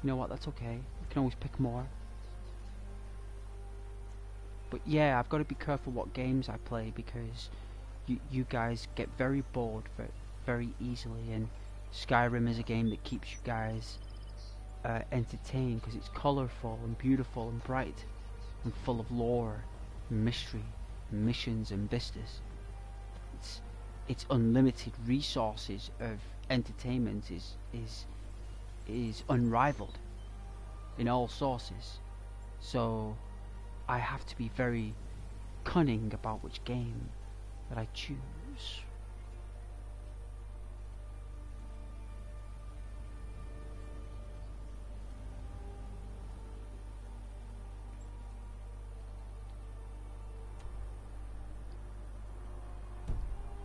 You know what, that's okay. You can always pick more. But yeah, I've got to be careful what games I play, because you guys get very bored very easily, and Skyrim is a game that keeps you guys entertained, because it's colourful and beautiful and bright and full of lore and mystery and missions and vistas. Its unlimited resources of entertainment is unrivaled in all sources. So I have to be very cunning about which game that I choose.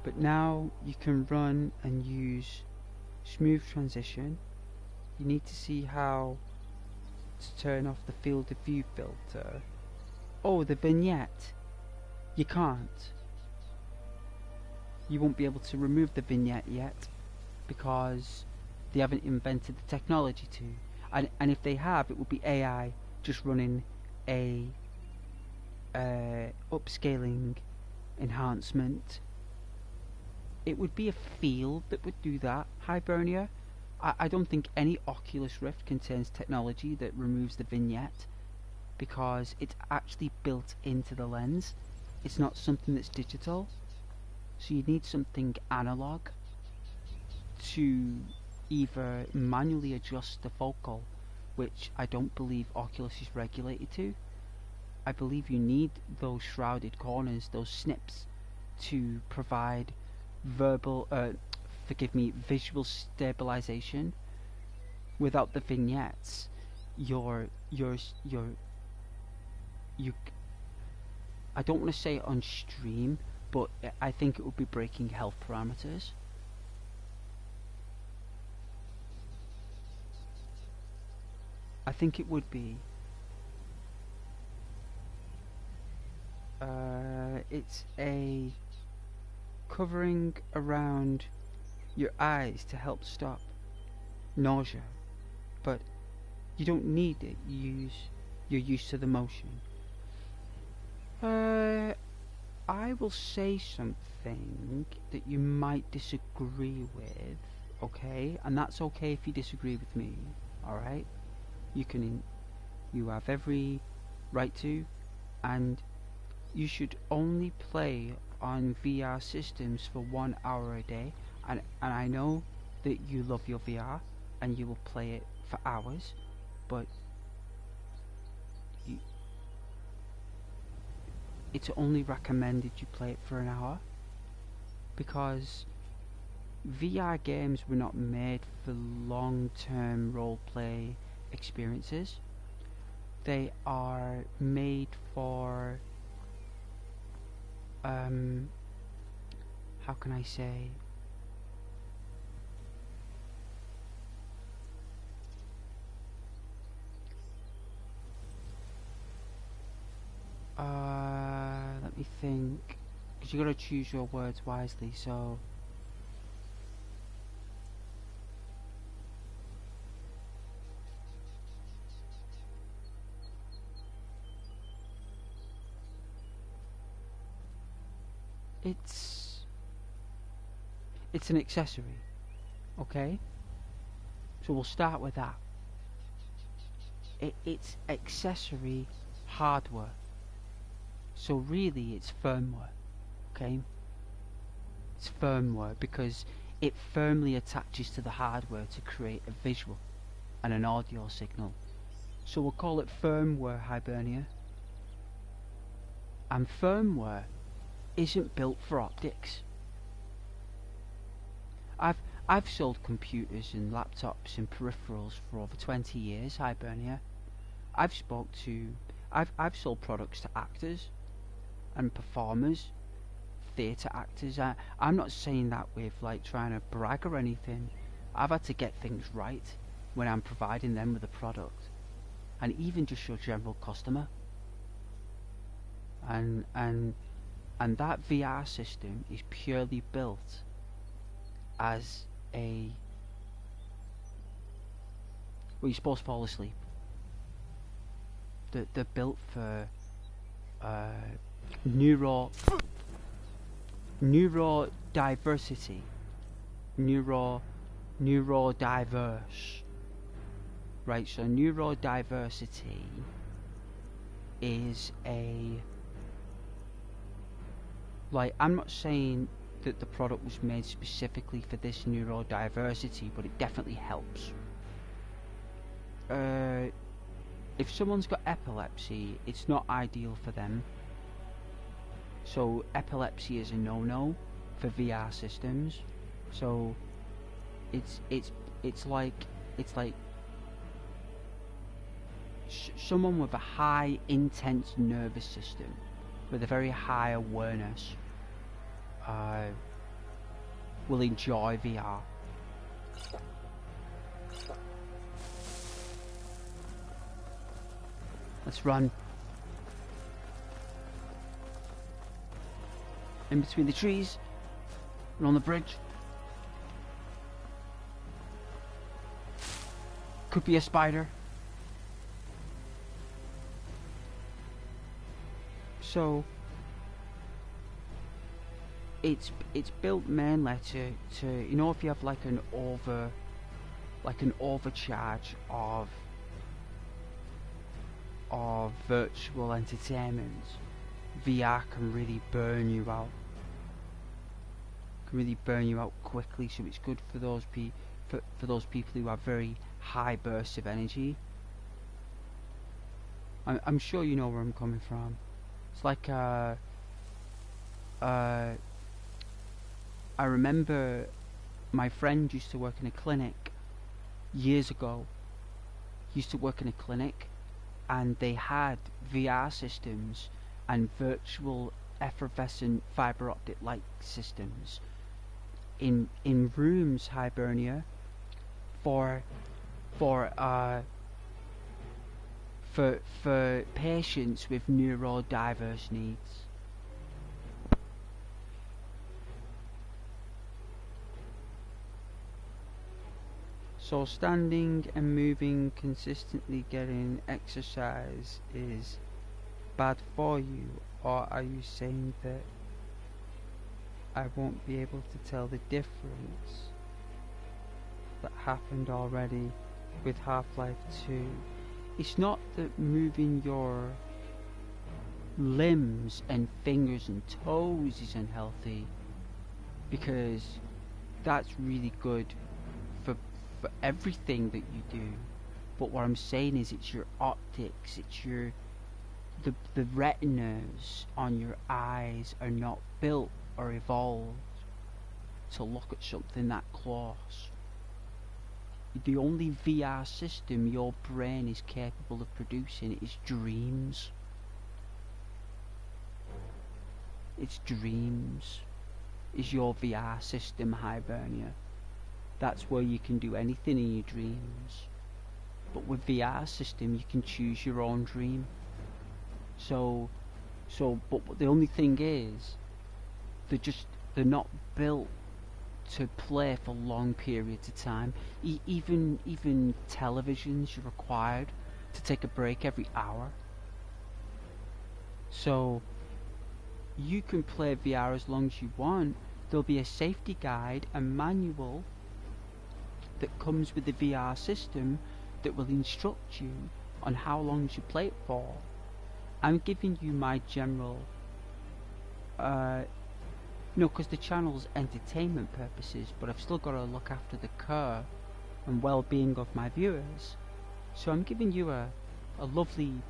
But now you can run and use smooth transition. You need to see how to turn off the field of view filter. Oh, the vignette. You can't. You won't be able to remove the vignette yet, because They haven't invented the technology to. And if they have, it would be AI just running a upscaling enhancement. It would be a field that would do that, Hibernia. I don't think any Oculus Rift contains technology that removes the vignette, because it's actually built into the lens. It's not something that's digital. So you need something analog to either manually adjust the focal, which I don't believe Oculus is regulated to. I believe you need those shrouded corners, those snips, to provide visual stabilization. Without the vignettes, you I don't want to say on stream, but I think it would be breaking health parameters. I think it would be. It's a covering around your eyes to help stop nausea, but you don't need it. You're used to the motion. I will say something that you might disagree with, okay? And that's okay if you disagree with me, alright? You have every right to, and you should only play on VR systems for 1 hour a day. And I know that you love your VR and you will play it for hours, but it's only recommended you play it for an hour, because VR games were not made for long-term roleplay experiences. They are made for how can I say, let me think, because you got to choose your words wisely. So it's an accessory, okay? So we'll start with that. It's accessory hardware. So really it's firmware, okay? It's firmware because it firmly attaches to the hardware to create a visual and an audio signal. So we'll call it firmware, Hibernia. And firmware isn't built for optics. I've sold computers and laptops and peripherals for over 20 years, Hibernia. I've sold products to actors and performers, theatre actors. I'm not saying that with like trying to brag or anything. I've had to get things right when I'm providing them with a product, and even just your general customer. And that VR system is purely built as a, well, you're supposed to fall asleep. They're built for neurodiversity, neurodiverse, right? So neurodiversity is a, like, I'm not saying that the product was made specifically for this neurodiversity, but it definitely helps. If someone's got epilepsy, it's not ideal for them. So epilepsy is a no-no for VR systems. So it's like someone with a high intense nervous system with a very high awareness will enjoy VR. Let's run. In between the trees and on the bridge. Could be a spider. So it's built mainly to you know, if you have like an overcharge of virtual entertainment, VR can really burn you out. Can really burn you out quickly. So it's good for those for those people who have very high bursts of energy. I'm sure you know where I'm coming from. It's like I remember my friend used to work in a clinic years ago. Used to work in a clinic, and they had VR systems and virtual effervescent fiber optic light systems in rooms, Hibernia, for patients with neurodiverse needs. So standing and moving consistently, getting exercise is bad for you, or are you saying that I won't be able to tell the difference that happened already with Half-Life 2? It's not that moving your limbs and fingers and toes is unhealthy, because that's really good for everything that you do. But what I'm saying is, it's your optics, it's your the retinas on your eyes are not built or evolved to look at something that close. The only VR system your brain is capable of producing is dreams. It's dreams is your VR system, Hibernia. That's where you can do anything in your dreams. But with VR system, you can choose your own dream. But the only thing is, they're not built to play for long periods of time. Even televisions, you're required to take a break every hour. So you can play VR as long as you want. There'll be a safety guide, a manual that comes with the VR system that will instruct you on how long you should play it for. I'm giving you my general because the channel's entertainment purposes, but I've still got to look after the care and well-being of my viewers. So I'm giving you a lovely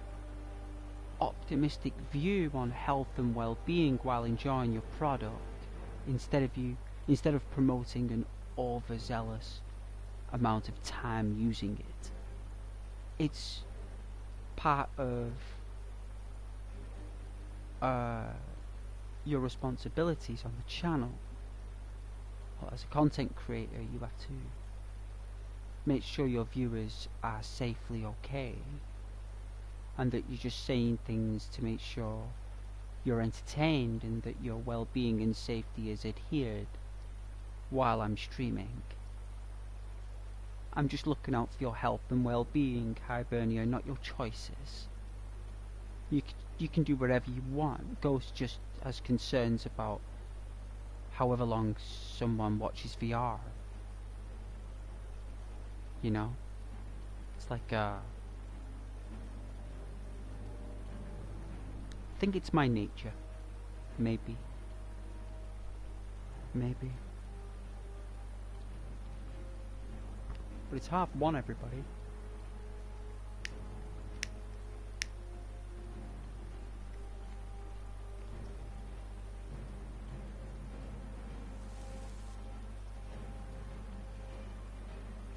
optimistic view on health and well-being while enjoying your product, instead of promoting an overzealous amount of time using it. It's part of your responsibilities on the channel. But as a content creator, you have to make sure your viewers are safely okay, and that you're just saying things to make sure you're entertained and that your well-being and safety is adhered while I'm streaming. I'm just looking out for your health and well-being, Hibernia, not your choices. You can do whatever you want. Ghost just has concerns about however long someone watches VR. You know? It's like, I think it's my nature. Maybe. Maybe. But it's 1:30, everybody.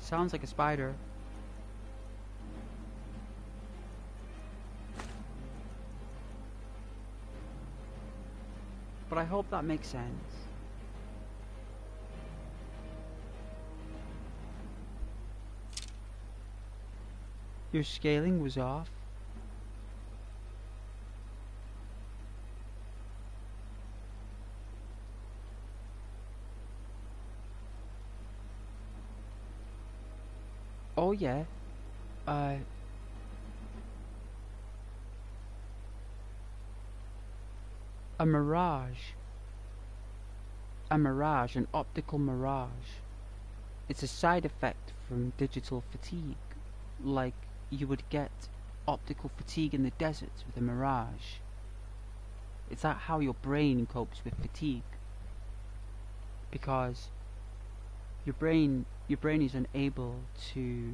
Sounds like a spider. But I hope that makes sense. Your scaling was off. Oh yeah, a mirage. A mirage, an optical mirage. It's a side effect from digital fatigue, like you would get optical fatigue in the desert with a mirage. It's that how your brain copes with fatigue, because your brain is unable to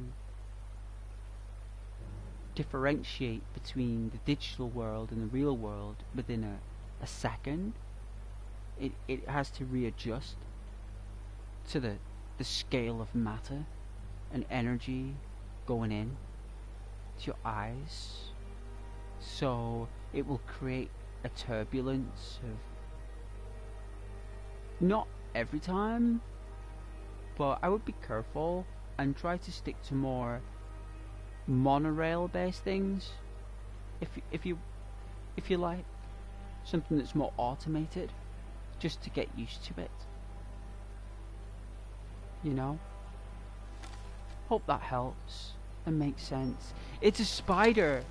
differentiate between the digital world and the real world within a second. It has to readjust to the scale of matter and energy going in to your eyes, so it will create a turbulence of, not every time, but I would be careful and try to stick to more monorail based things if you like something that's more automated, just to get used to it, you know. Hope that helps and makes sense. It's a spider.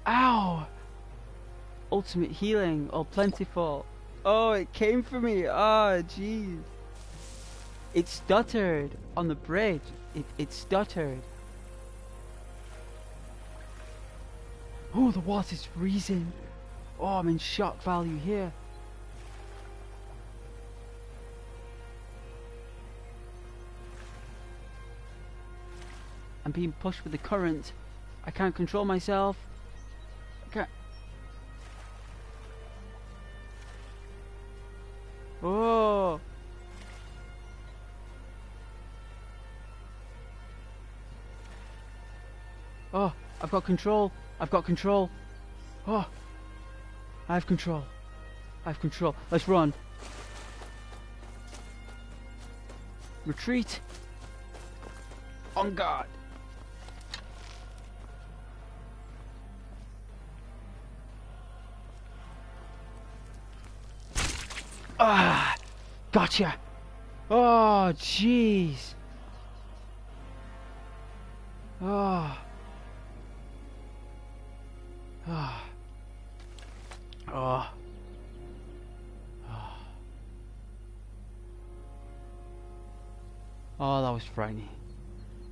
Ow! Ultimate healing, or plentiful. Oh, it came for me. Oh, jeez. It stuttered on the bridge. It stuttered. Oh, the water's freezing. Oh, I'm in shock value here. I'm being pushed with the current. I can't control myself. I can't. Oh. Oh, I've got control. I've got control. Oh. I have control. I have control. Let's run. Retreat. On guard. Ah, gotcha. Oh, jeez. Oh. Oh. Oh. Oh, that was frightening.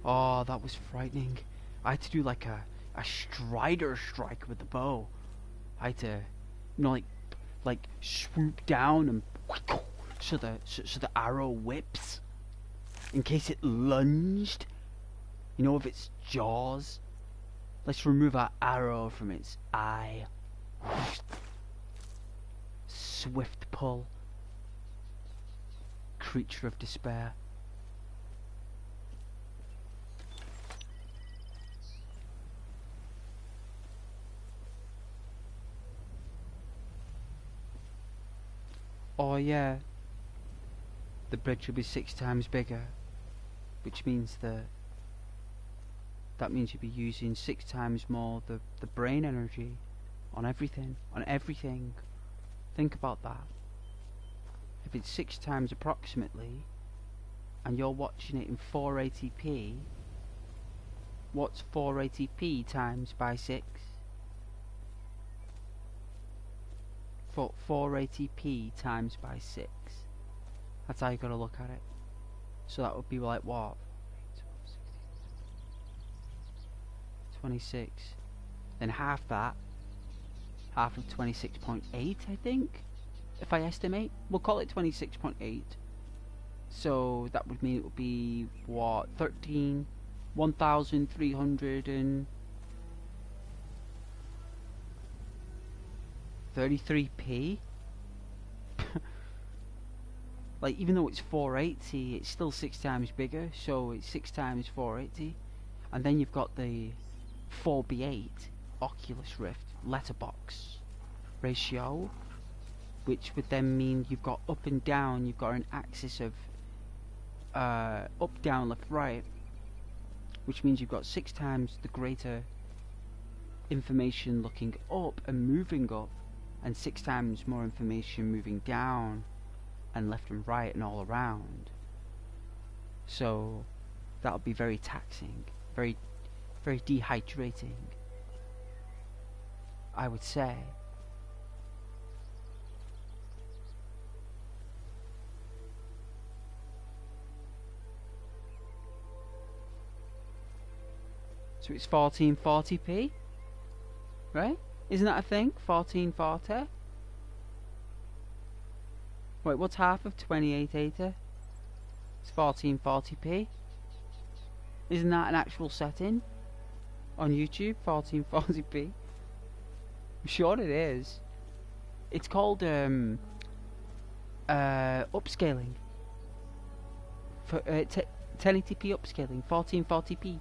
Oh, that was frightening. I had to do like a strider strike with the bow. I had to, you know, like swoop down and so the arrow whips in case it lunged, you know, with its jaws. Let's remove our arrow from its eye. Swift pull. Creature of despair. Oh yeah, the bridge will be 6 times bigger, which means that means you'll be using 6 times more the brain energy on everything, Think about that. If it's 6 times approximately, and you're watching it in 480p, what's 480p times by 6? 480p times by 6. That's how you gotta look at it. So that would be like what? 26. Then half that. Half of 26.8, I think. If I estimate. We'll call it 26.8. So that would mean it would be what? 1,333p. Like, even though it's 480, it's still 6 times bigger, so it's 6 times 480. And then you've got the 4B8 Oculus Rift letterbox ratio. which would then mean you've got up and down, you've got an axis of up, down, left, right, which means you've got 6 times the greater information looking up and moving up, and 6 times more information moving down and left and right and all around. So that'll be very taxing, very dehydrating, I would say. So it's 1440p, right? Isn't that a thing? 1440? Wait, what's half of 2880? It's 1440p. Isn't that an actual setting on YouTube? 1440p. I'm sure it is. It's called upscaling for 1080p upscaling, 1440p.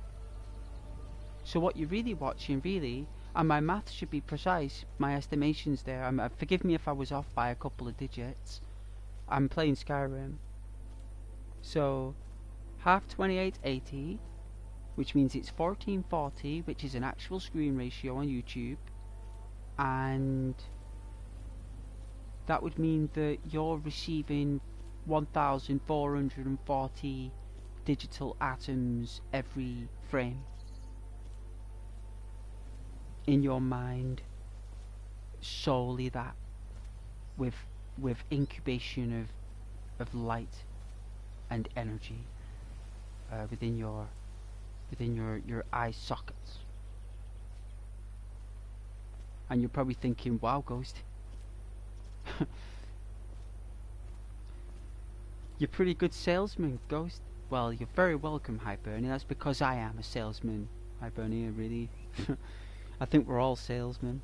So what you're really watching, really, and my math should be precise, my estimations there, forgive me if I was off by a couple of digits. I'm playing Skyrim. So, half 2880, which means it's 1440, which is an actual screen ratio on YouTube, and that would mean that you're receiving 1440 digital atoms every frame in your mind, solely that, with incubation of light and energy within your eye sockets. And you're probably thinking, wow, Ghost, you're pretty good salesman, Ghost. Well, you're very welcome, Hibernia. That's because I am a salesman, Hibernia, really. I think we're all salesmen.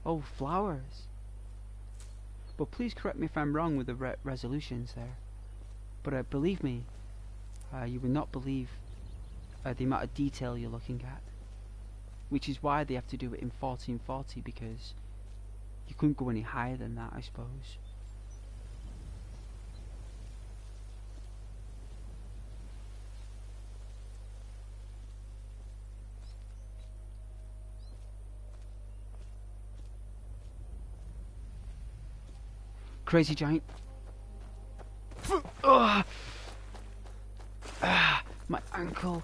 Oh, flowers. But please correct me if I'm wrong with the resolutions there. But believe me, you would not believe the amount of detail you're looking at. Which is why they have to do it in 1440, because you couldn't go any higher than that, I suppose. Crazy giant. My ankle.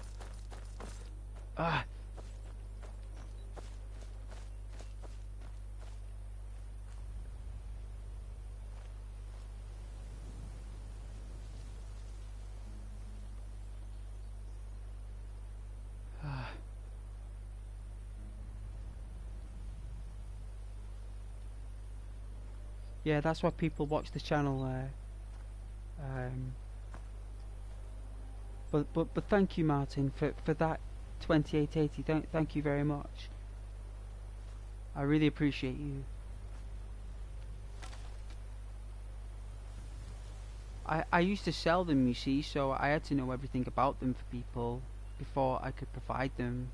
Yeah, that's why people watch the channel. But thank you, Martin, for that 2880. Thank you very much. I really appreciate you. I used to sell them, you see, so I had to know everything about them for people before I could provide them.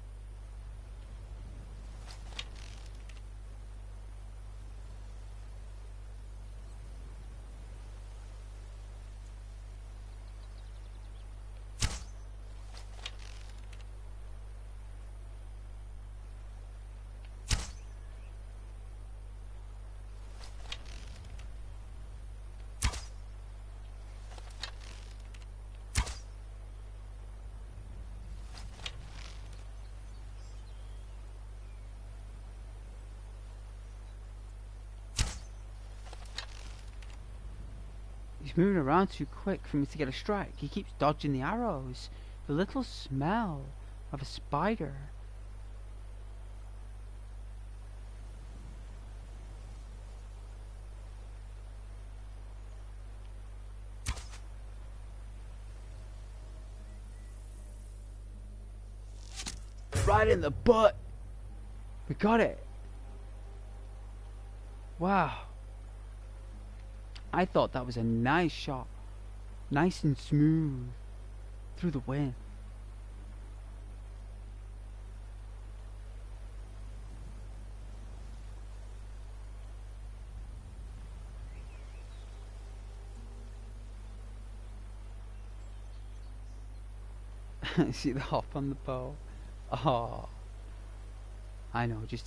He's moving around too quick for me to get a strike. He keeps dodging the arrows. The little smell of a spider. Right in the butt. We got it. Wow. I thought that was a nice shot. Nice and smooth. Through the wind. See the hop on the bow? Oh, I know. Just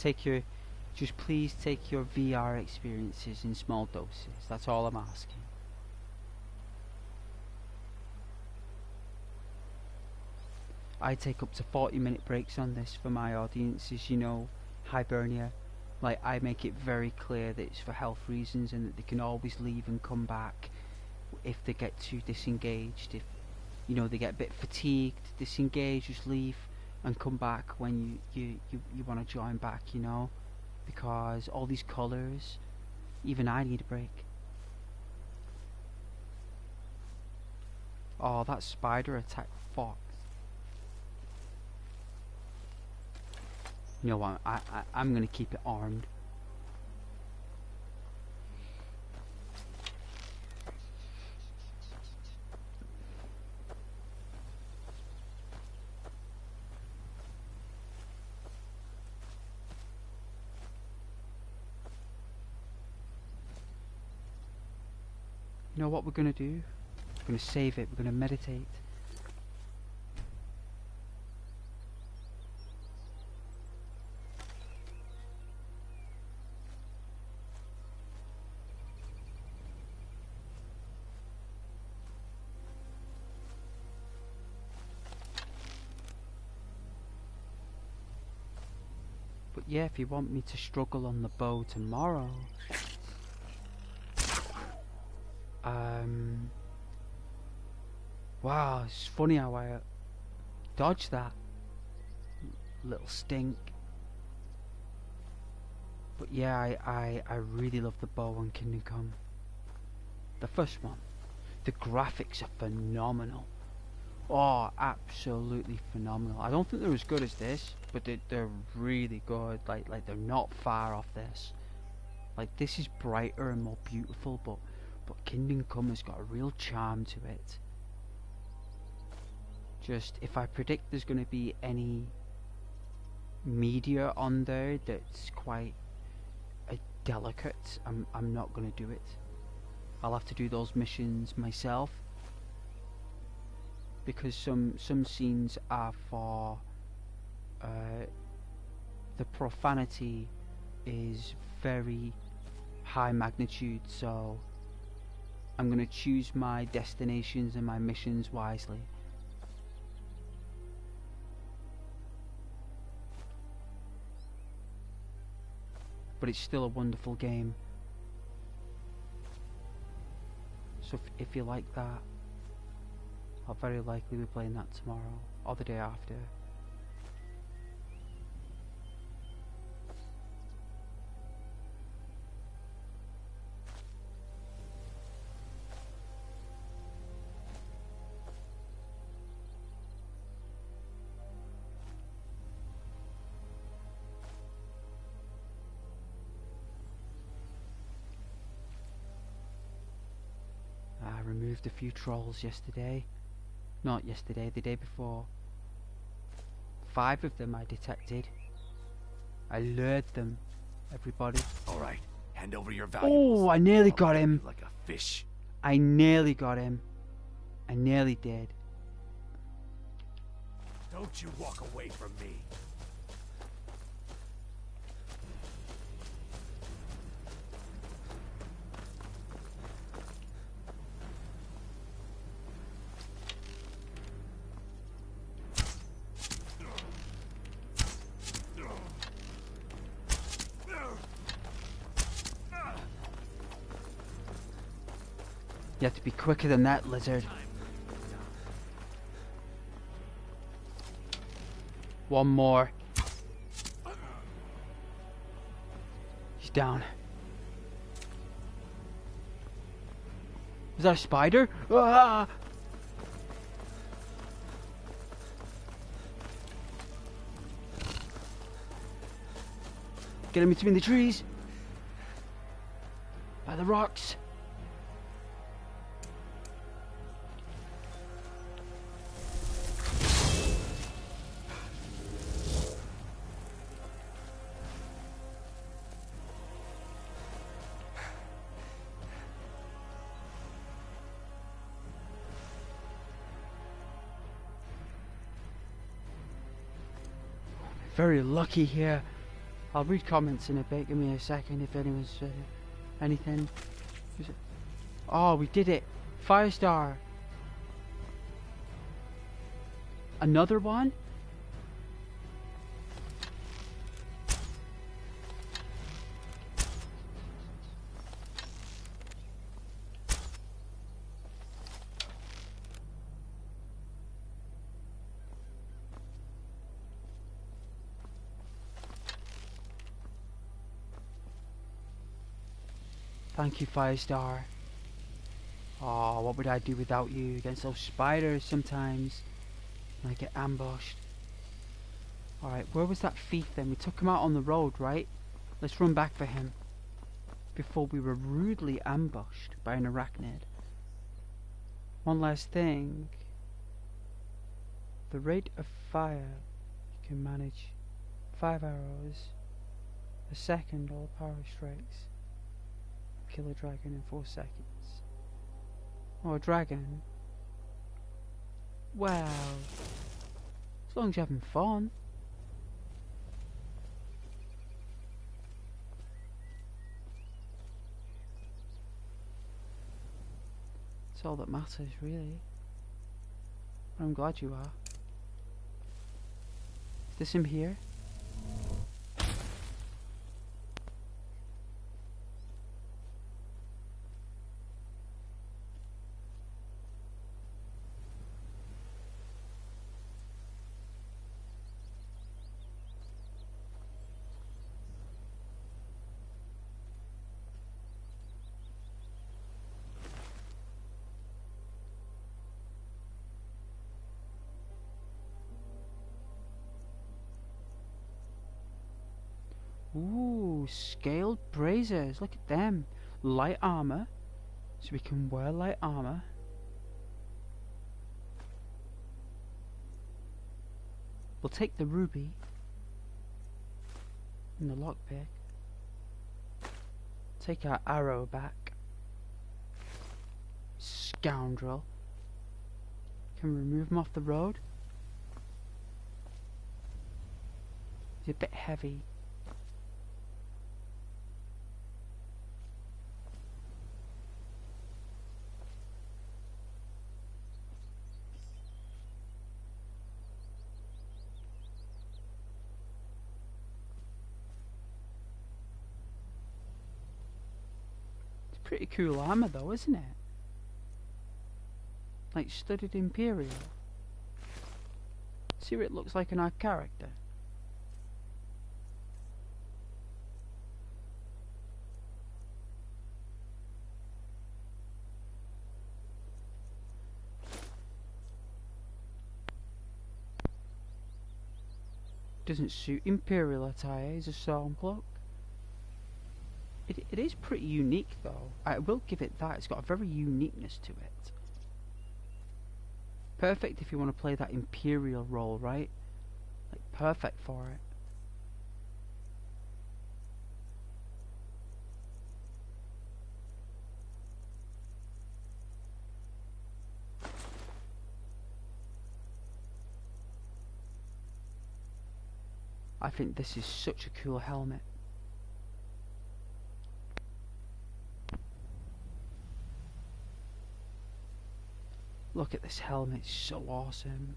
please take your VR experiences in small doses. That's all I'm asking. I take up to 40-minute breaks on this for my audiences, you know, Hibernia. Like, I make it very clear that it's for health reasons and that they can always leave and come back if they get too disengaged. If, you know, they get a bit fatigued, disengage, just leave and come back when you want to join back, you know. Because all these colours, even I need a break. Oh, that spider attack, fuck. You know what, I'm gonna keep it armed. You know what we're gonna do? We're gonna save it, we're gonna meditate. But yeah, if you want me to struggle on the bow tomorrow, wow, it's funny how I dodged that little stink. But yeah, I really love the bow on Kingdom Come. The first one. The graphics are phenomenal. Oh, absolutely phenomenal. I don't think they're as good as this, but they're really good. Like they're not far off this. Like, this is brighter and more beautiful, but Kingdom Come has got a real charm to it. Just, if I predict there's going to be any media on there that's quite delicate, I'm not going to do it. I'll have to do those missions myself, because some scenes are for the profanity is very high magnitude, so I'm going to choose my destinations and my missions wisely. But it's still a wonderful game. So if you like that, I'll very likely be playing that tomorrow or the day after. I removed a few trolls yesterday. Not yesterday, the day before. 5 of them I detected. I lured them, everybody. Alright, hand over your valuables. Oh, I nearly got him. Like a fish. I nearly got him. I nearly did. Don't you walk away from me. You have to be quicker than that, lizard. One more. He's down. Is that a spider? Ah! Get him between the trees. By the rocks. very lucky here. I'll read comments in a bit. Give me a second if anyone's anything. Oh, we did it. Firestar. Another one? Thank you, Firestar. Oh, what would I do without you against those spiders sometimes? And I get ambushed. Alright, where was that thief then? We took him out on the road, right? Let's run back for him. Before we were rudely ambushed by an arachnid. One last thing. The rate of fire you can manage 5 arrows a second, all power strikes. Kill a dragon in 4 seconds. Oh, a dragon. Well, as long as you're having fun. That's all that matters, really. I'm glad you are. Is this him here? Ooh, scaled braziers. Look at them. Light armor. So we can wear light armor. We'll take the ruby. And the lockpick. Take our arrow back. Scoundrel. Can we remove him off the road? He's a bit heavy. Pretty cool armor though, isn't it? Like studded Imperial. See what it looks like in our character. Doesn't suit Imperial attire, he's a Stormcloak. It is pretty unique though. I will give it that. It's got a very uniqueness to it. Perfect if you want to play that Imperial role, right? Like perfect for it. I think this is such a cool helmet. Look at this helmet, it's so awesome.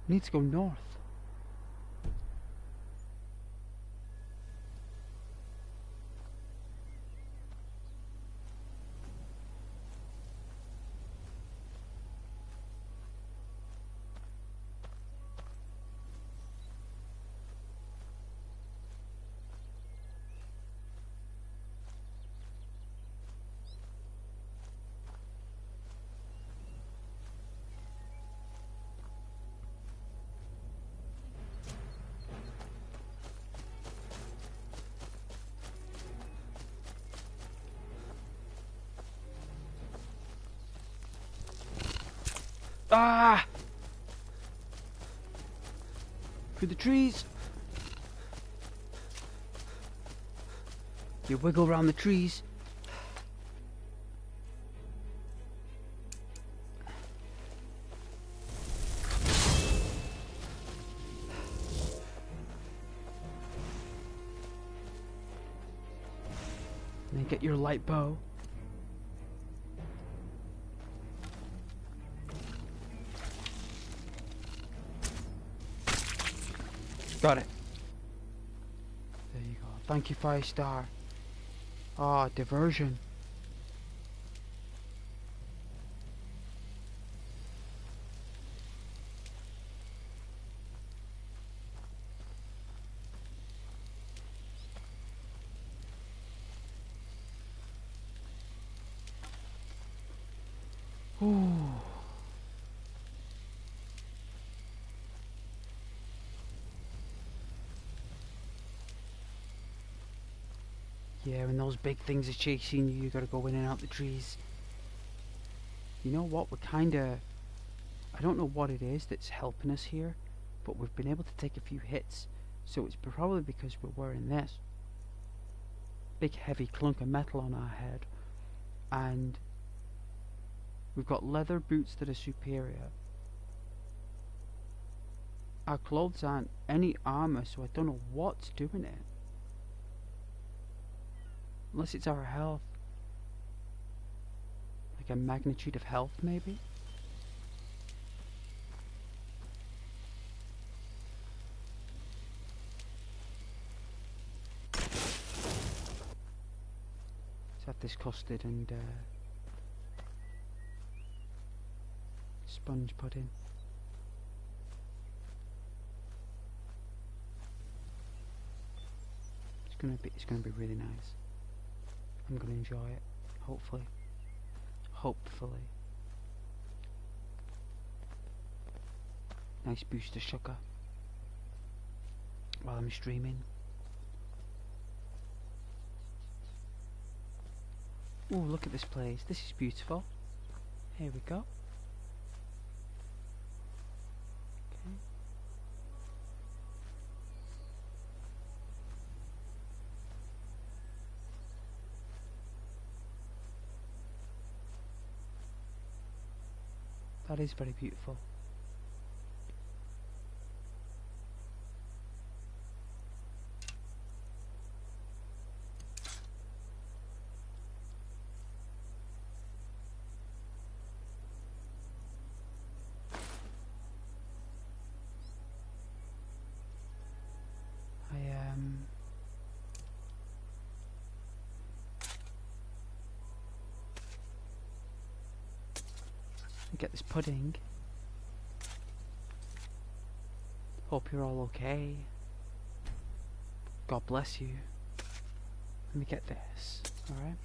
We need to go north. Ah! Through the trees. You wiggle around the trees. And then get your light bow. Got it. There you go. Thank you, 5-star. Ah, diversion. Ooh. Yeah, when those big things are chasing you, you gotta go in and out the trees. You know what? We're kinda... I don't know what it is that's helping us here, but we've been able to take a few hits. So it's probably because we're wearing this. Big heavy clunk of metal on our head. And we've got leather boots that are superior. Our clothes aren't any armor, so I don't know what's doing it. Unless it's our health. Like a magnitude of health, maybe? Let's have this custard and sponge pudding. It's gonna be really nice. I'm gonna enjoy it, hopefully. Hopefully. Nice boost of sugar while I'm streaming. Ooh, look at this place. This is beautiful. Here we go. Okay. That is very beautiful. Get this pudding. Hope you're all okay. God bless you. Let me get this, alright?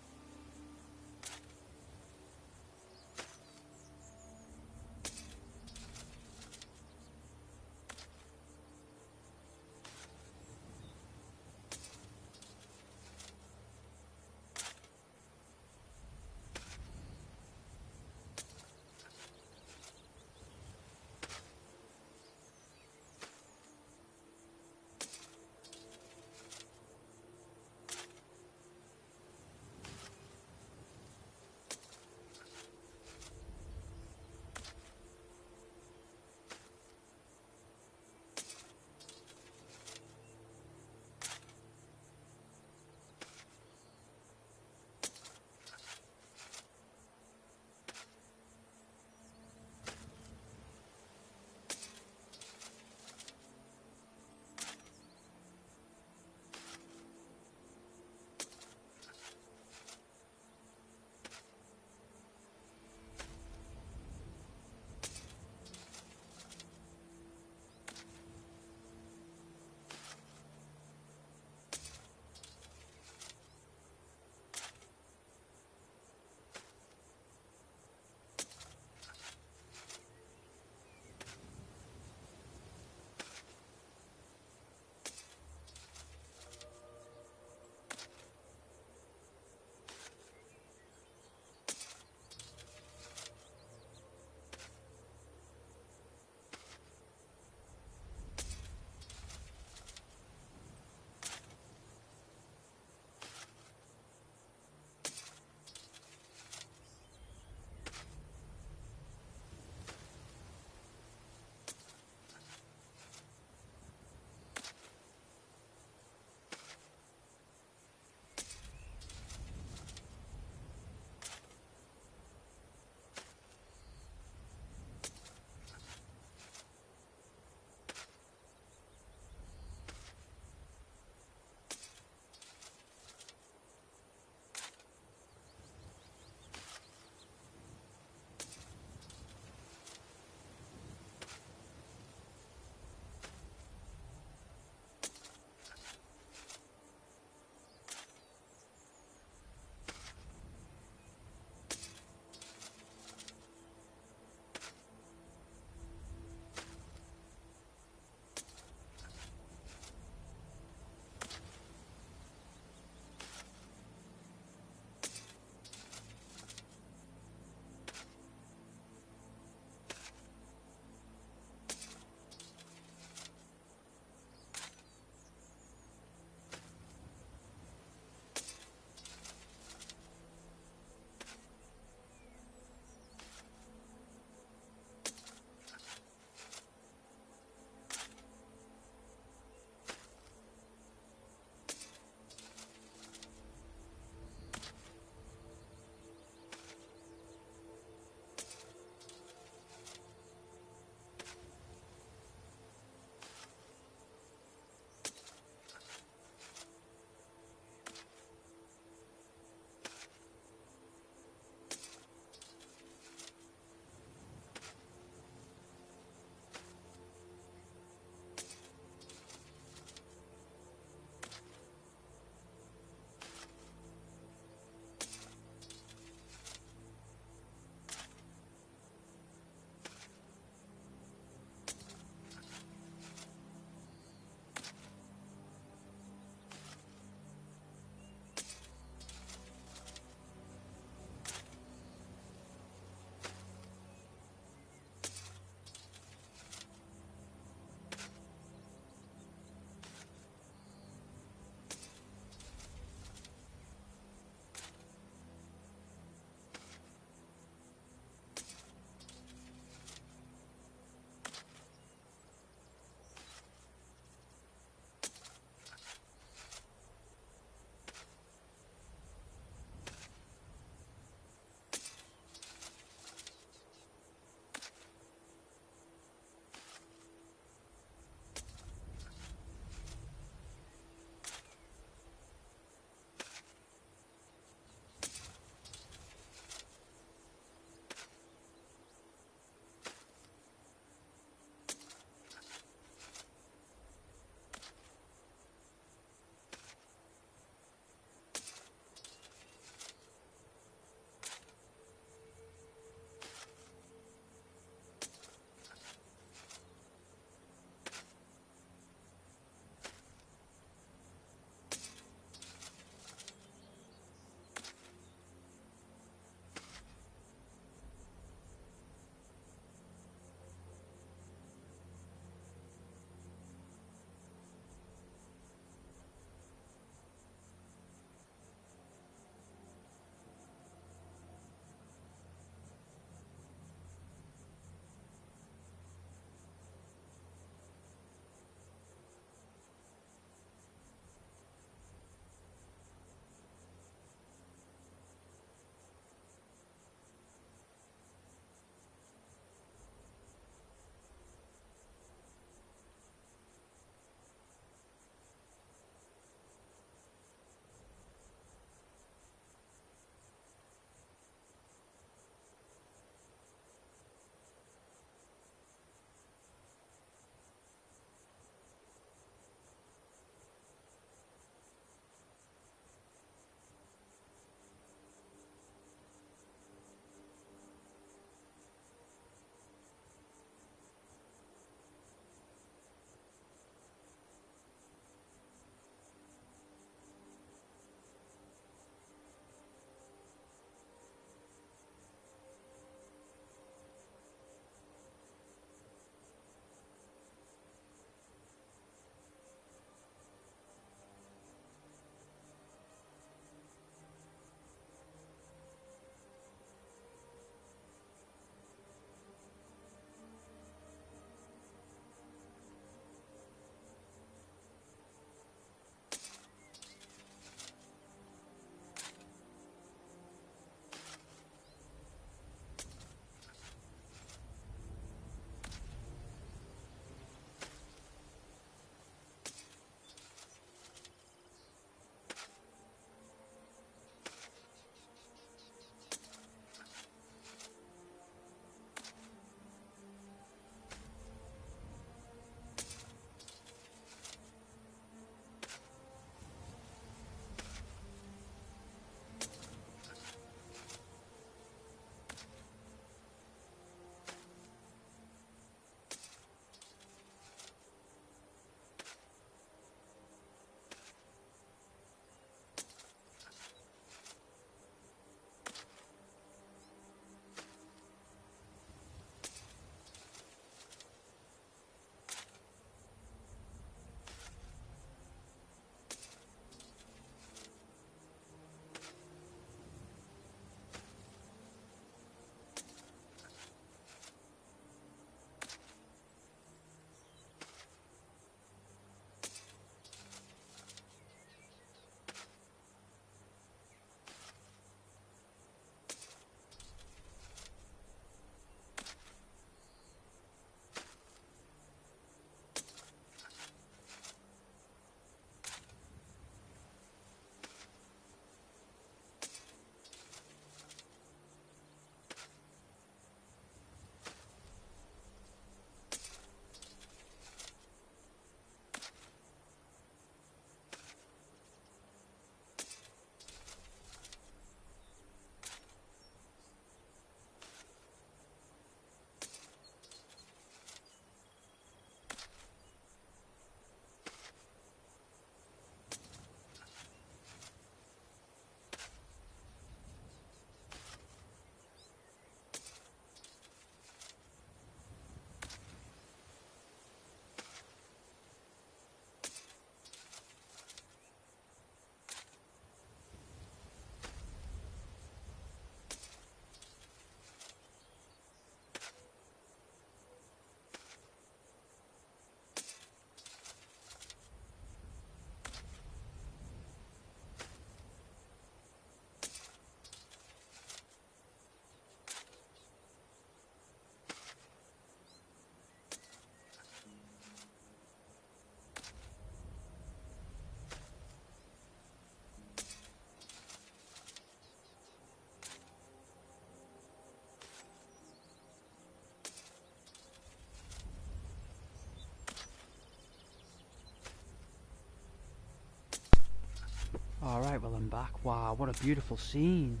Alright, well I'm back. Wow, what a beautiful scene.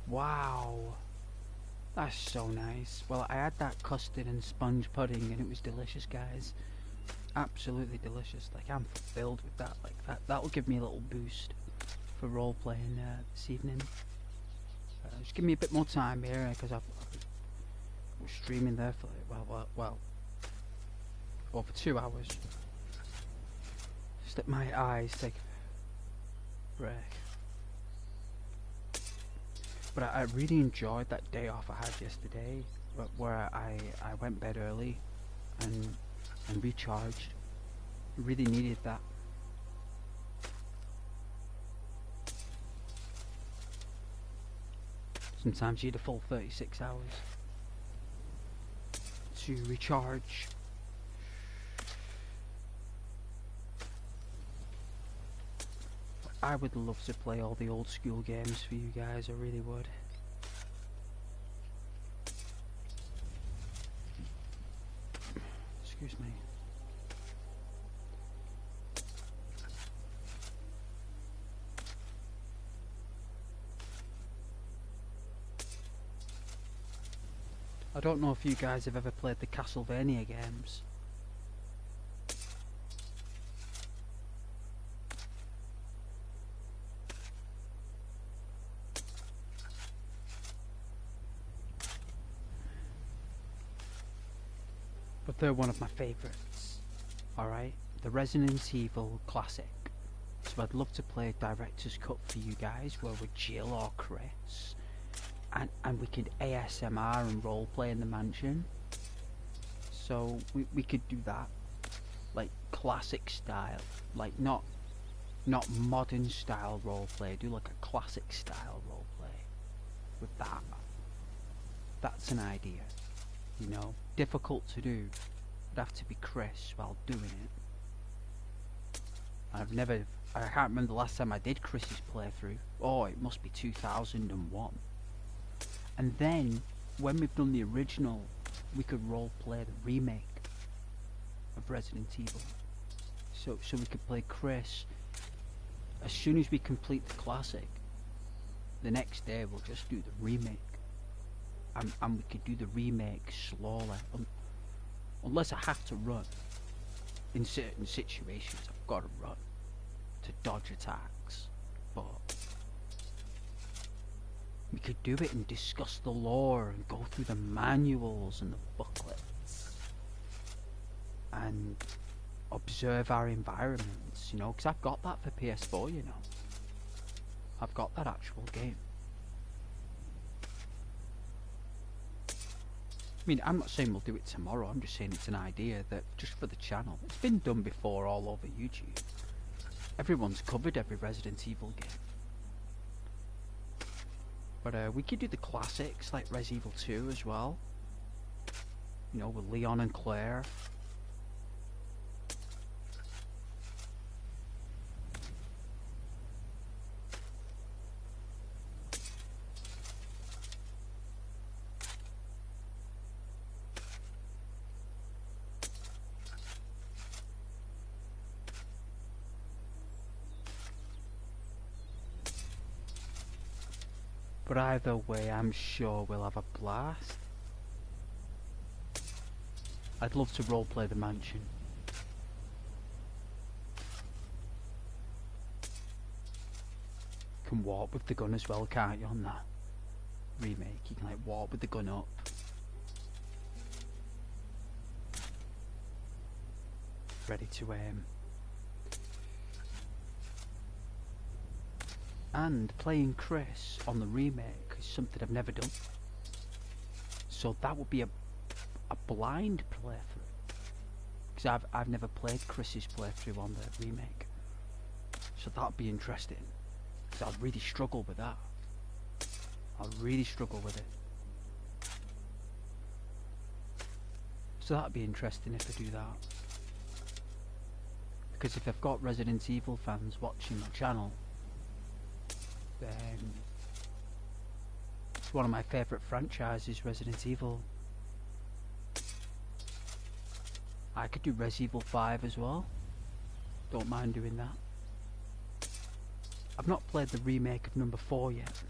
Wow. That's so nice. Well, I had that custard and sponge pudding and it was delicious, guys. Absolutely delicious. Like, I'm fulfilled with that. Like, that'll give me a little boost for role-playing this evening. Just give me a bit more time here, because I was streaming there for, well, for 2 hours. Just let my eyes take a break. But I really enjoyed that day off I had yesterday, where I went bed early and recharged. Really needed that. Sometimes you need a full 36 hours to recharge. I would love to play all the old school games for you guys, I really would. Excuse me. I don't know if you guys have ever played the Castlevania games. But they're one of my favourites. Alright? The Resident Evil classic. So I'd love to play a director's cut for you guys where we're Jill or Chris. And we could ASMR and roleplay in the mansion. So we could do that. Like classic style. Like not modern style roleplay. Do like a classic style roleplay. With that. That's an idea. You know? Difficult to do. It'd have to be Chris while doing it. I can't remember the last time I did Chris's playthrough. Oh, it must be 2001. And then, when we've done the original, we could roleplay the remake of Resident Evil. So we could play Chris. As soon as we complete the classic, the next day we'll just do the remake. And we could do the remake slowly. Unless I have to run. In certain situations, I've got to run to dodge attacks. But we could do it and discuss the lore and go through the manuals and the booklets and observe our environments, you know, because I've got that for PS4, you know. I've got that actual game. I mean, I'm not saying we'll do it tomorrow, I'm just saying it's an idea that just for the channel. It's been done before all over YouTube. Everyone's covered every Resident Evil game. But we could do the classics like Res Evil 2 as well. You know, with Leon and Claire. But either way, I'm sure we'll have a blast. I'd love to roleplay the mansion. You can walk with the gun as well, can't you, on that remake? You can like walk with the gun up. Ready to aim. And playing Chris on the remake is something I've never done. So that would be a blind playthrough. Because I've never played Chris's playthrough on the remake. So that'd be interesting. Because I'd really struggle with that. I'd really struggle with it. So that'd be interesting if I do that. Because if I've got Resident Evil fans watching my channel, then it's one of my favourite franchises, Resident Evil. I could do Res Evil 5 as well. Don't mind doing that. I've not played the remake of number 4 yet.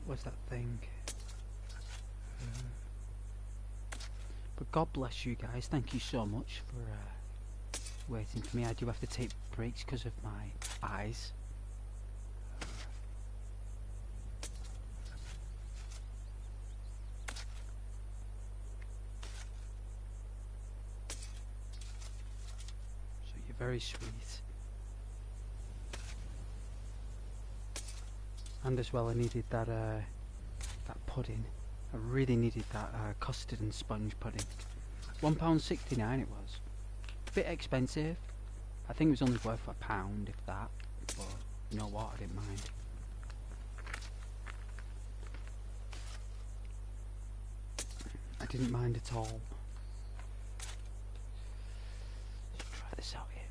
What's that thing? But God bless you guys. Thank you so much for waiting for me. I do have to take breaks because of my eyes. So you're very sweet. And as well, I needed that that pudding. I really needed that custard and sponge pudding. £1.69 it was. A bit expensive. I think it was only worth £1, if that. But you know what? I didn't mind. I didn't mind at all. Let's try this out here.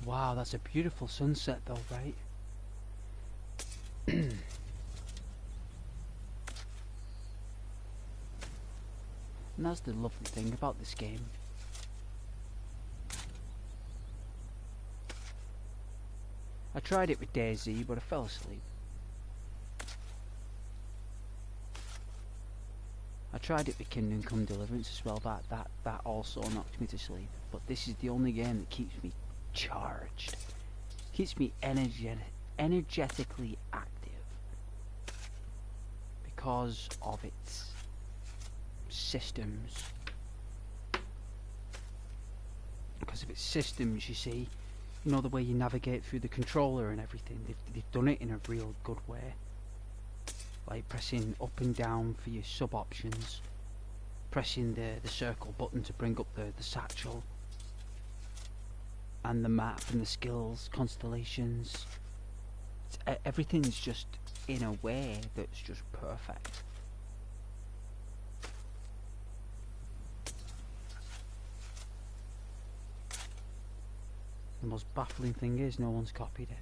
Wow, that's a beautiful sunset though, right? And that's the lovely thing about this game. I tried it with DayZ, but I fell asleep. I tried it with Kingdom Come Deliverance as well, that also knocked me to sleep. But this is the only game that keeps me charged, keeps me energetically active because of its systems. Because of its systems, you see, you know, the way you navigate through the controller and everything, they've done it in a real good way. Like pressing up and down for your sub options, pressing the circle button to bring up the satchel, and the map and the skills, constellations. Everything's just in a way that's just perfect. The most baffling thing is no one's copied it.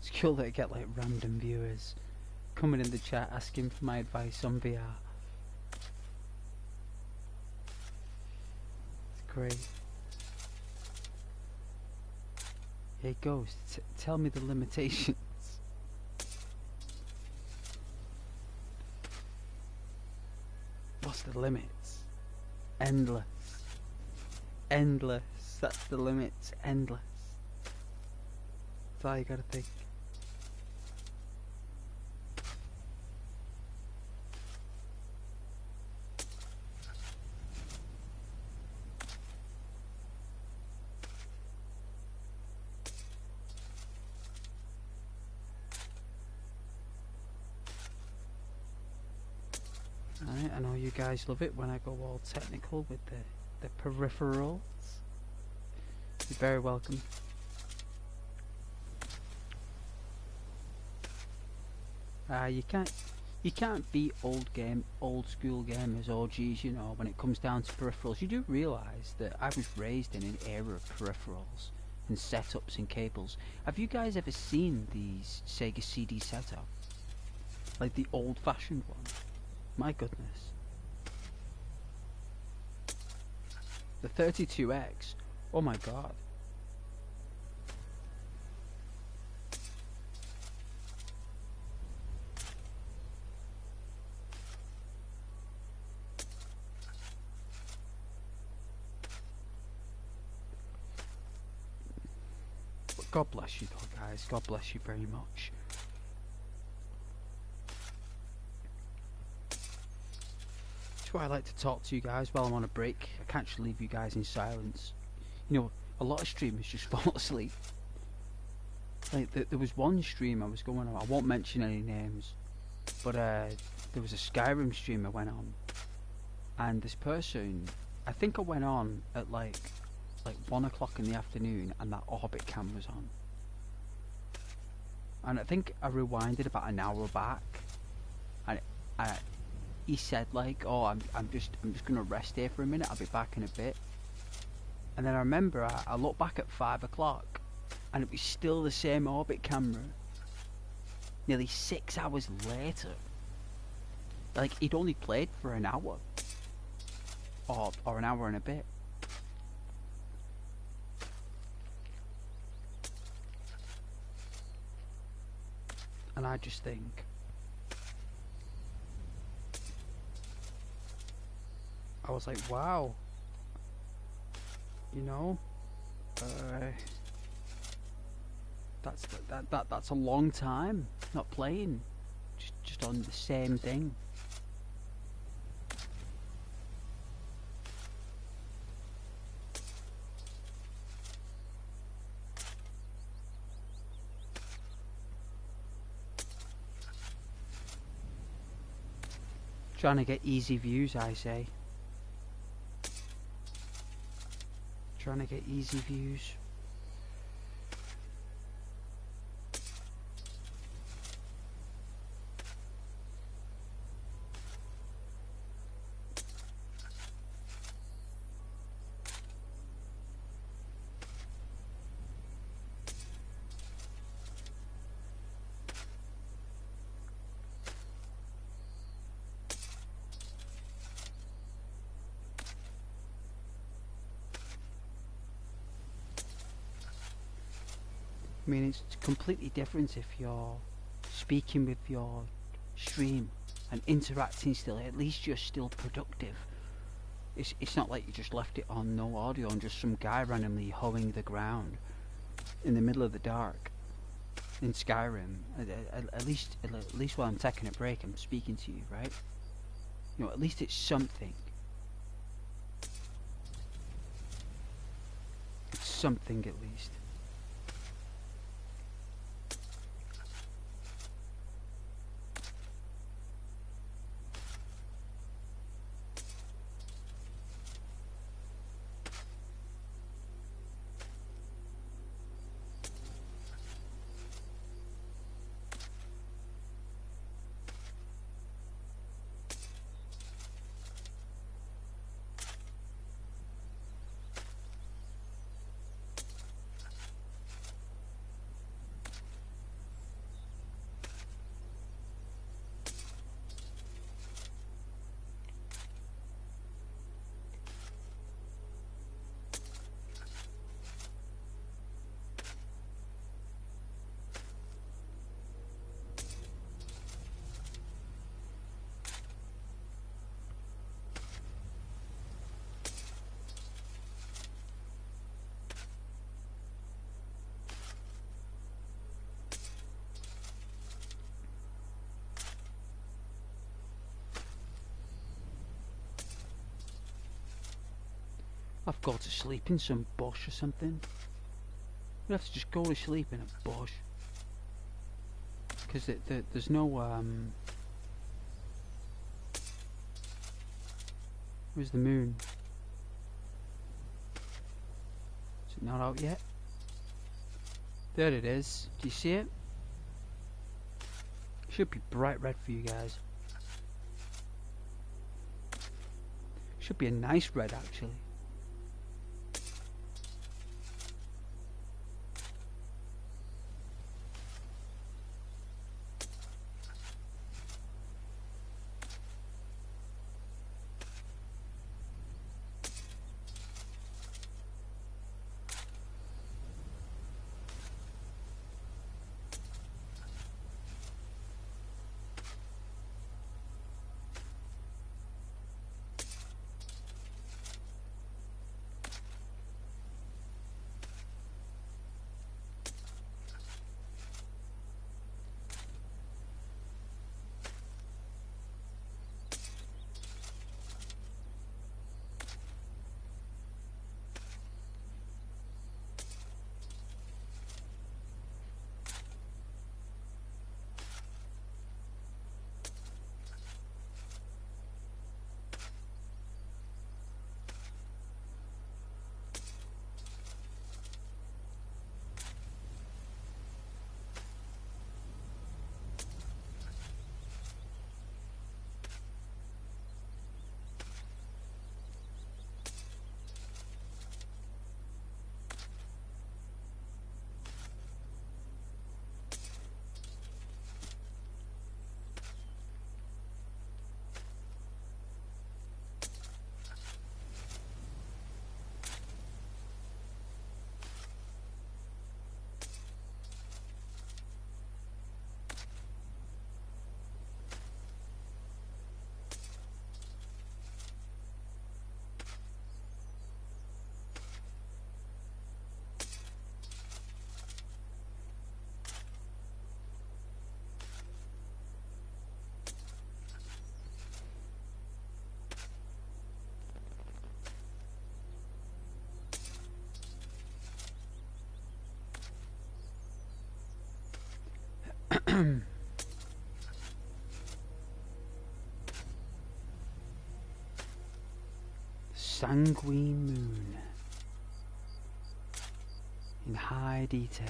It's cool that I get like random viewers coming in the chat asking for my advice on VR. It's great. Hey Ghost, tell me the limitations. What's the limits? Endless. Endless. That's the limits. Endless. That's all you gotta think. Alright, I know you guys love it when I go all technical with the peripherals. You're very welcome. You can't beat old school gamers, OGs, you know, when it comes down to peripherals. You do realise that I was raised in an era of peripherals and setups and cables. Have you guys ever seen these Sega CD setups? Like the old-fashioned ones? My goodness. The 32X. Oh my god. But God bless you though, guys. God bless you very much. That's why I like to talk to you guys while I'm on a break. I can't just leave you guys in silence. You know, a lot of streamers just fall asleep. Like, there was one stream I was going on, I won't mention any names, but there was a Skyrim stream I went on, and this person, I think I went on at like 1 o'clock in the afternoon, and that orbit cam was on. And I think I rewinded about an hour back, and he said like, oh, I'm just gonna rest here for a minute, I'll be back in a bit. And then I remember I looked back at 5 o'clock, and it was still the same orbit camera. Nearly 6 hours later. Like, he'd only played for an hour. Or an hour and a bit. And I just think, I was like, wow. You know? That's a long time not playing, just on the same thing. Trying to get easy views, I say. Trying to get easy views. I mean, it's completely different if you're speaking with your stream and interacting still. At least you're still productive. It's not like you just left it on no audio and just some guy randomly hoeing the ground in the middle of the dark in Skyrim. At least while I'm taking a break, I'm speaking to you, right? You know, at least it's something. It's something at least. I've got to sleep in some bush or something. We have to just go to sleep in a bush. Because there's no, where's the moon? Is it not out yet? There it is. Do you see it? Should be bright red for you guys. Should be a nice red actually. Sanguine moon in high detail.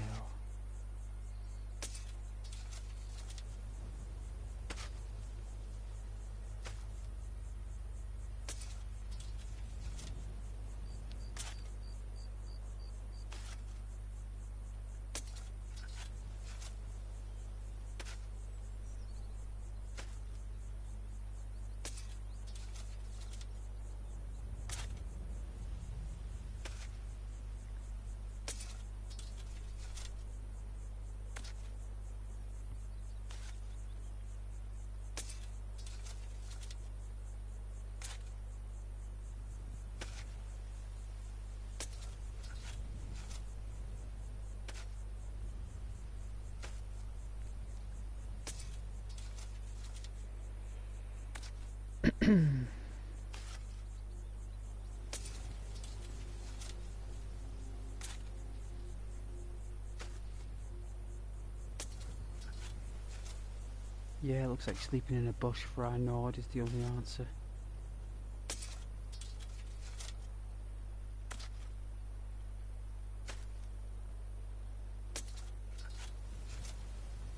Yeah, it looks like sleeping in a bush for our Nord is the only answer.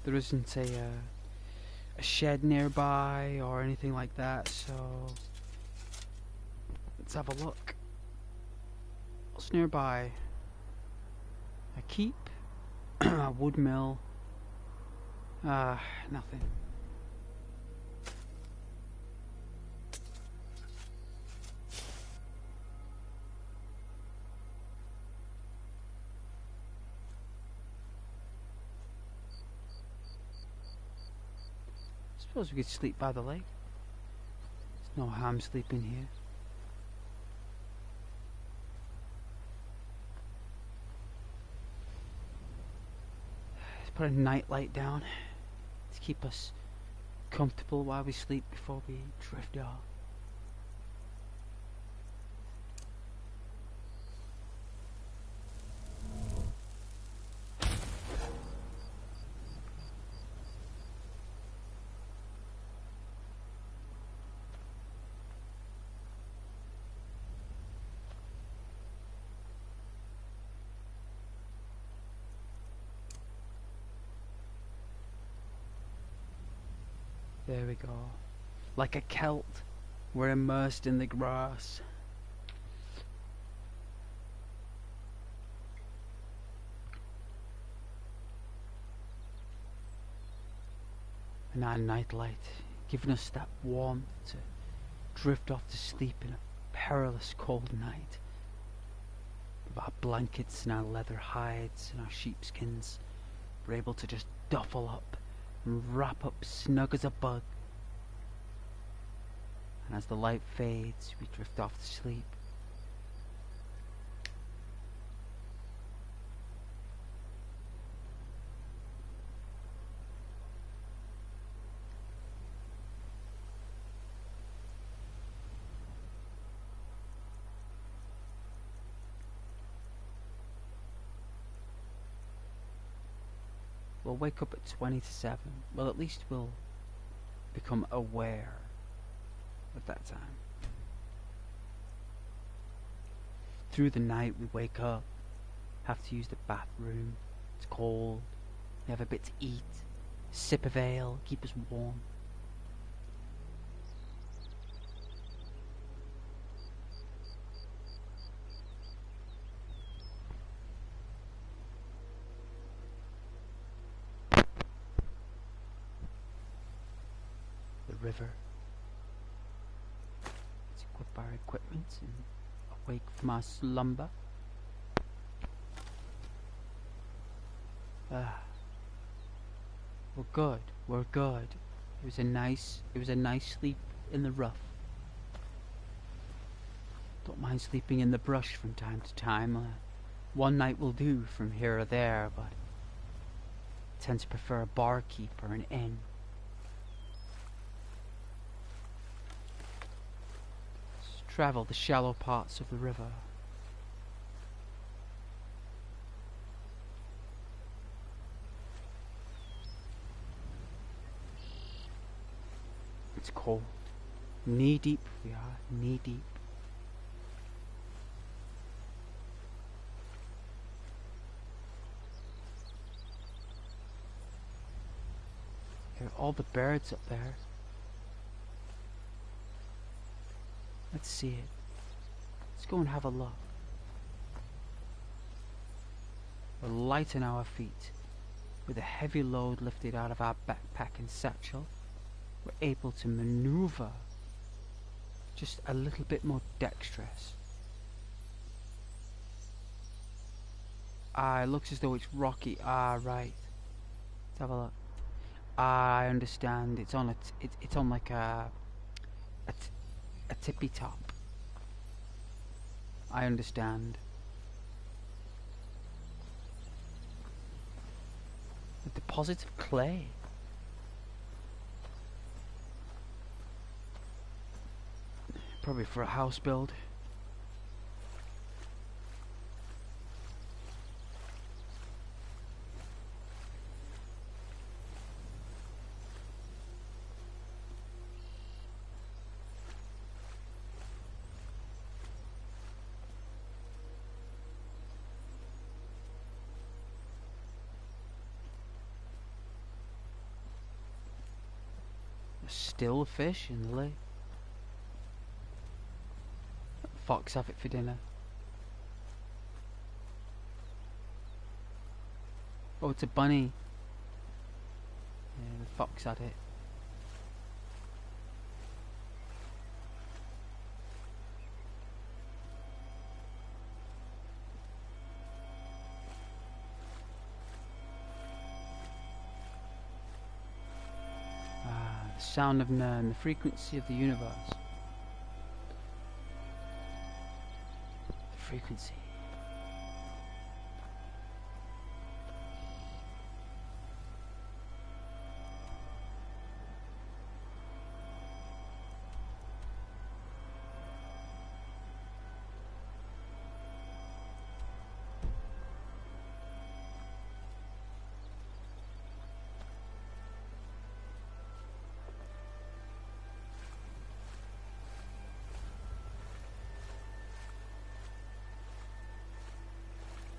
There isn't a shed nearby or anything like that, so let's have a look. What's nearby? A keep? A wood mill? Nothing. Suppose we could sleep by the lake. There's no harm sleeping here. Let's put a night light down to keep us comfortable while we sleep before we drift off. There we go. Like a Celt, we're immersed in the grass. And our nightlight, giving us that warmth to drift off to sleep in a perilous cold night. With our blankets and our leather hides and our sheepskins, we're able to just duffel up and wrap up snug as a bug. And as the light fades, we drift off to sleep. We'll wake up at 20 to 7. Well, at least we'll become aware of that time. Through the night we wake up, have to use the bathroom, it's cold, we have a bit to eat, a sip of ale, keep us warm. The river. Let's equip our equipment and awake from our slumber. We're good. We're good. It was a nice sleep in the rough. Don't mind sleeping in the brush from time to time. One night will do from here or there, but I tend to prefer a barkeep or an inn. Travel the shallow parts of the river. It's cold. Knee deep we are, knee deep. There are all the birds up there. Let's see it. Let's go and have a look. We're light on our feet. With a heavy load lifted out of our backpack and satchel, we're able to maneuver just a little bit more dexterous. It looks as though it's rocky. Right. Let's have a look. I understand. It's on it's on like a tippy top. I understand. A deposit of clay. Probably for a house build. Still fish in the lake. Fox have it for dinner. Oh, it's a bunny. Yeah, the fox had it. Sound of Nern, the frequency of the universe. The frequency.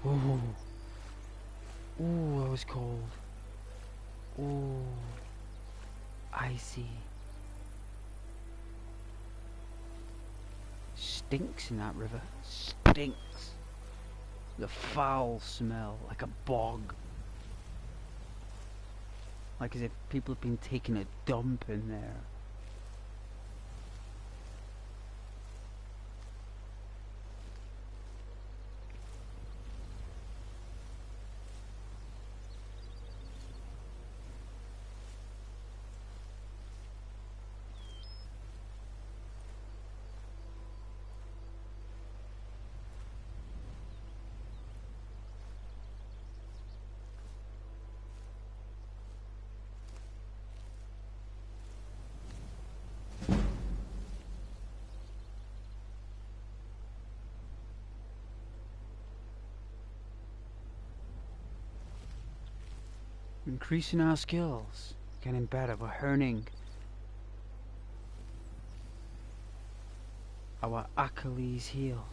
Ooh. Ooh, that was cold. Ooh. icy. Stinks in that river. Stinks. The foul smell, like a bog. Like as if people have been taking a dump in there. Increasing our skills, getting better, we're earning our Achilles heel.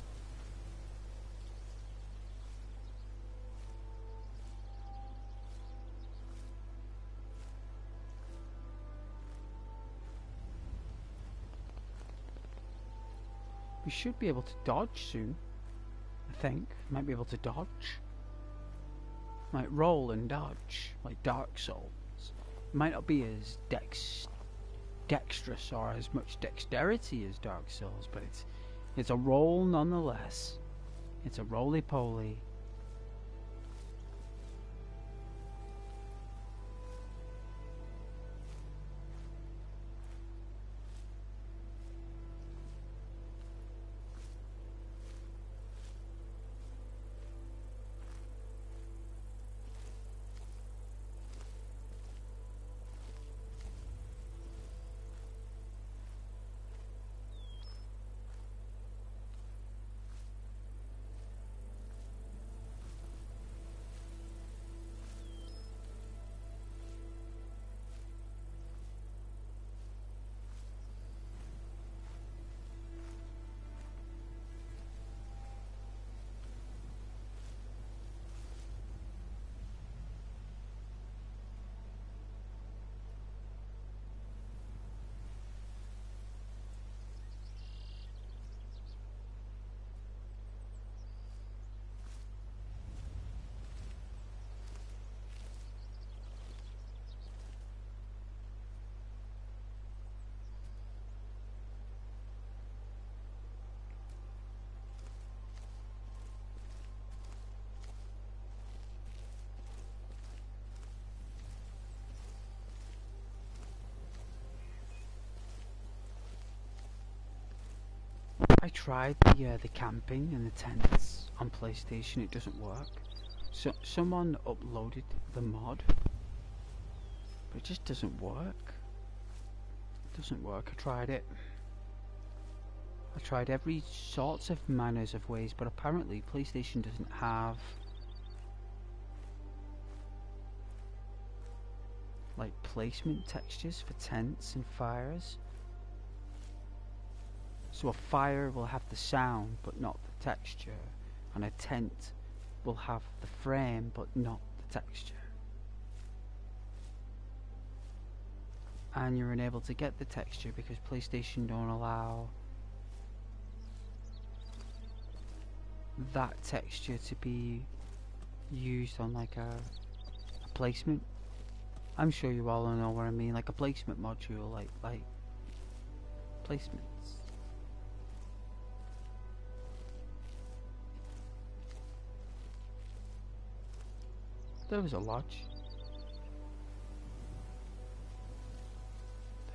We should be able to dodge soon, I think. Might be able to dodge. Might roll and dodge, like Dark Souls. It might not be as dexterous or as much dexterity as Dark Souls, but it's a roll nonetheless. It's a roly-poly. I tried the camping and the tents on PlayStation. It doesn't work. So someone uploaded the mod, but it just doesn't work. It doesn't work. I tried it. I tried every sorts of manners of ways, but apparently PlayStation doesn't have like placement textures for tents and fires. So a fire will have the sound but not the texture, and a tent will have the frame but not the texture. And you're unable to get the texture because PlayStation don't allow that texture to be used on like a placement. I'm sure you all know what I mean, like a placement module, like placements. There was a lodge.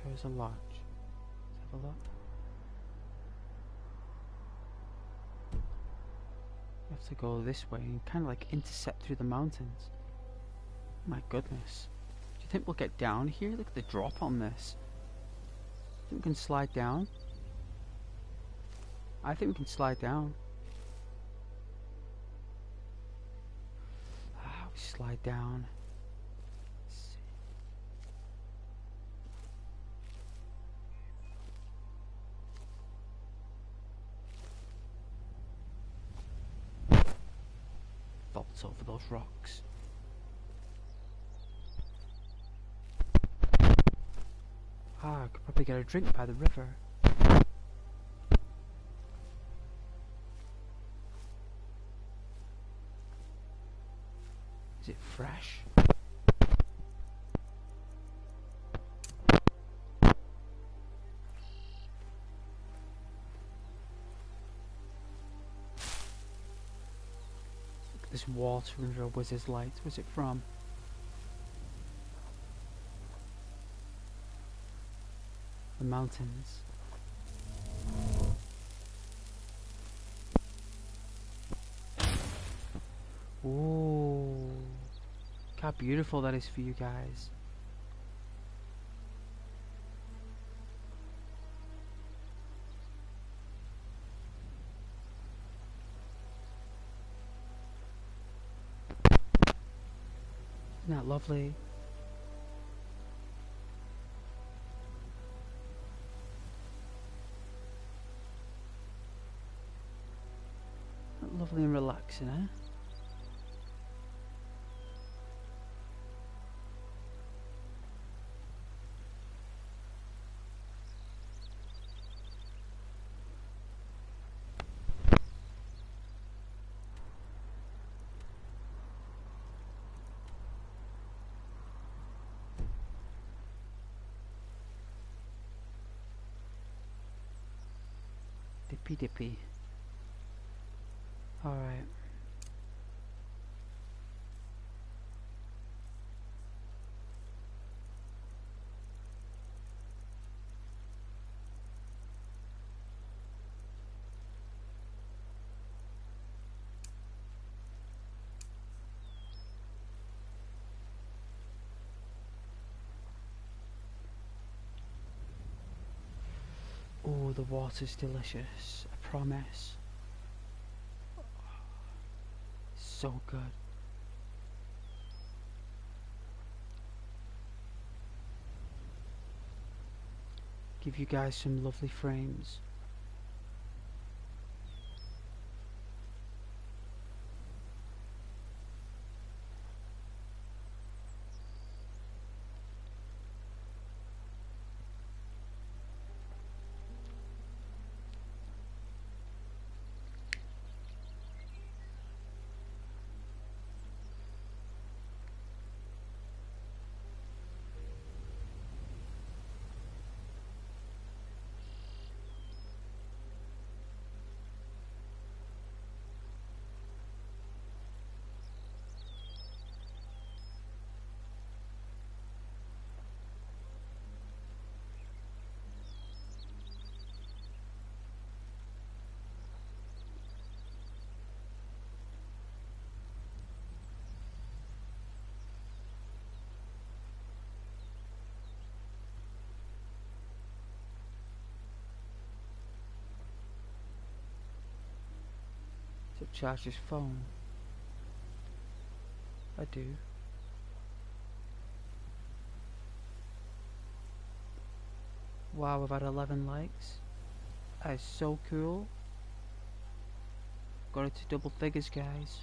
There was a lodge. Let's have a look. You have to go this way and kind of like intercept through the mountains. My goodness. Do you think we'll get down here? Look at the drop on this. Do you think we can slide down? I think we can slide down. Slide down. Let's see. Vaults over those rocks. Ah, I could probably get a drink by the river. Is it fresh? Look at this water under a wizard's light. Where's it from? The mountains. Ooh. Look how beautiful that is for you guys. Isn't that lovely? Lovely and relaxing, eh? Dippy dippy. Alright. Oh, the water's delicious. I promise. So good. Give you guys some lovely frames. To charge his phone. I do. Wow, we've had 11 likes. That is so cool. Got it to double figures, guys.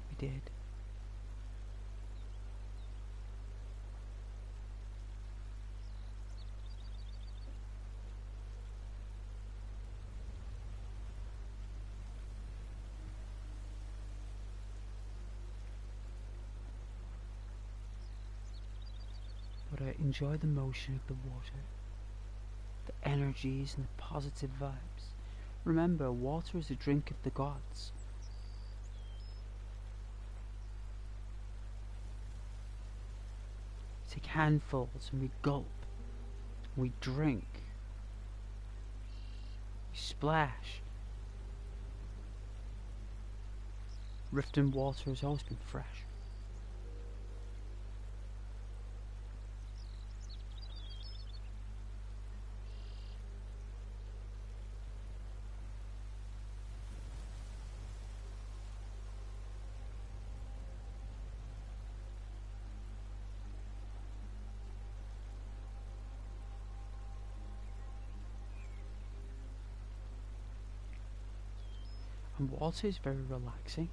We did. But I enjoy the motion of the water, the energies and the positive vibes. Remember, water is a drink of the gods. We take handfuls and we gulp, we drink, we splash. Riften water has always been fresh. And water is very relaxing.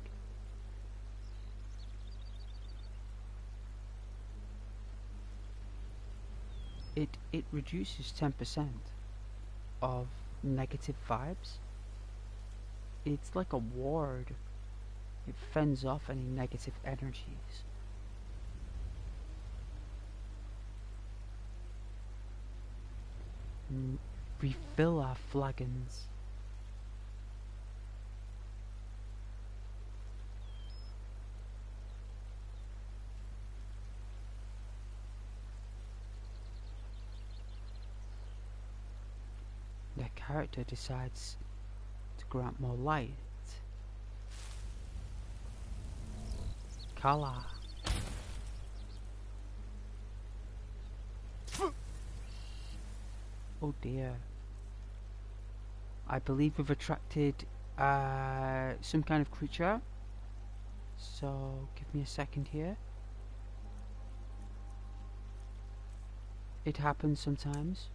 it reduces 10% of negative vibes. It's like a ward. It fends off any negative energies. Refill our flagons. The character decides to grant more light. Color. Oh dear. I believe we've attracted some kind of creature. So give me a second here. It happens sometimes.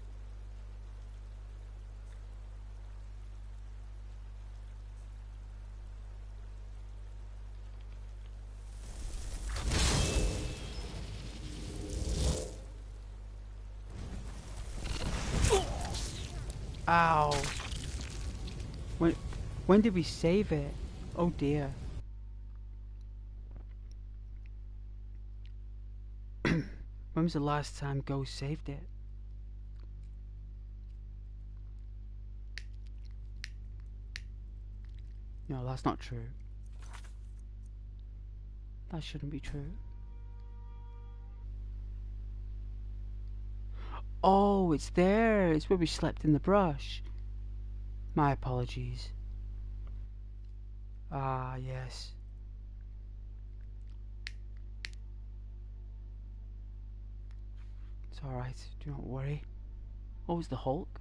Ow. When did we save it? Oh dear. When was the last time Ghost saved it? No, that's not true. That shouldn't be true. Oh, it's there. It's where we slept in the brush. My apologies. Ah, yes. It's alright. Do not worry. What was the Hulk?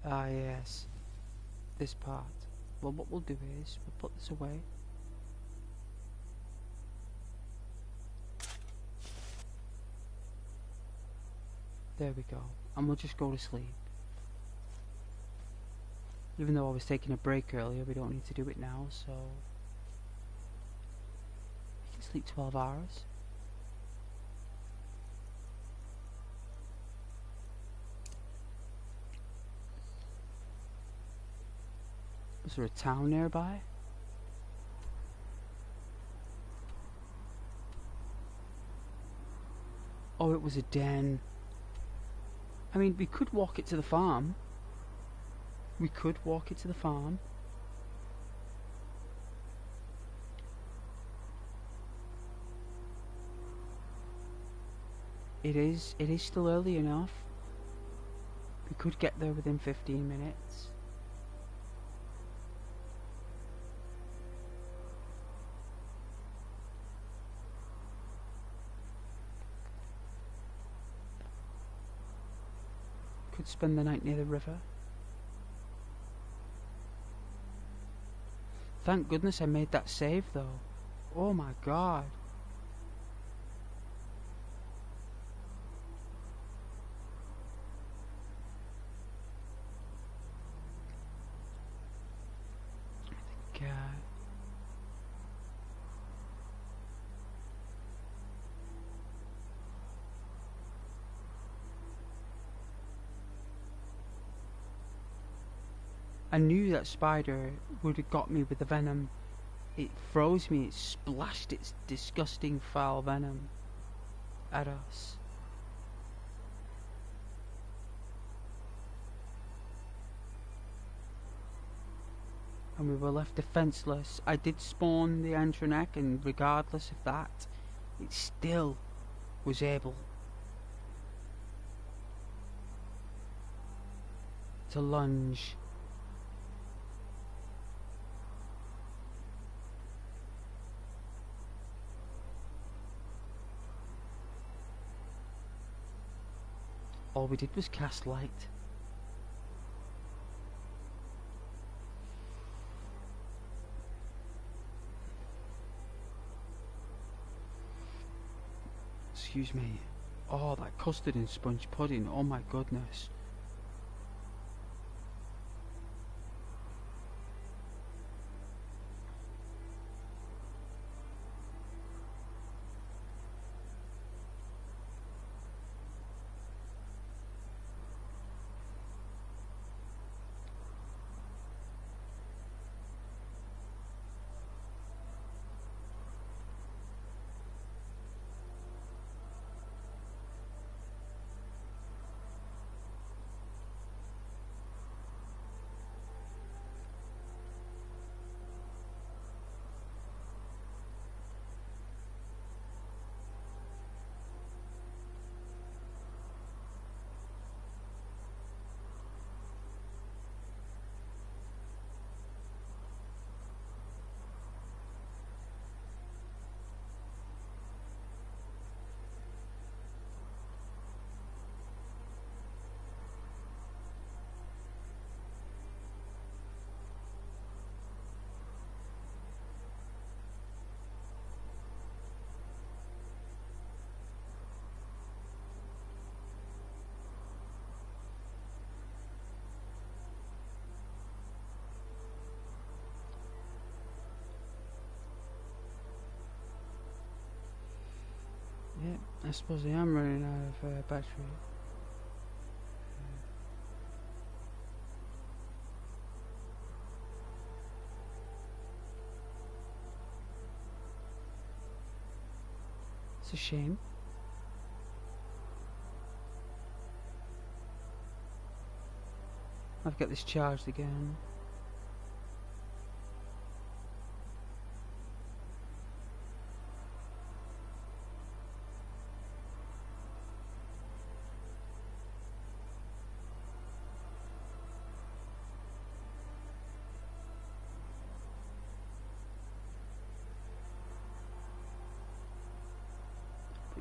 Ah, yes. This part. Well, what we'll do is, we'll put this away. There we go. And we'll just go to sleep. Even though I was taking a break earlier, we don't need to do it now, so... You can sleep 12 hours. Is there a town nearby? Oh, it was a den. I mean, we could walk it to the farm. We could walk it to the farm. It is still early enough. We could get there within 15 minutes. Could spend the night near the river. Thank goodness I made that save though. Oh my god. I think I knew that spider would have got me with the venom. It froze me, it splashed its disgusting foul venom at us. And we were left defenseless. I did spawn the Antranek, and regardless of that, it still was able to lunge. All we did was cast light. Excuse me. Oh, that custard and sponge pudding. Oh my goodness. Yeah, I suppose I am running out of battery. It's a shame. I've got this charged again.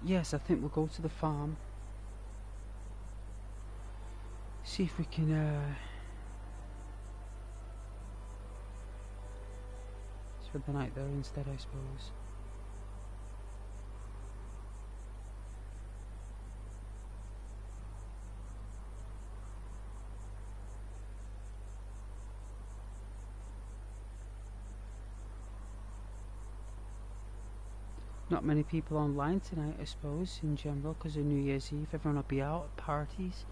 Yes, I think we'll go to the farm. See if we can spend the night there instead, I suppose. Not many people online tonight, I suppose, in general, because of New Year's Eve. Everyone will be out at parties.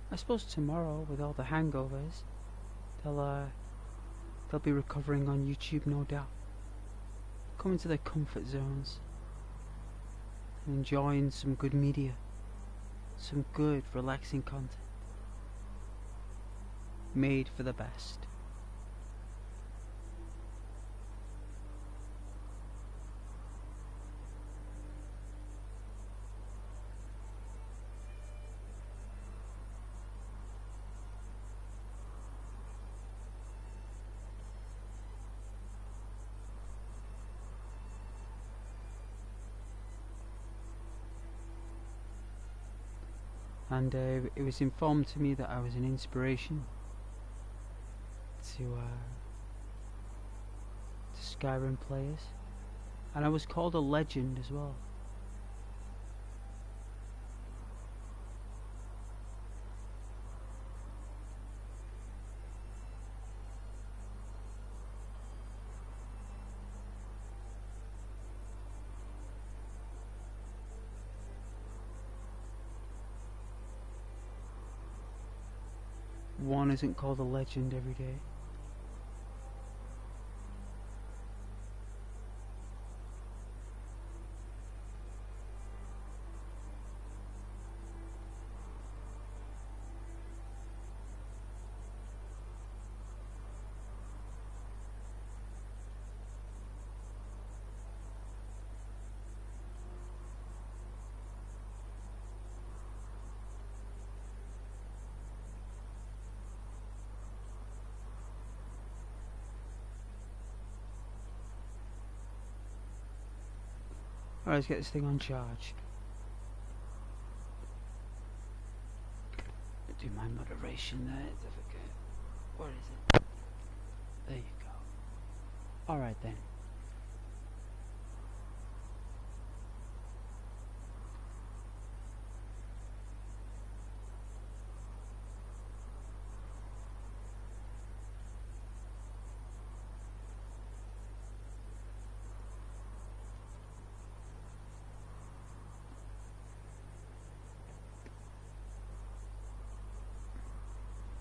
I suppose tomorrow, with all the hangovers, they'll be recovering on YouTube, no doubt. Coming to their comfort zones and enjoying some good media, some good, relaxing content, made for the best. And it was informed to me that I was an inspiration to Skyrim players, and I was called a legend as well. One isn't called a legend every day. Alright, let's get this thing on charge. Do my moderation there. What is it? There you go. Alright then.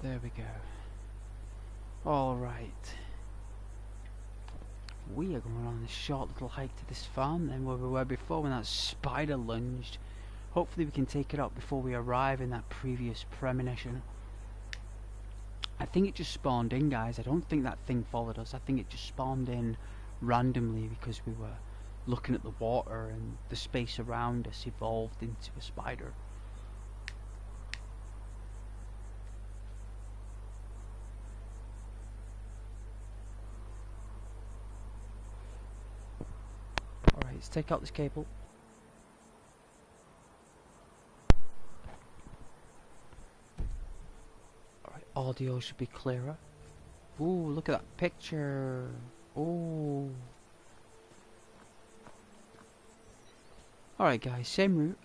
There we go. Alright. We are going on this short little hike to this farm then, where we were before when that spider lunged. Hopefully we can take it out before we arrive in that previous premonition. I think it just spawned in, guys. I don't think that thing followed us. I think it just spawned in randomly because we were looking at the water and the space around us evolved into a spider. Alright, let's take out this cable. Alright, audio should be clearer. Ooh, look at that picture. Ooh. Alright guys, same route.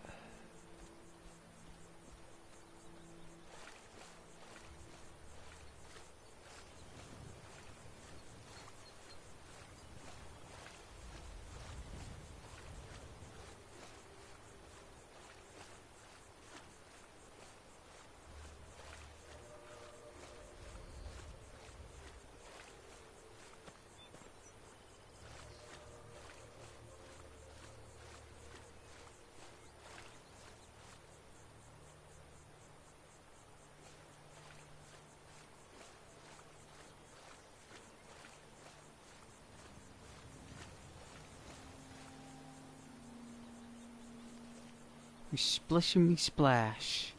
We splish and we splash.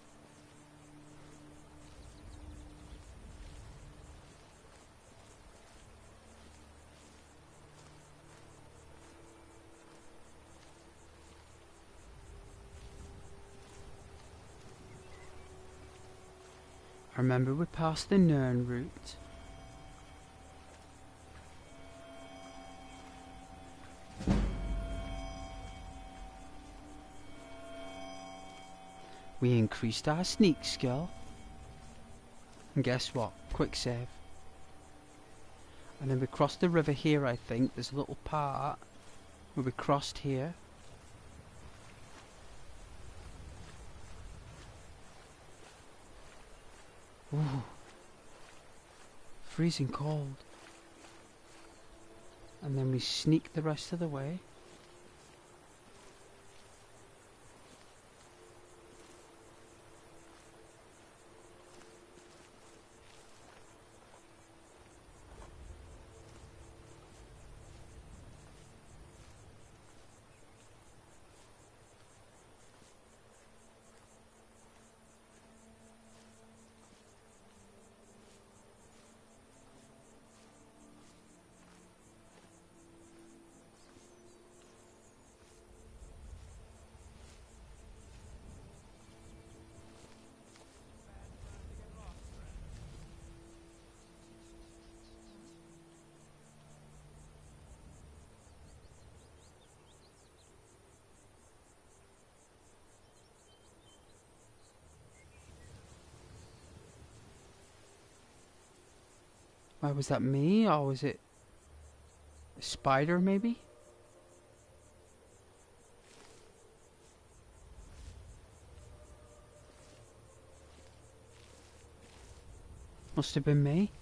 I remember we passed the Nern route. We increased our sneak skill. And guess what? Quick save. And then we crossed the river here, I think. There's a little part where we crossed here. Ooh. Freezing cold. And then we sneak the rest of the way. Why, was that me, or was it a spider, maybe? Must have been me.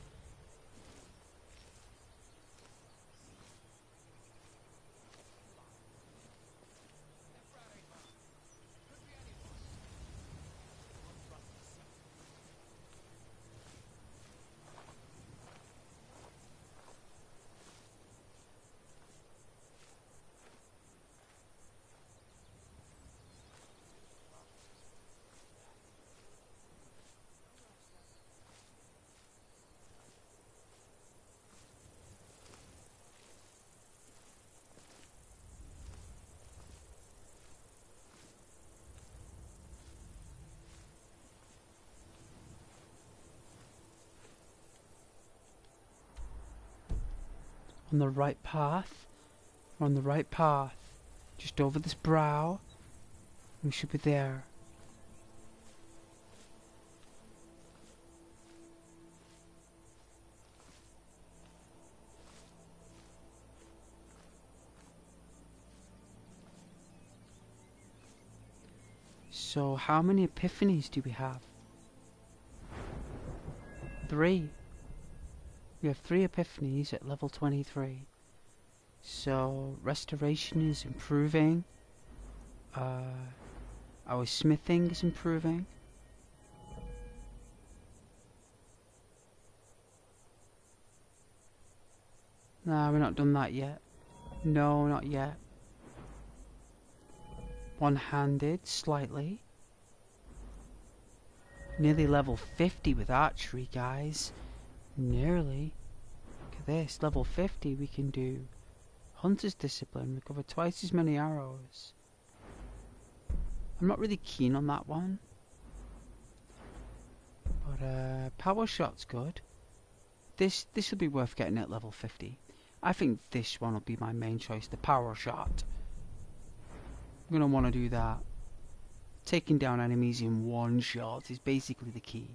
On the right path. We're on the right path. Just over this brow. We should be there. So how many epiphanies do we have? 3. We have 3 epiphanies at level 23. So, restoration is improving. Our smithing is improving. Nah, we're not done that yet. No, not yet. One-handed, slightly. Nearly level 50 with archery, guys. Nearly. Look at this, level 50 we can do Hunter's Discipline, recover twice as many arrows. I'm not really keen on that one. But Power Shot's good. This will be worth getting at level 50. I think this one will be my main choice, the Power Shot. I'm going to want to do that. Taking down enemies in one shot is basically the key.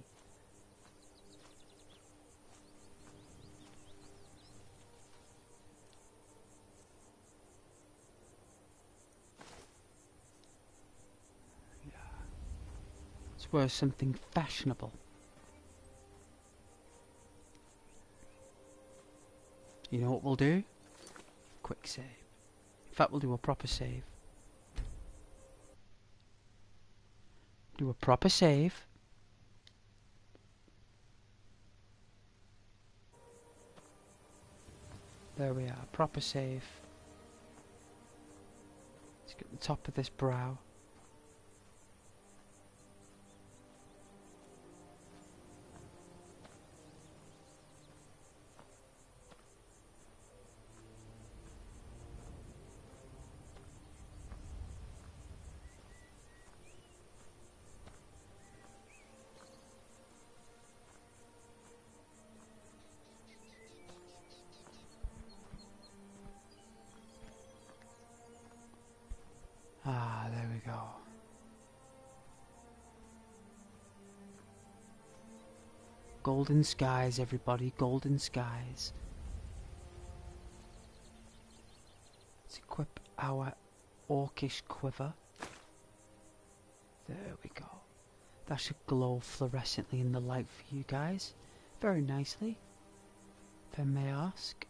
Yeah. It's worth something fashionable. You know what we'll do? Quick save. In fact, we'll do a proper save. Do a proper save. There we are, proper save. Let's get the top of this brow. Ah, there we go. Golden skies, everybody, golden skies. Let's equip our orcish quiver. There we go. That should glow fluorescently in the light for you guys. Very nicely, if I may ask.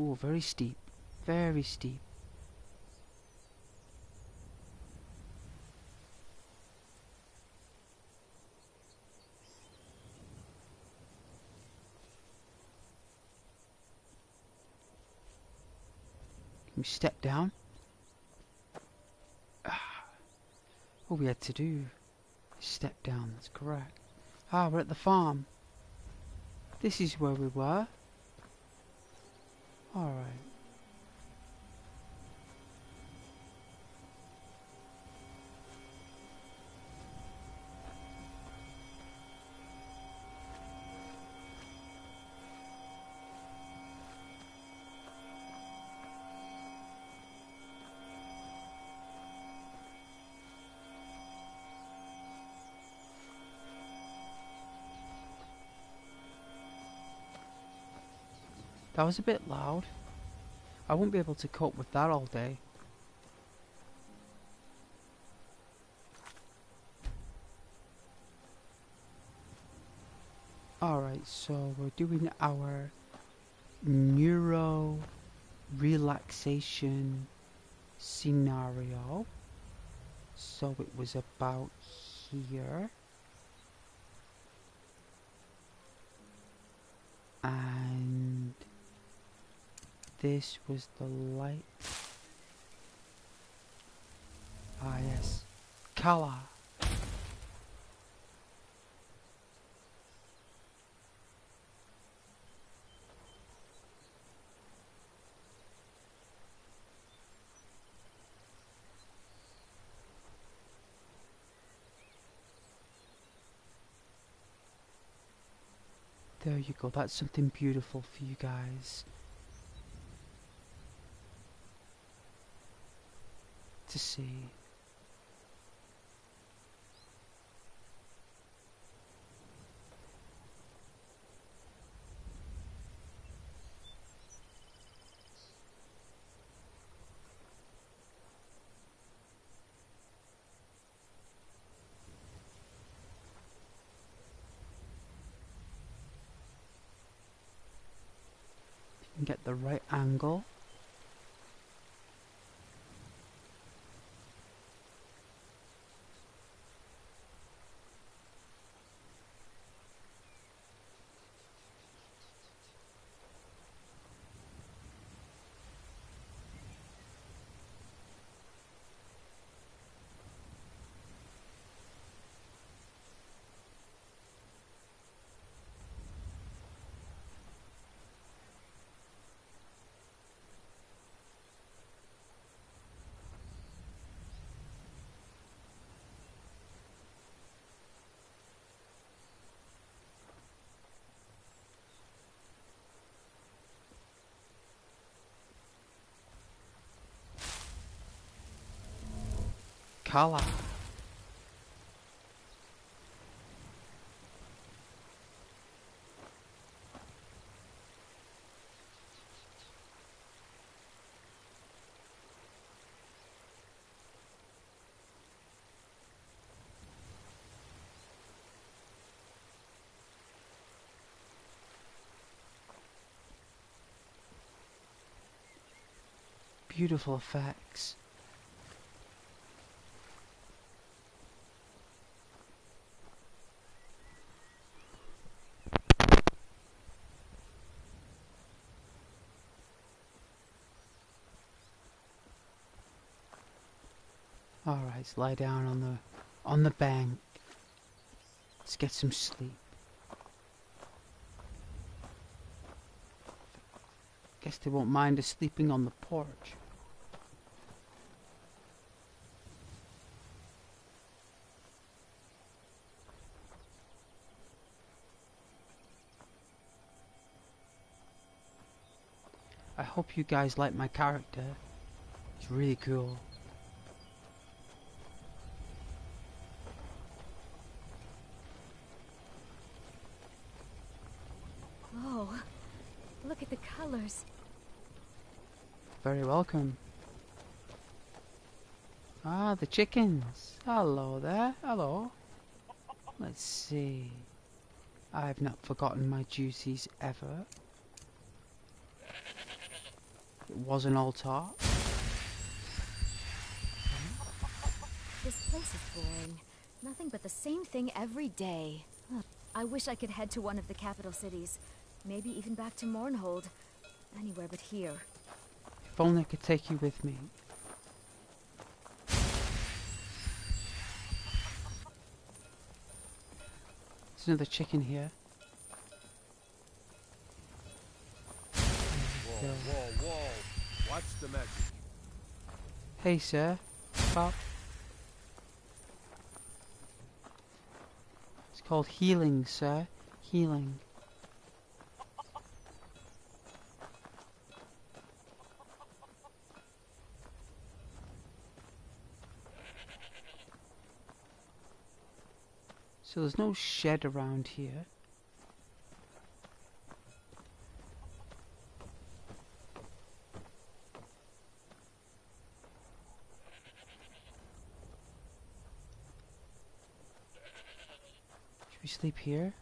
Ooh, very steep. Very steep. Can we step down? Ah. All we had to do is step down, that's correct. Ah, we're at the farm. This is where we were. Alright. That was a bit loud. I won't be able to cope with that all day. Alright, so we're doing our neuro relaxation scenario. So it was about here. And this was the light. Ah, yes. Color. There you go. That's something beautiful for you guys to see. And get the right angle. Color. Beautiful effects. Alright, let's lie down on the bank. Let's get some sleep. Guess they won't mind us sleeping on the porch. I hope you guys like my character. It's really cool. Oh, look at the colors. Very welcome. Ah, the chickens. Hello there. Hello. Let's see. I've not forgotten my duties ever. It was an altar. This place is boring. Nothing but the same thing every day. I wish I could head to one of the capital cities. Maybe even back to Mournhold. Anywhere but here. If only I could take you with me. There's another chicken here. Whoa, whoa, whoa. What's the magic? Hey, sir. Stop. It's called healing, sir. Healing. So there's no shed around here. Should we sleep here?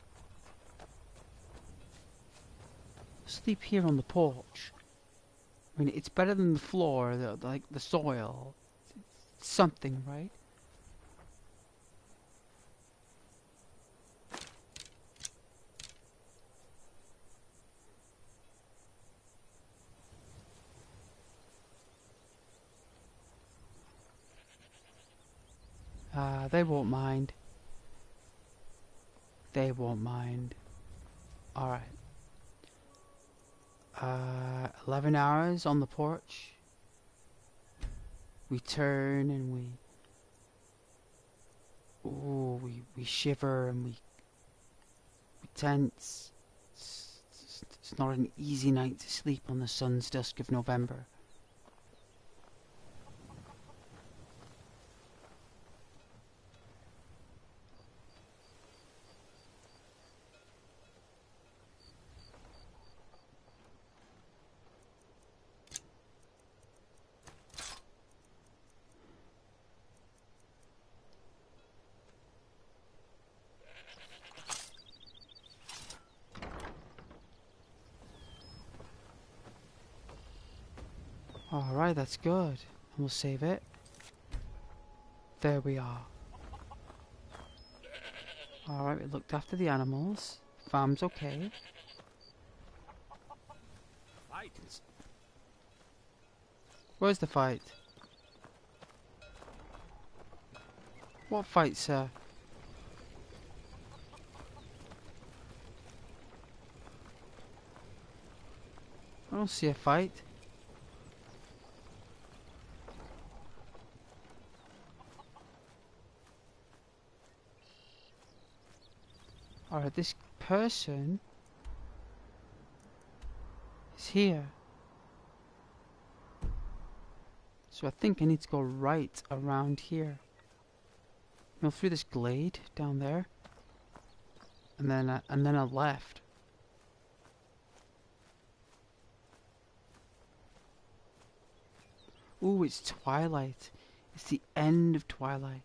Sleep here on the porch. I mean, it's better than the floor, like the soil. It's something, right? They won't mind. They won't mind. Alright. 11 hours on the porch. We turn and we... Ooh, we shiver and we tense. It's not an easy night to sleep on the sun's dusk of November. Alright, that's good. And we'll save it. There we are. Alright, we looked after the animals. Farm's okay. Fight. Where's the fight? What fight, sir? I don't see a fight. Alright, this person is here. So I think I need to go right around here. You know, through this glade down there. And then a left. Ooh, it's twilight. It's the end of twilight.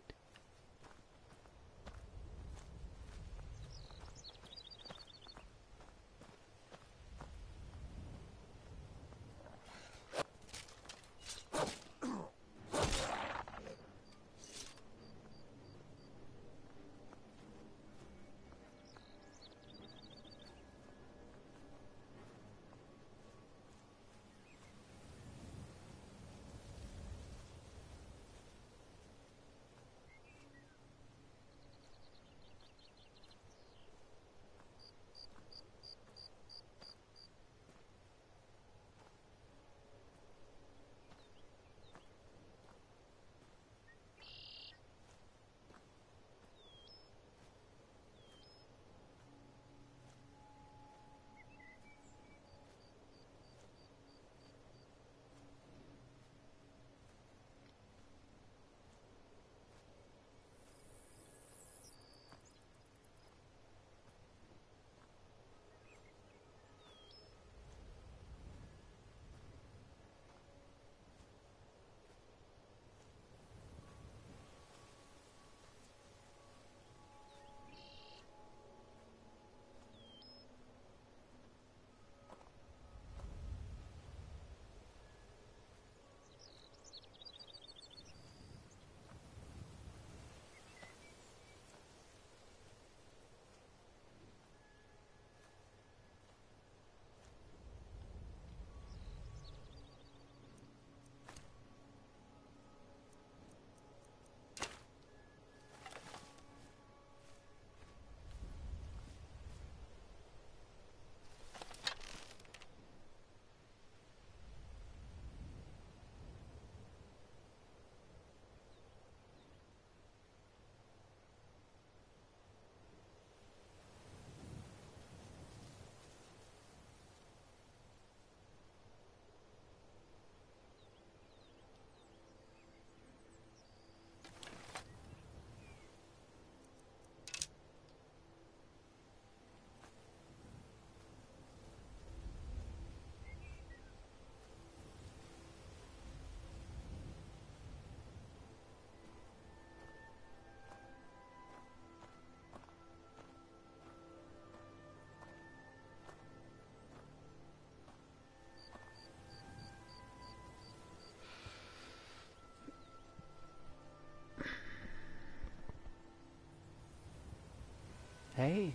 Hey.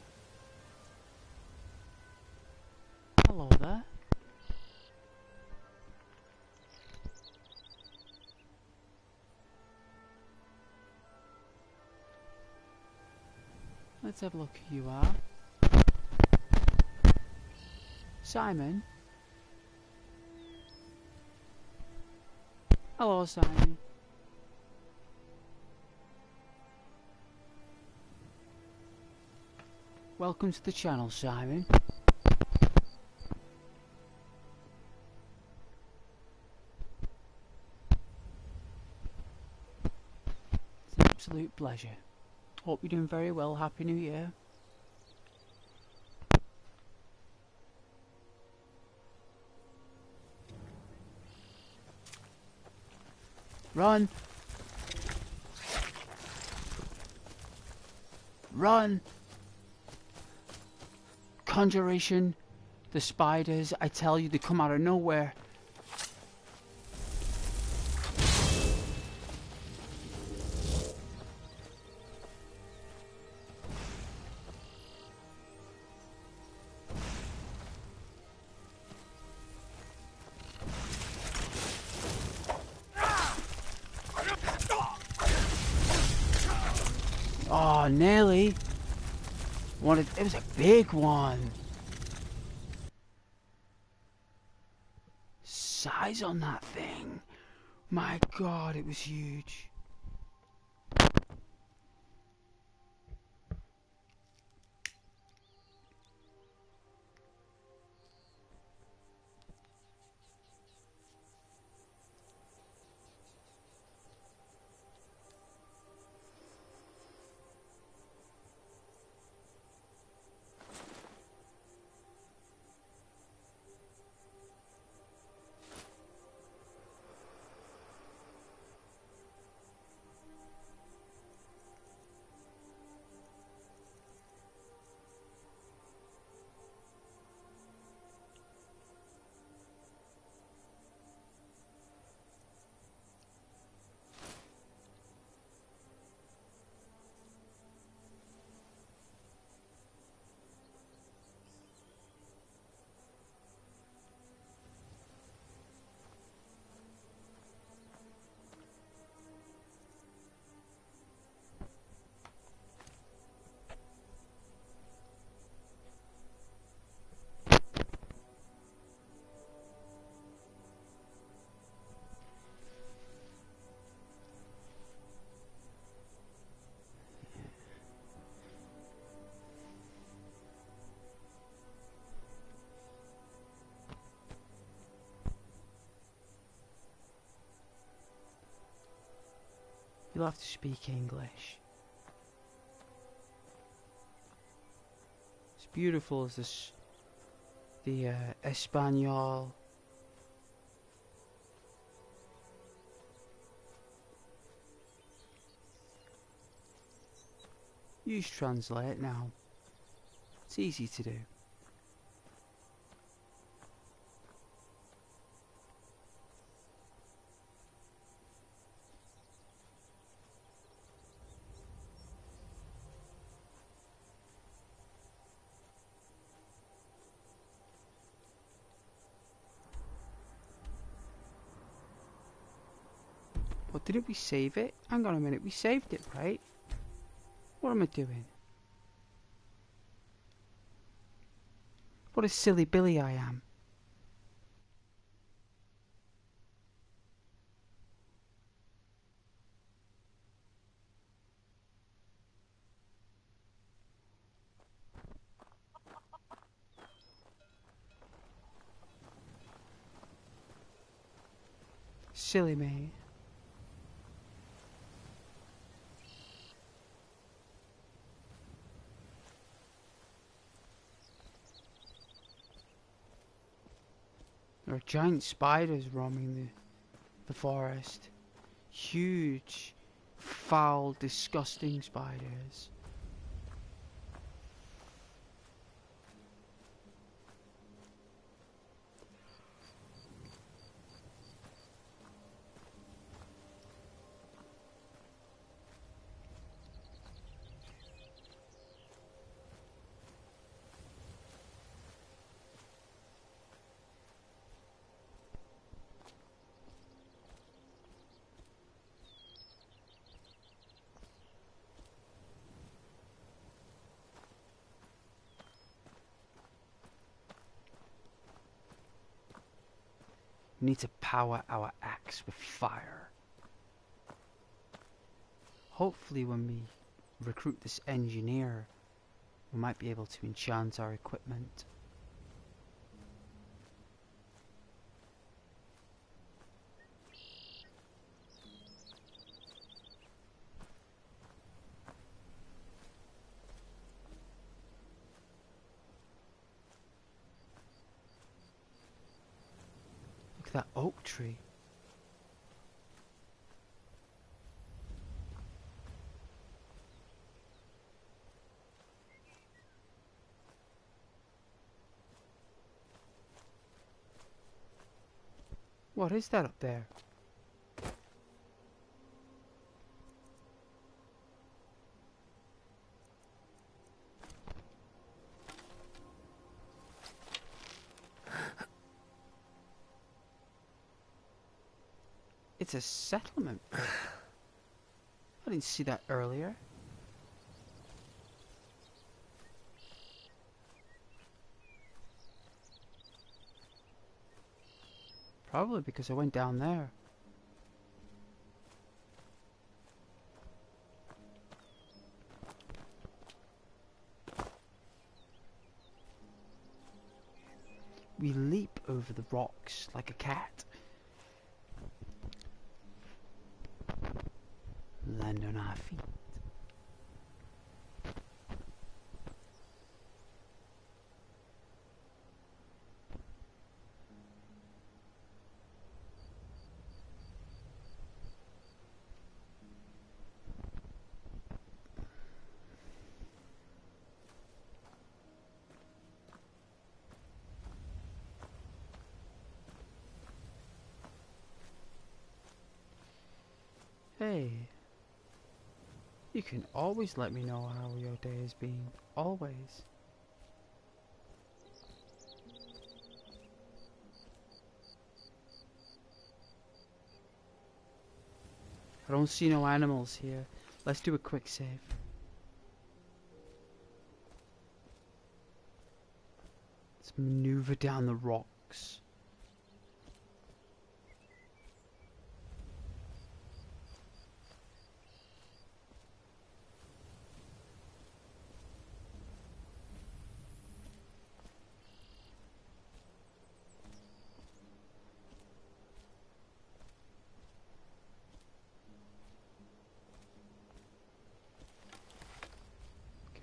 Hello there. Let's have a look who you are. Simon? Hello, Simon. Welcome to the channel, Simon. It's an absolute pleasure. Hope you're doing very well. Happy New Year. Run! Run! Conjuration, the spiders, I tell you, they come out of nowhere. Oh, nearly. It was a big one. Size on that thing. My God, it was huge. You'll have to speak English. It's beautiful as this, the Espanol. Use Translate now. It's easy to do. But didn't we save it? Hang on a minute, we saved it, right? What am I doing? What a silly Billy I am. Silly me. There are giant spiders roaming the forest. Huge, foul, disgusting spiders. We need to power our axe with fire. Hopefully when we recruit this engineer, we might be able to enchant our equipment. Look at that oak tree. What is that up there? It's a settlement. I didn't see that earlier. Probably because I went down there. We leap over the rocks like a cat. Land on our feet. Hey, you can always let me know how your day has been. Always. I don't see no animals here. Let's do a quick save. Let's maneuver down the rocks.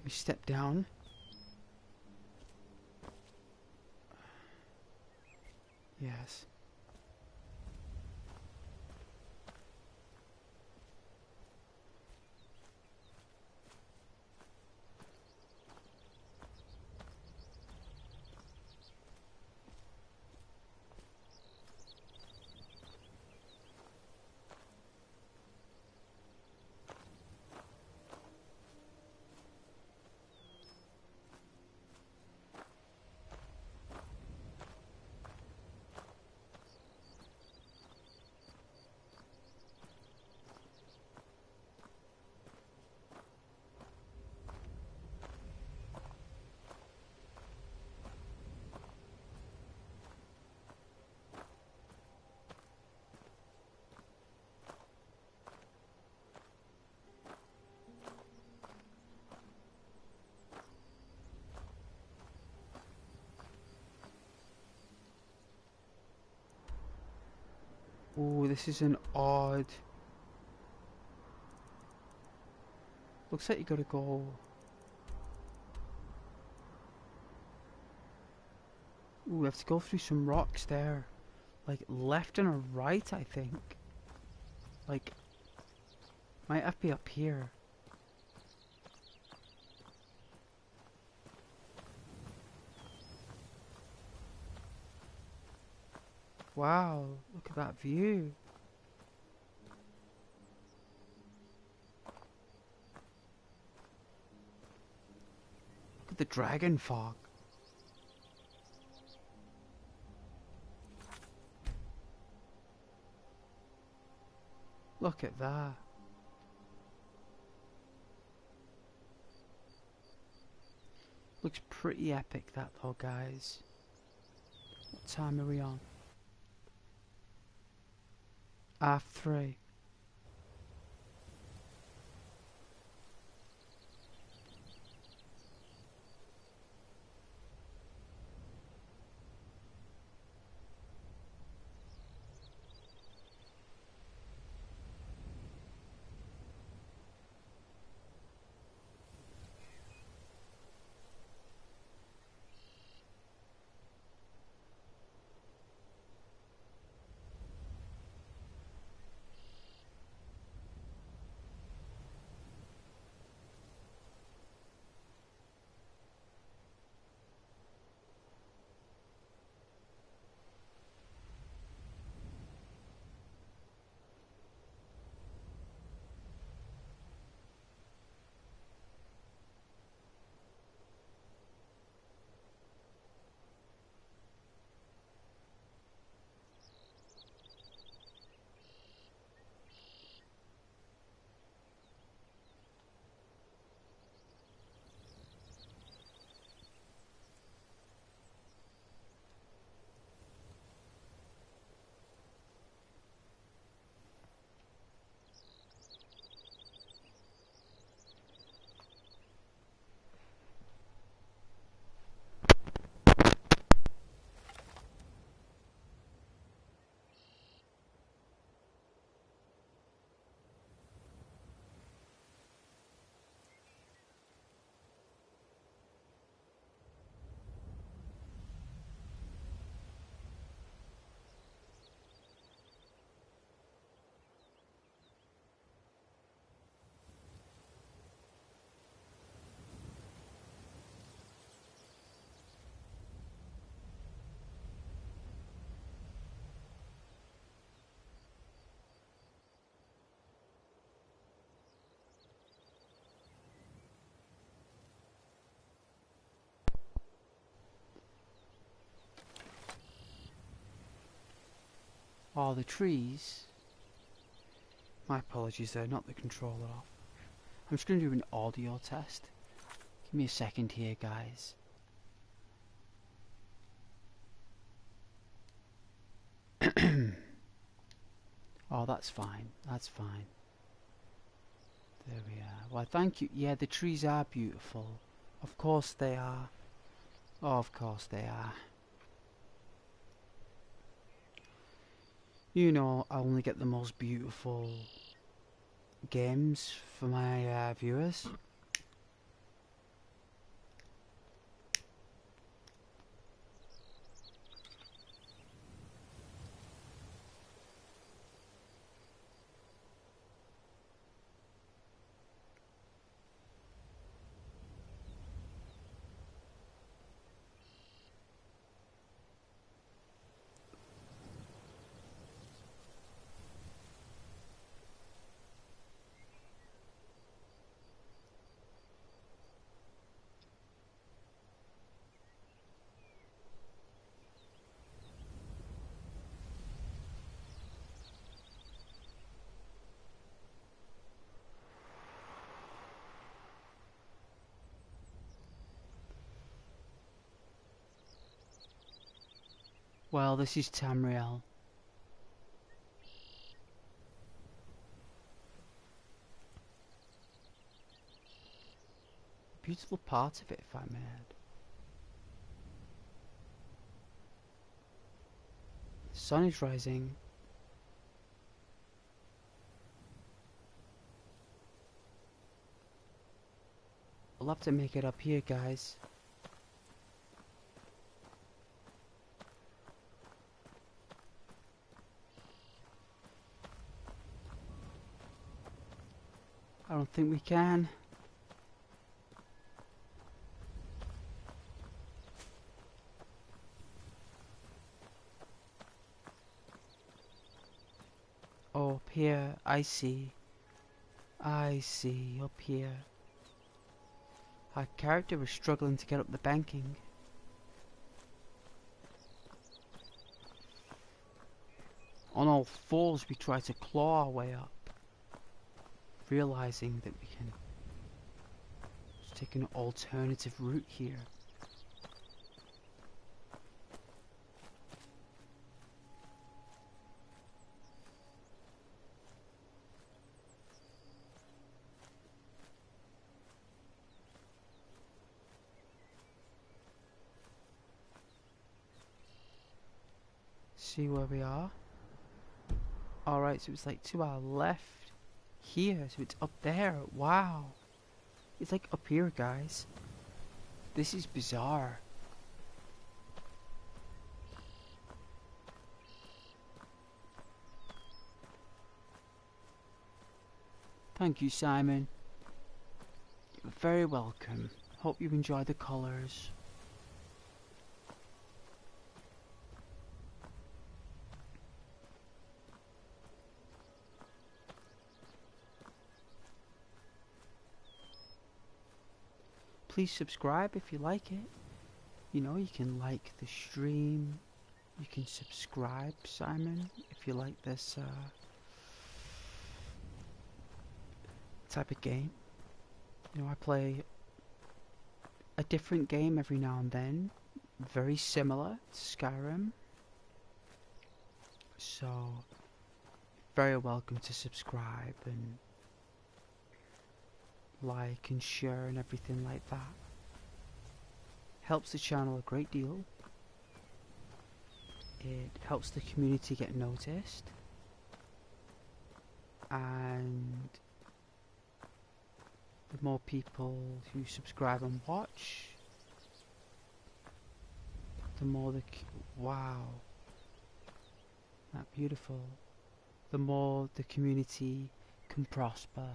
We step down. Yes. Ooh, this is an odd... Looks like you gotta go... Ooh, we have to go through some rocks there. Like, left and a right, I think. Like... Might have to be up here. Wow, look at that view. Look at the dragon fog. Look at that. Looks pretty epic that though, guys. What time are we on? R3. All the trees. My apologies there, not the controller off. I'm just going to do an audio test. Give me a second here, guys. Oh, that's fine. That's fine. There we are. Well, thank you. Yeah, the trees are beautiful. Of course they are. Oh, of course they are. You know, I only get the most beautiful games for my viewers. Well, this is Tamriel. Beautiful part of it, if I may add. The sun is rising. I'll have to make it up here, guys. I don't think we can. Oh, up here, I see. I see, up here. Our character was struggling to get up the banking. On all fours we try to claw our way up, realizing that we can just take an alternative route here. see where we are. Alright, so it's like to our left here, so it's up there. Wow. It's like up here, guys. This is bizarre. Thank you, Simon. You're very welcome. Hope you enjoy the colours. Please subscribe if you like it. You know, you can like the stream. You can subscribe, Simon, if you like this type of game. You know, I play a different game every now and then, very similar to Skyrim. So, very welcome to subscribe and like and share and everything like that. Helps the channel a great deal. It helps the community get noticed. And the more people who subscribe and watch, the more wow, that beautiful. The more the community can prosper.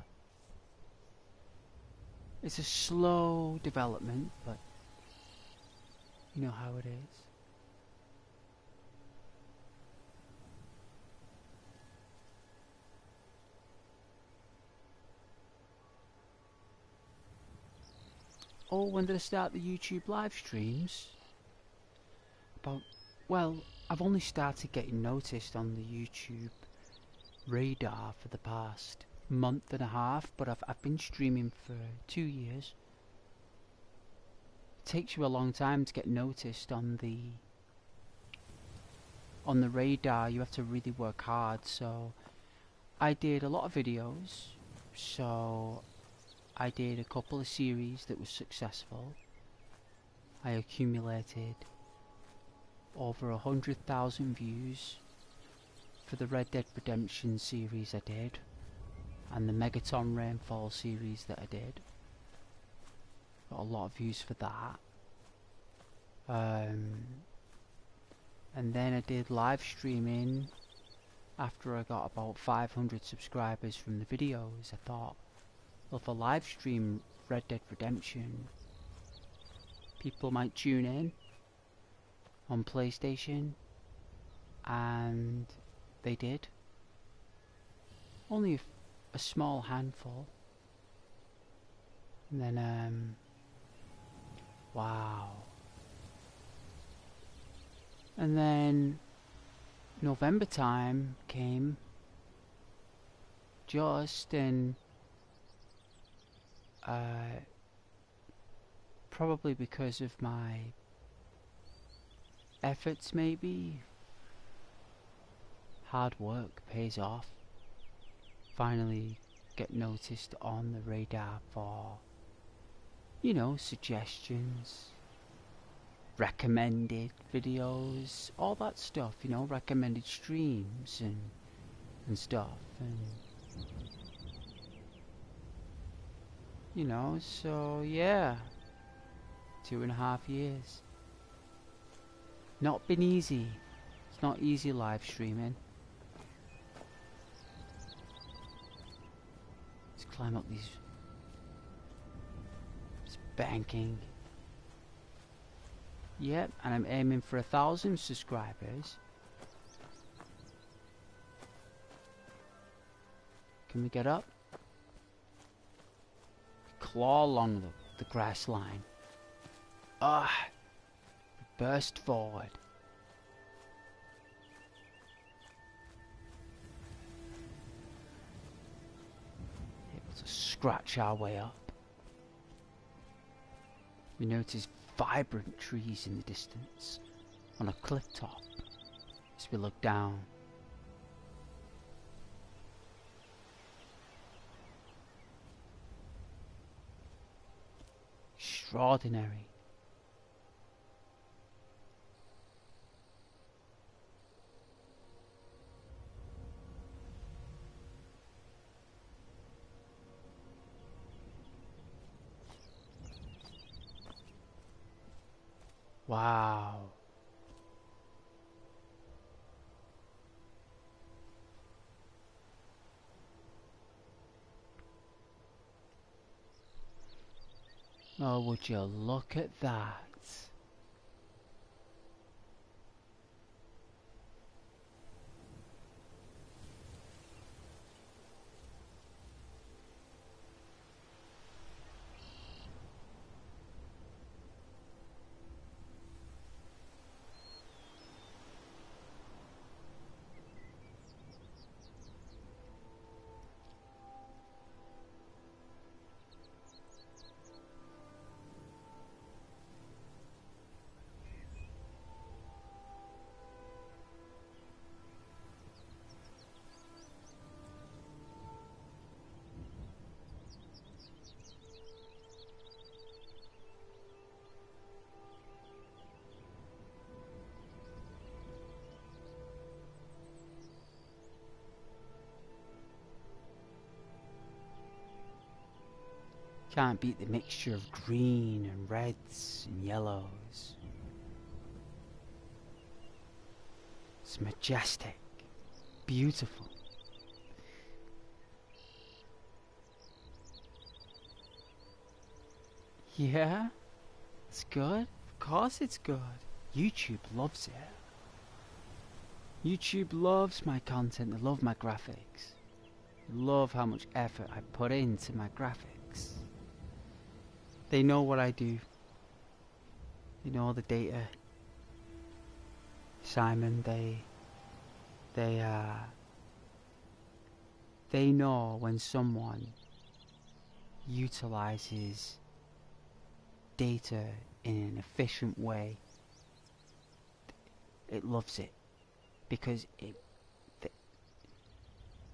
It's a slow development, but you know how it is. Oh, when did I start the YouTube live streams? Well, I've only started getting noticed on the YouTube radar for the past month and a half, but I've been streaming for 2 years. It takes you a long time to get noticed on the radar. You have to really work hard. So I did a lot of videos. So I did a couple of series that was successful. I accumulated over 100,000 views for the Red Dead Redemption series I did, and the Megaton Rainfall series that I did. Got a lot of views for that. And then I did live streaming after I got about 500 subscribers from the videos. I thought, well, if I live stream Red Dead Redemption, people might tune in on PlayStation, and they did. Only a small handful. And then, wow. And then November time came, and probably because of my efforts, maybe, hard work pays off. Finally get noticed on the radar for, you know, suggestions, recommended videos, all that stuff, you know, recommended streams and stuff, and you know, so yeah, 2.5 years. Not been easy. It's not easy live streaming. Let's climb up these. It's banking. Yep, and I'm aiming for 1,000 subscribers. Can we get up? Claw along the grass line. Ah! Burst forward. Able to scratch our way up. We notice vibrant trees in the distance on a cliff top as we look down. Extraordinary. Wow. Oh, would you look at that? Can't beat the mixture of green and reds and yellows. It's majestic, beautiful. Yeah, it's good. Of course it's good. YouTube loves it. YouTube loves my content. They love my graphics. They love how much effort I put into my graphics. They know what I do. They know the data. Simon, they know when someone utilizes data in an efficient way. It loves it because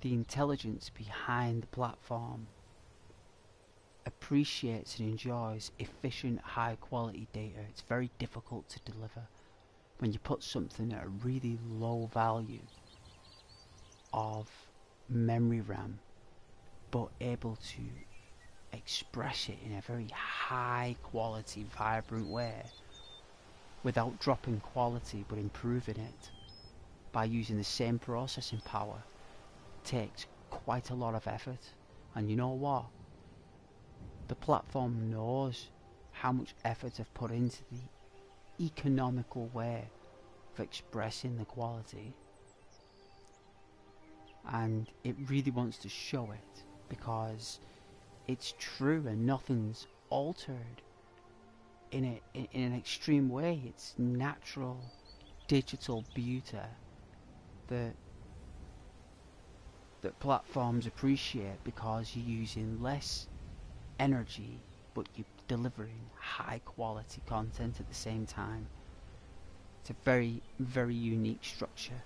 the intelligence behind the platform appreciates and enjoys efficient, high quality data. It's very difficult to deliver when you put something at a really low value of memory RAM, but able to express it in a very high quality, vibrant way without dropping quality but improving it by using the same processing power takes quite a lot of effort. And you know what? The platform knows how much effort I've put into the economical way of expressing the quality, and it really wants to show it because it's true and nothing's altered in an extreme way. It's natural digital beauty that platforms appreciate because you're using less energy but you're delivering high quality content at the same time. It's a very, very unique structure.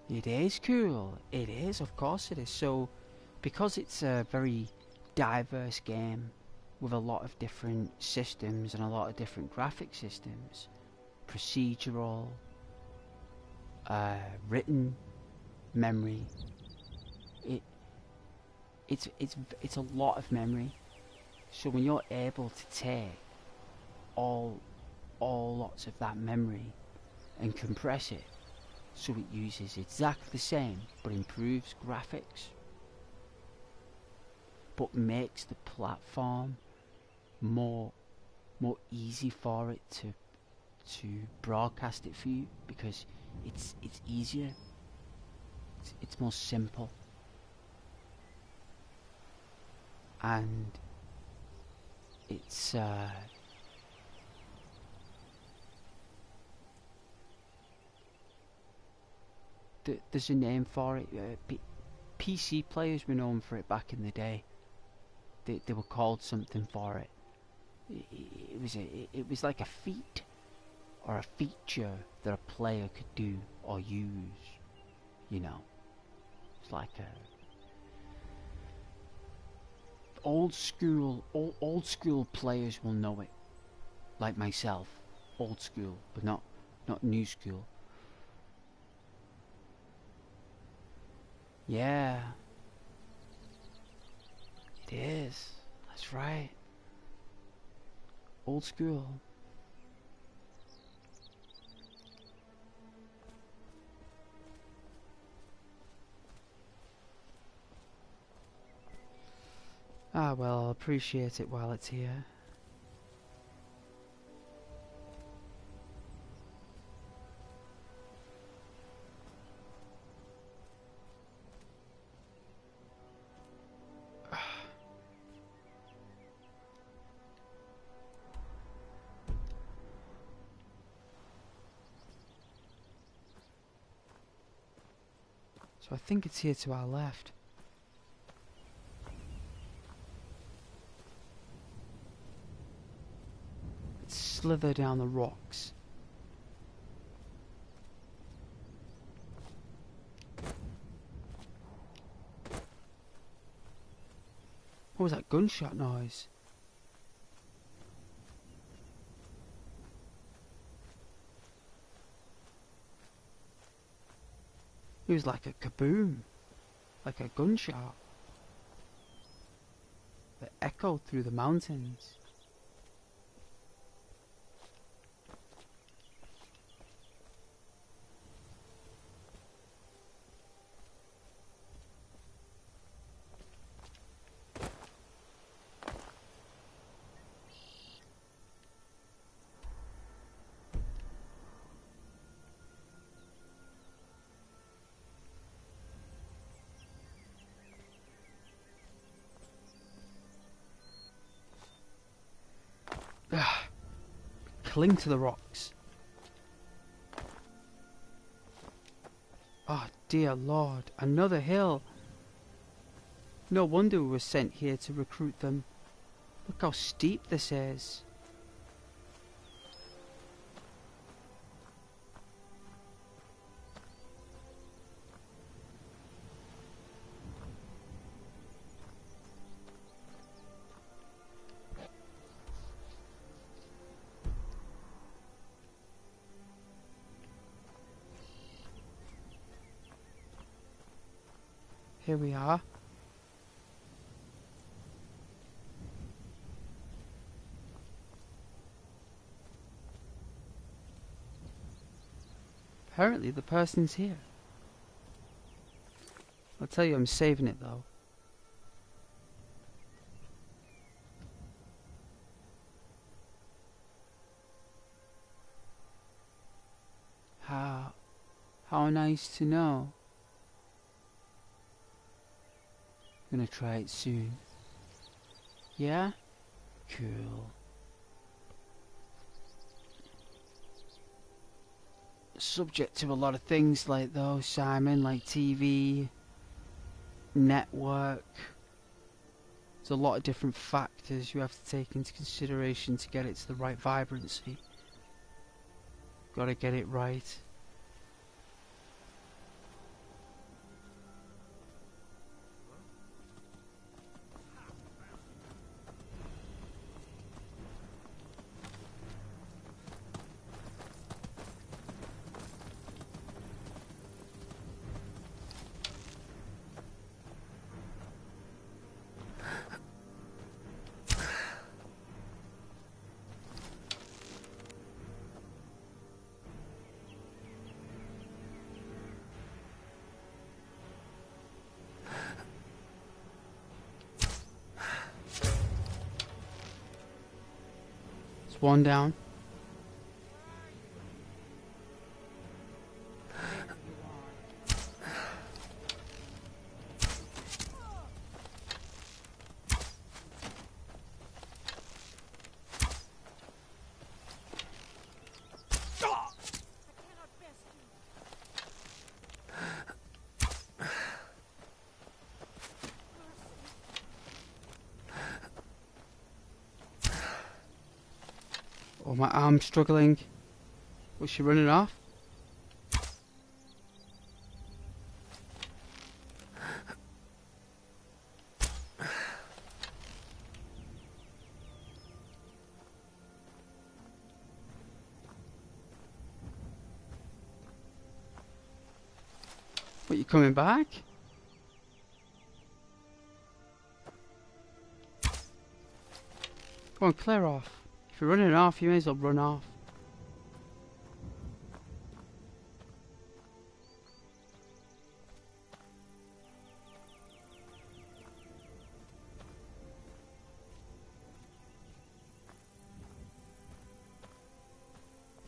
It is cool. It is, of course it is. So, because it's a very diverse game with a lot of different systems and a lot of different graphic systems, procedural, written memory, it's a lot of memory. So when you're able to take all lots of that memory and compress it so it uses exactly the same but improves graphics, but makes the platform more easy for it to broadcast it for you, because it's easier, it's more simple, and it's there's a name for it. PC players were known for it back in the day. They were called something for it. It was like a feat or a feature that a player could do or use. You know, it's like a old school players will know it, like myself. Old school, but not new school. Yeah. It is. That's right. Old school. Ah, well, I'll appreciate it while it's here. So I think it's here to our left. Let's slither down the rocks. What was that gunshot noise? It was like a kaboom, like a gunshot that echoed through the mountains. Cling to the rocks. Oh dear Lord, another hill. No wonder we were sent here to recruit them. Look how steep this is. Here we are. Apparently the person's here. I'll tell you, I'm saving it though. How nice to know. Gonna try it soon. Yeah? Cool. Subject to a lot of things like those, Simon, like TV, network. There's a lot of different factors you have to take into consideration to get it to the right vibrancy. Gotta get it right. One down. Oh, my arm's struggling. Was she running off? What, you coming back? Go on, clear off. If you're running off, you may as well run off.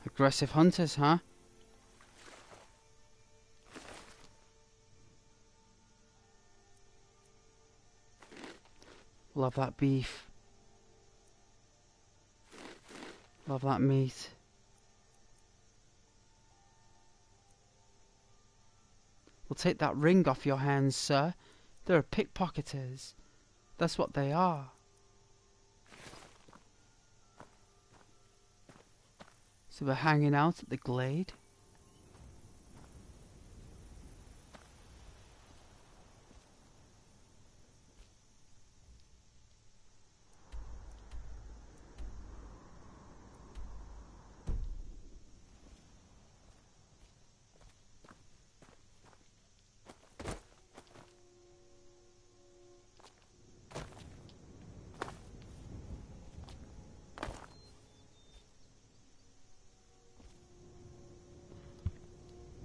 Aggressive hunters, huh? Love that beef. Love that meat. We'll take that ring off your hands, sir. They're pickpocketers. That's what they are. So we're hanging out at the glade.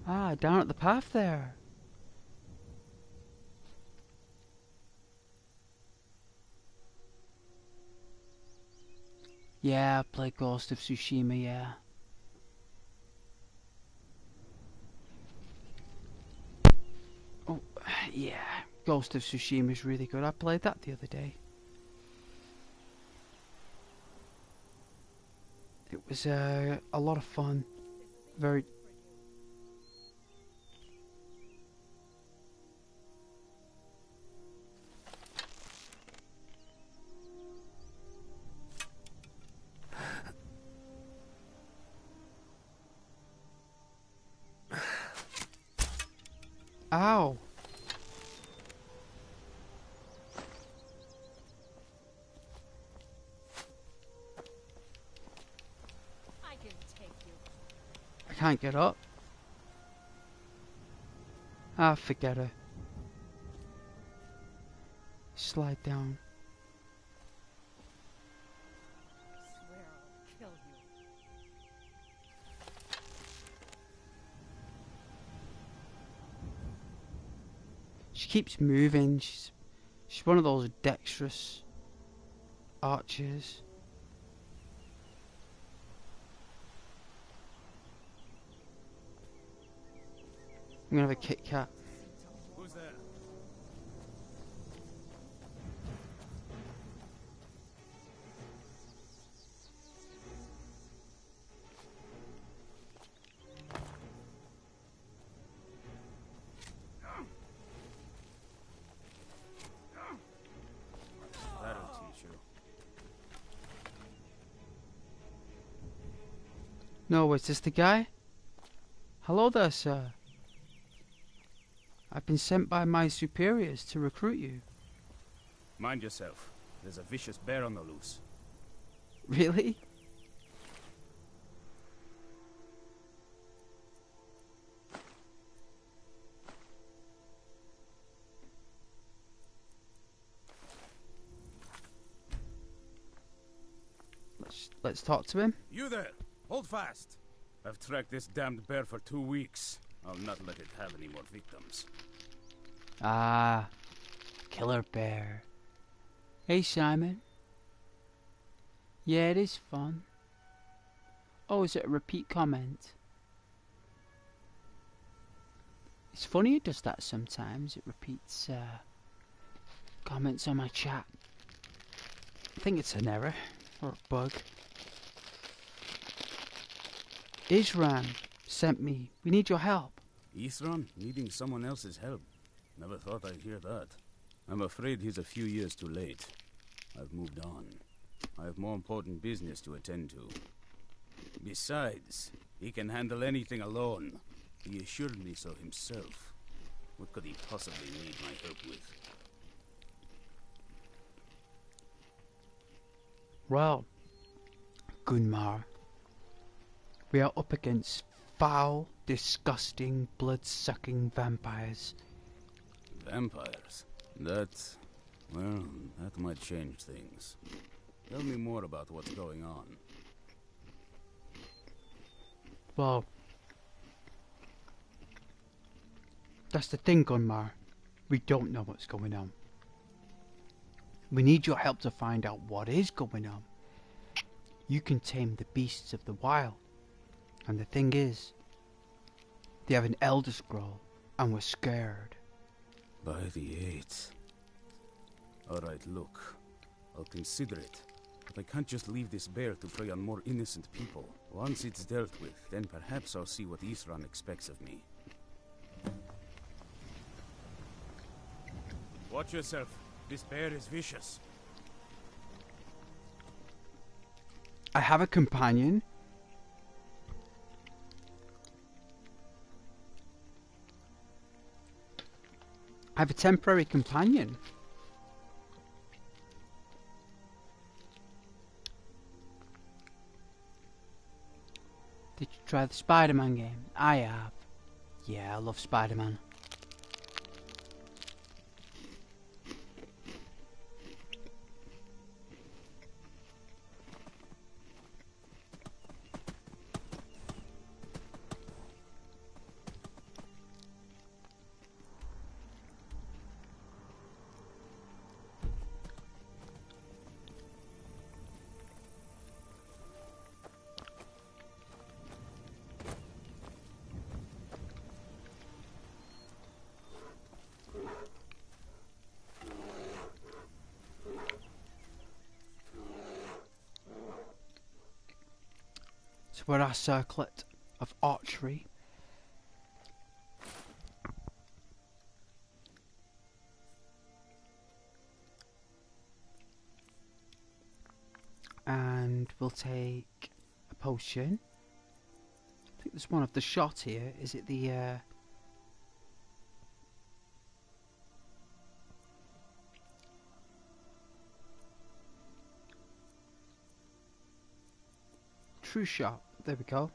Ah, down at the path there. Yeah, I played Ghost of Tsushima, yeah. Oh, yeah. Ghost of Tsushima is really good. I played that the other day. It was a lot of fun. Very... Ow! I can take you. I can't get up. Ah, forget it. Slide down. I swear I'll kill you. She keeps moving. She's one of those dexterous archers. I'm gonna have a Kit Kat. Who's there? That'll teach you. No, is this the guy? Hello there, sir. I've been sent by my superiors to recruit you. Mind yourself. There's a vicious bear on the loose. Really? Let's talk to him. You there! Hold fast! I've tracked this damned bear for 2 weeks. I'll not let it have any more victims. Ah, killer bear. Hey, Simon. Yeah, it is fun. Oh, is it a repeat comment? It's funny it does that sometimes. It repeats comments on my chat. I think it's an error or a bug. Isran sent me. We need your help. Isran needing someone else's help. Never thought I'd hear that. I'm afraid he's a few years too late. I've moved on. I have more important business to attend to. Besides, he can handle anything alone. He assured me so himself. What could he possibly need my help with? Well, Gunmar, we are up against foul, disgusting, blood-sucking vampires. Vampires? That... well, that might change things. Tell me more about what's going on. Well, that's the thing, Gunmar. We don't know what's going on. We need your help to find out what is going on. You can tame the beasts of the wild. And the thing is, they have an Elder Scroll, and we're scared. By the eights. Alright, look. I'll consider it. But I can't just leave this bear to prey on more innocent people. Once it's dealt with, then perhaps I'll see what Isran expects of me. Watch yourself. This bear is vicious. I have a companion. I have a temporary companion. Did you try the Spider-Man game? I have. Yeah, I love Spider-Man. So we're our circlet of archery. And we'll take a potion. I think there's one of the shot here. Is it the true shot? There we go.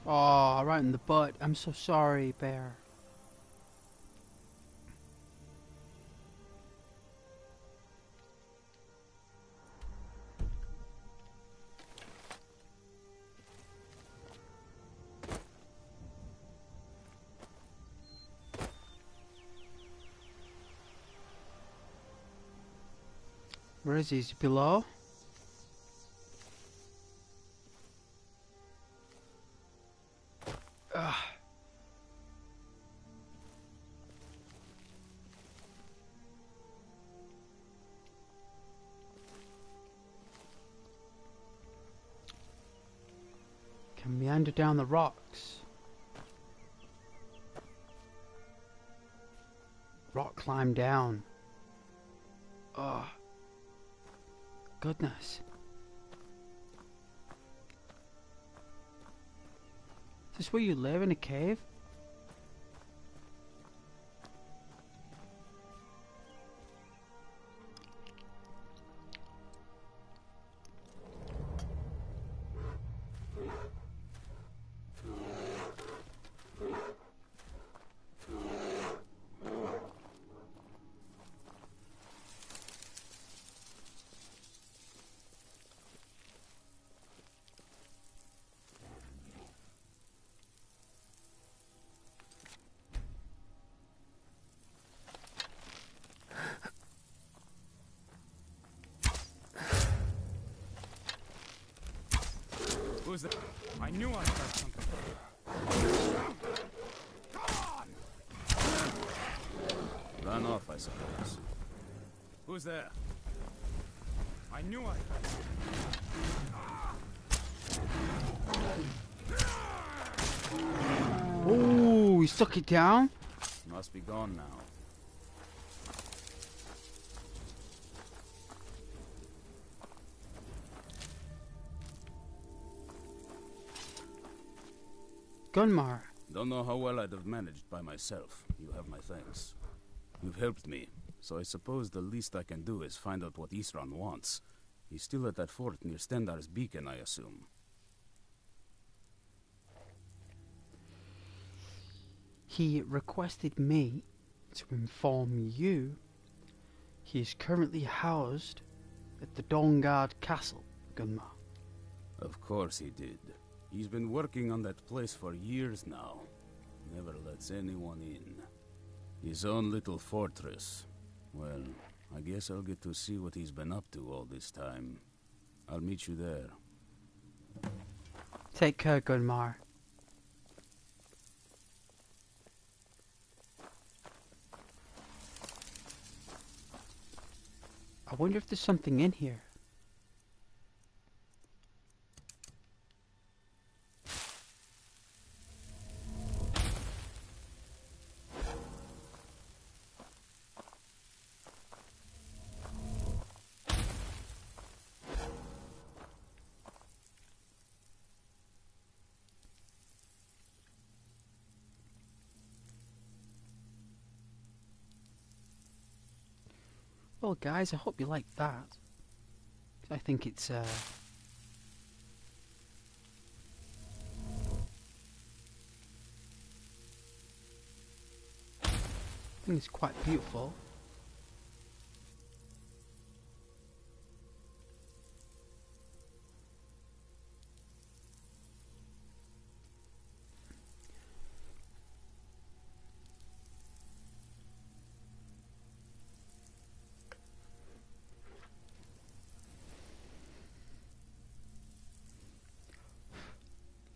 Oh, right in the butt. I'm so sorry, bear. Where is he? Is he below? Ugh. Can meander down the rocks. Rock climb down. Oh. Goodness. Is this where you live, in a cave? Who's that? I knew I heard something. Come on! Run off, I suppose. Who's there? I knew I heard something. Oh, he stuck it down? Must be gone now. Gunmar. Don't know how well I'd have managed by myself. You have my thanks. You've helped me, so I suppose the least I can do is find out what Isran wants. He's still at that fort near Stendar's beacon, I assume. He requested me to inform you he is currently housed at the Dawnguard Castle, Gunmar. Of course he did. He's been working on that place for years now. Never lets anyone in. His own little fortress. Well, I guess I'll get to see what he's been up to all this time. I'll meet you there. Take care, Gunmar. I wonder if there's something in here. Well, guys, I hope you liked that. I think it's I think it's quite beautiful.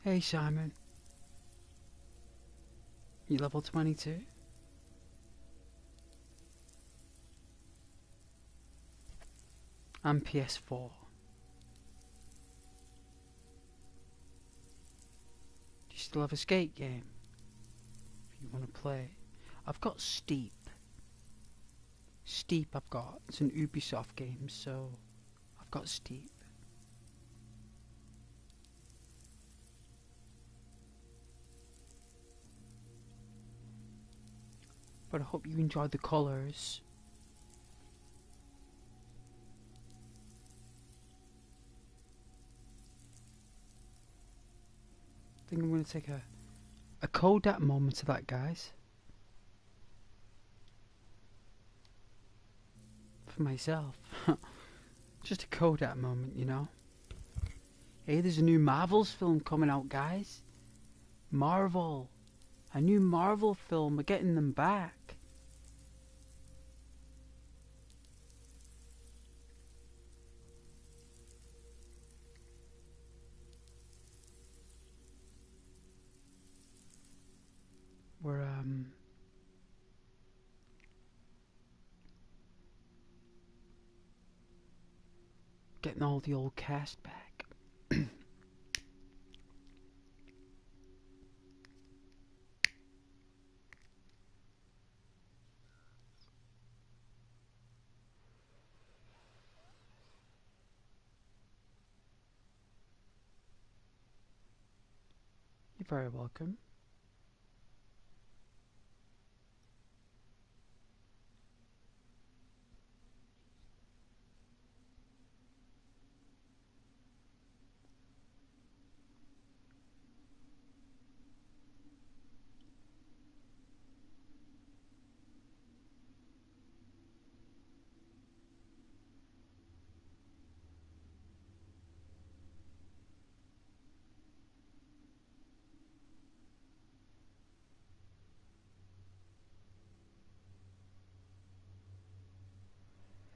Hey, Simon. You level 22? I'm PS4. Do you still have a skate game? If you want to play. I've got Steep. Steep I've got. It's an Ubisoft game, so I've got Steep. But I hope you enjoyed the colours. I think I'm going to take a Kodak moment of that, guys. For myself. Just a Kodak moment, you know. Hey, there's a new Marvel's film coming out, guys. Marvel. A new Marvel film. We're getting them back. We're getting all the old cast back. You're very welcome.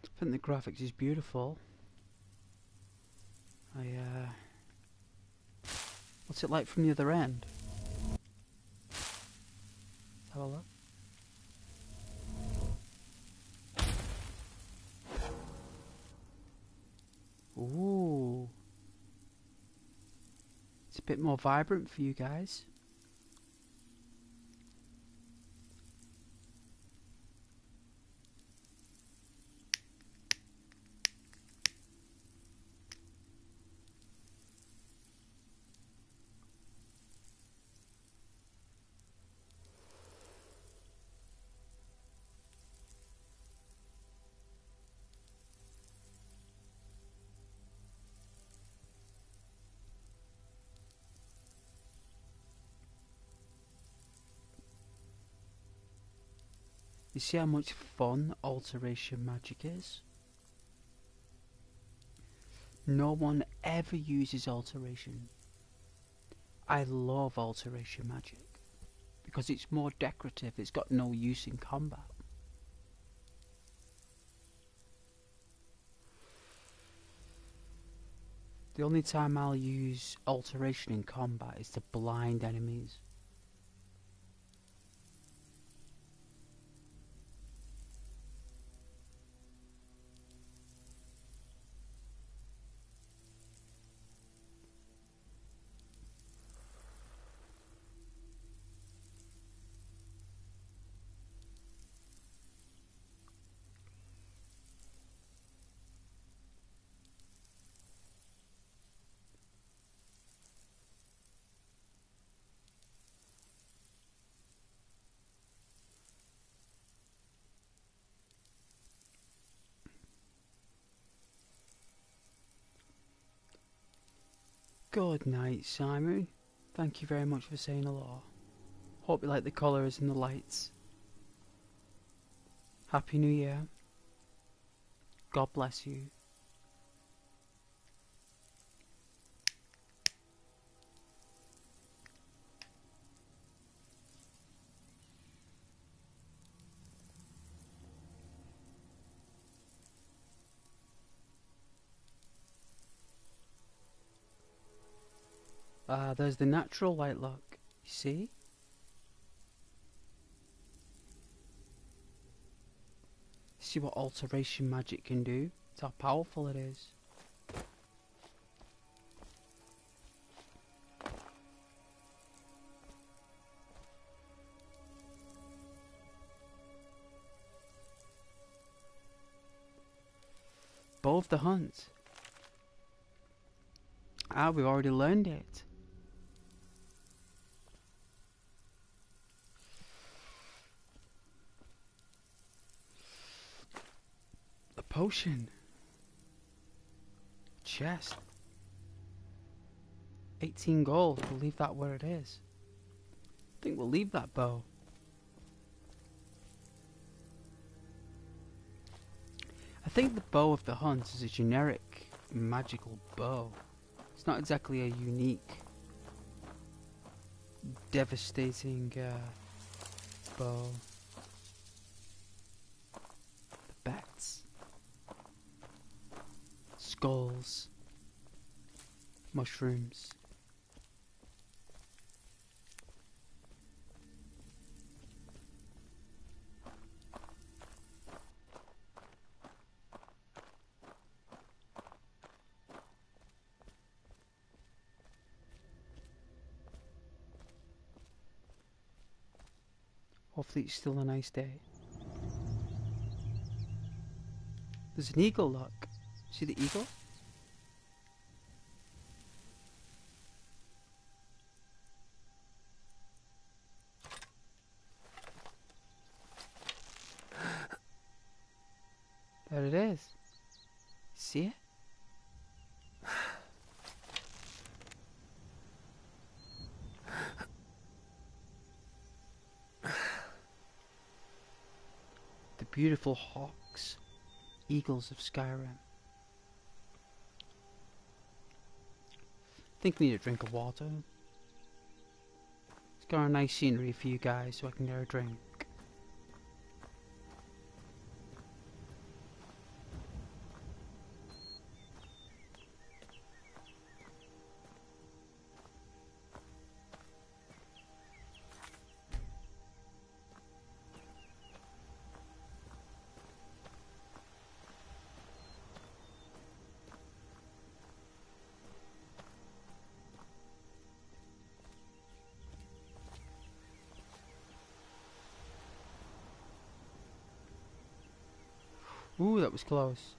I think the graphics is beautiful. What's it like from the other end? Let's have a look. Ooh. It's a bit more vibrant for you guys. You see how much fun alteration magic is? No one ever uses alteration. I love alteration magic because it's more decorative, it's got no use in combat. The only time I'll use alteration in combat is to blind enemies. Good night, Simon. Thank you very much for saying hello. Hope you like the colours and the lights. Happy New Year. God bless you. There's the natural light, look. You see? See what alteration magic can do? It's how powerful it is. Bow of the Hunt. Ah, we've already learned it. A potion. Chest. 18 gold. We'll leave that where it is. I think we'll leave that bow. I think the Bow of the Hunt is a generic magical bow. It's not exactly a unique, devastating bow. The bats. Skulls. Mushrooms. Hopefully it's still a nice day. There's an eagle, look. See the eagle? There it is. See it? The beautiful hawks, eagles of Skyrim. Think we need a drink of water. It's got a nice scenery for you guys so I can get a drink. Ooh, that was close.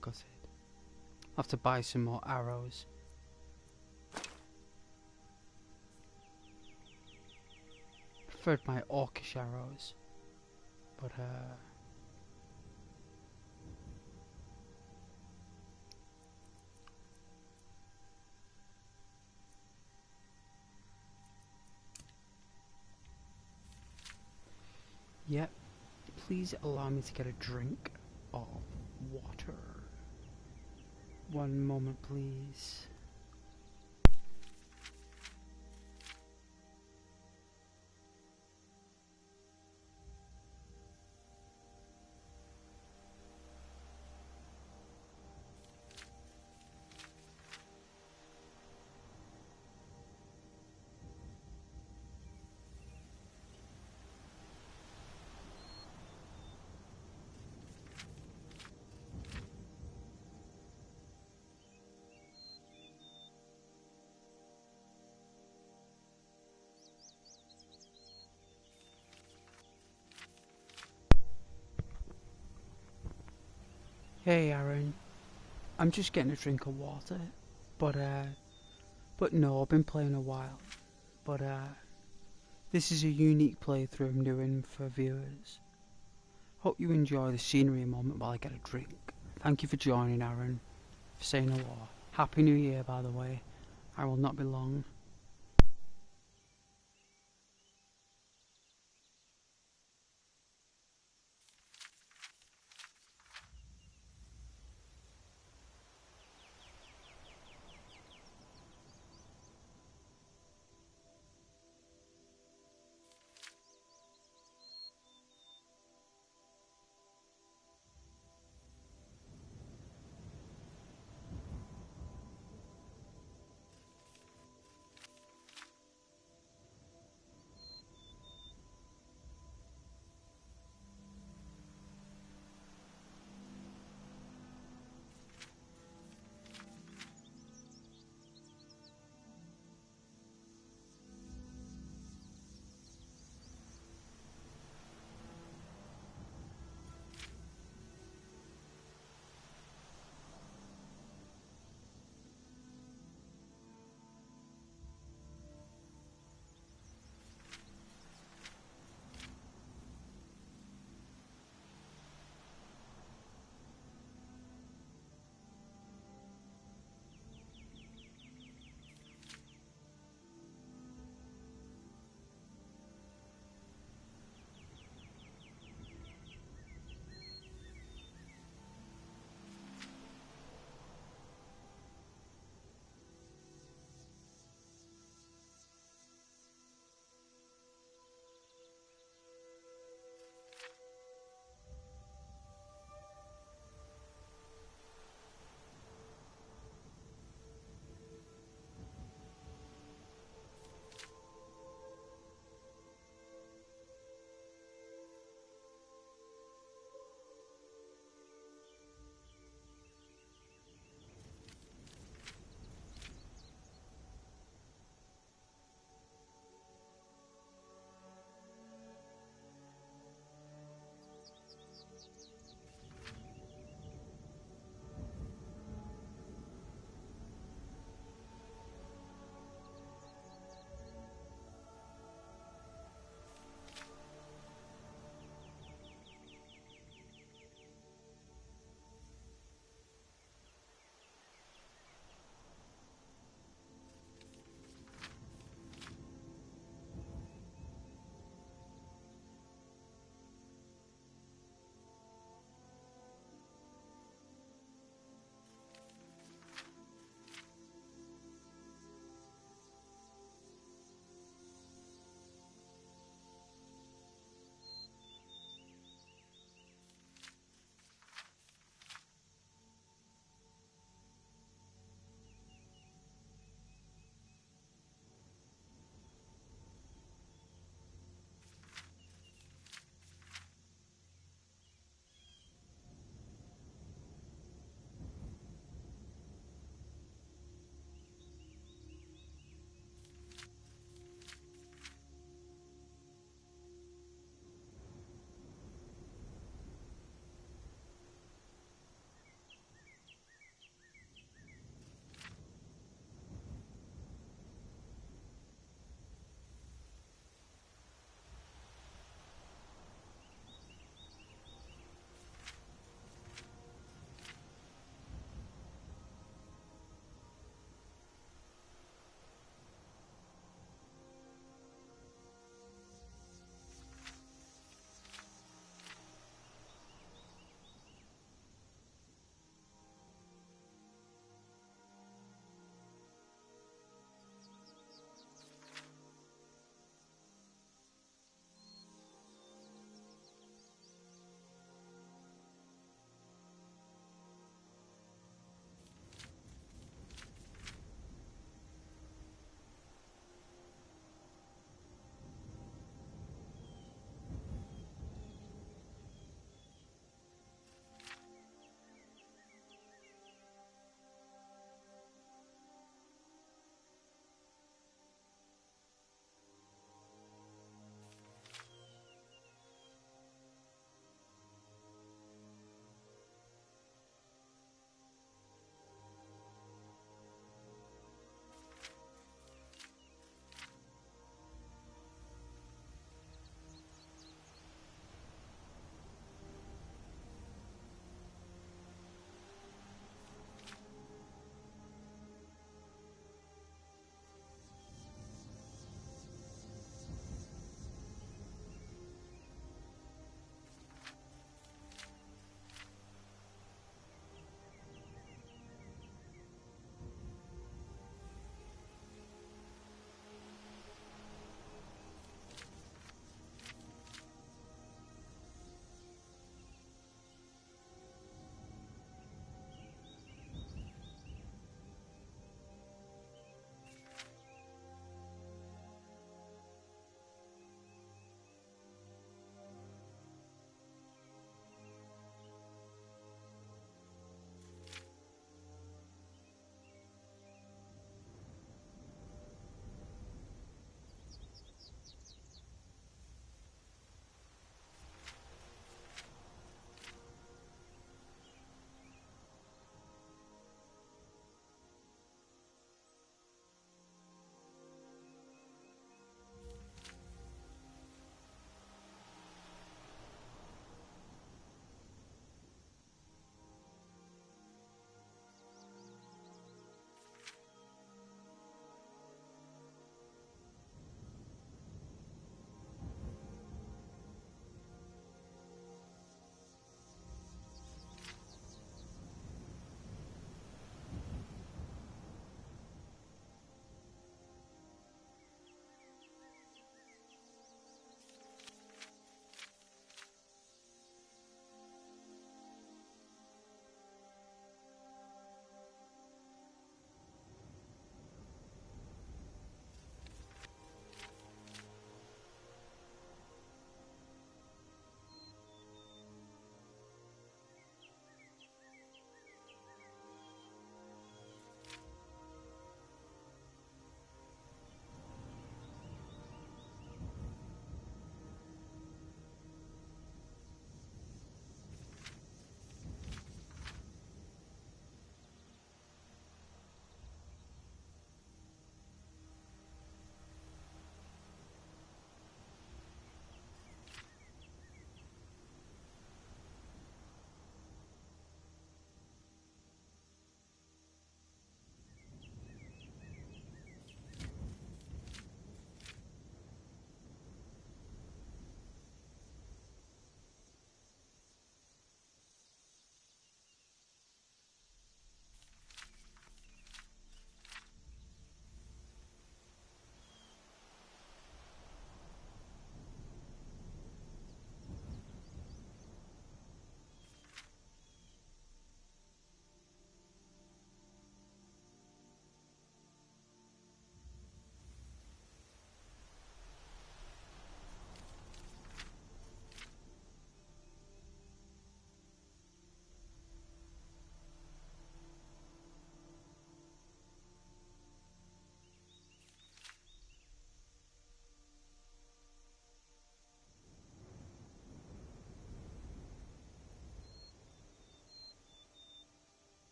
Gutted. I'll have to buy some more arrows. Preferred my orcish arrows, but yep. Please allow me to get a drink of water. One moment, please. Hey Aaron, I'm just getting a drink of water, but no, I've been playing a while, but this is a unique playthrough I'm doing for viewers. Hope you enjoy the scenery a moment while I get a drink. Thank you for joining, Aaron, for saying hello. Happy New Year, by the way. I will not be long.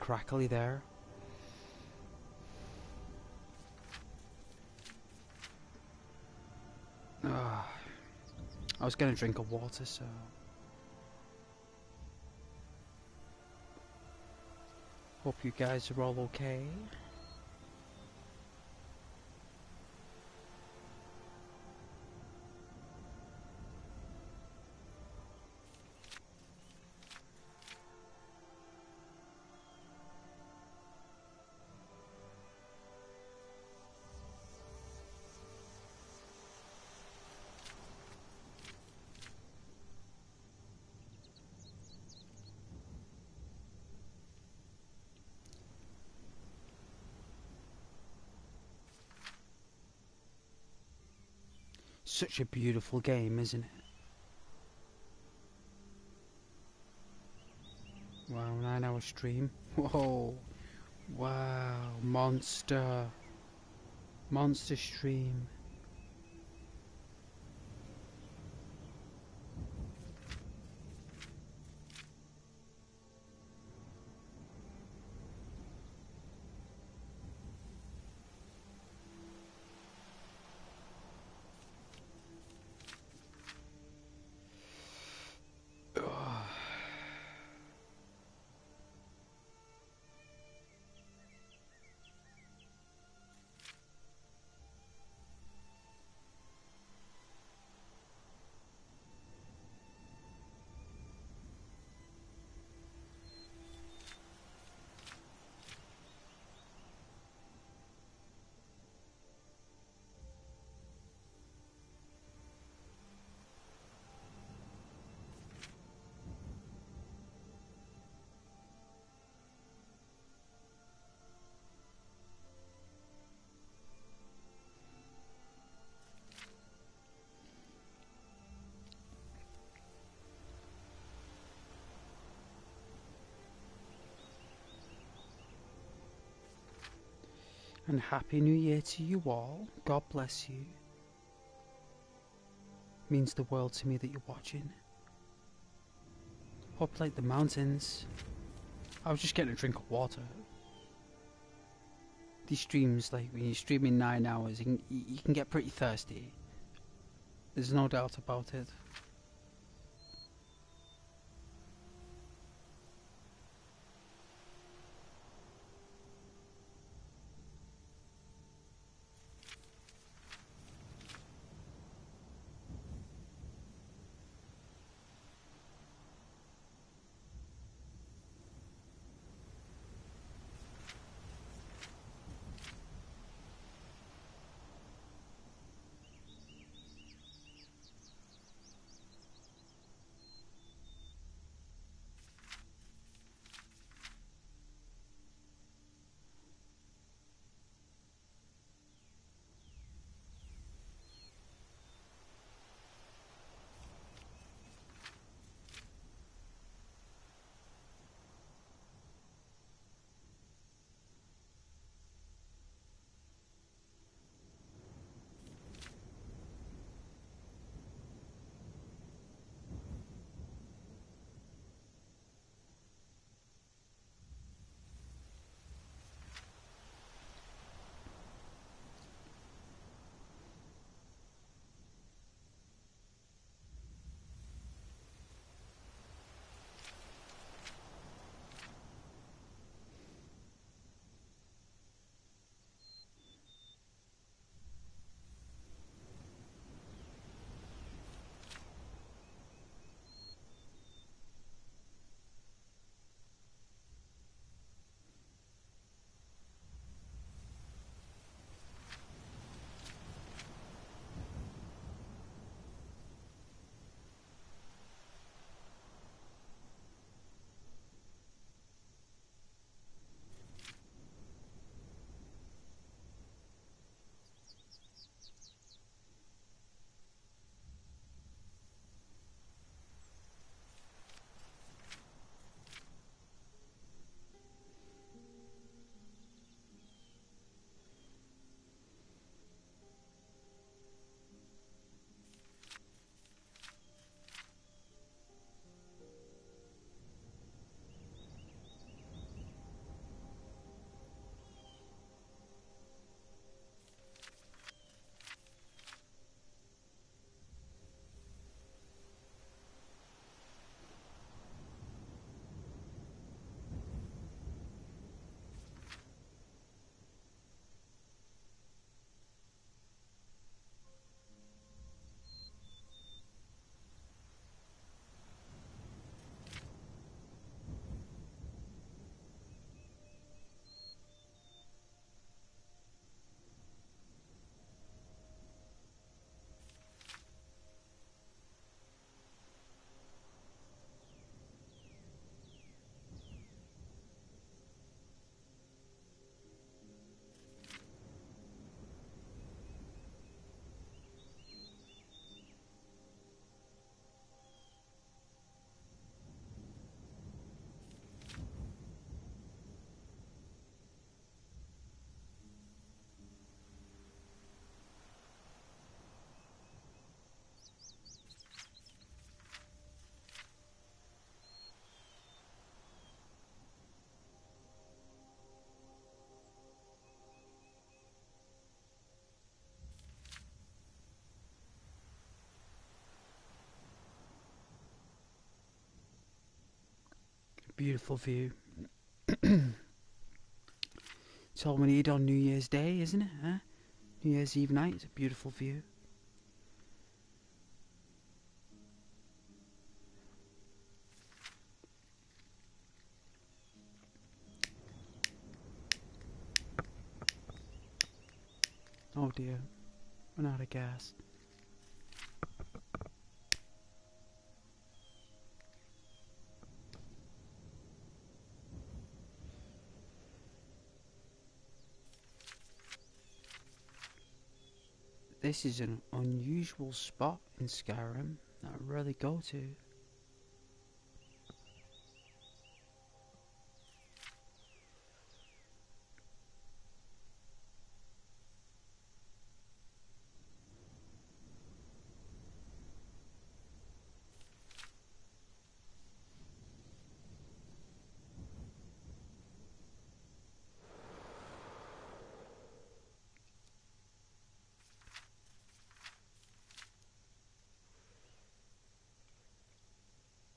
crackly there. I was gonna drink a water, so... Hope you guys are all okay. Such a beautiful game, isn't it? Wow, 9-hour stream. Whoa. Wow, monster. Monster stream. And Happy New Year to you all. God bless you. Means the world to me that you're watching. Hope like the mountains. I was just getting a drink of water. These streams, like when you're streaming 9 hours, you can get pretty thirsty. There's no doubt about it. beautiful view. It's all we need on New Year's Day, isn't it? Huh? New Year's Eve night, it's a beautiful view. Oh dear, run out of gas. This is an unusual spot in Skyrim that I rarely go to.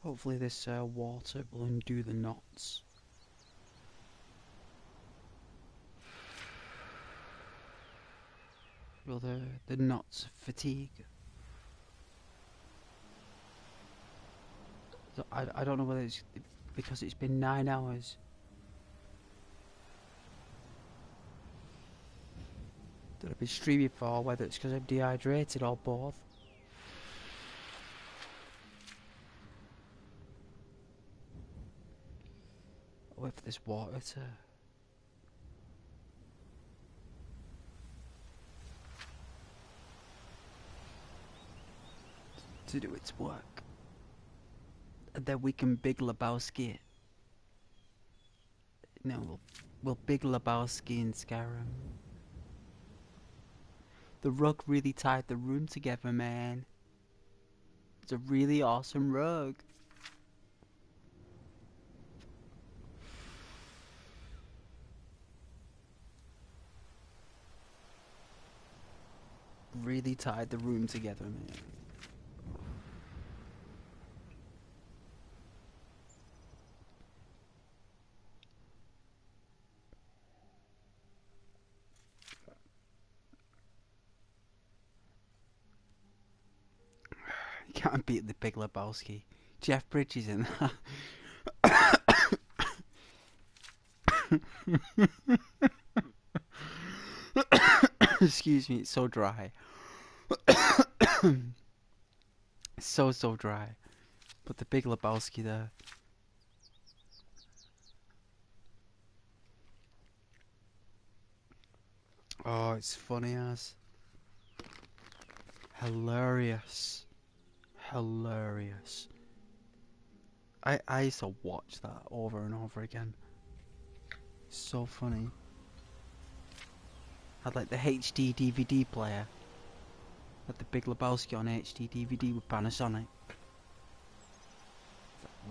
Hopefully this water will undo the knots. Well, the knots of fatigue. So I don't know whether it's because it's been 9 hours. That I've been streaming for, whether it's because I'm dehydrated or both. Or if there's water to do its work. And then we can Big Lebowski it. No, we'll Big Lebowski in Skyrim. The rug really tied the room together, man. It's a really awesome rug. Really tied the room together, man. You can't beat the Big Lebowski. Jeff Bridges in that. Excuse me, it's so dry. So dry. But the Big Lebowski there. Oh, it's funny as. Hilarious. Hilarious. I used to watch that over and over again. So funny. Had like the HD DVD player. Had the Big Lebowski on HD DVD with Panasonic.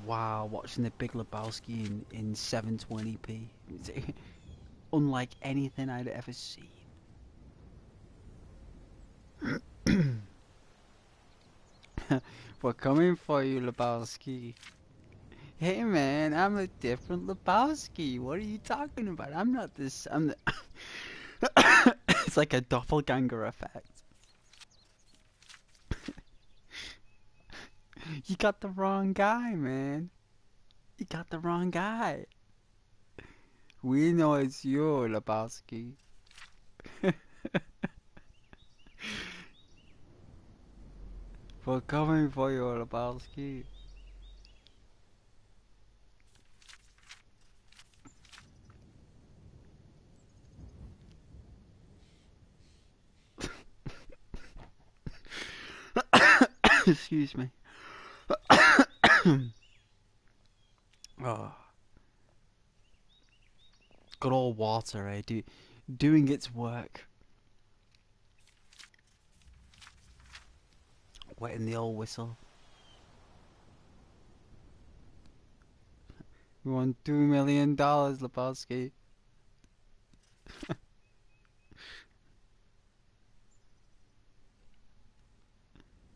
Wow, watching the Big Lebowski in 720p. It's unlike anything I'd ever seen. We're coming for you, Lebowski. Hey man, I'm a different Lebowski. What are you talking about? I'm not this. I'm the It's like a doppelganger effect. You got the wrong guy, man. You got the wrong guy. We know it's you, Lebowski. We're coming for you, Lebowski. Excuse me. Oh. Good old water, eh? Doing its work. Wetting the old whistle. We won $2 million, Lebowski.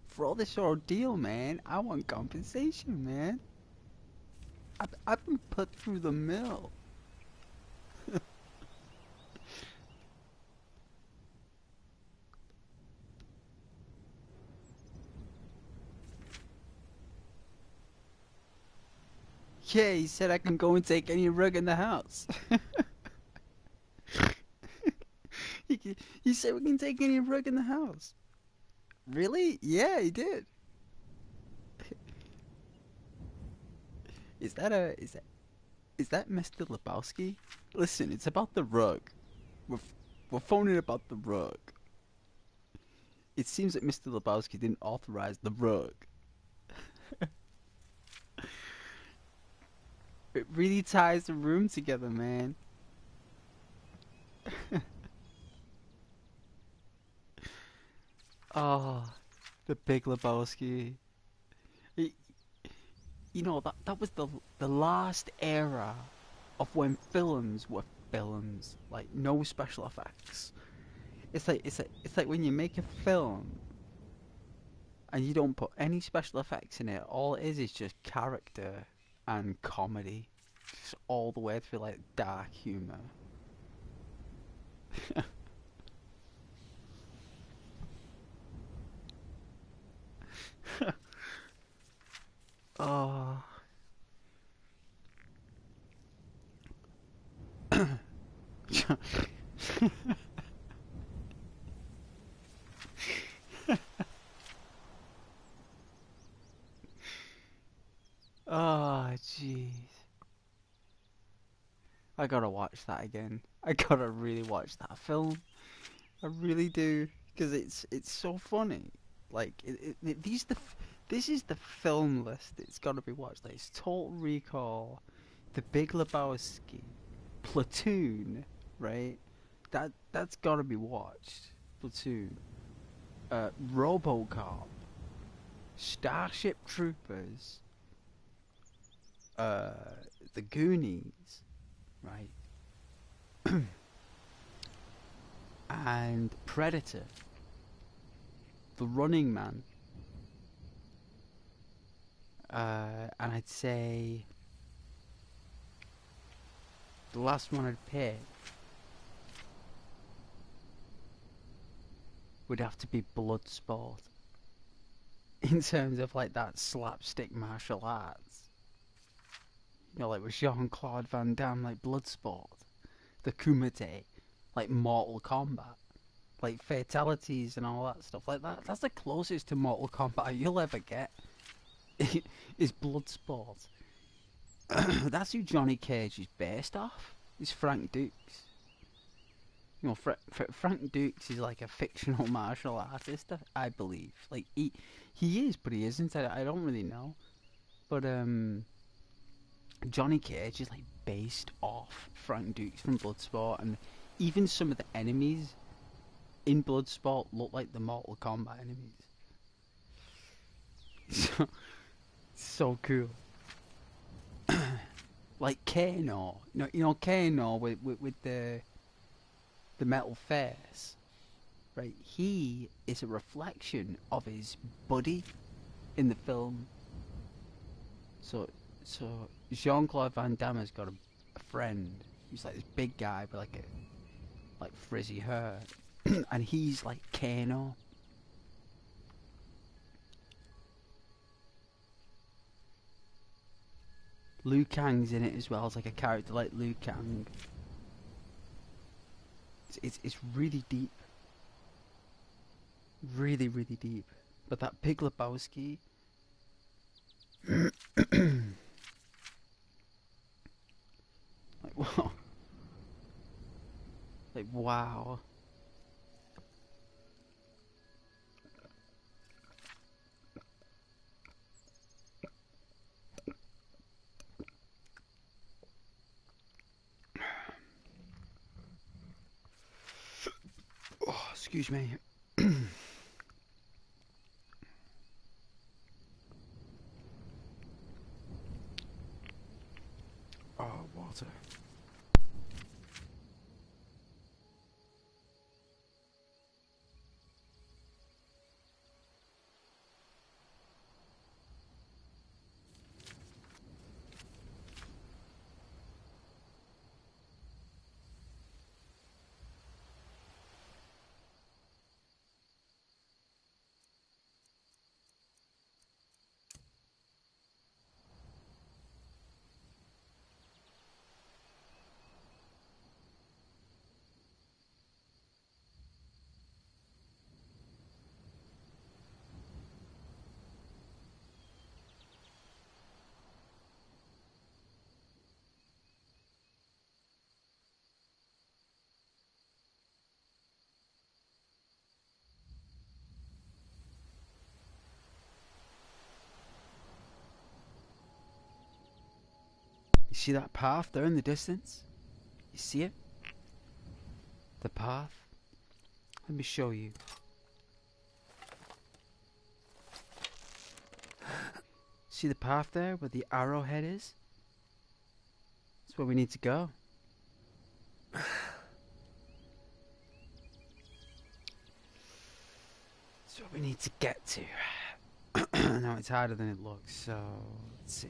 For all this ordeal, man, I want compensation, man. I've been put through the mill. Yeah, he said I can go and take any rug in the house. He said we can take any rug in the house. Really? Yeah, he did. Is that Mr. Lebowski? Listen, it's about the rug. We're phoning about the rug. It seems that Mr. Lebowski didn't authorize the rug. It really ties the room together, man. Oh, the Big Lebowski. You know, that was the last era of when films were films, like no special effects. It's like when you make a film and you don't put any special effects in it. All it is just character and comedy, just all the way through, like dark humor. Oh. Oh, jeez. I gotta watch that again. I gotta really watch that film. I really do, because it's so funny. Like this is the film list. It's gotta be watched. Like, it's Total Recall, The Big Lebowski, Platoon, right? That's gotta be watched. Platoon, RoboCop, Starship Troopers, The Goonies, right? And Predator, The Running Man, and I'd say the last one I'd pick would have to be Bloodsport, in terms of like that slapstick martial arts. You know, like with Jean-Claude Van Damme, like Bloodsport, the Kumite, like Mortal Kombat, like fatalities and all that stuff like that. That's the closest to Mortal Kombat you'll ever get. Is Bloodsport. That's who Johnny Cage is based off. Is Frank Dukes. You know, Frank Dukes is like a fictional martial artist, I believe. Like he is, but he isn't. I don't really know. But Johnny Cage is like based off Frank Dukes from Bloodsport, and even some of the enemies in Bloodsport look like the Mortal Kombat enemies. So cool. Like Kano, you know Kano with the metal face, right? He is a reflection of his buddy in the film. So Jean-Claude Van Damme has got a friend who's like this big guy with like frizzy hair, and he's like Kano. Liu Kang's in it as well as like a character like Liu Kang. It's really deep, really deep. But that Big Lebowski. Like, wow. Like, wow. Oh, excuse me. Oh, water. You see that path there in the distance? You see it? The path? Let me show you. See the path there where the arrowhead is? That's where we need to go. That's what we need to get to. Now it's harder than it looks, so let's see.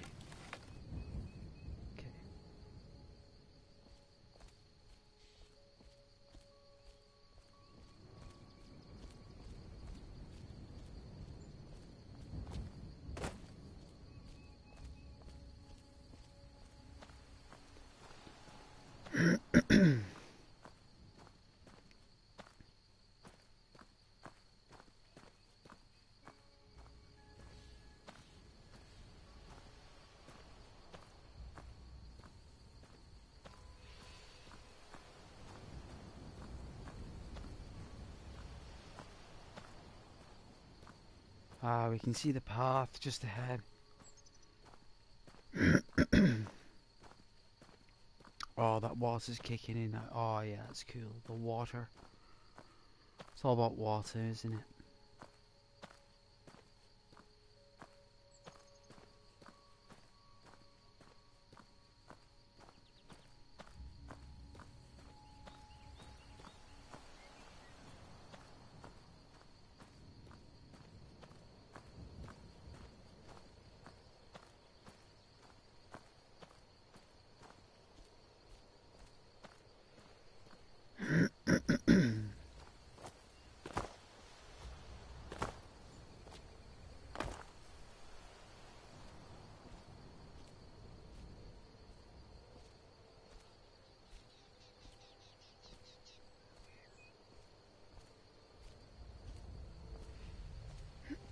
We can see the path just ahead. Oh, that water's kicking in. Oh, yeah, that's cool. The water. It's all about water, isn't it?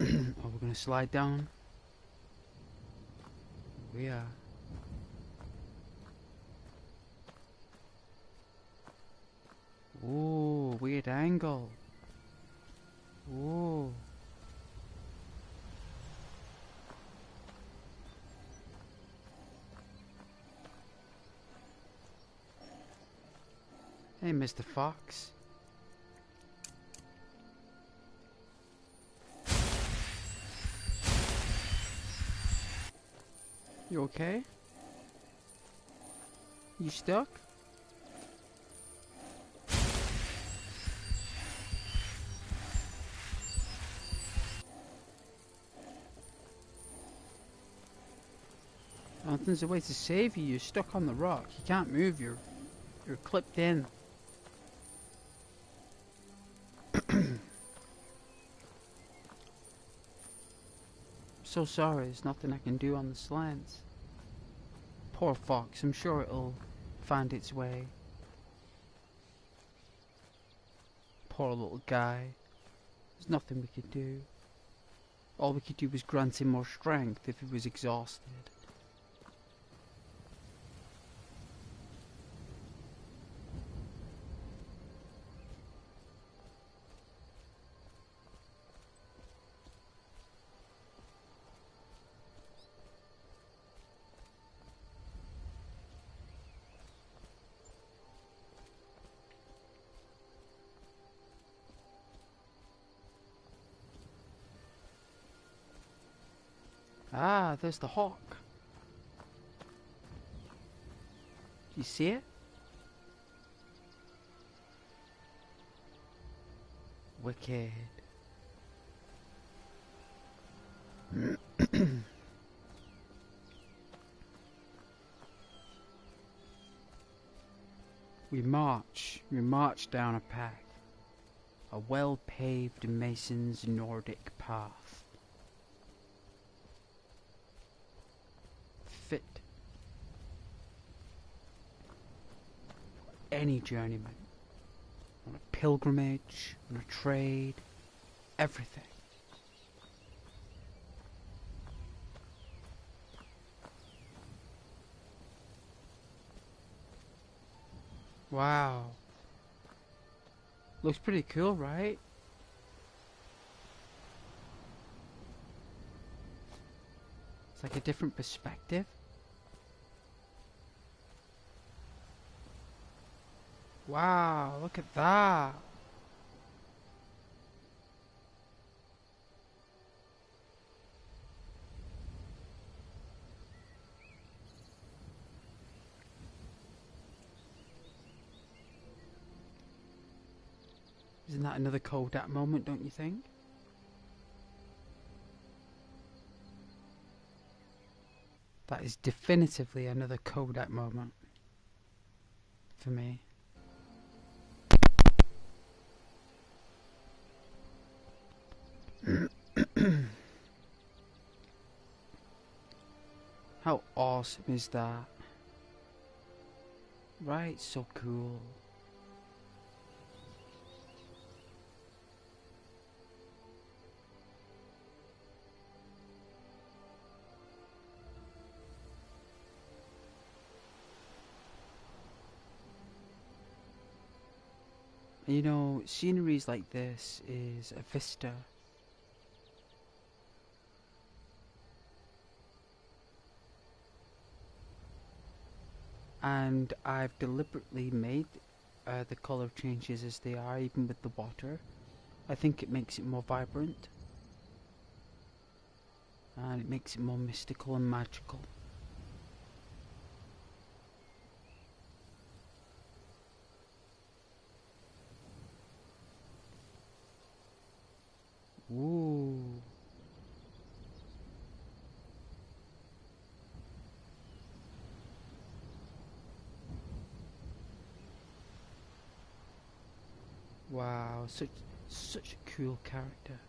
Oh, we're gonna slide down. We are. Ooh, weird angle. Ooh. Hey, Mr. Fox. You okay? You stuck? Nothing's a way to save you. You're stuck on the rock. You can't move. You're clipped in. So sorry. There's nothing I can do on the slants. Poor fox. I'm sure it'll find its way. Poor little guy. There's nothing we could do. All we could do was grant him more strength if he was exhausted. Ah, there's the hawk. Do you see it? Wicked. We march down a path. A well-paved mason's Nordic path. Fit any journeyman on a pilgrimage, on a trade, everything. Wow. Looks pretty cool, right? It's like a different perspective. Wow, look at that. Isn't that another Kodak moment, don't you think? That is definitively another Kodak moment for me. How awesome is that? Right, so cool. You know, sceneries like this is a vista. And I've deliberately made the colour changes as they are, even with the water. I think it makes it more vibrant. And it makes it more mystical and magical. Ooh. Wow, such a cool character.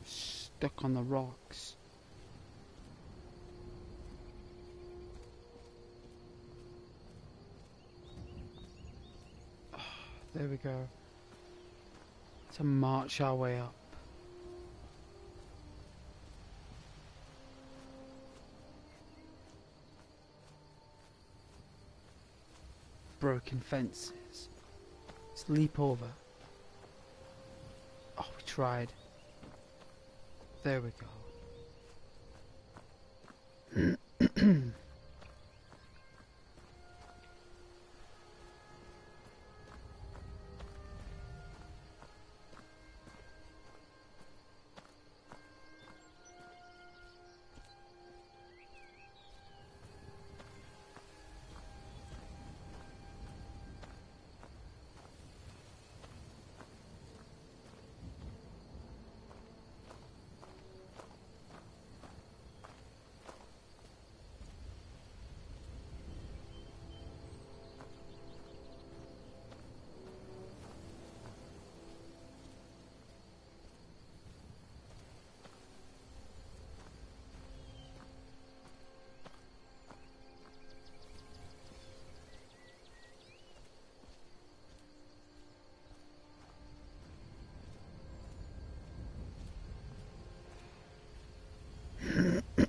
Stuck on the rocks. Oh, there we go. To march our way up. Broken fences. Let's leap over. Oh, we tried. There we go.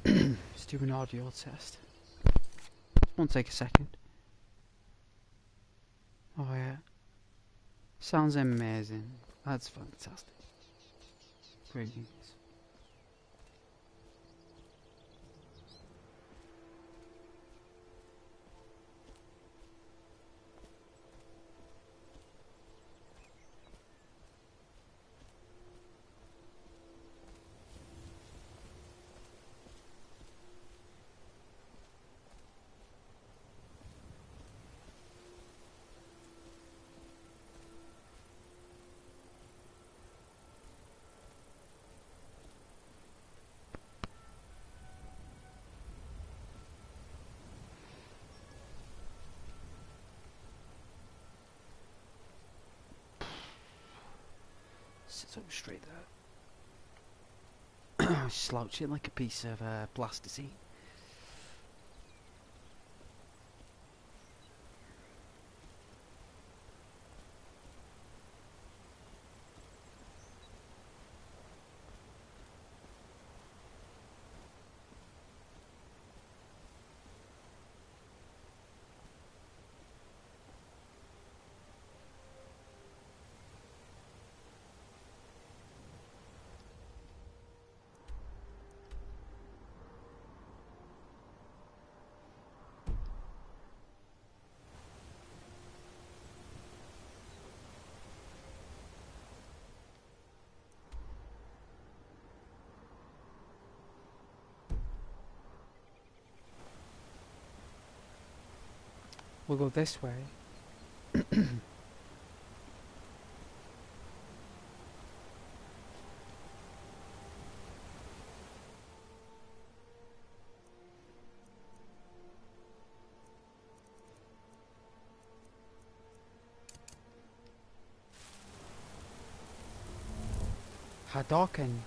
Let's do an audio test. Won't take a second. Oh yeah. Sounds amazing. That's fantastic. Great news. Sit up straight there. Slouching like a piece of plasticine. We'll go this way. Hadouken.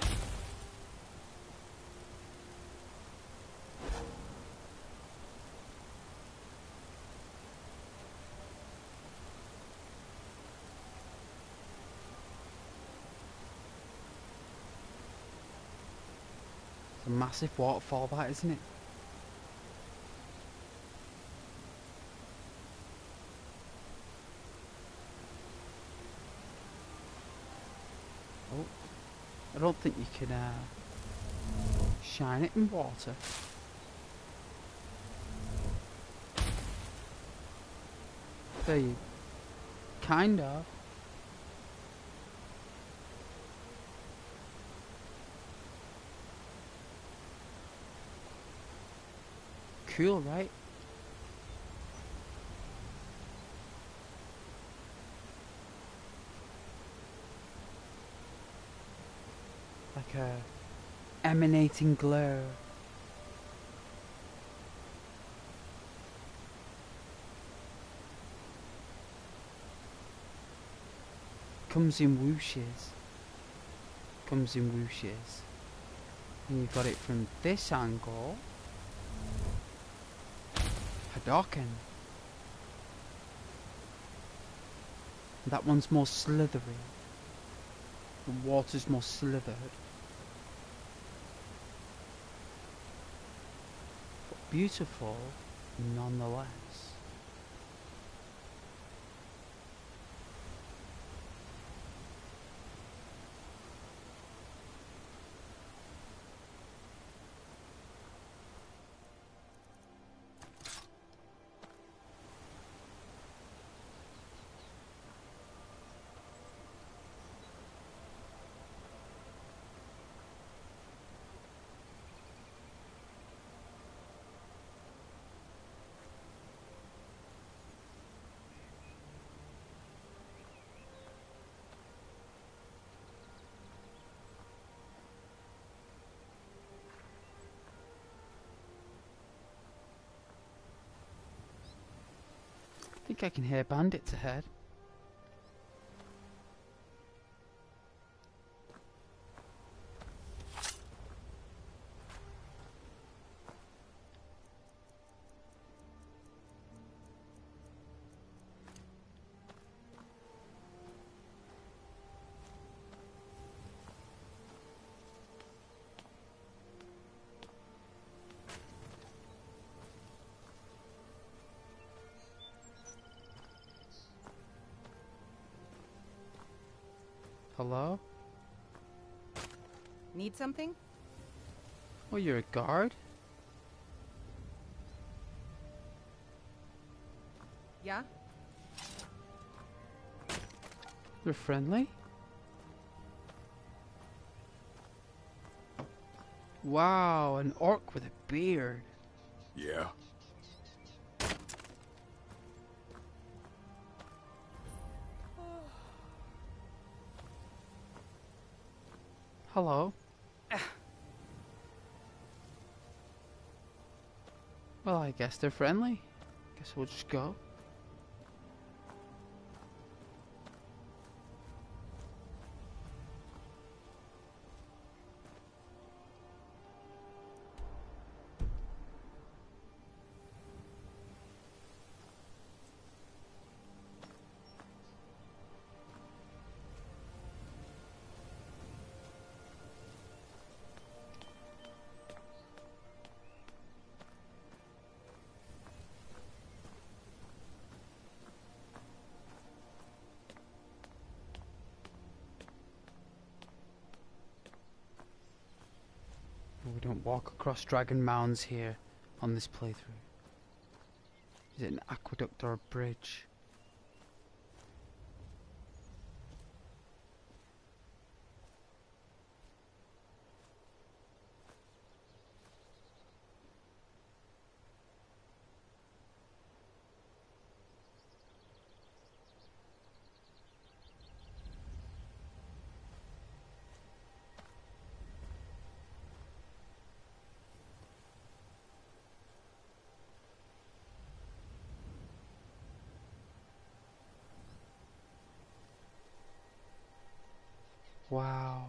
It's a massive waterfall, that, isn't it? Oh, I don't think you can shine it in water. There you kind of. Cool, right? Like a emanating glow. Comes in whooshes. Comes in whooshes. And you've got it from this angle. Hadouken. That one's more slithery. The water's more slithered. But beautiful nonetheless. I think I can hear bandits ahead. Hello? Need something? Oh, you're a guard? Yeah? They're friendly? Wow, an orc with a beard. Yeah? Hello. Well, I guess they're friendly. Guess we'll just go. don't walk across dragon mounds here on this playthrough. Is it an aqueduct or a bridge? Wow.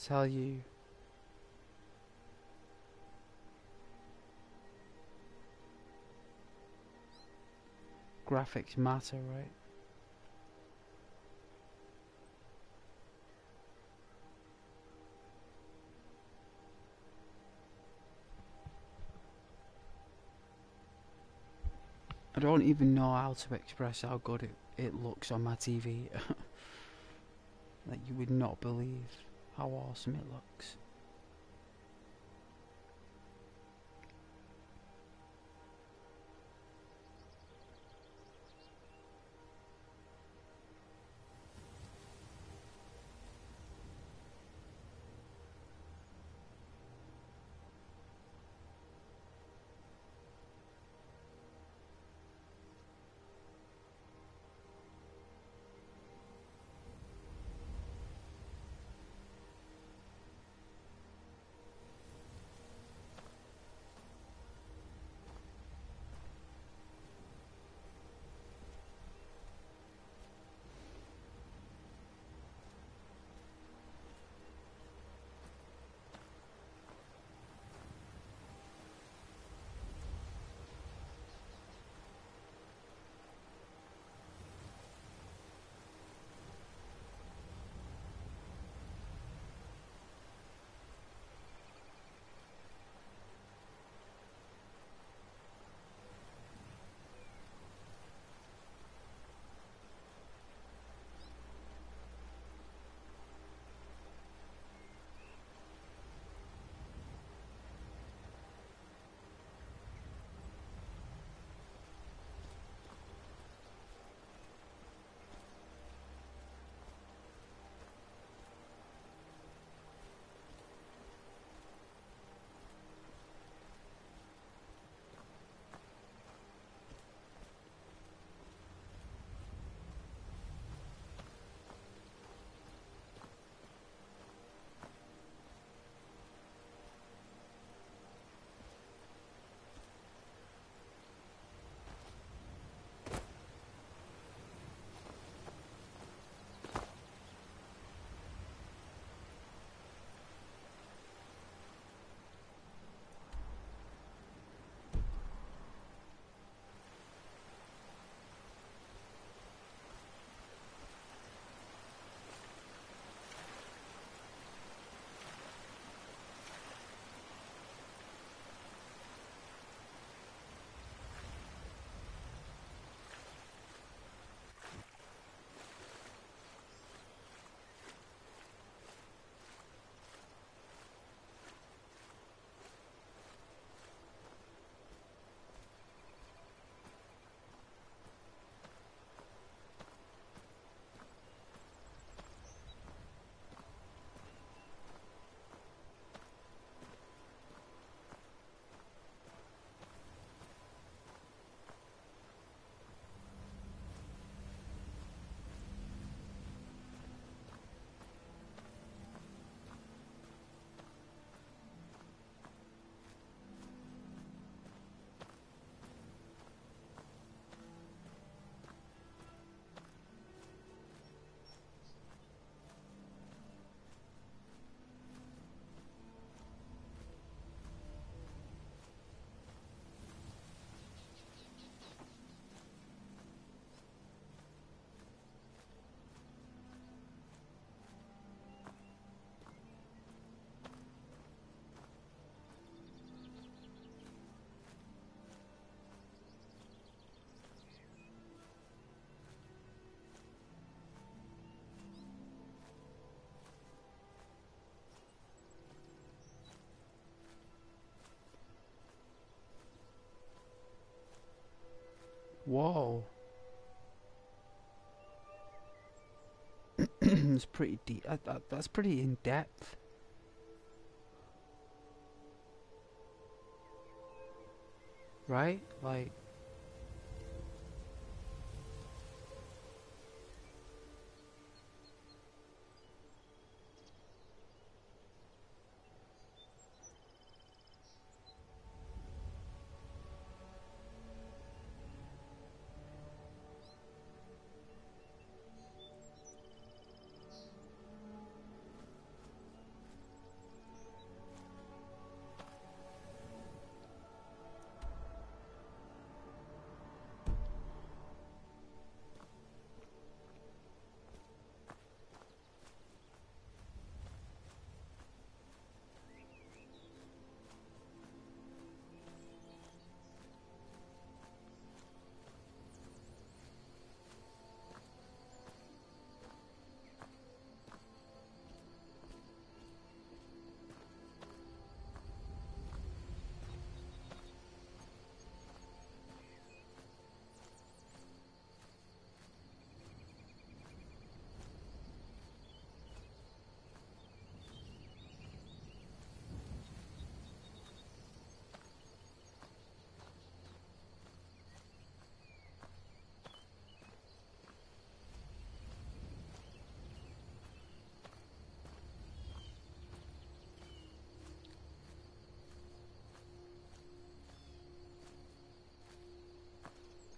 Tell you. Graphics matter, right? I don't even know how to express how good it looks on my TV. Like, you would not believe how awesome it looks. Whoa. It's pretty deep. That's pretty in depth. Right? Like.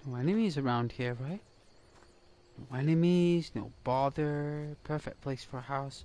No enemies around here, right? No enemies, no bother. Perfect place for a house.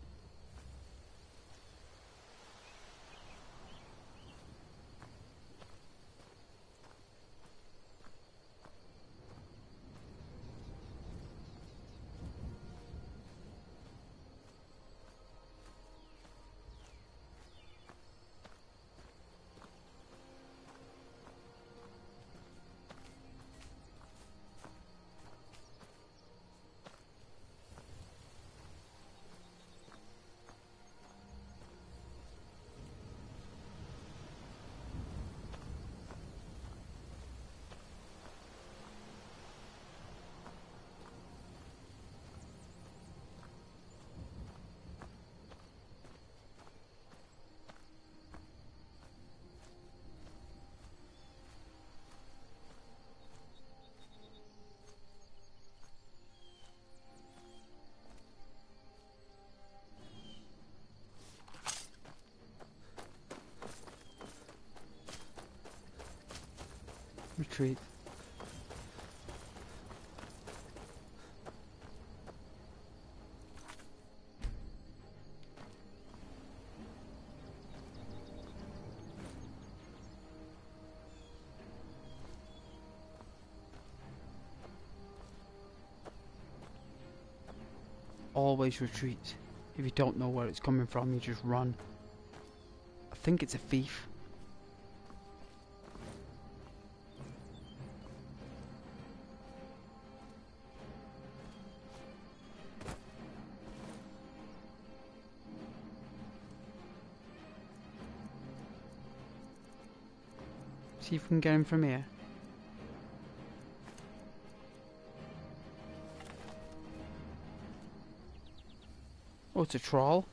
Retreat. Always retreat. If you don't know where it's coming from, you just run. I think it's a thief. See if we can get him from here. Oh, it's a troll.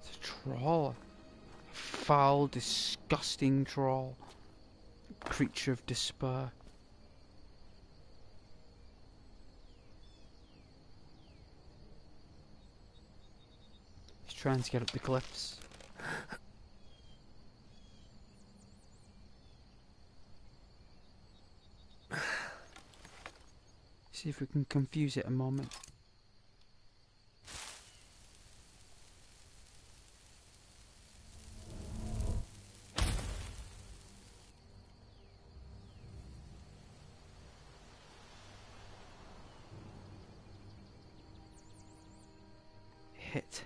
It's a troll. A foul, disgusting troll. Creature of despair. He's trying to get up the cliffs. See if we can confuse it a moment. Hit.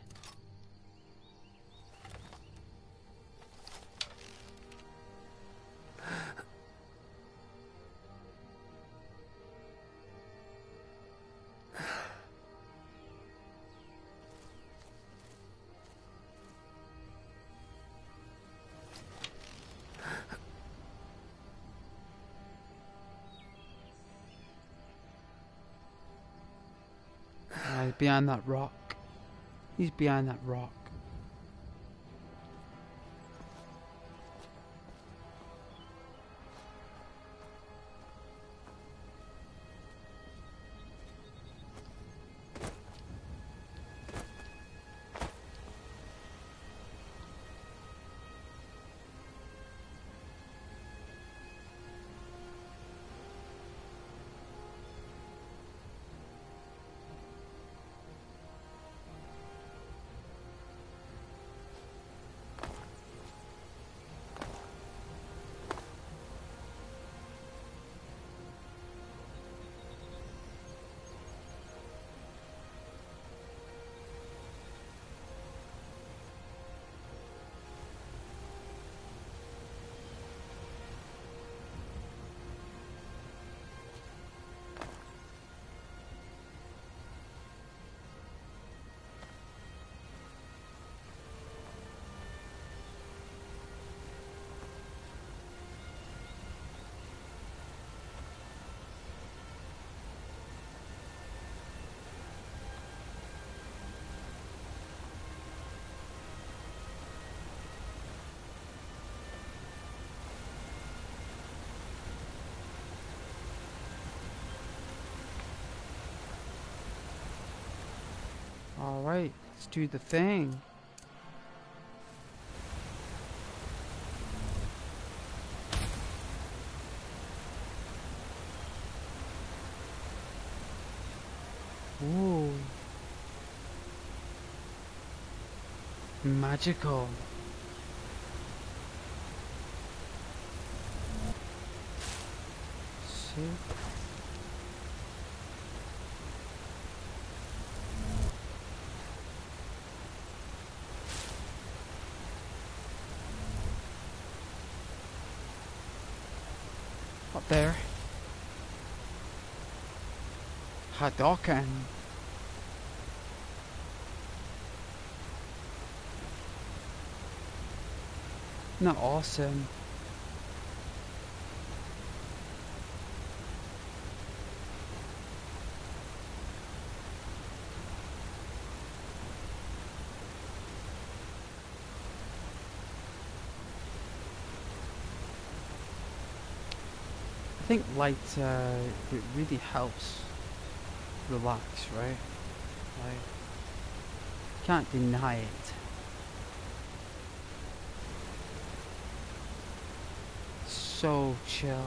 behind that rock. He's behind that rock. Alright, let's do the thing. Ooh. Magical. See? Up there. Hadoken. Not awesome. I think light it really helps relax, right? Like, can't deny it. So chill.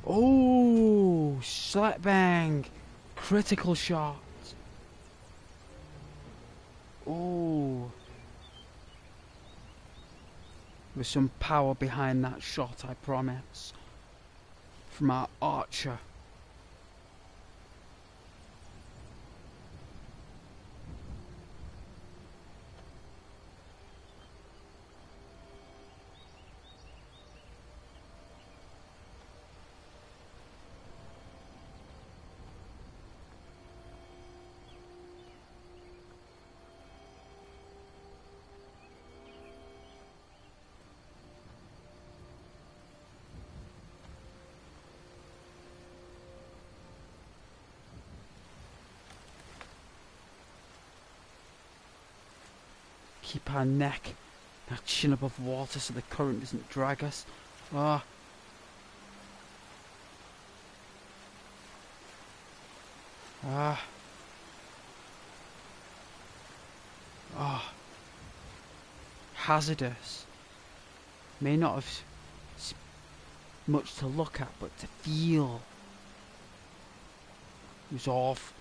Oh, slap bang, critical shot. Oh, with some power behind that shot, I promise. From our archer. keep our neck, our chin above water so the current doesn't drag us. Ah. Ah. Ah. Hazardous. May not have much to look at, but to feel was awful.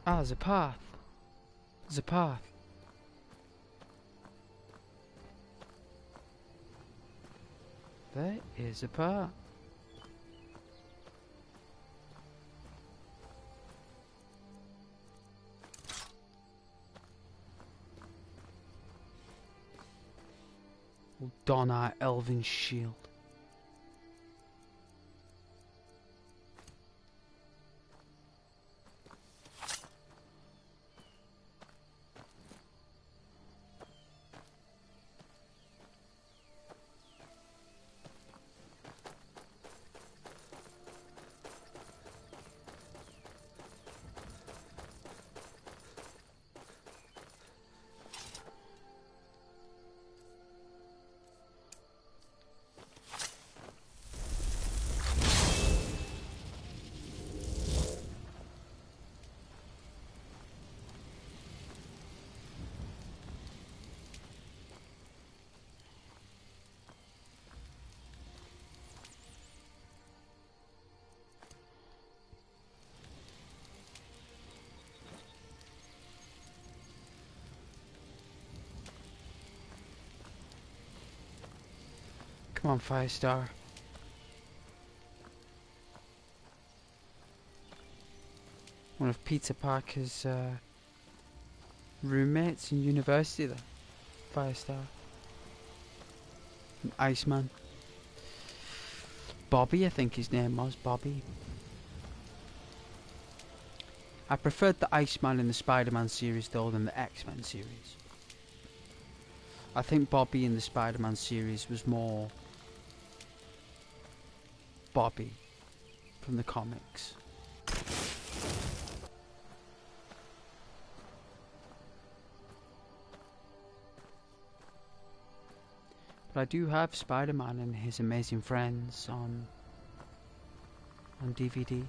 Ah, there's a path. There's a path. There is a path. We'll don our elven shield. Come on, Firestar. One of Peter Parker's roommates in university there. Firestar. An Iceman. Bobby, I think his name was. Bobby. I preferred the Iceman in the Spider-Man series though than the X-Men series. I think Bobby in the Spider-Man series was more Bobby from the comics. But I do have Spider-Man and His Amazing Friends on DVD.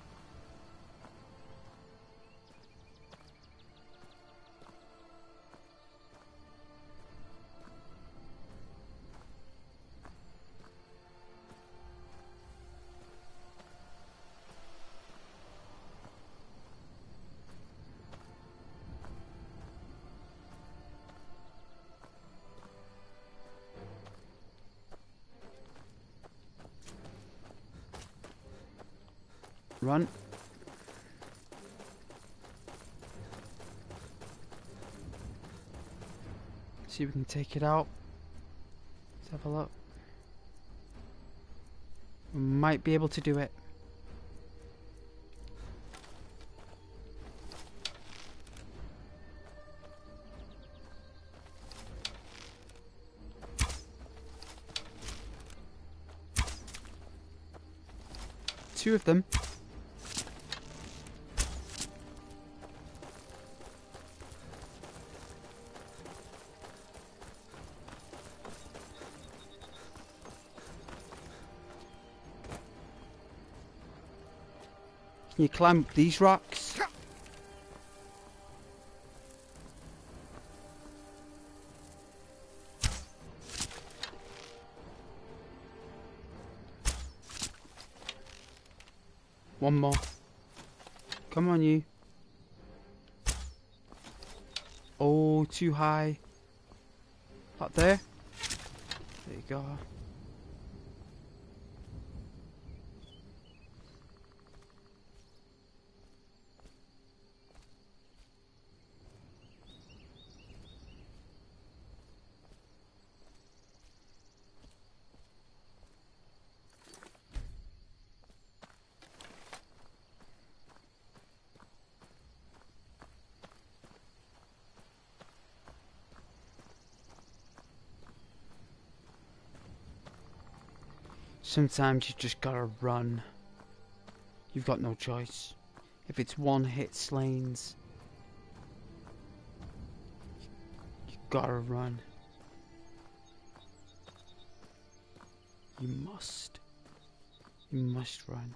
Run. See if we can take it out. Let's have a look. We might be able to do it. Two of them. Can you climb up these rocks? One more. Come on, you. Oh, too high. Up there. There you go. Sometimes you just gotta run. You've got no choice. If it's one hit slains, you gotta run. You must. You must run.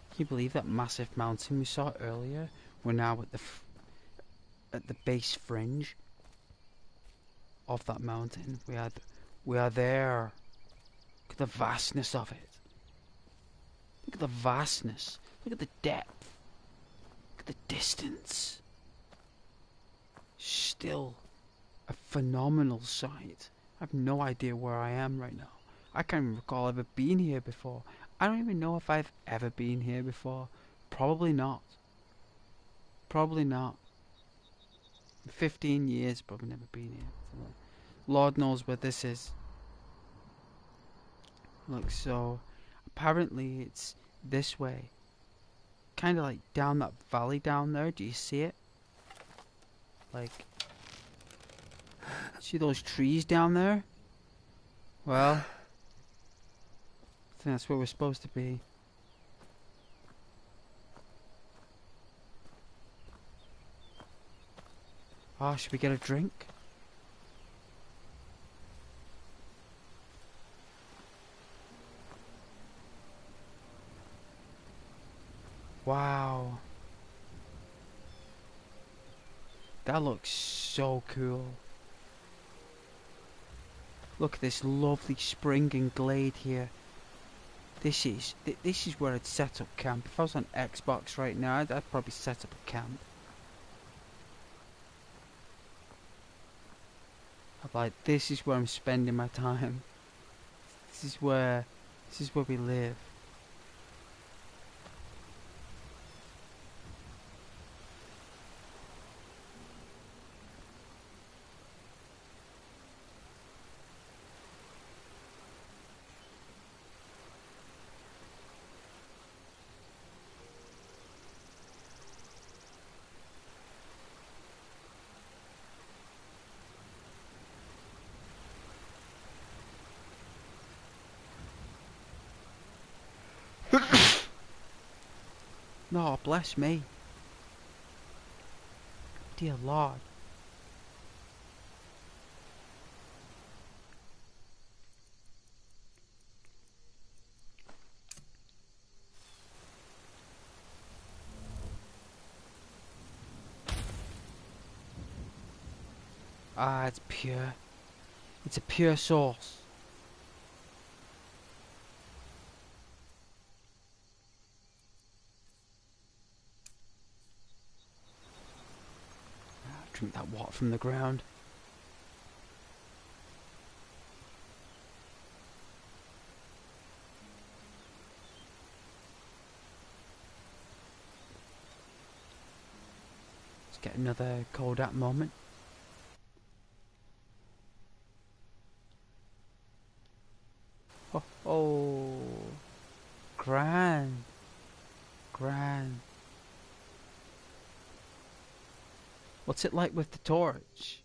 Can you believe that massive mountain we saw earlier? We're now at the base fringe of that mountain. We are there. Look at the vastness of it. Look at the vastness. Look at the depth. Look at the distance. Still a phenomenal sight. I have no idea where I am right now. I can't even recall ever being here before. I don't even know if I've ever been here before. Probably not. Probably not. In 15 years, probably never been here. Lord knows where this is. Look, so apparently it's this way. Kind of like down that valley down there. Do you see it? Like, see those trees down there? Well, I think that's where we're supposed to be. Oh, should we get a drink? Wow. That looks so cool. Look at this lovely springing glade here. This is where I'd set up camp. If I was on Xbox right now, I'd probably set up a camp. I'm like, this is where I'm spending my time. This is where we live. No, bless me. Dear Lord. Ah, it's pure. It's a pure source. Drink that water from the ground. Let's get another Kodak moment. What's it like with the torch?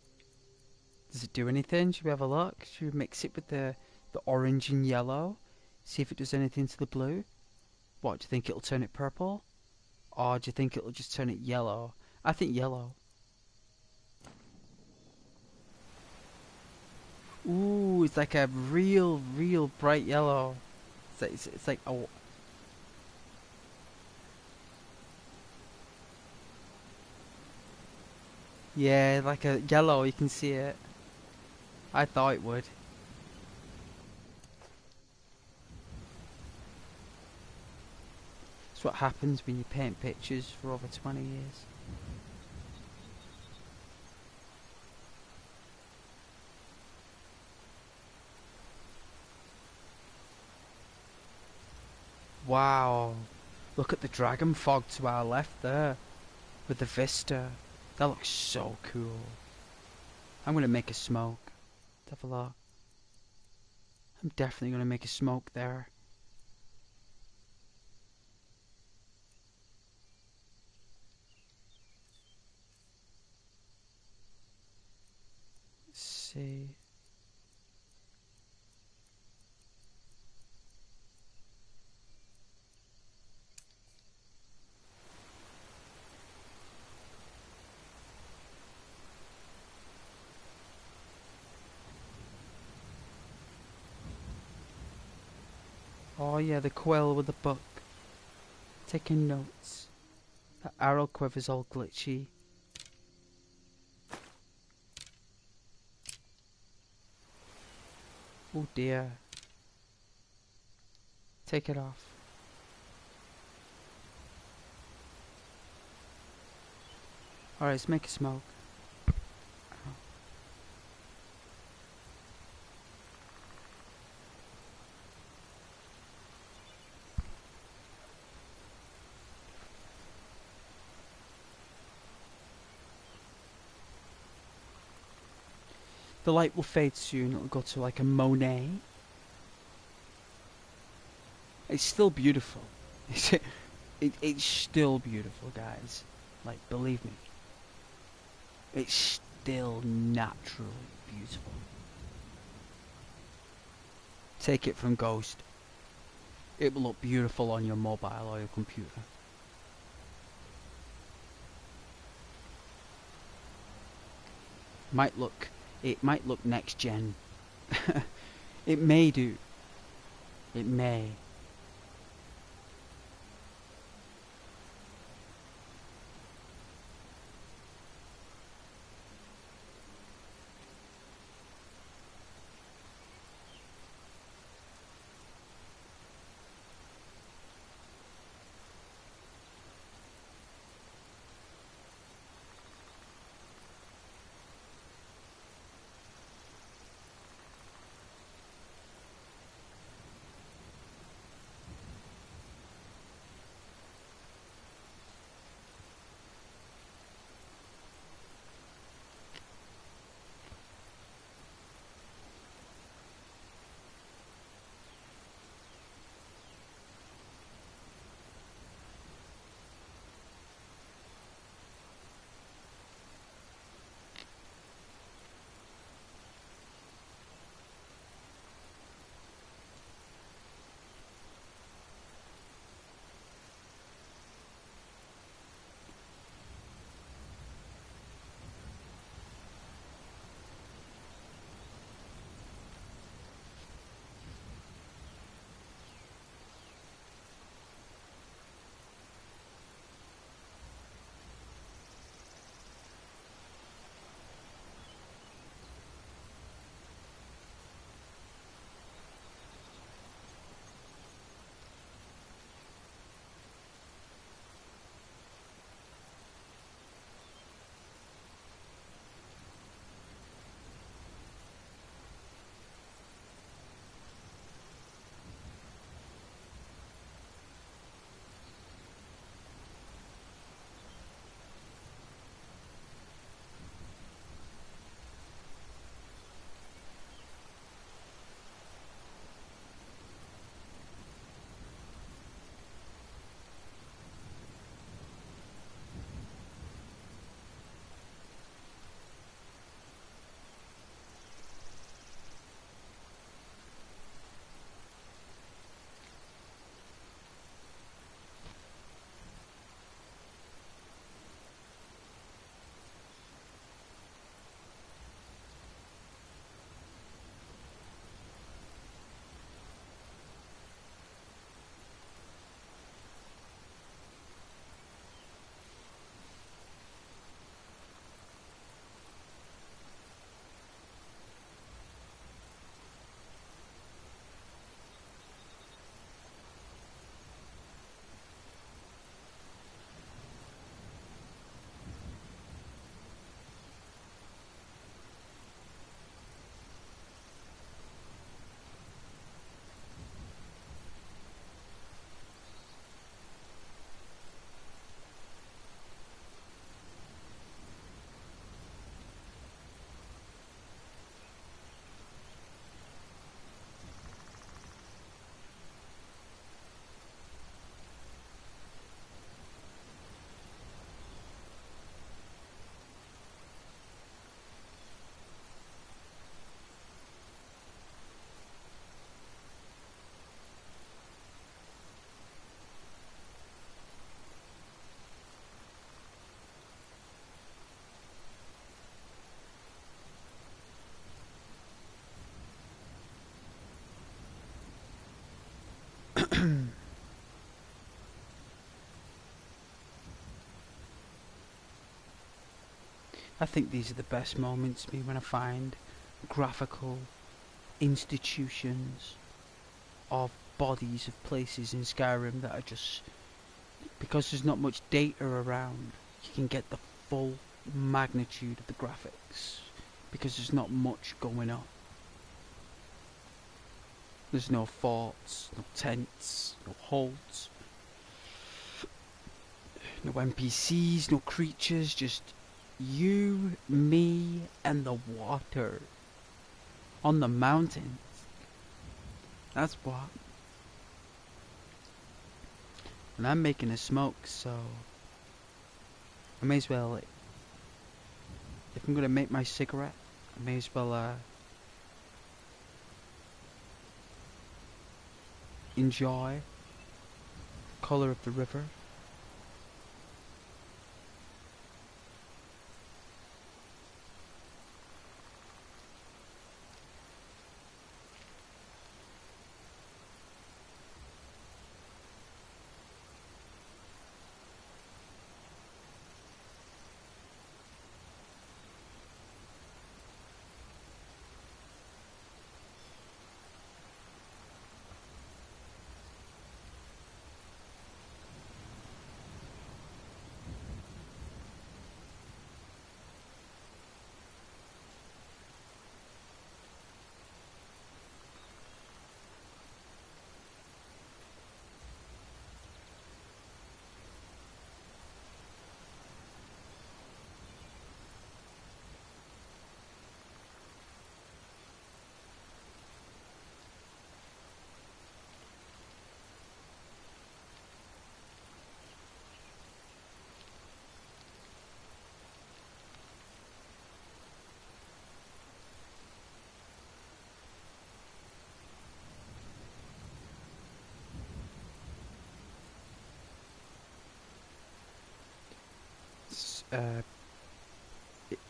Does it do anything? Should we have a look? Should we mix it with the orange and yellow? See if it does anything to the blue? What, do you think it'll turn it purple? Or do you think it'll just turn it yellow? I think yellow. Ooh, it's like a real bright yellow. It's like a... Yeah, like a yellow, you can see it. I thought it would. That's what happens when you paint pictures for over 20 years. Wow. Look at the dragon fog to our left there. With the vista. That looks so cool. I'm going to make a smoke. Let's have a look. I'm definitely going to make a smoke there. Let's see. Oh yeah, the quill with the book. Taking notes. The arrow quiver's all glitchy. Oh dear. Take it off. Alright, let's make a smoke. The light will fade soon, it'll go to like a Monet. It's still beautiful. It's still beautiful, guys. Like, believe me. It's still naturally beautiful. Take it from Ghost. It will look beautiful on your mobile or your computer. It might look next gen. It may do. It may. I think these are the best moments to me when I find graphical institutions of bodies of places in Skyrim that are just, because there's not much data around, you can get the full magnitude of the graphics because there's not much going on. There's no forts, no tents, no holds, no NPCs, no creatures, just you, me, and the water on the mountains. That's what. And I'm making a smoke, so I may as well, if I'm gonna make my cigarette, I may as well enjoy the colour of the river.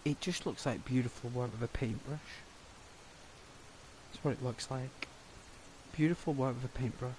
It just looks like beautiful work with a paintbrush. That's what it looks like. Beautiful work with a paintbrush.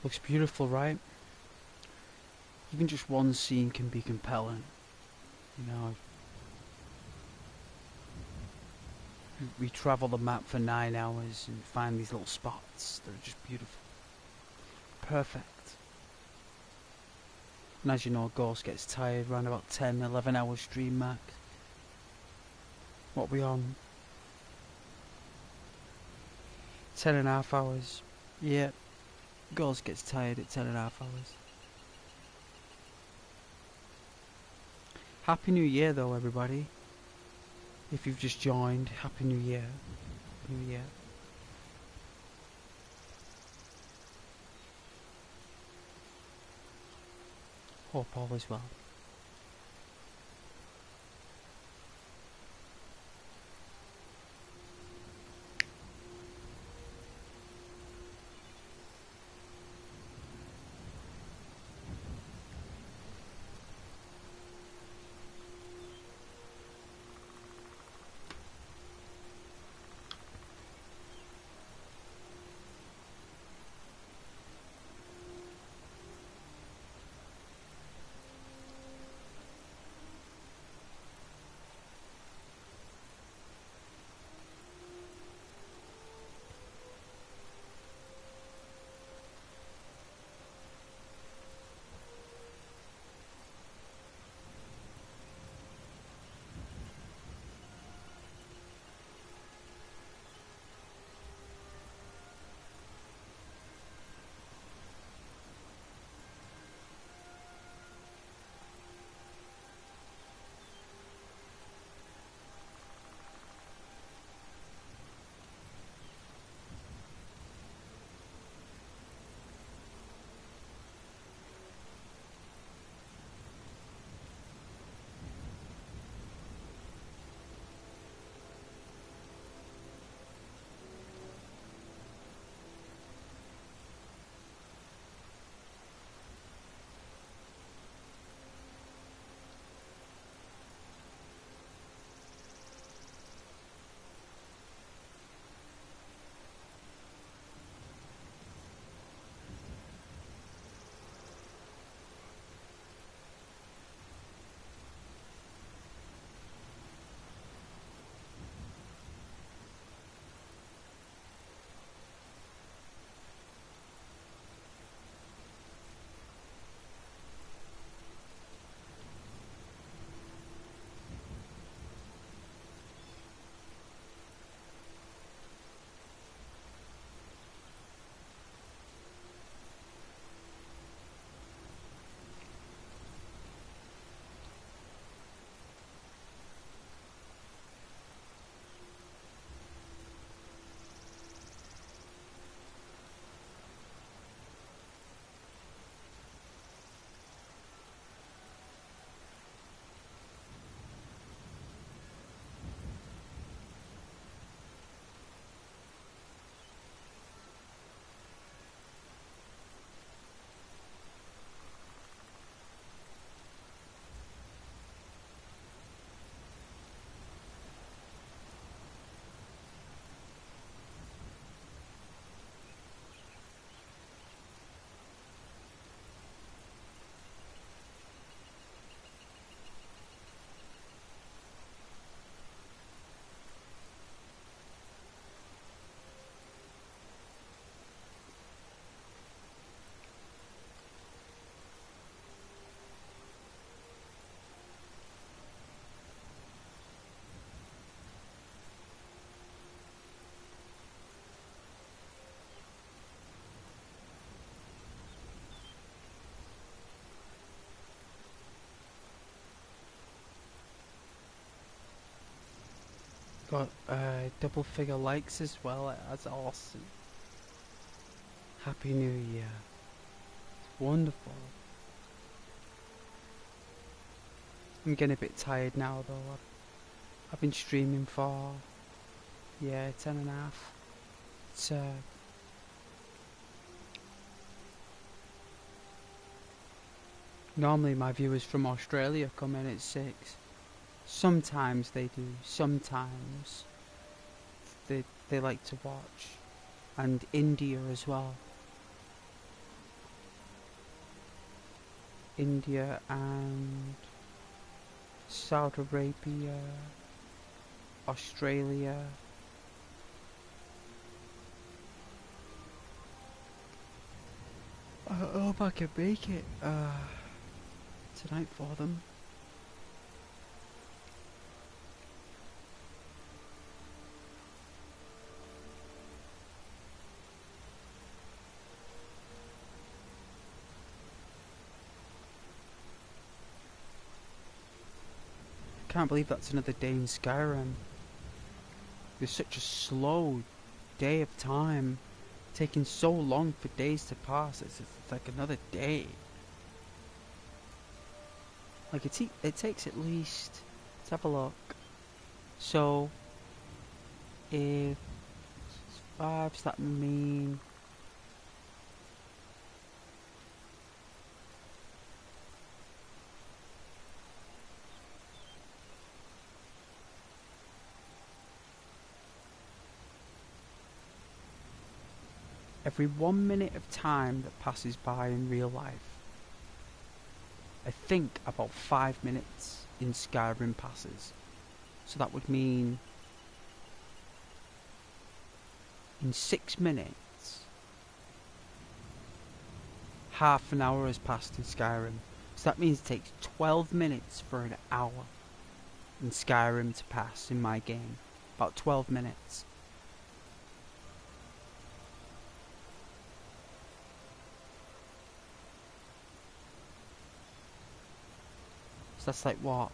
Looks beautiful, right? Even just one scene can be compelling. You know, we travel the map for 9 hours and find these little spots that are just beautiful. Perfect. And as you know, Ghost gets tired around about 10, 11 hour stream max. What we on? 10.5 hours. Yeah. Ghost gets tired at 10.5 hours. Happy New Year though, everybody. If you've just joined, Happy New Year. New Year. Hope all is well. Got double figure likes as well. That's awesome. Happy New Year. Wonderful. I'm getting a bit tired now though. I've been streaming for 10.5. It's normally my viewers from Australia come in at 6. Sometimes they do. Sometimes they like to watch, and India as well. India and Saudi Arabia, Australia. I hope I can make it tonight for them. Can't believe that's another day in Skyrim. There's such a slow day of time, taking so long for days to pass. It's like another day. Like it takes at least. Let's have a look. So, if it's 5, does that mean? Every 1 minute of time that passes by in real life, I think about 5 minutes in Skyrim passes. So that would mean in 6 minutes, half an hour has passed in Skyrim. So that means it takes 12 minutes for an hour in Skyrim to pass in my game. About 12 minutes. So that's like what?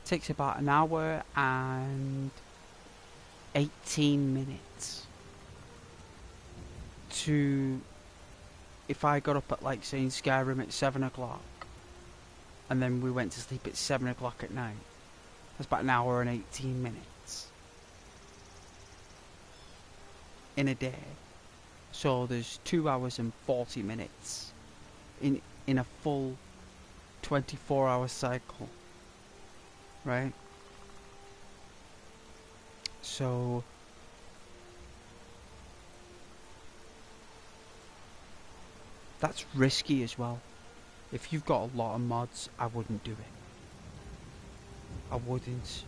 Takes about an hour and 18 minutes to, if I got up at like saying Skyrim at 7 o'clock and then we went to sleep at 7 o'clock at night, that's about an hour and 18 minutes in a day. So there's 2 hours and 40 minutes in a full 24-hour cycle, right? So that's risky as well. If you've got a lot of mods, I wouldn't do it. I wouldn't.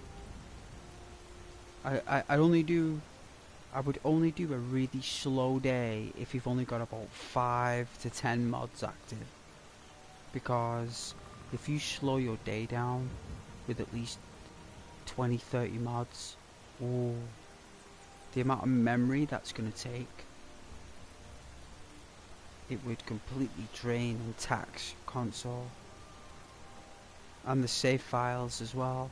I would only do a really slow day if you've only got about 5 to 10 mods active. Because if you slow your day down with at least 20-30 mods, oh, the amount of memory that's going to take, it would completely drain and tax your console. And the save files as well.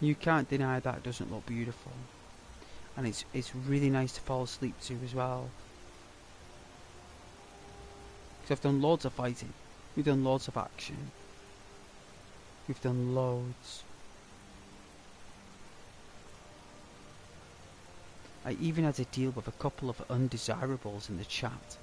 You can't deny that it doesn't look beautiful. And it's really nice to fall asleep to as well. Because I've done loads of fighting. We've done loads of action. We've done loads. I even had to deal with a couple of undesirables in the chat.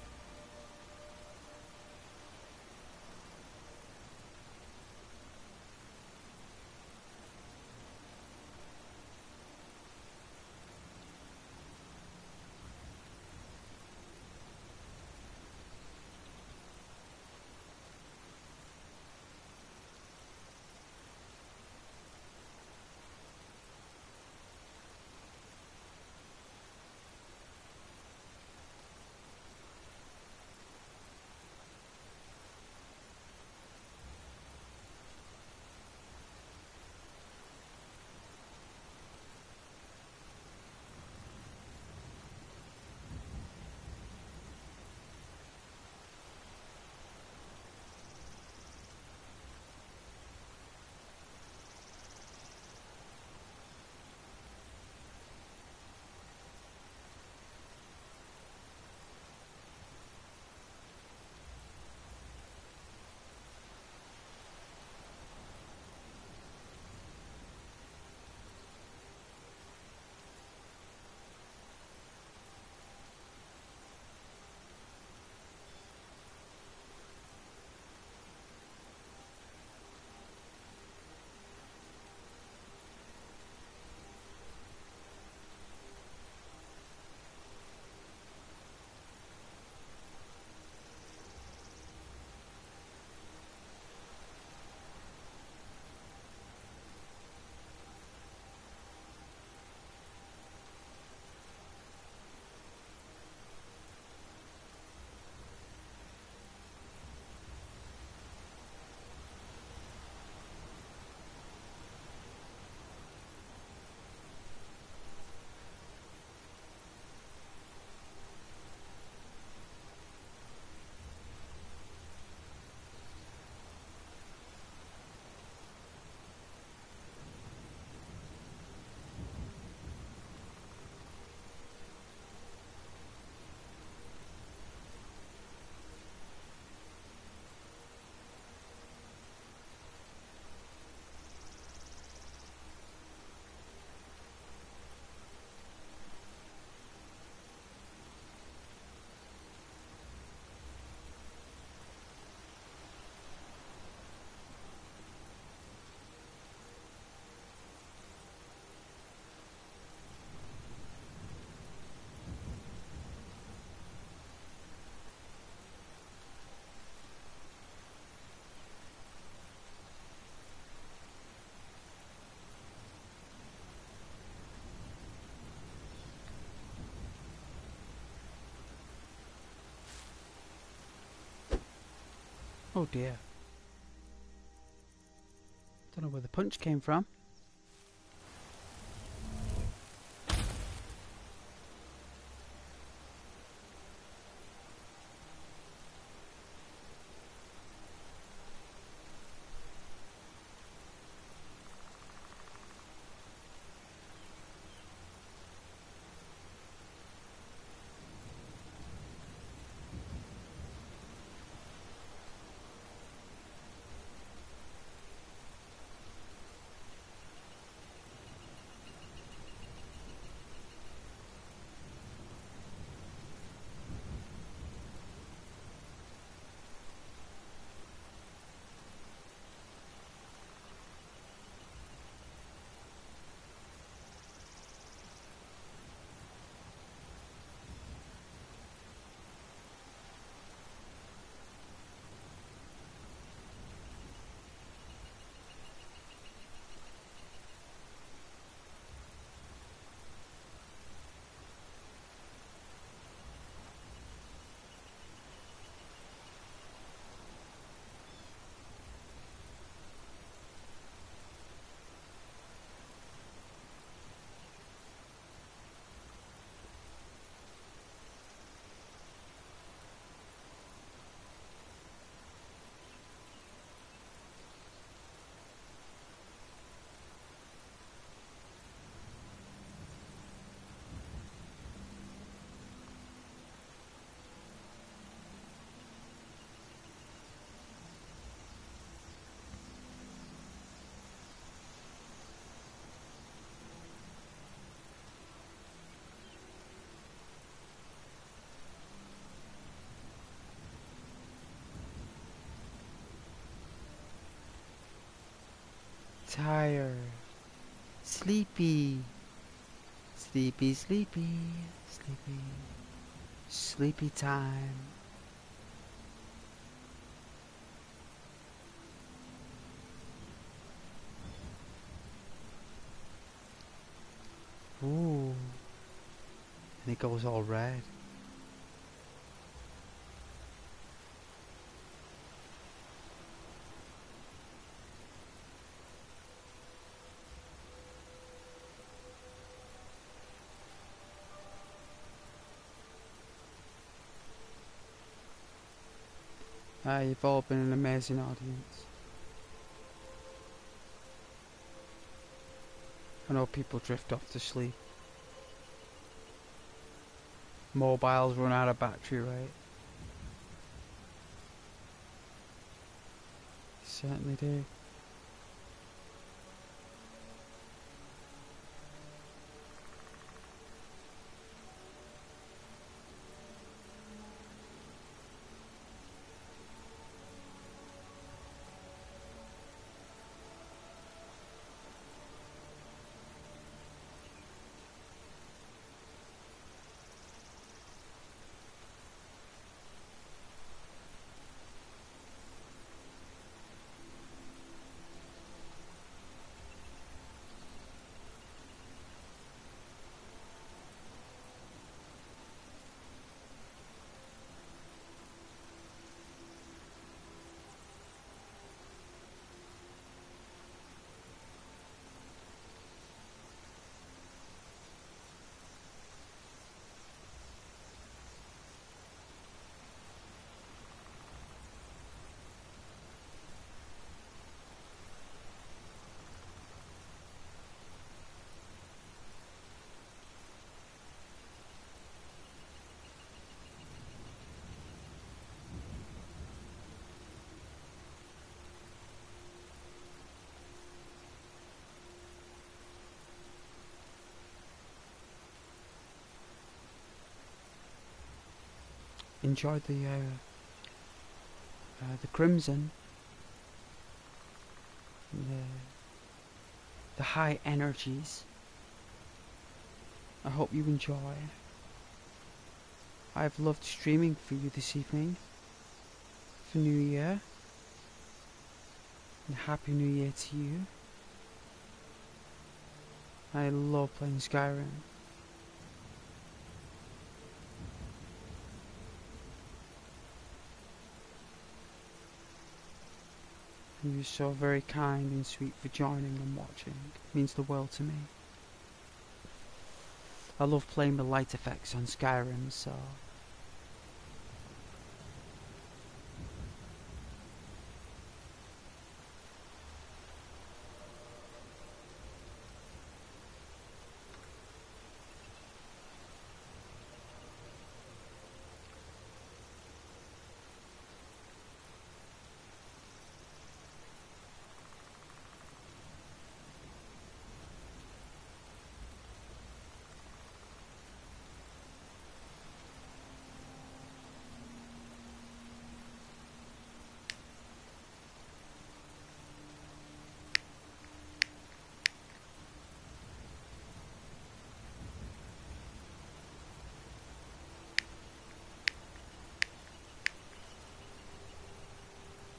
Oh dear. Don't know where the punch came from. Tired. Sleepy. Sleepy, sleepy, sleepy. Sleepy time. Ooh. And it goes all red. You've all been an amazing audience. I know people drift off to sleep. Mobiles run out of battery, right? Certainly do. Enjoy the crimson, the high energies. I hope you enjoy. I've loved streaming for you this evening for New Year, and Happy New Year to you. I love playing Skyrim. You're so very kind and sweet for joining and watching. It means the world to me. I love playing the light effects on Skyrim, so...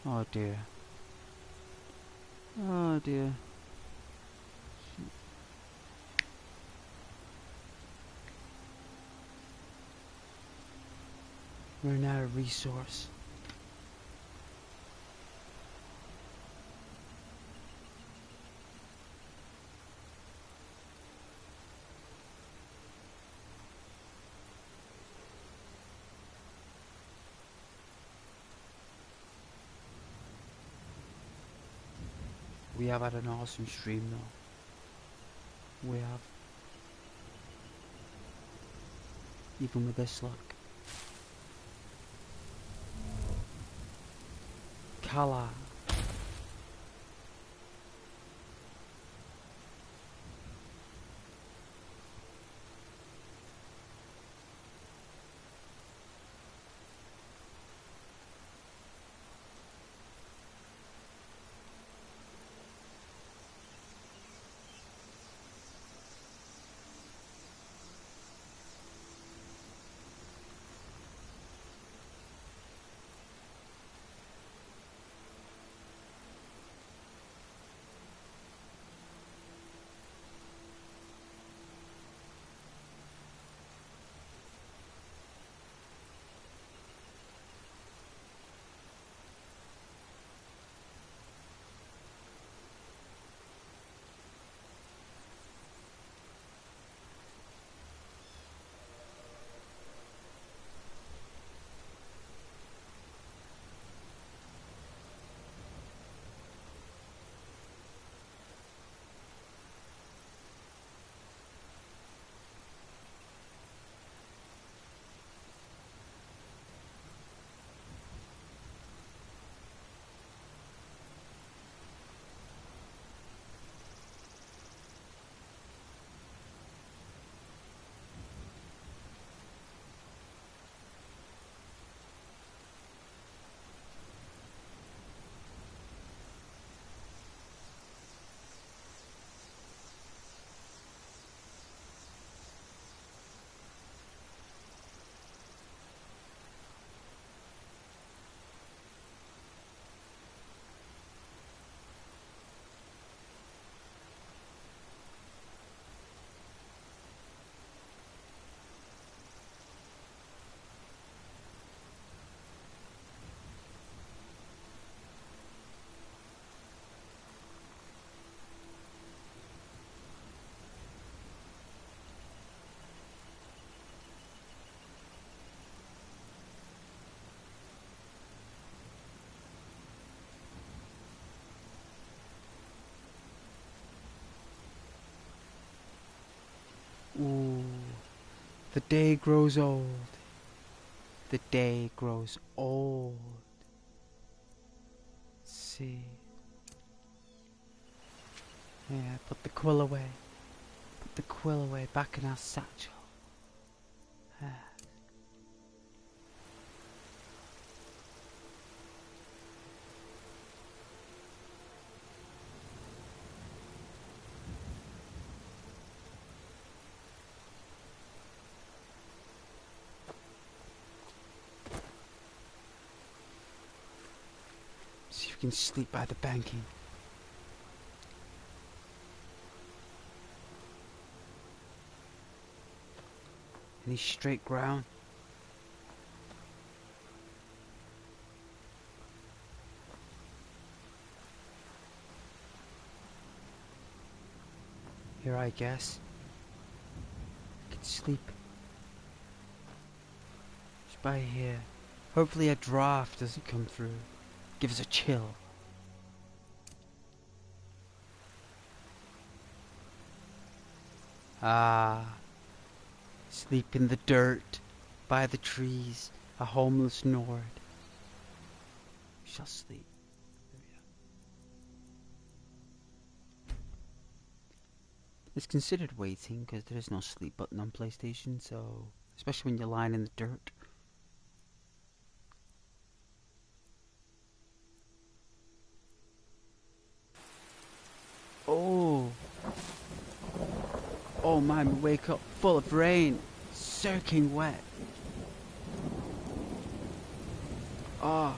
Oh dear. Oh dear. We're out of resource. We have had an awesome stream though. We have. Even with this luck. Kala. Ooh. The day grows old. The day grows old. Let's see. Yeah, put the quill away. Put the quill away back in our satchel. See if we can sleep by the banking. Any straight ground? I guess. I could sleep. Just by here. Hopefully a draft doesn't come through. Give us a chill. Ah. Sleep in the dirt. By the trees. A homeless Nord. We shall sleep. It's considered waiting because there is no sleep button on PlayStation, so especially when you're lying in the dirt. Oh. Oh my, we wake up full of rain, soaking wet. Ah.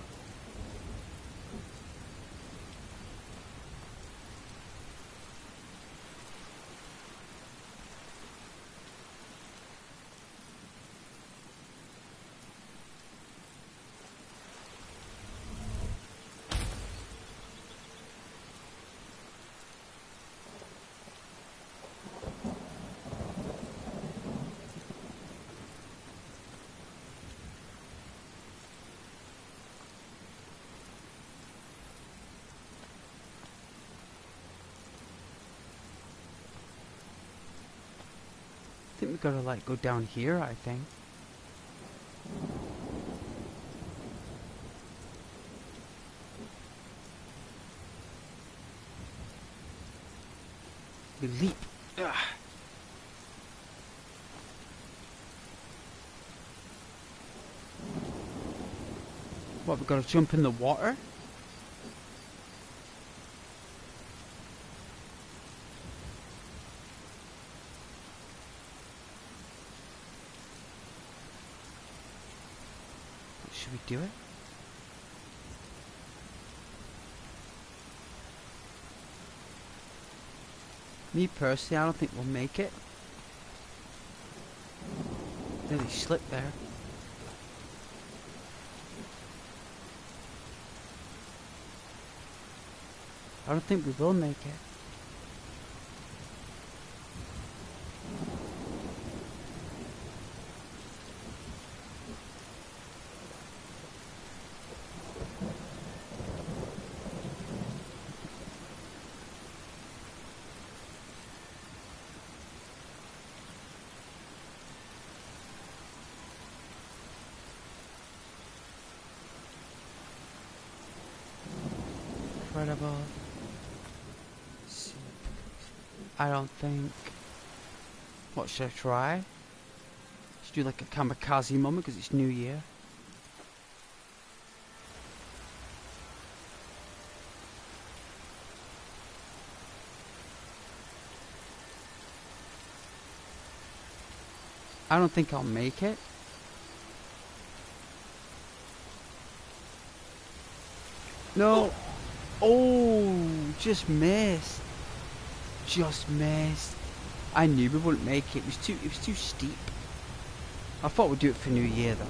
I think we gotta like go down here, I think. We leap. Ugh. What, we gotta jump in the water? Should we do it? Me personally, I don't think we'll make it. Really slipped there. I don't think we will make it. Incredible. I don't think. What should I try? Should do like a kamikaze moment because it's New Year. I don't think I'll make it. No. Oh, just missed. Just missed. I knew we wouldn't make it. It was too steep. I thought we'd do it for New Year though.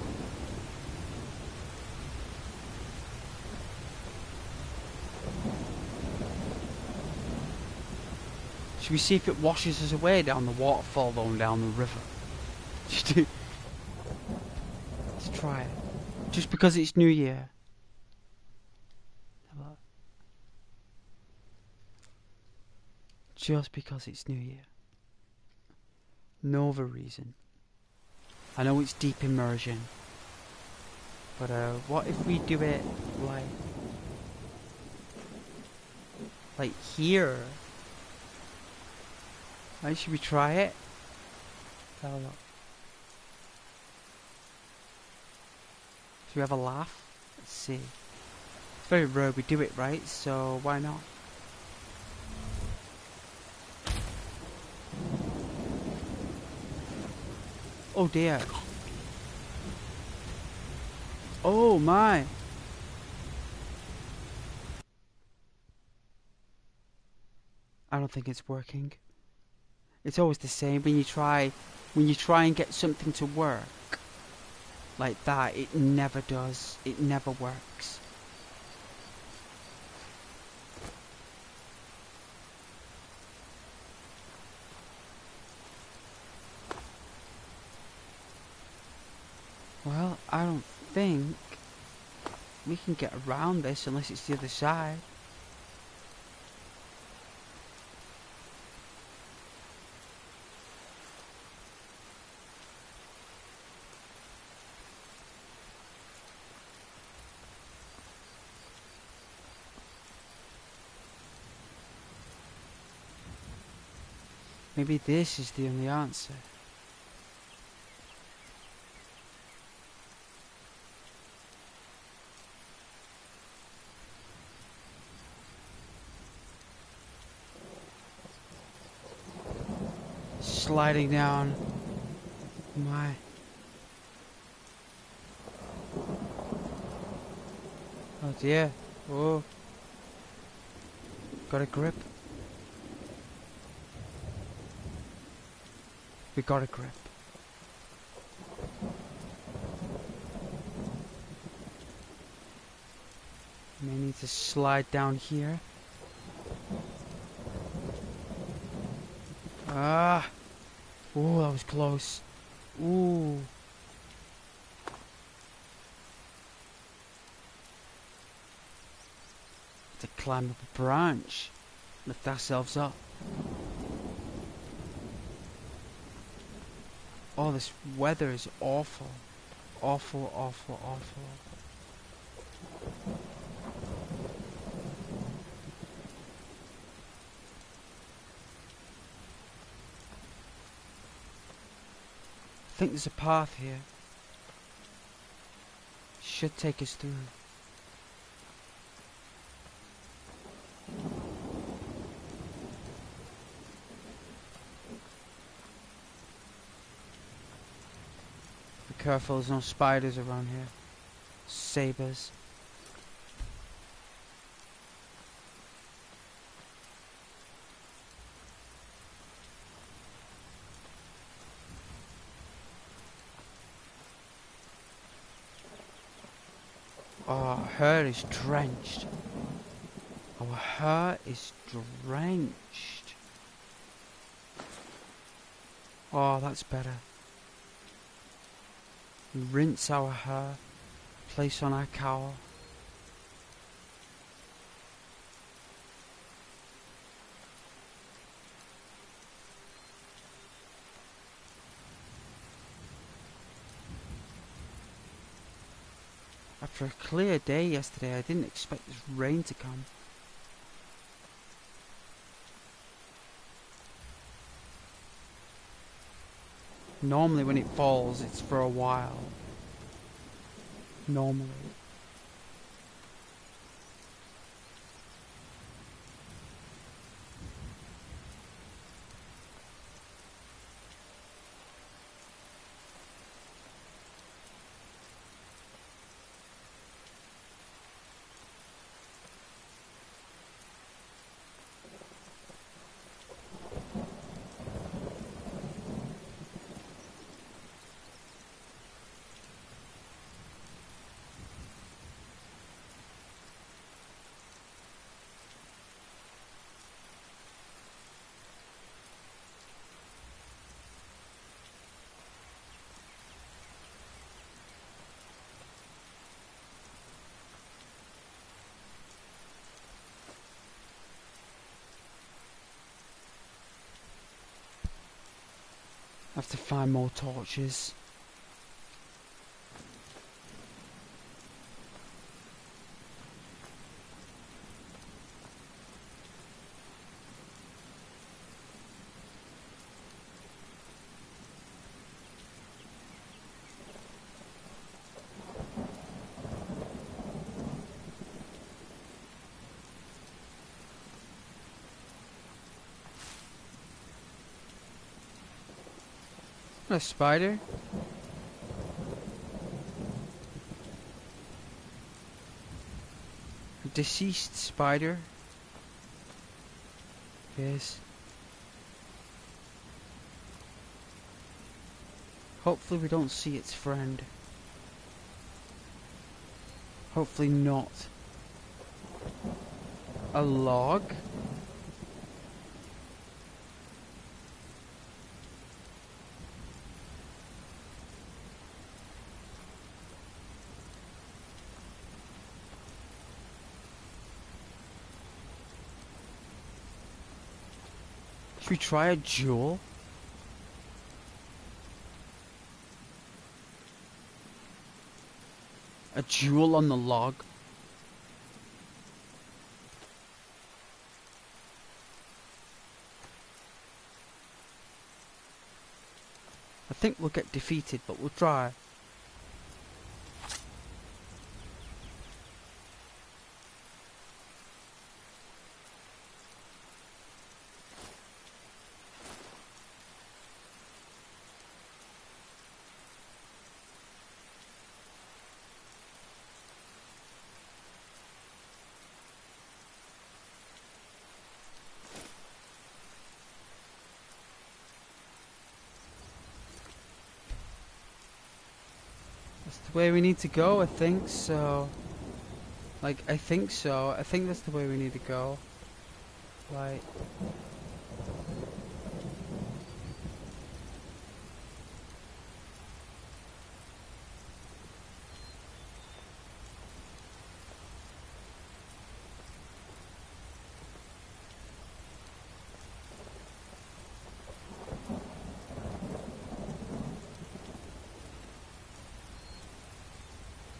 Should we see if it washes us away down the waterfall though and down the river? Let's try it. Just because it's New Year. Just because it's New Year. No other reason. I know it's deep immersion. But what if we do it like here? Right, should we try it? Have a look. Should we have a laugh? Let's see. It's very rare we do it right, so why not? Oh dear. Oh my. I don't think it's working. It's always the same when you try and get something to work like that, it never does. It never works. Well, I don't think we can get around this unless it's the other side. Maybe this is the only answer. Sliding down. My. Oh dear. Oh. Got a grip. We got a grip. May need to slide down here. Ah! Ooh, that was close. Ooh. To climb up a branch. Lift ourselves up. Oh, this weather is awful. Awful, awful, awful. I think there's a path here. Should take us through. Be careful, there's no spiders around here. Sabers. Oh, our hair is drenched. Our hair is drenched. Oh, that's better. Rinse our hair. Place on our cowl. After a clear day yesterday, I didn't expect this rain to come. Normally when it falls, it's for a while. Normally. I have to find more torches. A spider? A deceased spider? Yes. Hopefully we don't see its friend. Hopefully not. A log? Should we try a jewel? A jewel on the log? I think we'll get defeated, but we'll try. That's the way we need to go, I think so. Like, I think so. I think that's the way we need to go. Right.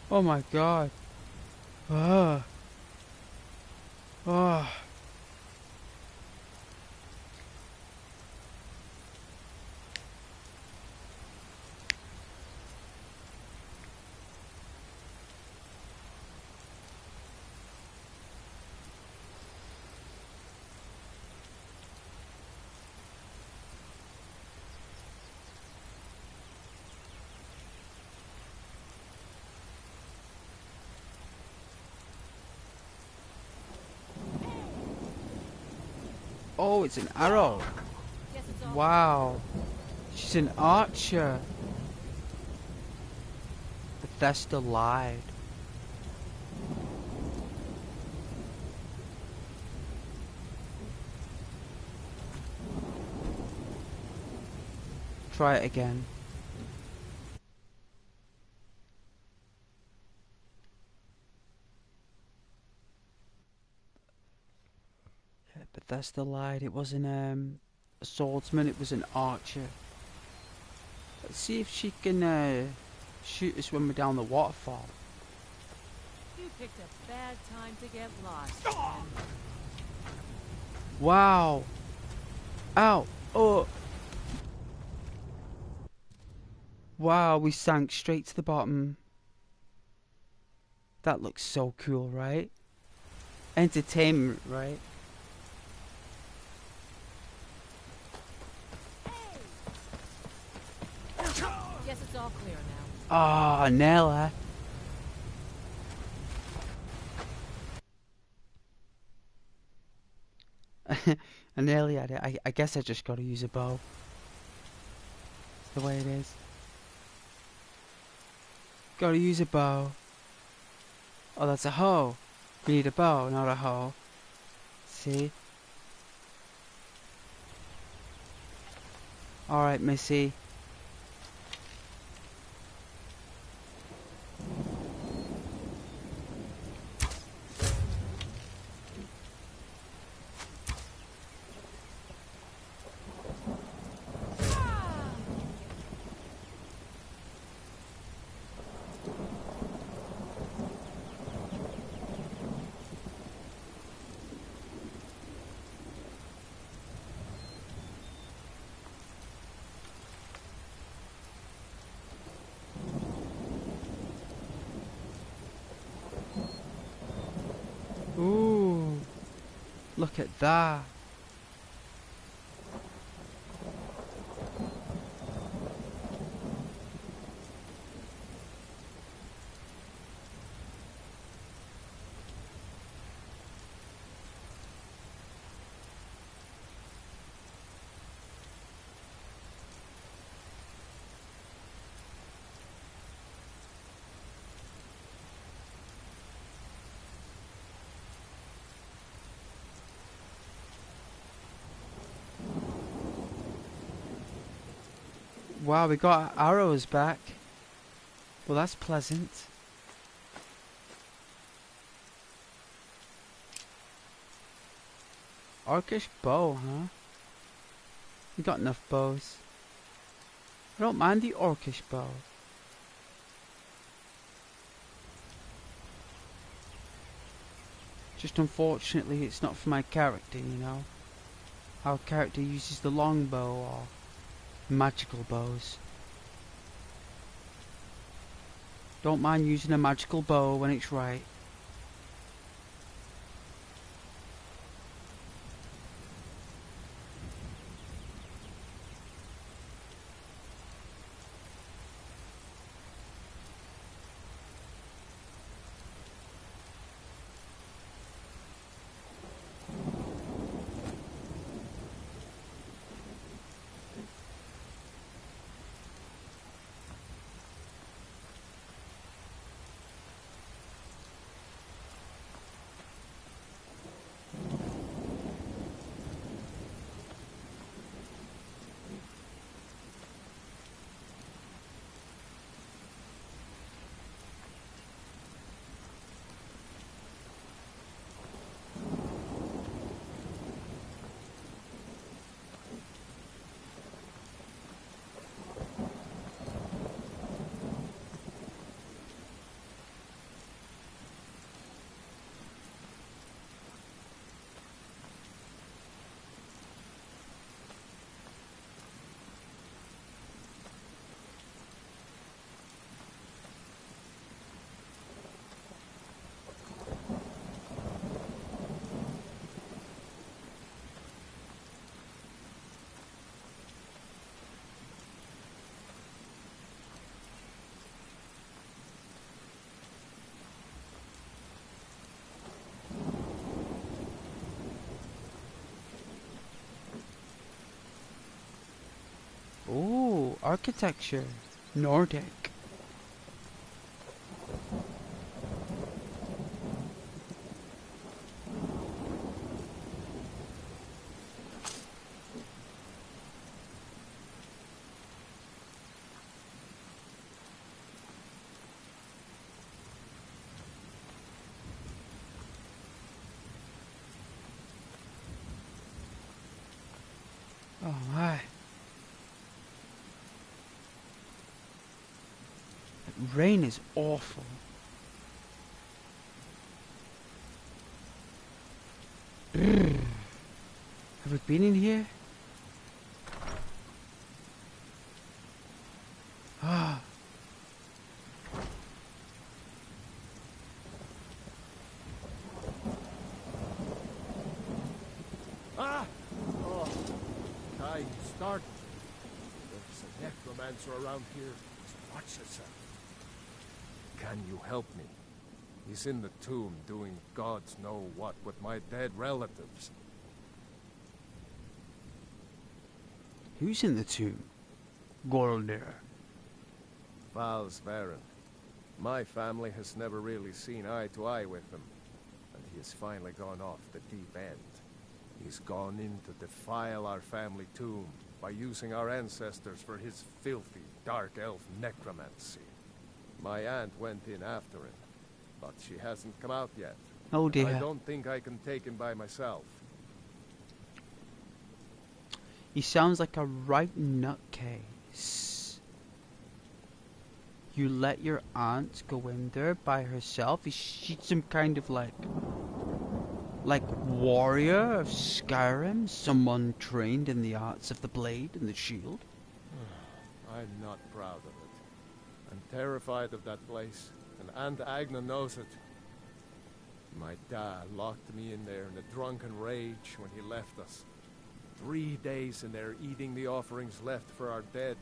Oh my god. Ah. Ah. Oh, it's an arrow. Wow. She's an archer. Bethesda lied. Try it again. Yeah, Bethesda lied. It wasn't a swordsman, it was an archer. Let's see if she can shoot us when we're down the waterfall. You picked a bad time to get lost. Wow. Ow. Oh. Wow, we sank straight to the bottom. That looks so cool, right? Entertainment, right? Guess it's all clear now. Ah, Nella. I nearly had it. I guess I just gotta use a bow. It's the way it is. Gotta use a bow. Oh, that's a hoe. We need a bow, not a hoe. See? Alright, Missy. Ooh, look at that. Wow, we got our arrows back. Well, that's pleasant. Orcish bow, huh? We got enough bows. I don't mind the orcish bow. Just unfortunately it's not for my character, you know. Our character uses the longbow or magical bows. Don't mind using a magical bow when it's right. Ooh, architecture. Nordic. Oh my. That rain is awful. Have we been in here? Ah. Ah! Oh, Kai, you startled me. There's a necromancer around here. Just watch yourself. Can you help me? He's in the tomb doing gods know what with my dead relatives. Who's in the tomb? Golder. Val's Baron. My family has never really seen eye to eye with him, and he has finally gone off the deep end. He's gone in to defile our family tomb by using our ancestors for his filthy, dark elf necromancy. My aunt went in after him, but she hasn't come out yet. Oh dear. I don't think I can take him by myself. He sounds like a right nutcase. You let your aunt go in there by herself? Is she some kind of like warrior of Skyrim? Someone trained in the arts of the blade and the shield? I'm not proud of it. I'm terrified of that place, and Aunt Agna knows it. My dad locked me in there in a drunken rage when he left us. 3 days in there eating the offerings left for our dead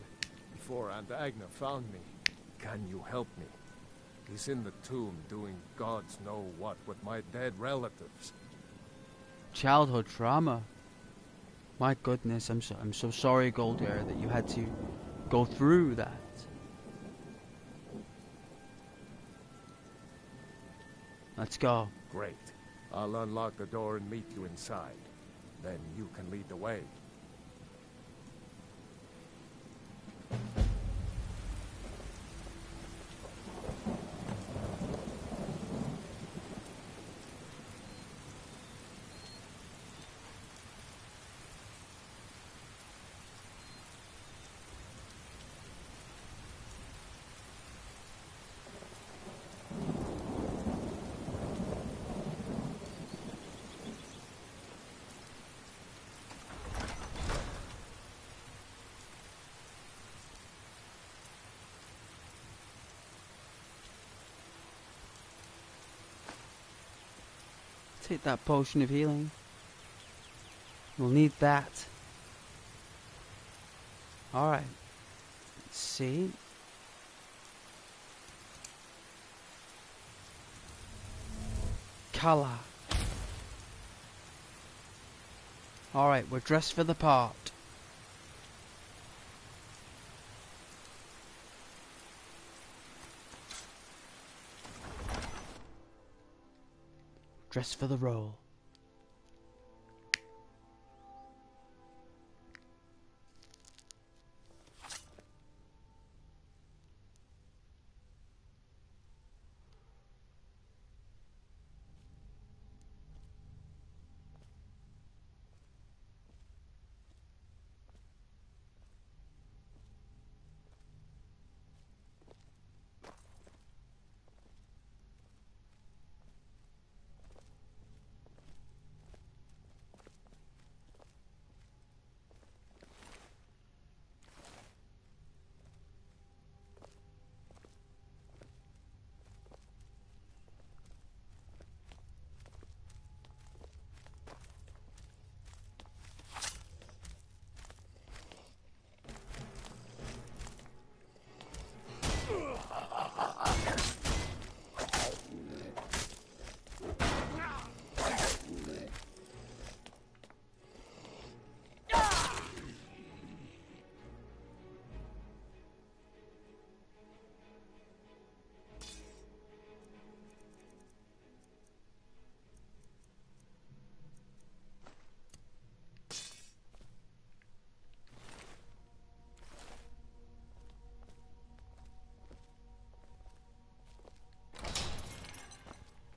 before Aunt Agna found me. Can you help me? He's in the tomb doing gods know what with my dead relatives. Childhood trauma. My goodness, I'm so sorry, Golder, that you had to go through that. Let's go. Great. I'll unlock the door and meet you inside. Then you can lead the way. Take that potion of healing. We'll need that. Alright. Let's see. Kala. Alright, we're dressed for the part. Dressed for the role.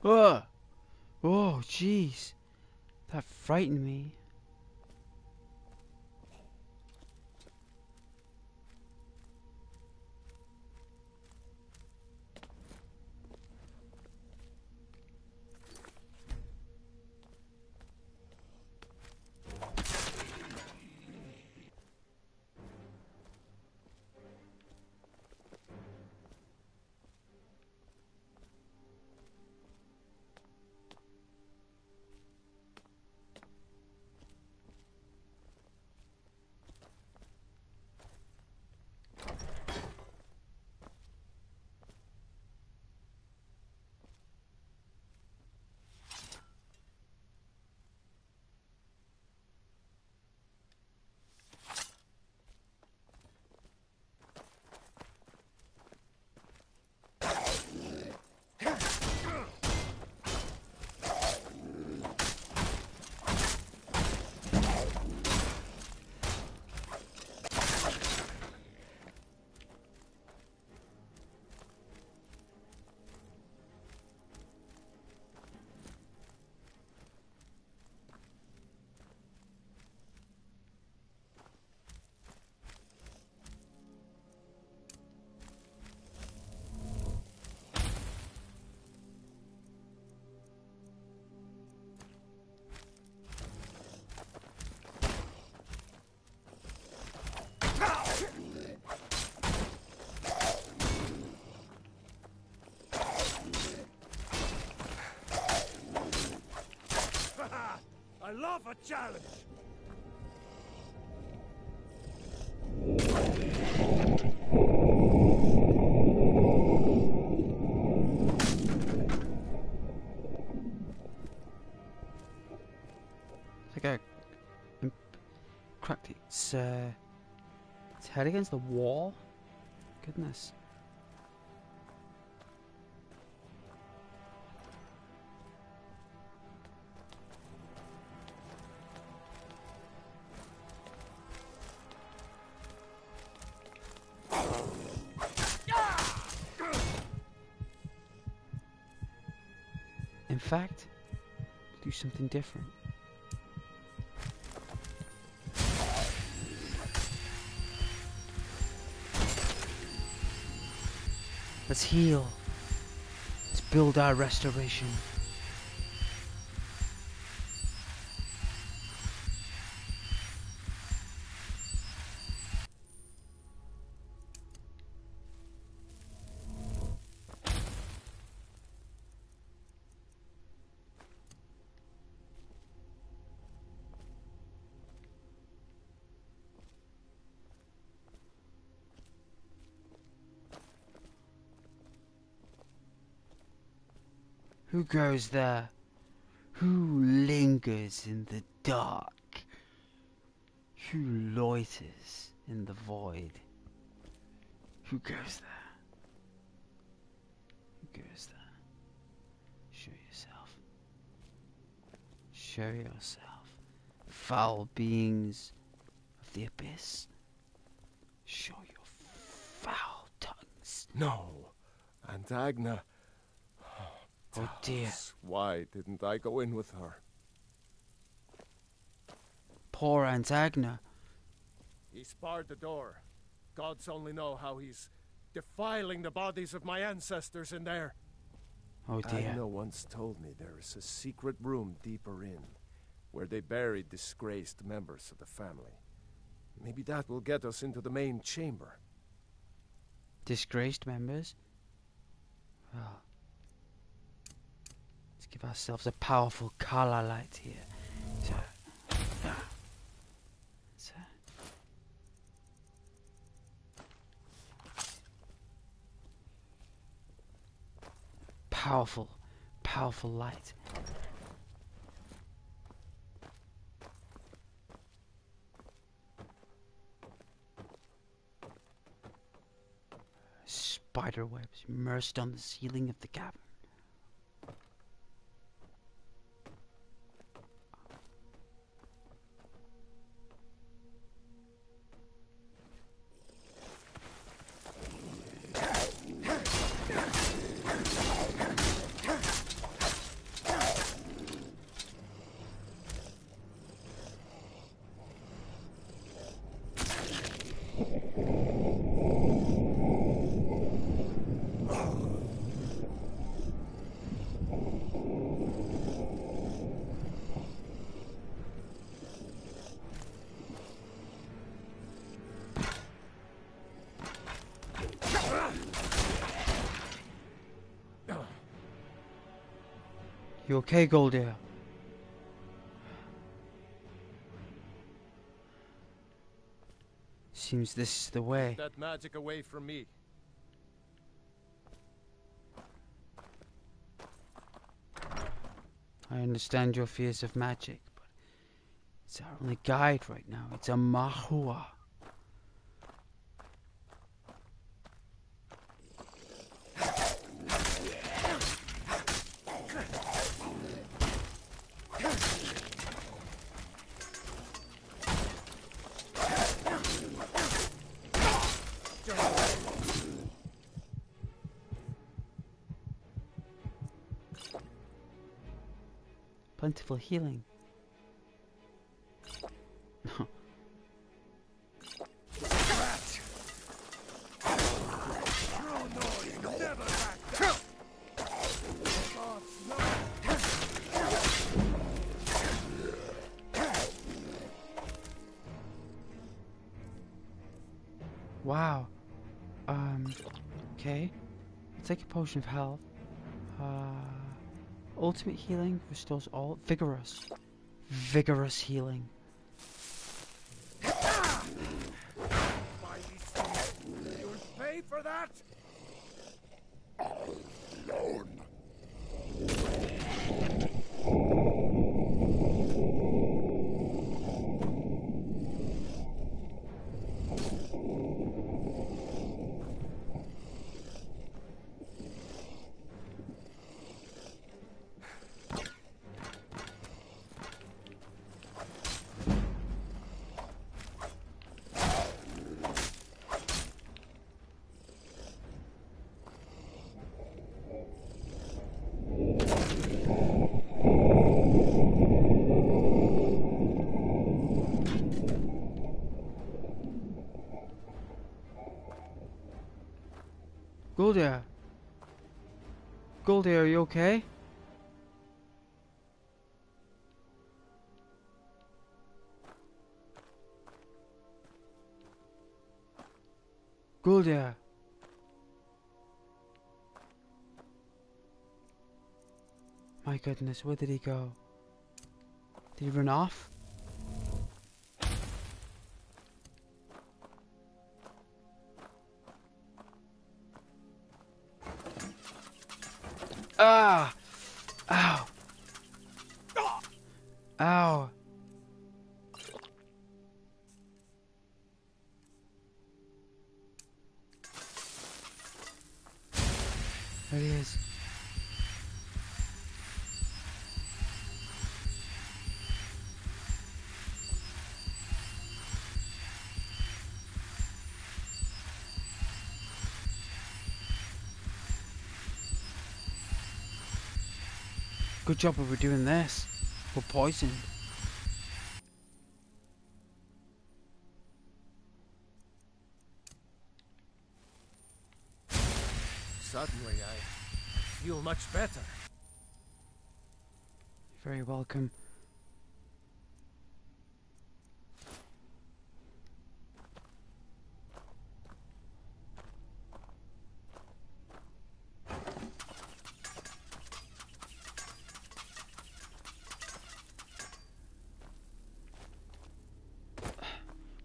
Oh, oh, jeez, that frightened me. I love a challenge! It's like a cracked its head against the wall. Goodness. In fact, do something different. Let's heal. Let's build our restoration. Who goes there? Who lingers in the dark? Who loiters in the void? Who goes there? Who goes there? Show yourself. Show yourself. Foul beings of the abyss. Show your foul tongues. No, Aunt Agna. Oh dear. Why didn't I go in with her? Poor Aunt Agna. He's barred the door. Gods only know how he's defiling the bodies of my ancestors in there. Oh dear. Agna once told me there is a secret room deeper in, where they buried disgraced members of the family. Maybe that will get us into the main chamber. Disgraced members? Well, let's give ourselves a powerful color light here. So, powerful light. Spider webs immersed on the ceiling of the cavern. You okay, Goldia? Seems this is the way. That magic away from me. I understand your fears of magic, but it's our only guide right now. It's a Mahua. Plentiful healing. Wow. Okay. I'll take a potion of health. Ultimate healing restores all. Vigorous healing. You'll pay for that. Alone. Goldia. Goldia, are you okay? Goldia. My goodness, where did he go? Did he run off? Ah! Ow. There he is. Good job we were doing this. We're poisoned. Suddenly, I feel much better. You're very welcome.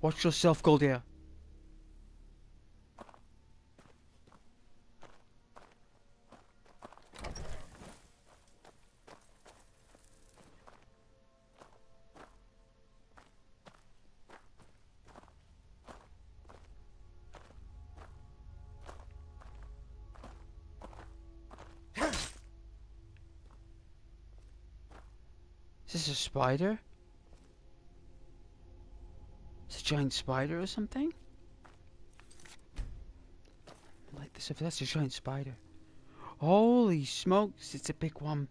Watch yourself, Goldia. Is this a spider? It's a giant spider or something? Like this, if that's a giant spider. Holy smokes, it's a big one.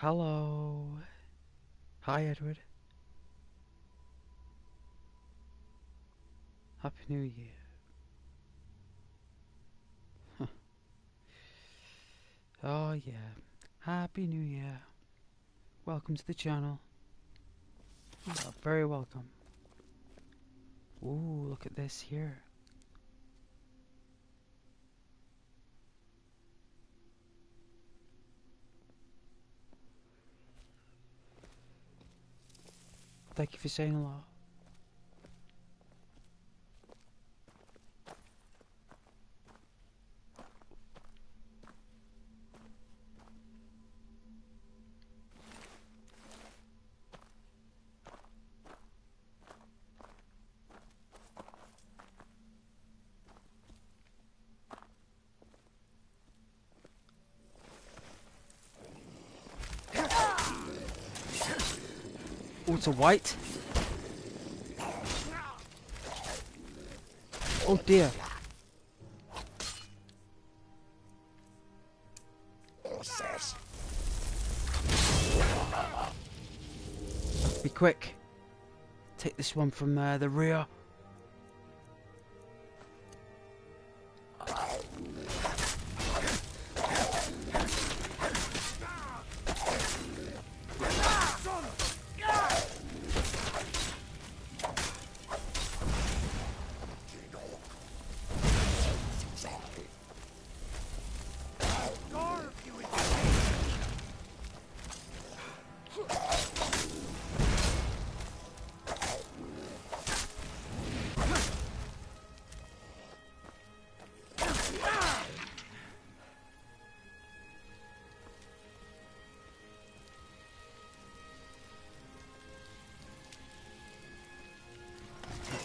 Hello. Hi, Edward. Happy New Year. Oh yeah. Happy New Year. Welcome to the channel. You are very welcome. Ooh, look at this here. Thank you for saying hello. Oh, it's a white. Oh dear. Be quick. Take this one from the rear.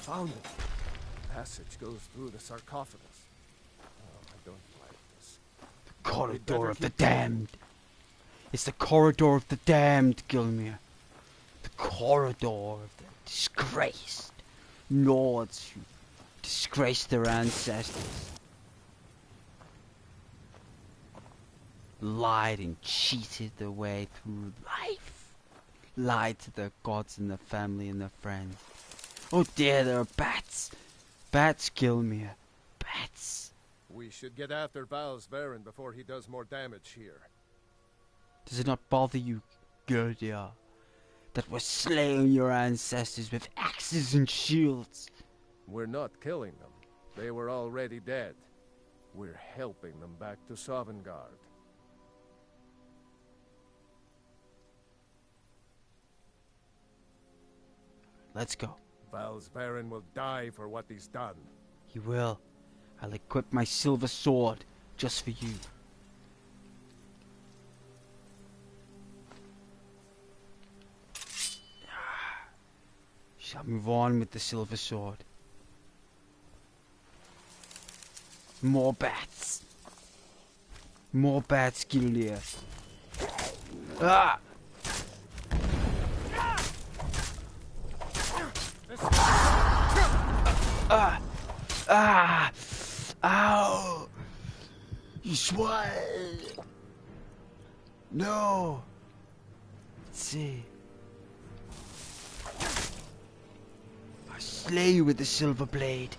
Found it. The passage goes through the sarcophagus. Oh, I don't like this. Corridor of the Damned. It's the Corridor of the Damned, Gilmere. The Corridor of the disgraced Nords who disgraced their ancestors. lied and cheated their way through life. Lied to their gods and their family and their friends. Oh dear, there are bats. Bats kill me. Bats. We should get after Val's Baron before he does more damage here. Does it not bother you, Gerdia, that we're slaying your ancestors with axes and shields? We're not killing them. They were already dead. We're helping them back to Sovngarde. Let's go. Val's Baron will die for what he's done. He will. I'll equip my silver sword just for you. Shall move on with the silver sword. More bats. More bats, Gillia. Ah! Ah! Ah! Ow! You swine! No! Let's see. I slay you with the silver blade.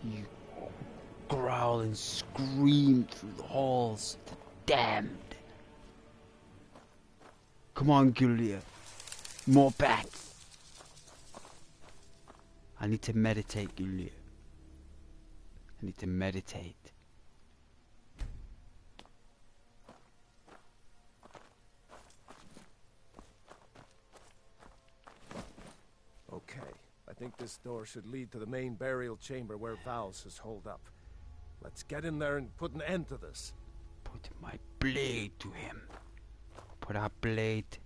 You growl and scream through the halls, the damned. Come on, Gillia. More bats. I need to meditate, Gillia. I need to meditate. Okay, I think this door should lead to the main burial chamber where Val's is holed up. Let's get in there and put an end to this. Put my blade to him. Put our blade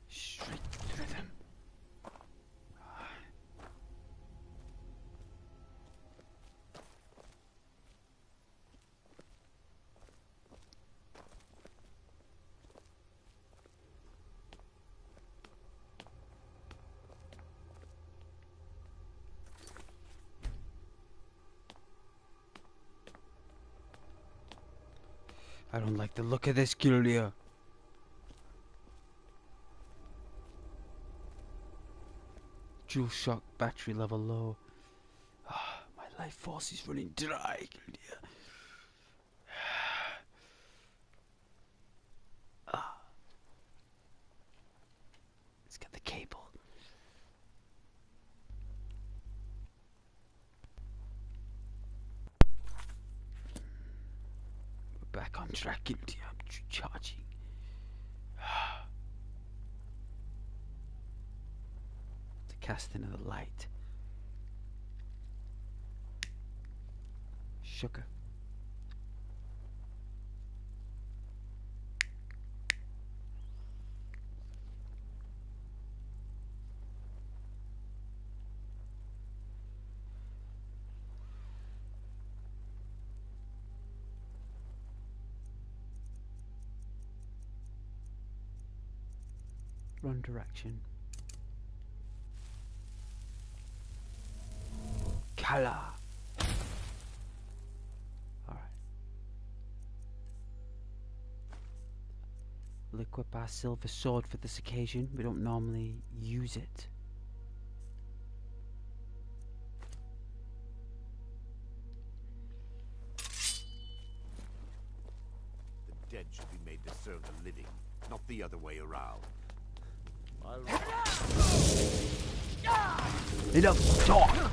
straight through them. I don't like the look of this, Gillia. Dual shock battery level low. Ah, my life force is running dry, Gillia. Ah. Let's get the cable. We're back on track, Gillia. I'm charging. Casting of the light. Sugar. Run direction. Kala. Alright. We'll equip our silver sword for this occasion. We don't normally use it. The dead should be made to serve the living, not the other way around. Enough talk!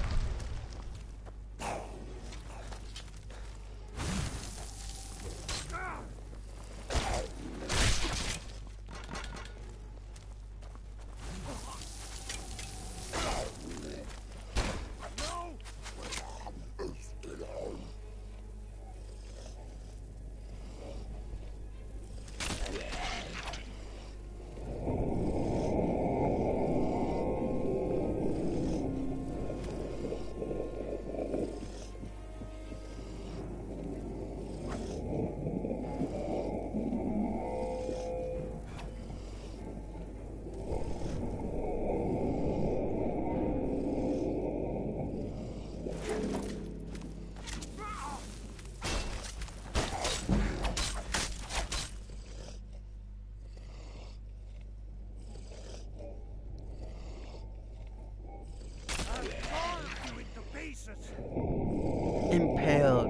Impaled.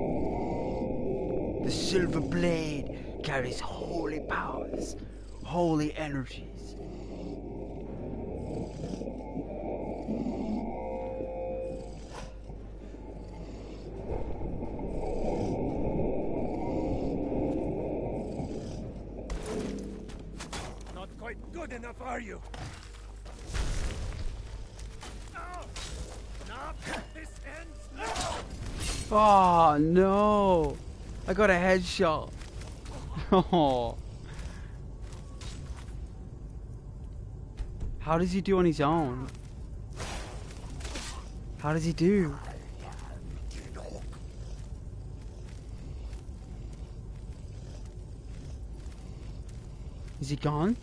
The silver blade carries holy powers, holy energies. Not quite good enough, are you? Oh no! I got a headshot. Oh. How does he do on his own? How does he do? Is he gone?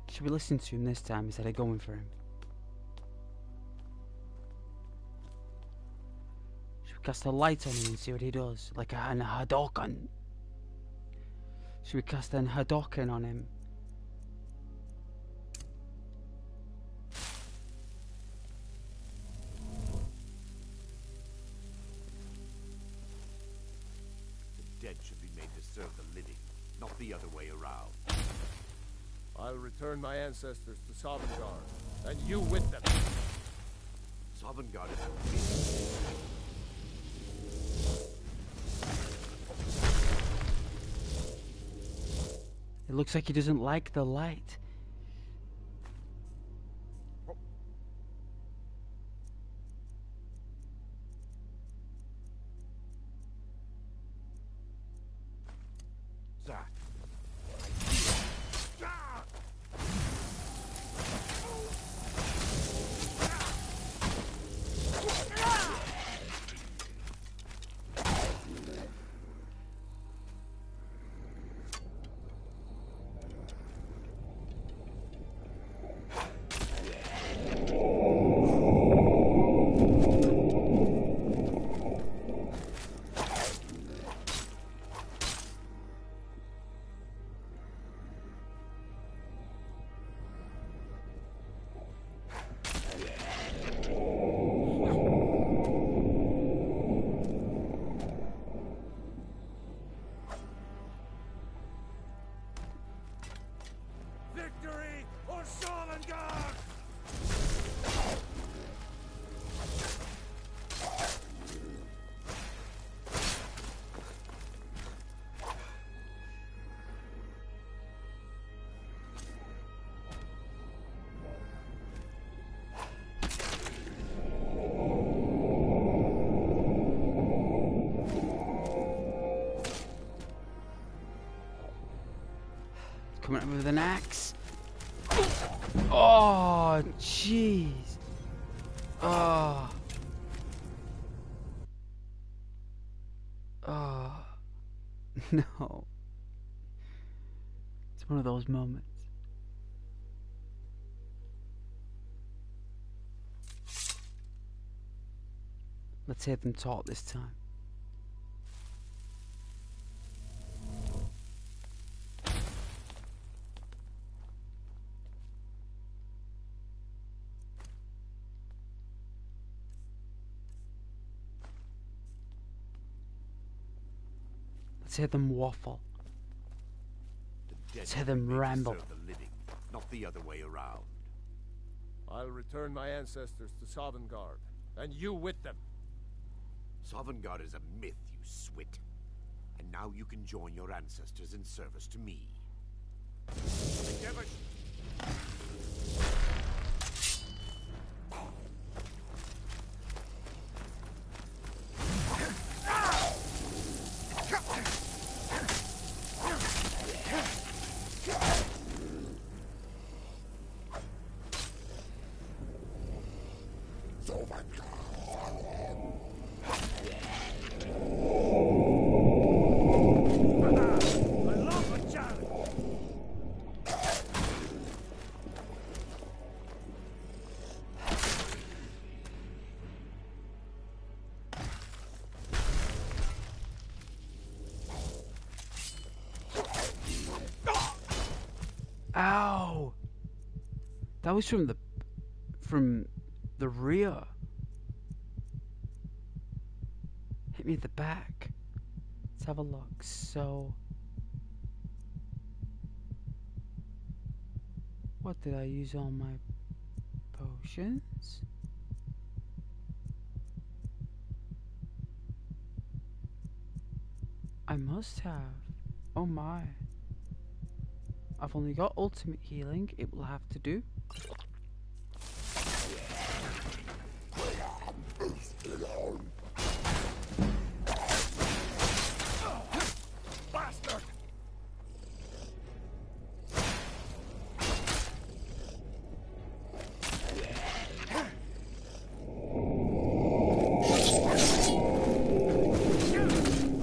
Should we listen to him this time instead of going for him? Should we cast a light on him and see what he does? Like a Hadoken. Should we cast an Hadoken on him? The dead should be made to serve the living, not the other way around. I'll return my ancestors to Sovngarde, and you with them. Sovngarde is a myth. It looks like he doesn't like the light. Zach. Victory or Sovngarde! Coming up with an axe. Oh, jeez. Oh. Oh. No. It's one of those moments. Let's hear them talk this time. Let's hear them waffle. Let's hear them ramble. Serve the living, not the other way around. I'll return my ancestors to Sovngarde, and you with them. Sovngarde is a myth, you swit. And now you can join your ancestors in service to me. Ow! That was from the rear. Hit me at the back. Let's have a look. So, what did I use on my potions? I must have. Oh my. I've only got ultimate healing. It will have to do. Bastard!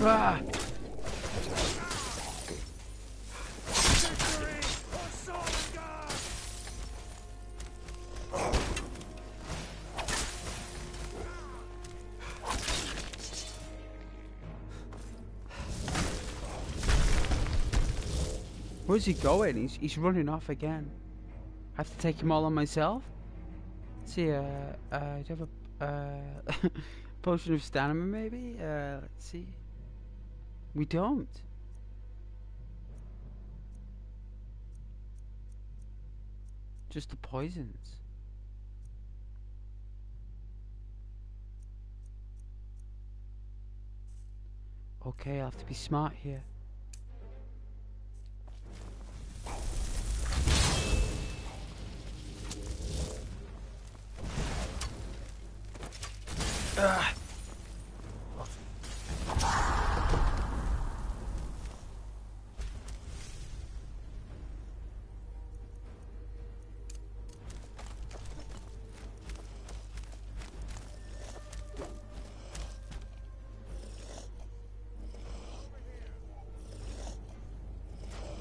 Ah! Where's he going? He's running off again. I have to take him all on myself? Let's see, do you have a potion of stamina maybe? Let's see. We don't. Just the poisons. Okay, I'll have to be smart here.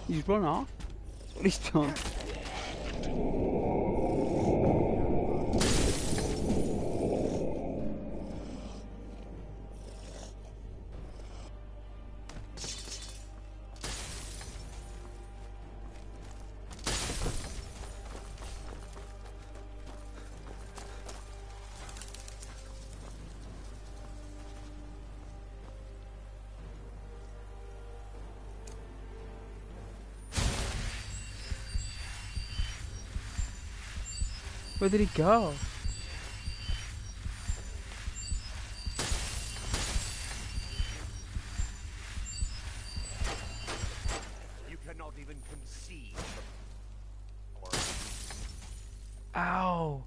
He's run off. That's what he's done. Where did he go? You cannot even conceive. Ow!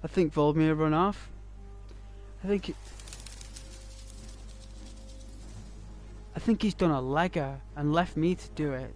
I think Voldemir run off. I think he's done a legger and left me to do it.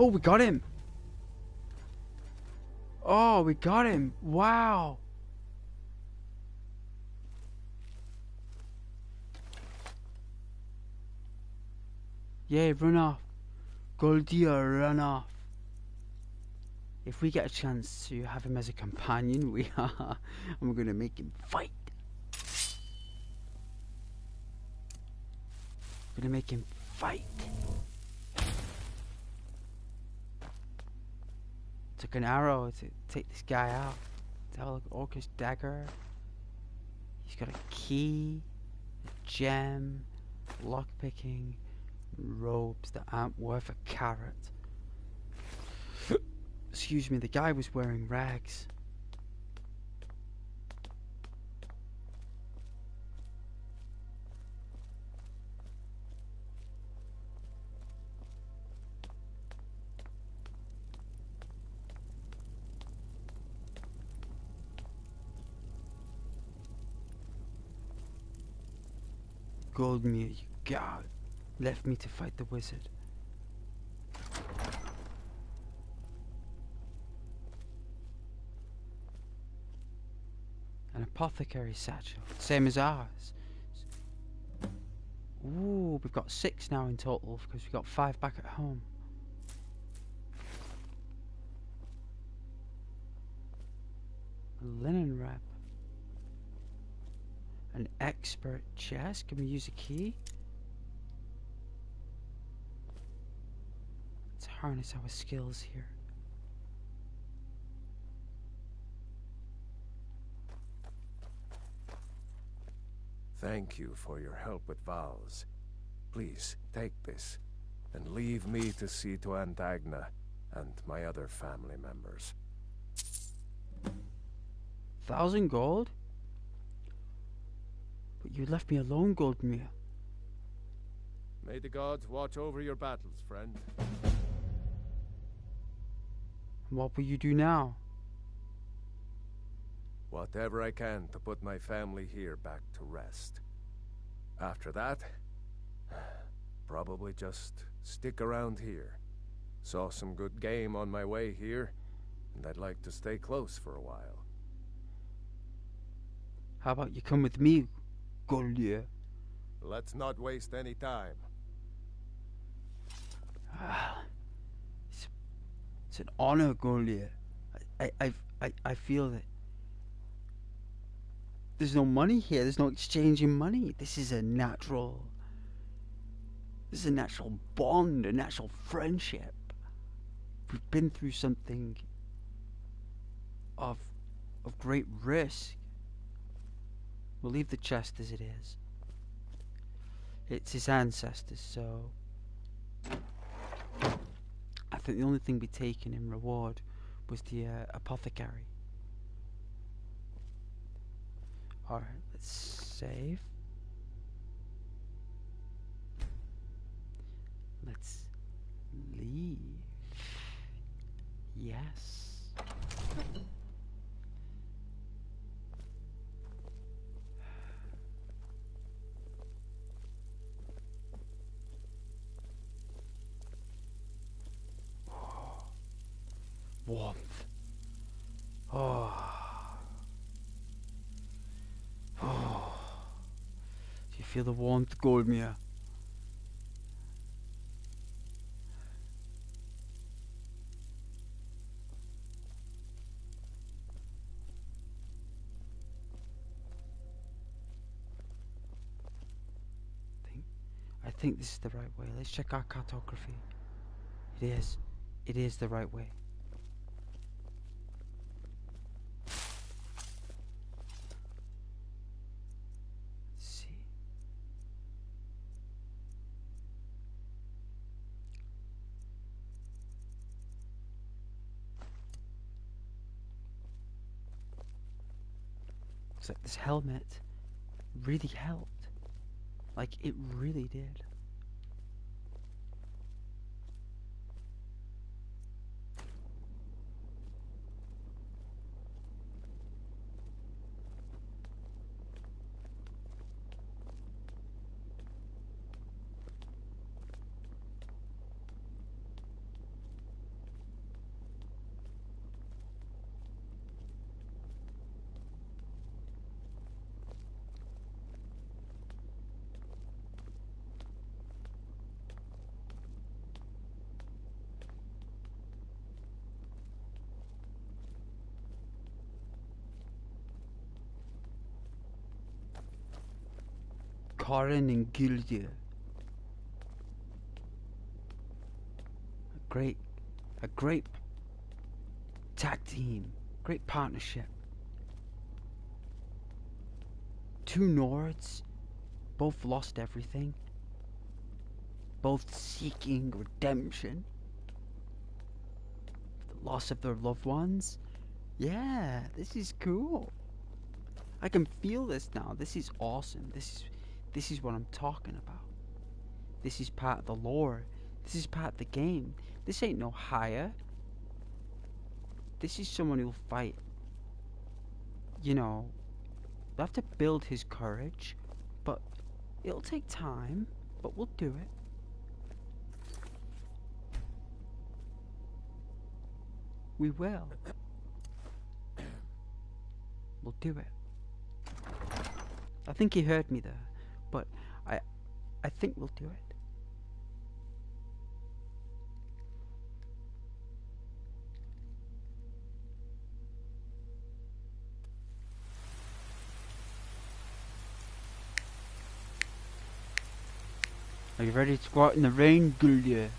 Oh, we got him. Oh, we got him. Wow. Yeah, run off. Goldia, run off. If we get a chance to have him as a companion, we are. And we're going to make him fight. We're going to make him fight. Took an arrow to take this guy out. Tell Orcus dagger. He's got a key, a gem, lockpicking, robes that aren't worth a carrot. Excuse me, the guy was wearing rags. Goldmere, you god, left me to fight the wizard. An apothecary satchel, same as ours. Ooh, we've got 6 now in total because we've got 5 back at home. A linen wrap. An expert chest. Can we use a key? Let's harness our skills here. Thank you for your help with vows. Please, take this, and leave me to see to Antagna and my other family members. 1,000 gold? But you left me alone, Goldmere. May the gods watch over your battles, friend. What will you do now? Whatever I can to put my family here back to rest. After that, probably just stick around here. Saw some good game on my way here, and I'd like to stay close for a while. How about you come with me, Goldier? Let's not waste any time. It's an honor, Goldier. I feel that there's no money here. There's no exchanging money. This is a natural bond, a natural friendship. We've been through something of great risk. We'll leave the chest as it is. It's his ancestors, so I think the only thing we've taken in reward was the apothecary. Alright, let's save. Let's leave. Yes. Warmth. Oh. Oh. Do you feel the warmth, Goldmere? I think this is the right way. Let's check our cartography. It is. It is the right way. It's like this helmet really helped. Like, it really did. Karen and Gilda. A great tag team. Great partnership. Two Nords, both lost everything. Both seeking redemption. The loss of their loved ones. Yeah, this is cool. I can feel this now. This is awesome. This is what I'm talking about. This is part of the lore. This is part of the game. This ain't no hire. This is someone who'll fight. You know, they'll have to build his courage, but it'll take time, but we'll do it. We will. We'll do it. I think he heard me there, but I think we'll do it. Are you ready to go out in the rain, Gulya?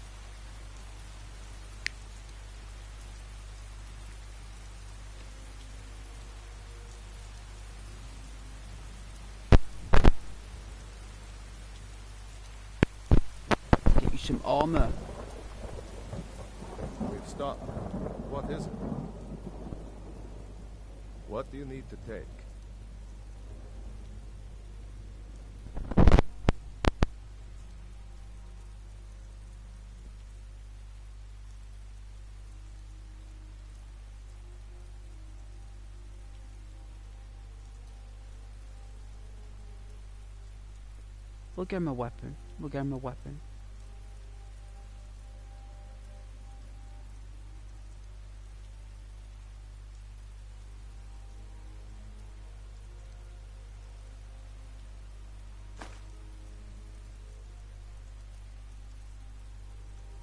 Get you some armor. We've stopped. What is it? What do you need to take? We'll get him a weapon. We'll get him a weapon.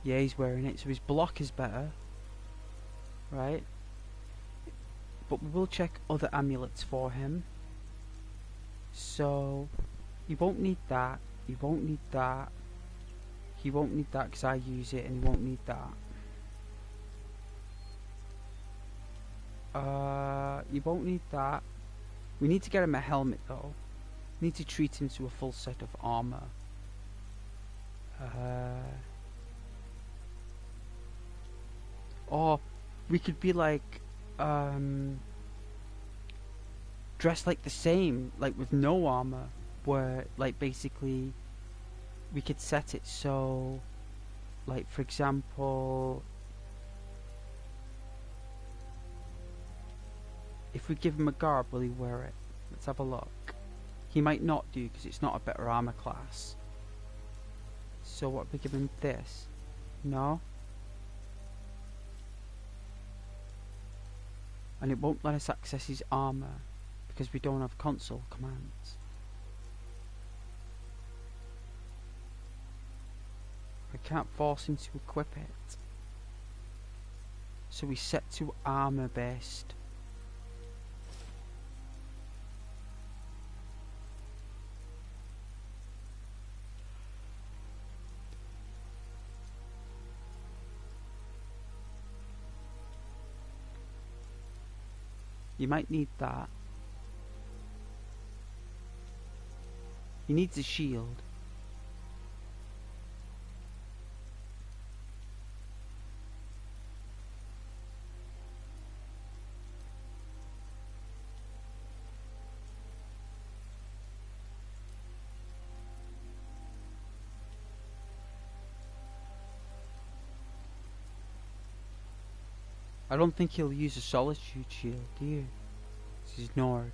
Yeah, he's wearing it, so his block is better. Right? But we will check other amulets for him. So, he won't need that. He won't need that. He won't need that because I use it, and he won't need that. He won't need that. We need to get him a helmet though. We need to treat him to a full set of armor. Or we could be like dressed like the same, like with no armor, where like basically we could set it so, like for example, if we give him a garb, will he wear it? Let's have a look. He might not do because it's not a better armor class. So what if we give him this? No? And it won't let us access his armor because we don't have console commands. I can't force him to equip it. So we set to armor based. You might need that. He needs a shield. I don't think he'll use a solitude shield, do you? This is Nord.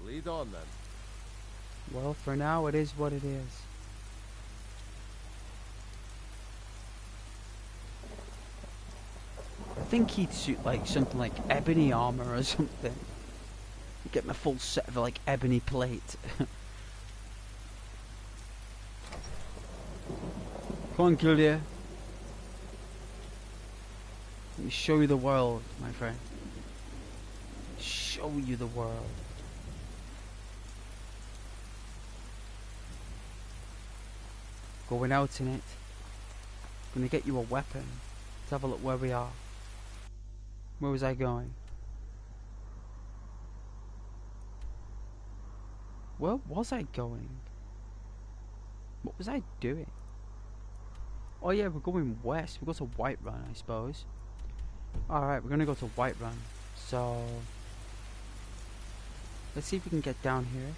Lead on then. Well, for now it is what it is. think he'd suit like something like ebony armor or something. Get my full set of like ebony plate. Come on, Gildia. Let me show you the world, my friend. Show you the world. Going out in it. Gonna get you a weapon. Let's have a look where we are. Where was I going? Where was I going? What was I doing? Oh yeah, we're going west. We go to Whiterun, I suppose. Alright, we're gonna go to Whiterun. So let's see if we can get down here.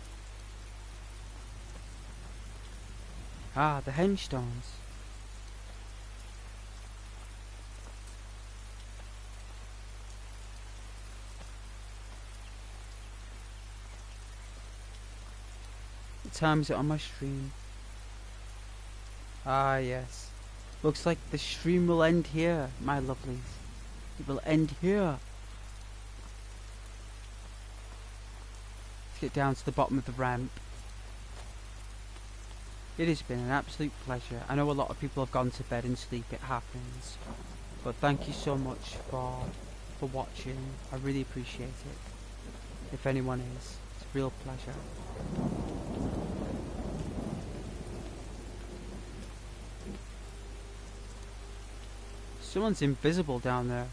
Ah, the henchstones. What time is it on my stream? Ah, yes. Looks like the stream will end here, my lovelies. It will end here. Let's get down to the bottom of the ramp. It has been an absolute pleasure. I know a lot of people have gone to bed and sleep, it happens. But thank you so much for watching. I really appreciate it. If anyone is, it's a real pleasure. Someone's invisible down there.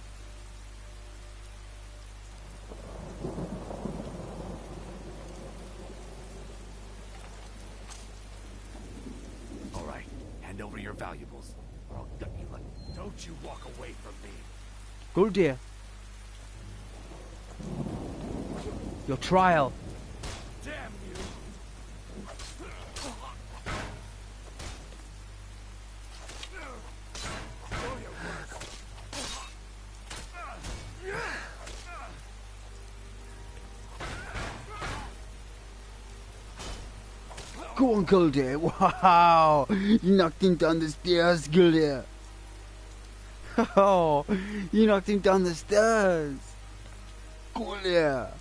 Alright, hand over your valuables, or I'll gut you like... Don't you walk away from me. Good dear. Your trial. Damn you! Go on, Gildia. Wow! You knocked him down the stairs, Gildia. Oh, you knocked him down the stairs. Gildia.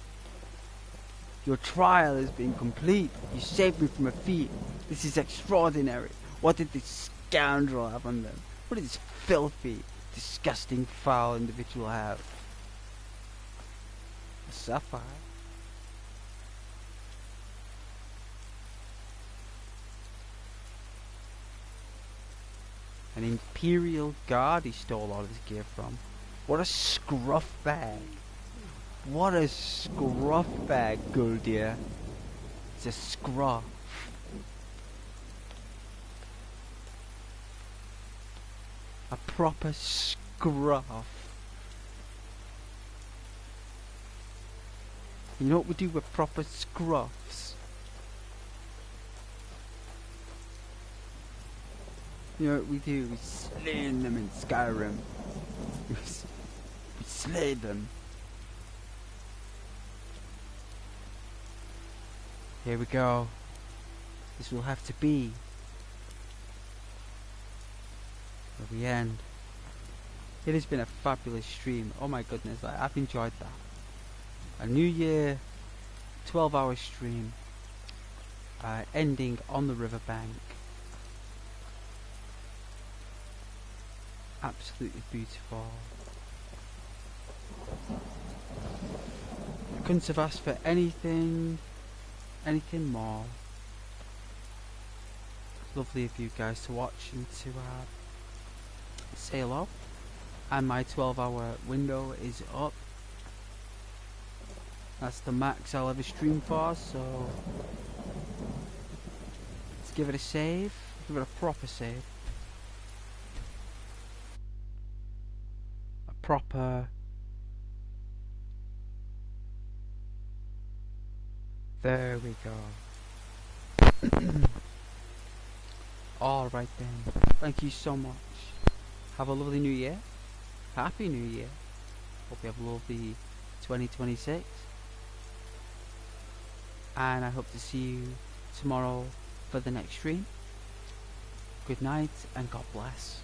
Your trial has been complete. You saved me from a feat. This is extraordinary. What did this scoundrel have on them? What did this filthy, disgusting, foul individual have? A sapphire. An Imperial Guard he stole all of his gear from. What a scruff bag. What a scruff bag, Guldir. It's a scruff. A proper scruff. You know what we do with proper scruffs? You know what we do? We slay them in Skyrim. We slay them. Here we go. This will have to be where we end. It has been a fabulous stream. Oh my goodness, I've enjoyed that. A New Year 12-hour stream ending on the riverbank. Absolutely beautiful. I couldn't have asked for anything more. Lovely of you guys to watch and to sail off. And my 12-hour window is up. That's the max I'll ever stream for, so let's give it a save. Give it a proper save. Proper. There we go. Alright then. Thank you so much. Have a lovely new year. Happy New Year. Hope you have a lovely 2026. And I hope to see you tomorrow for the next stream. Good night and God bless.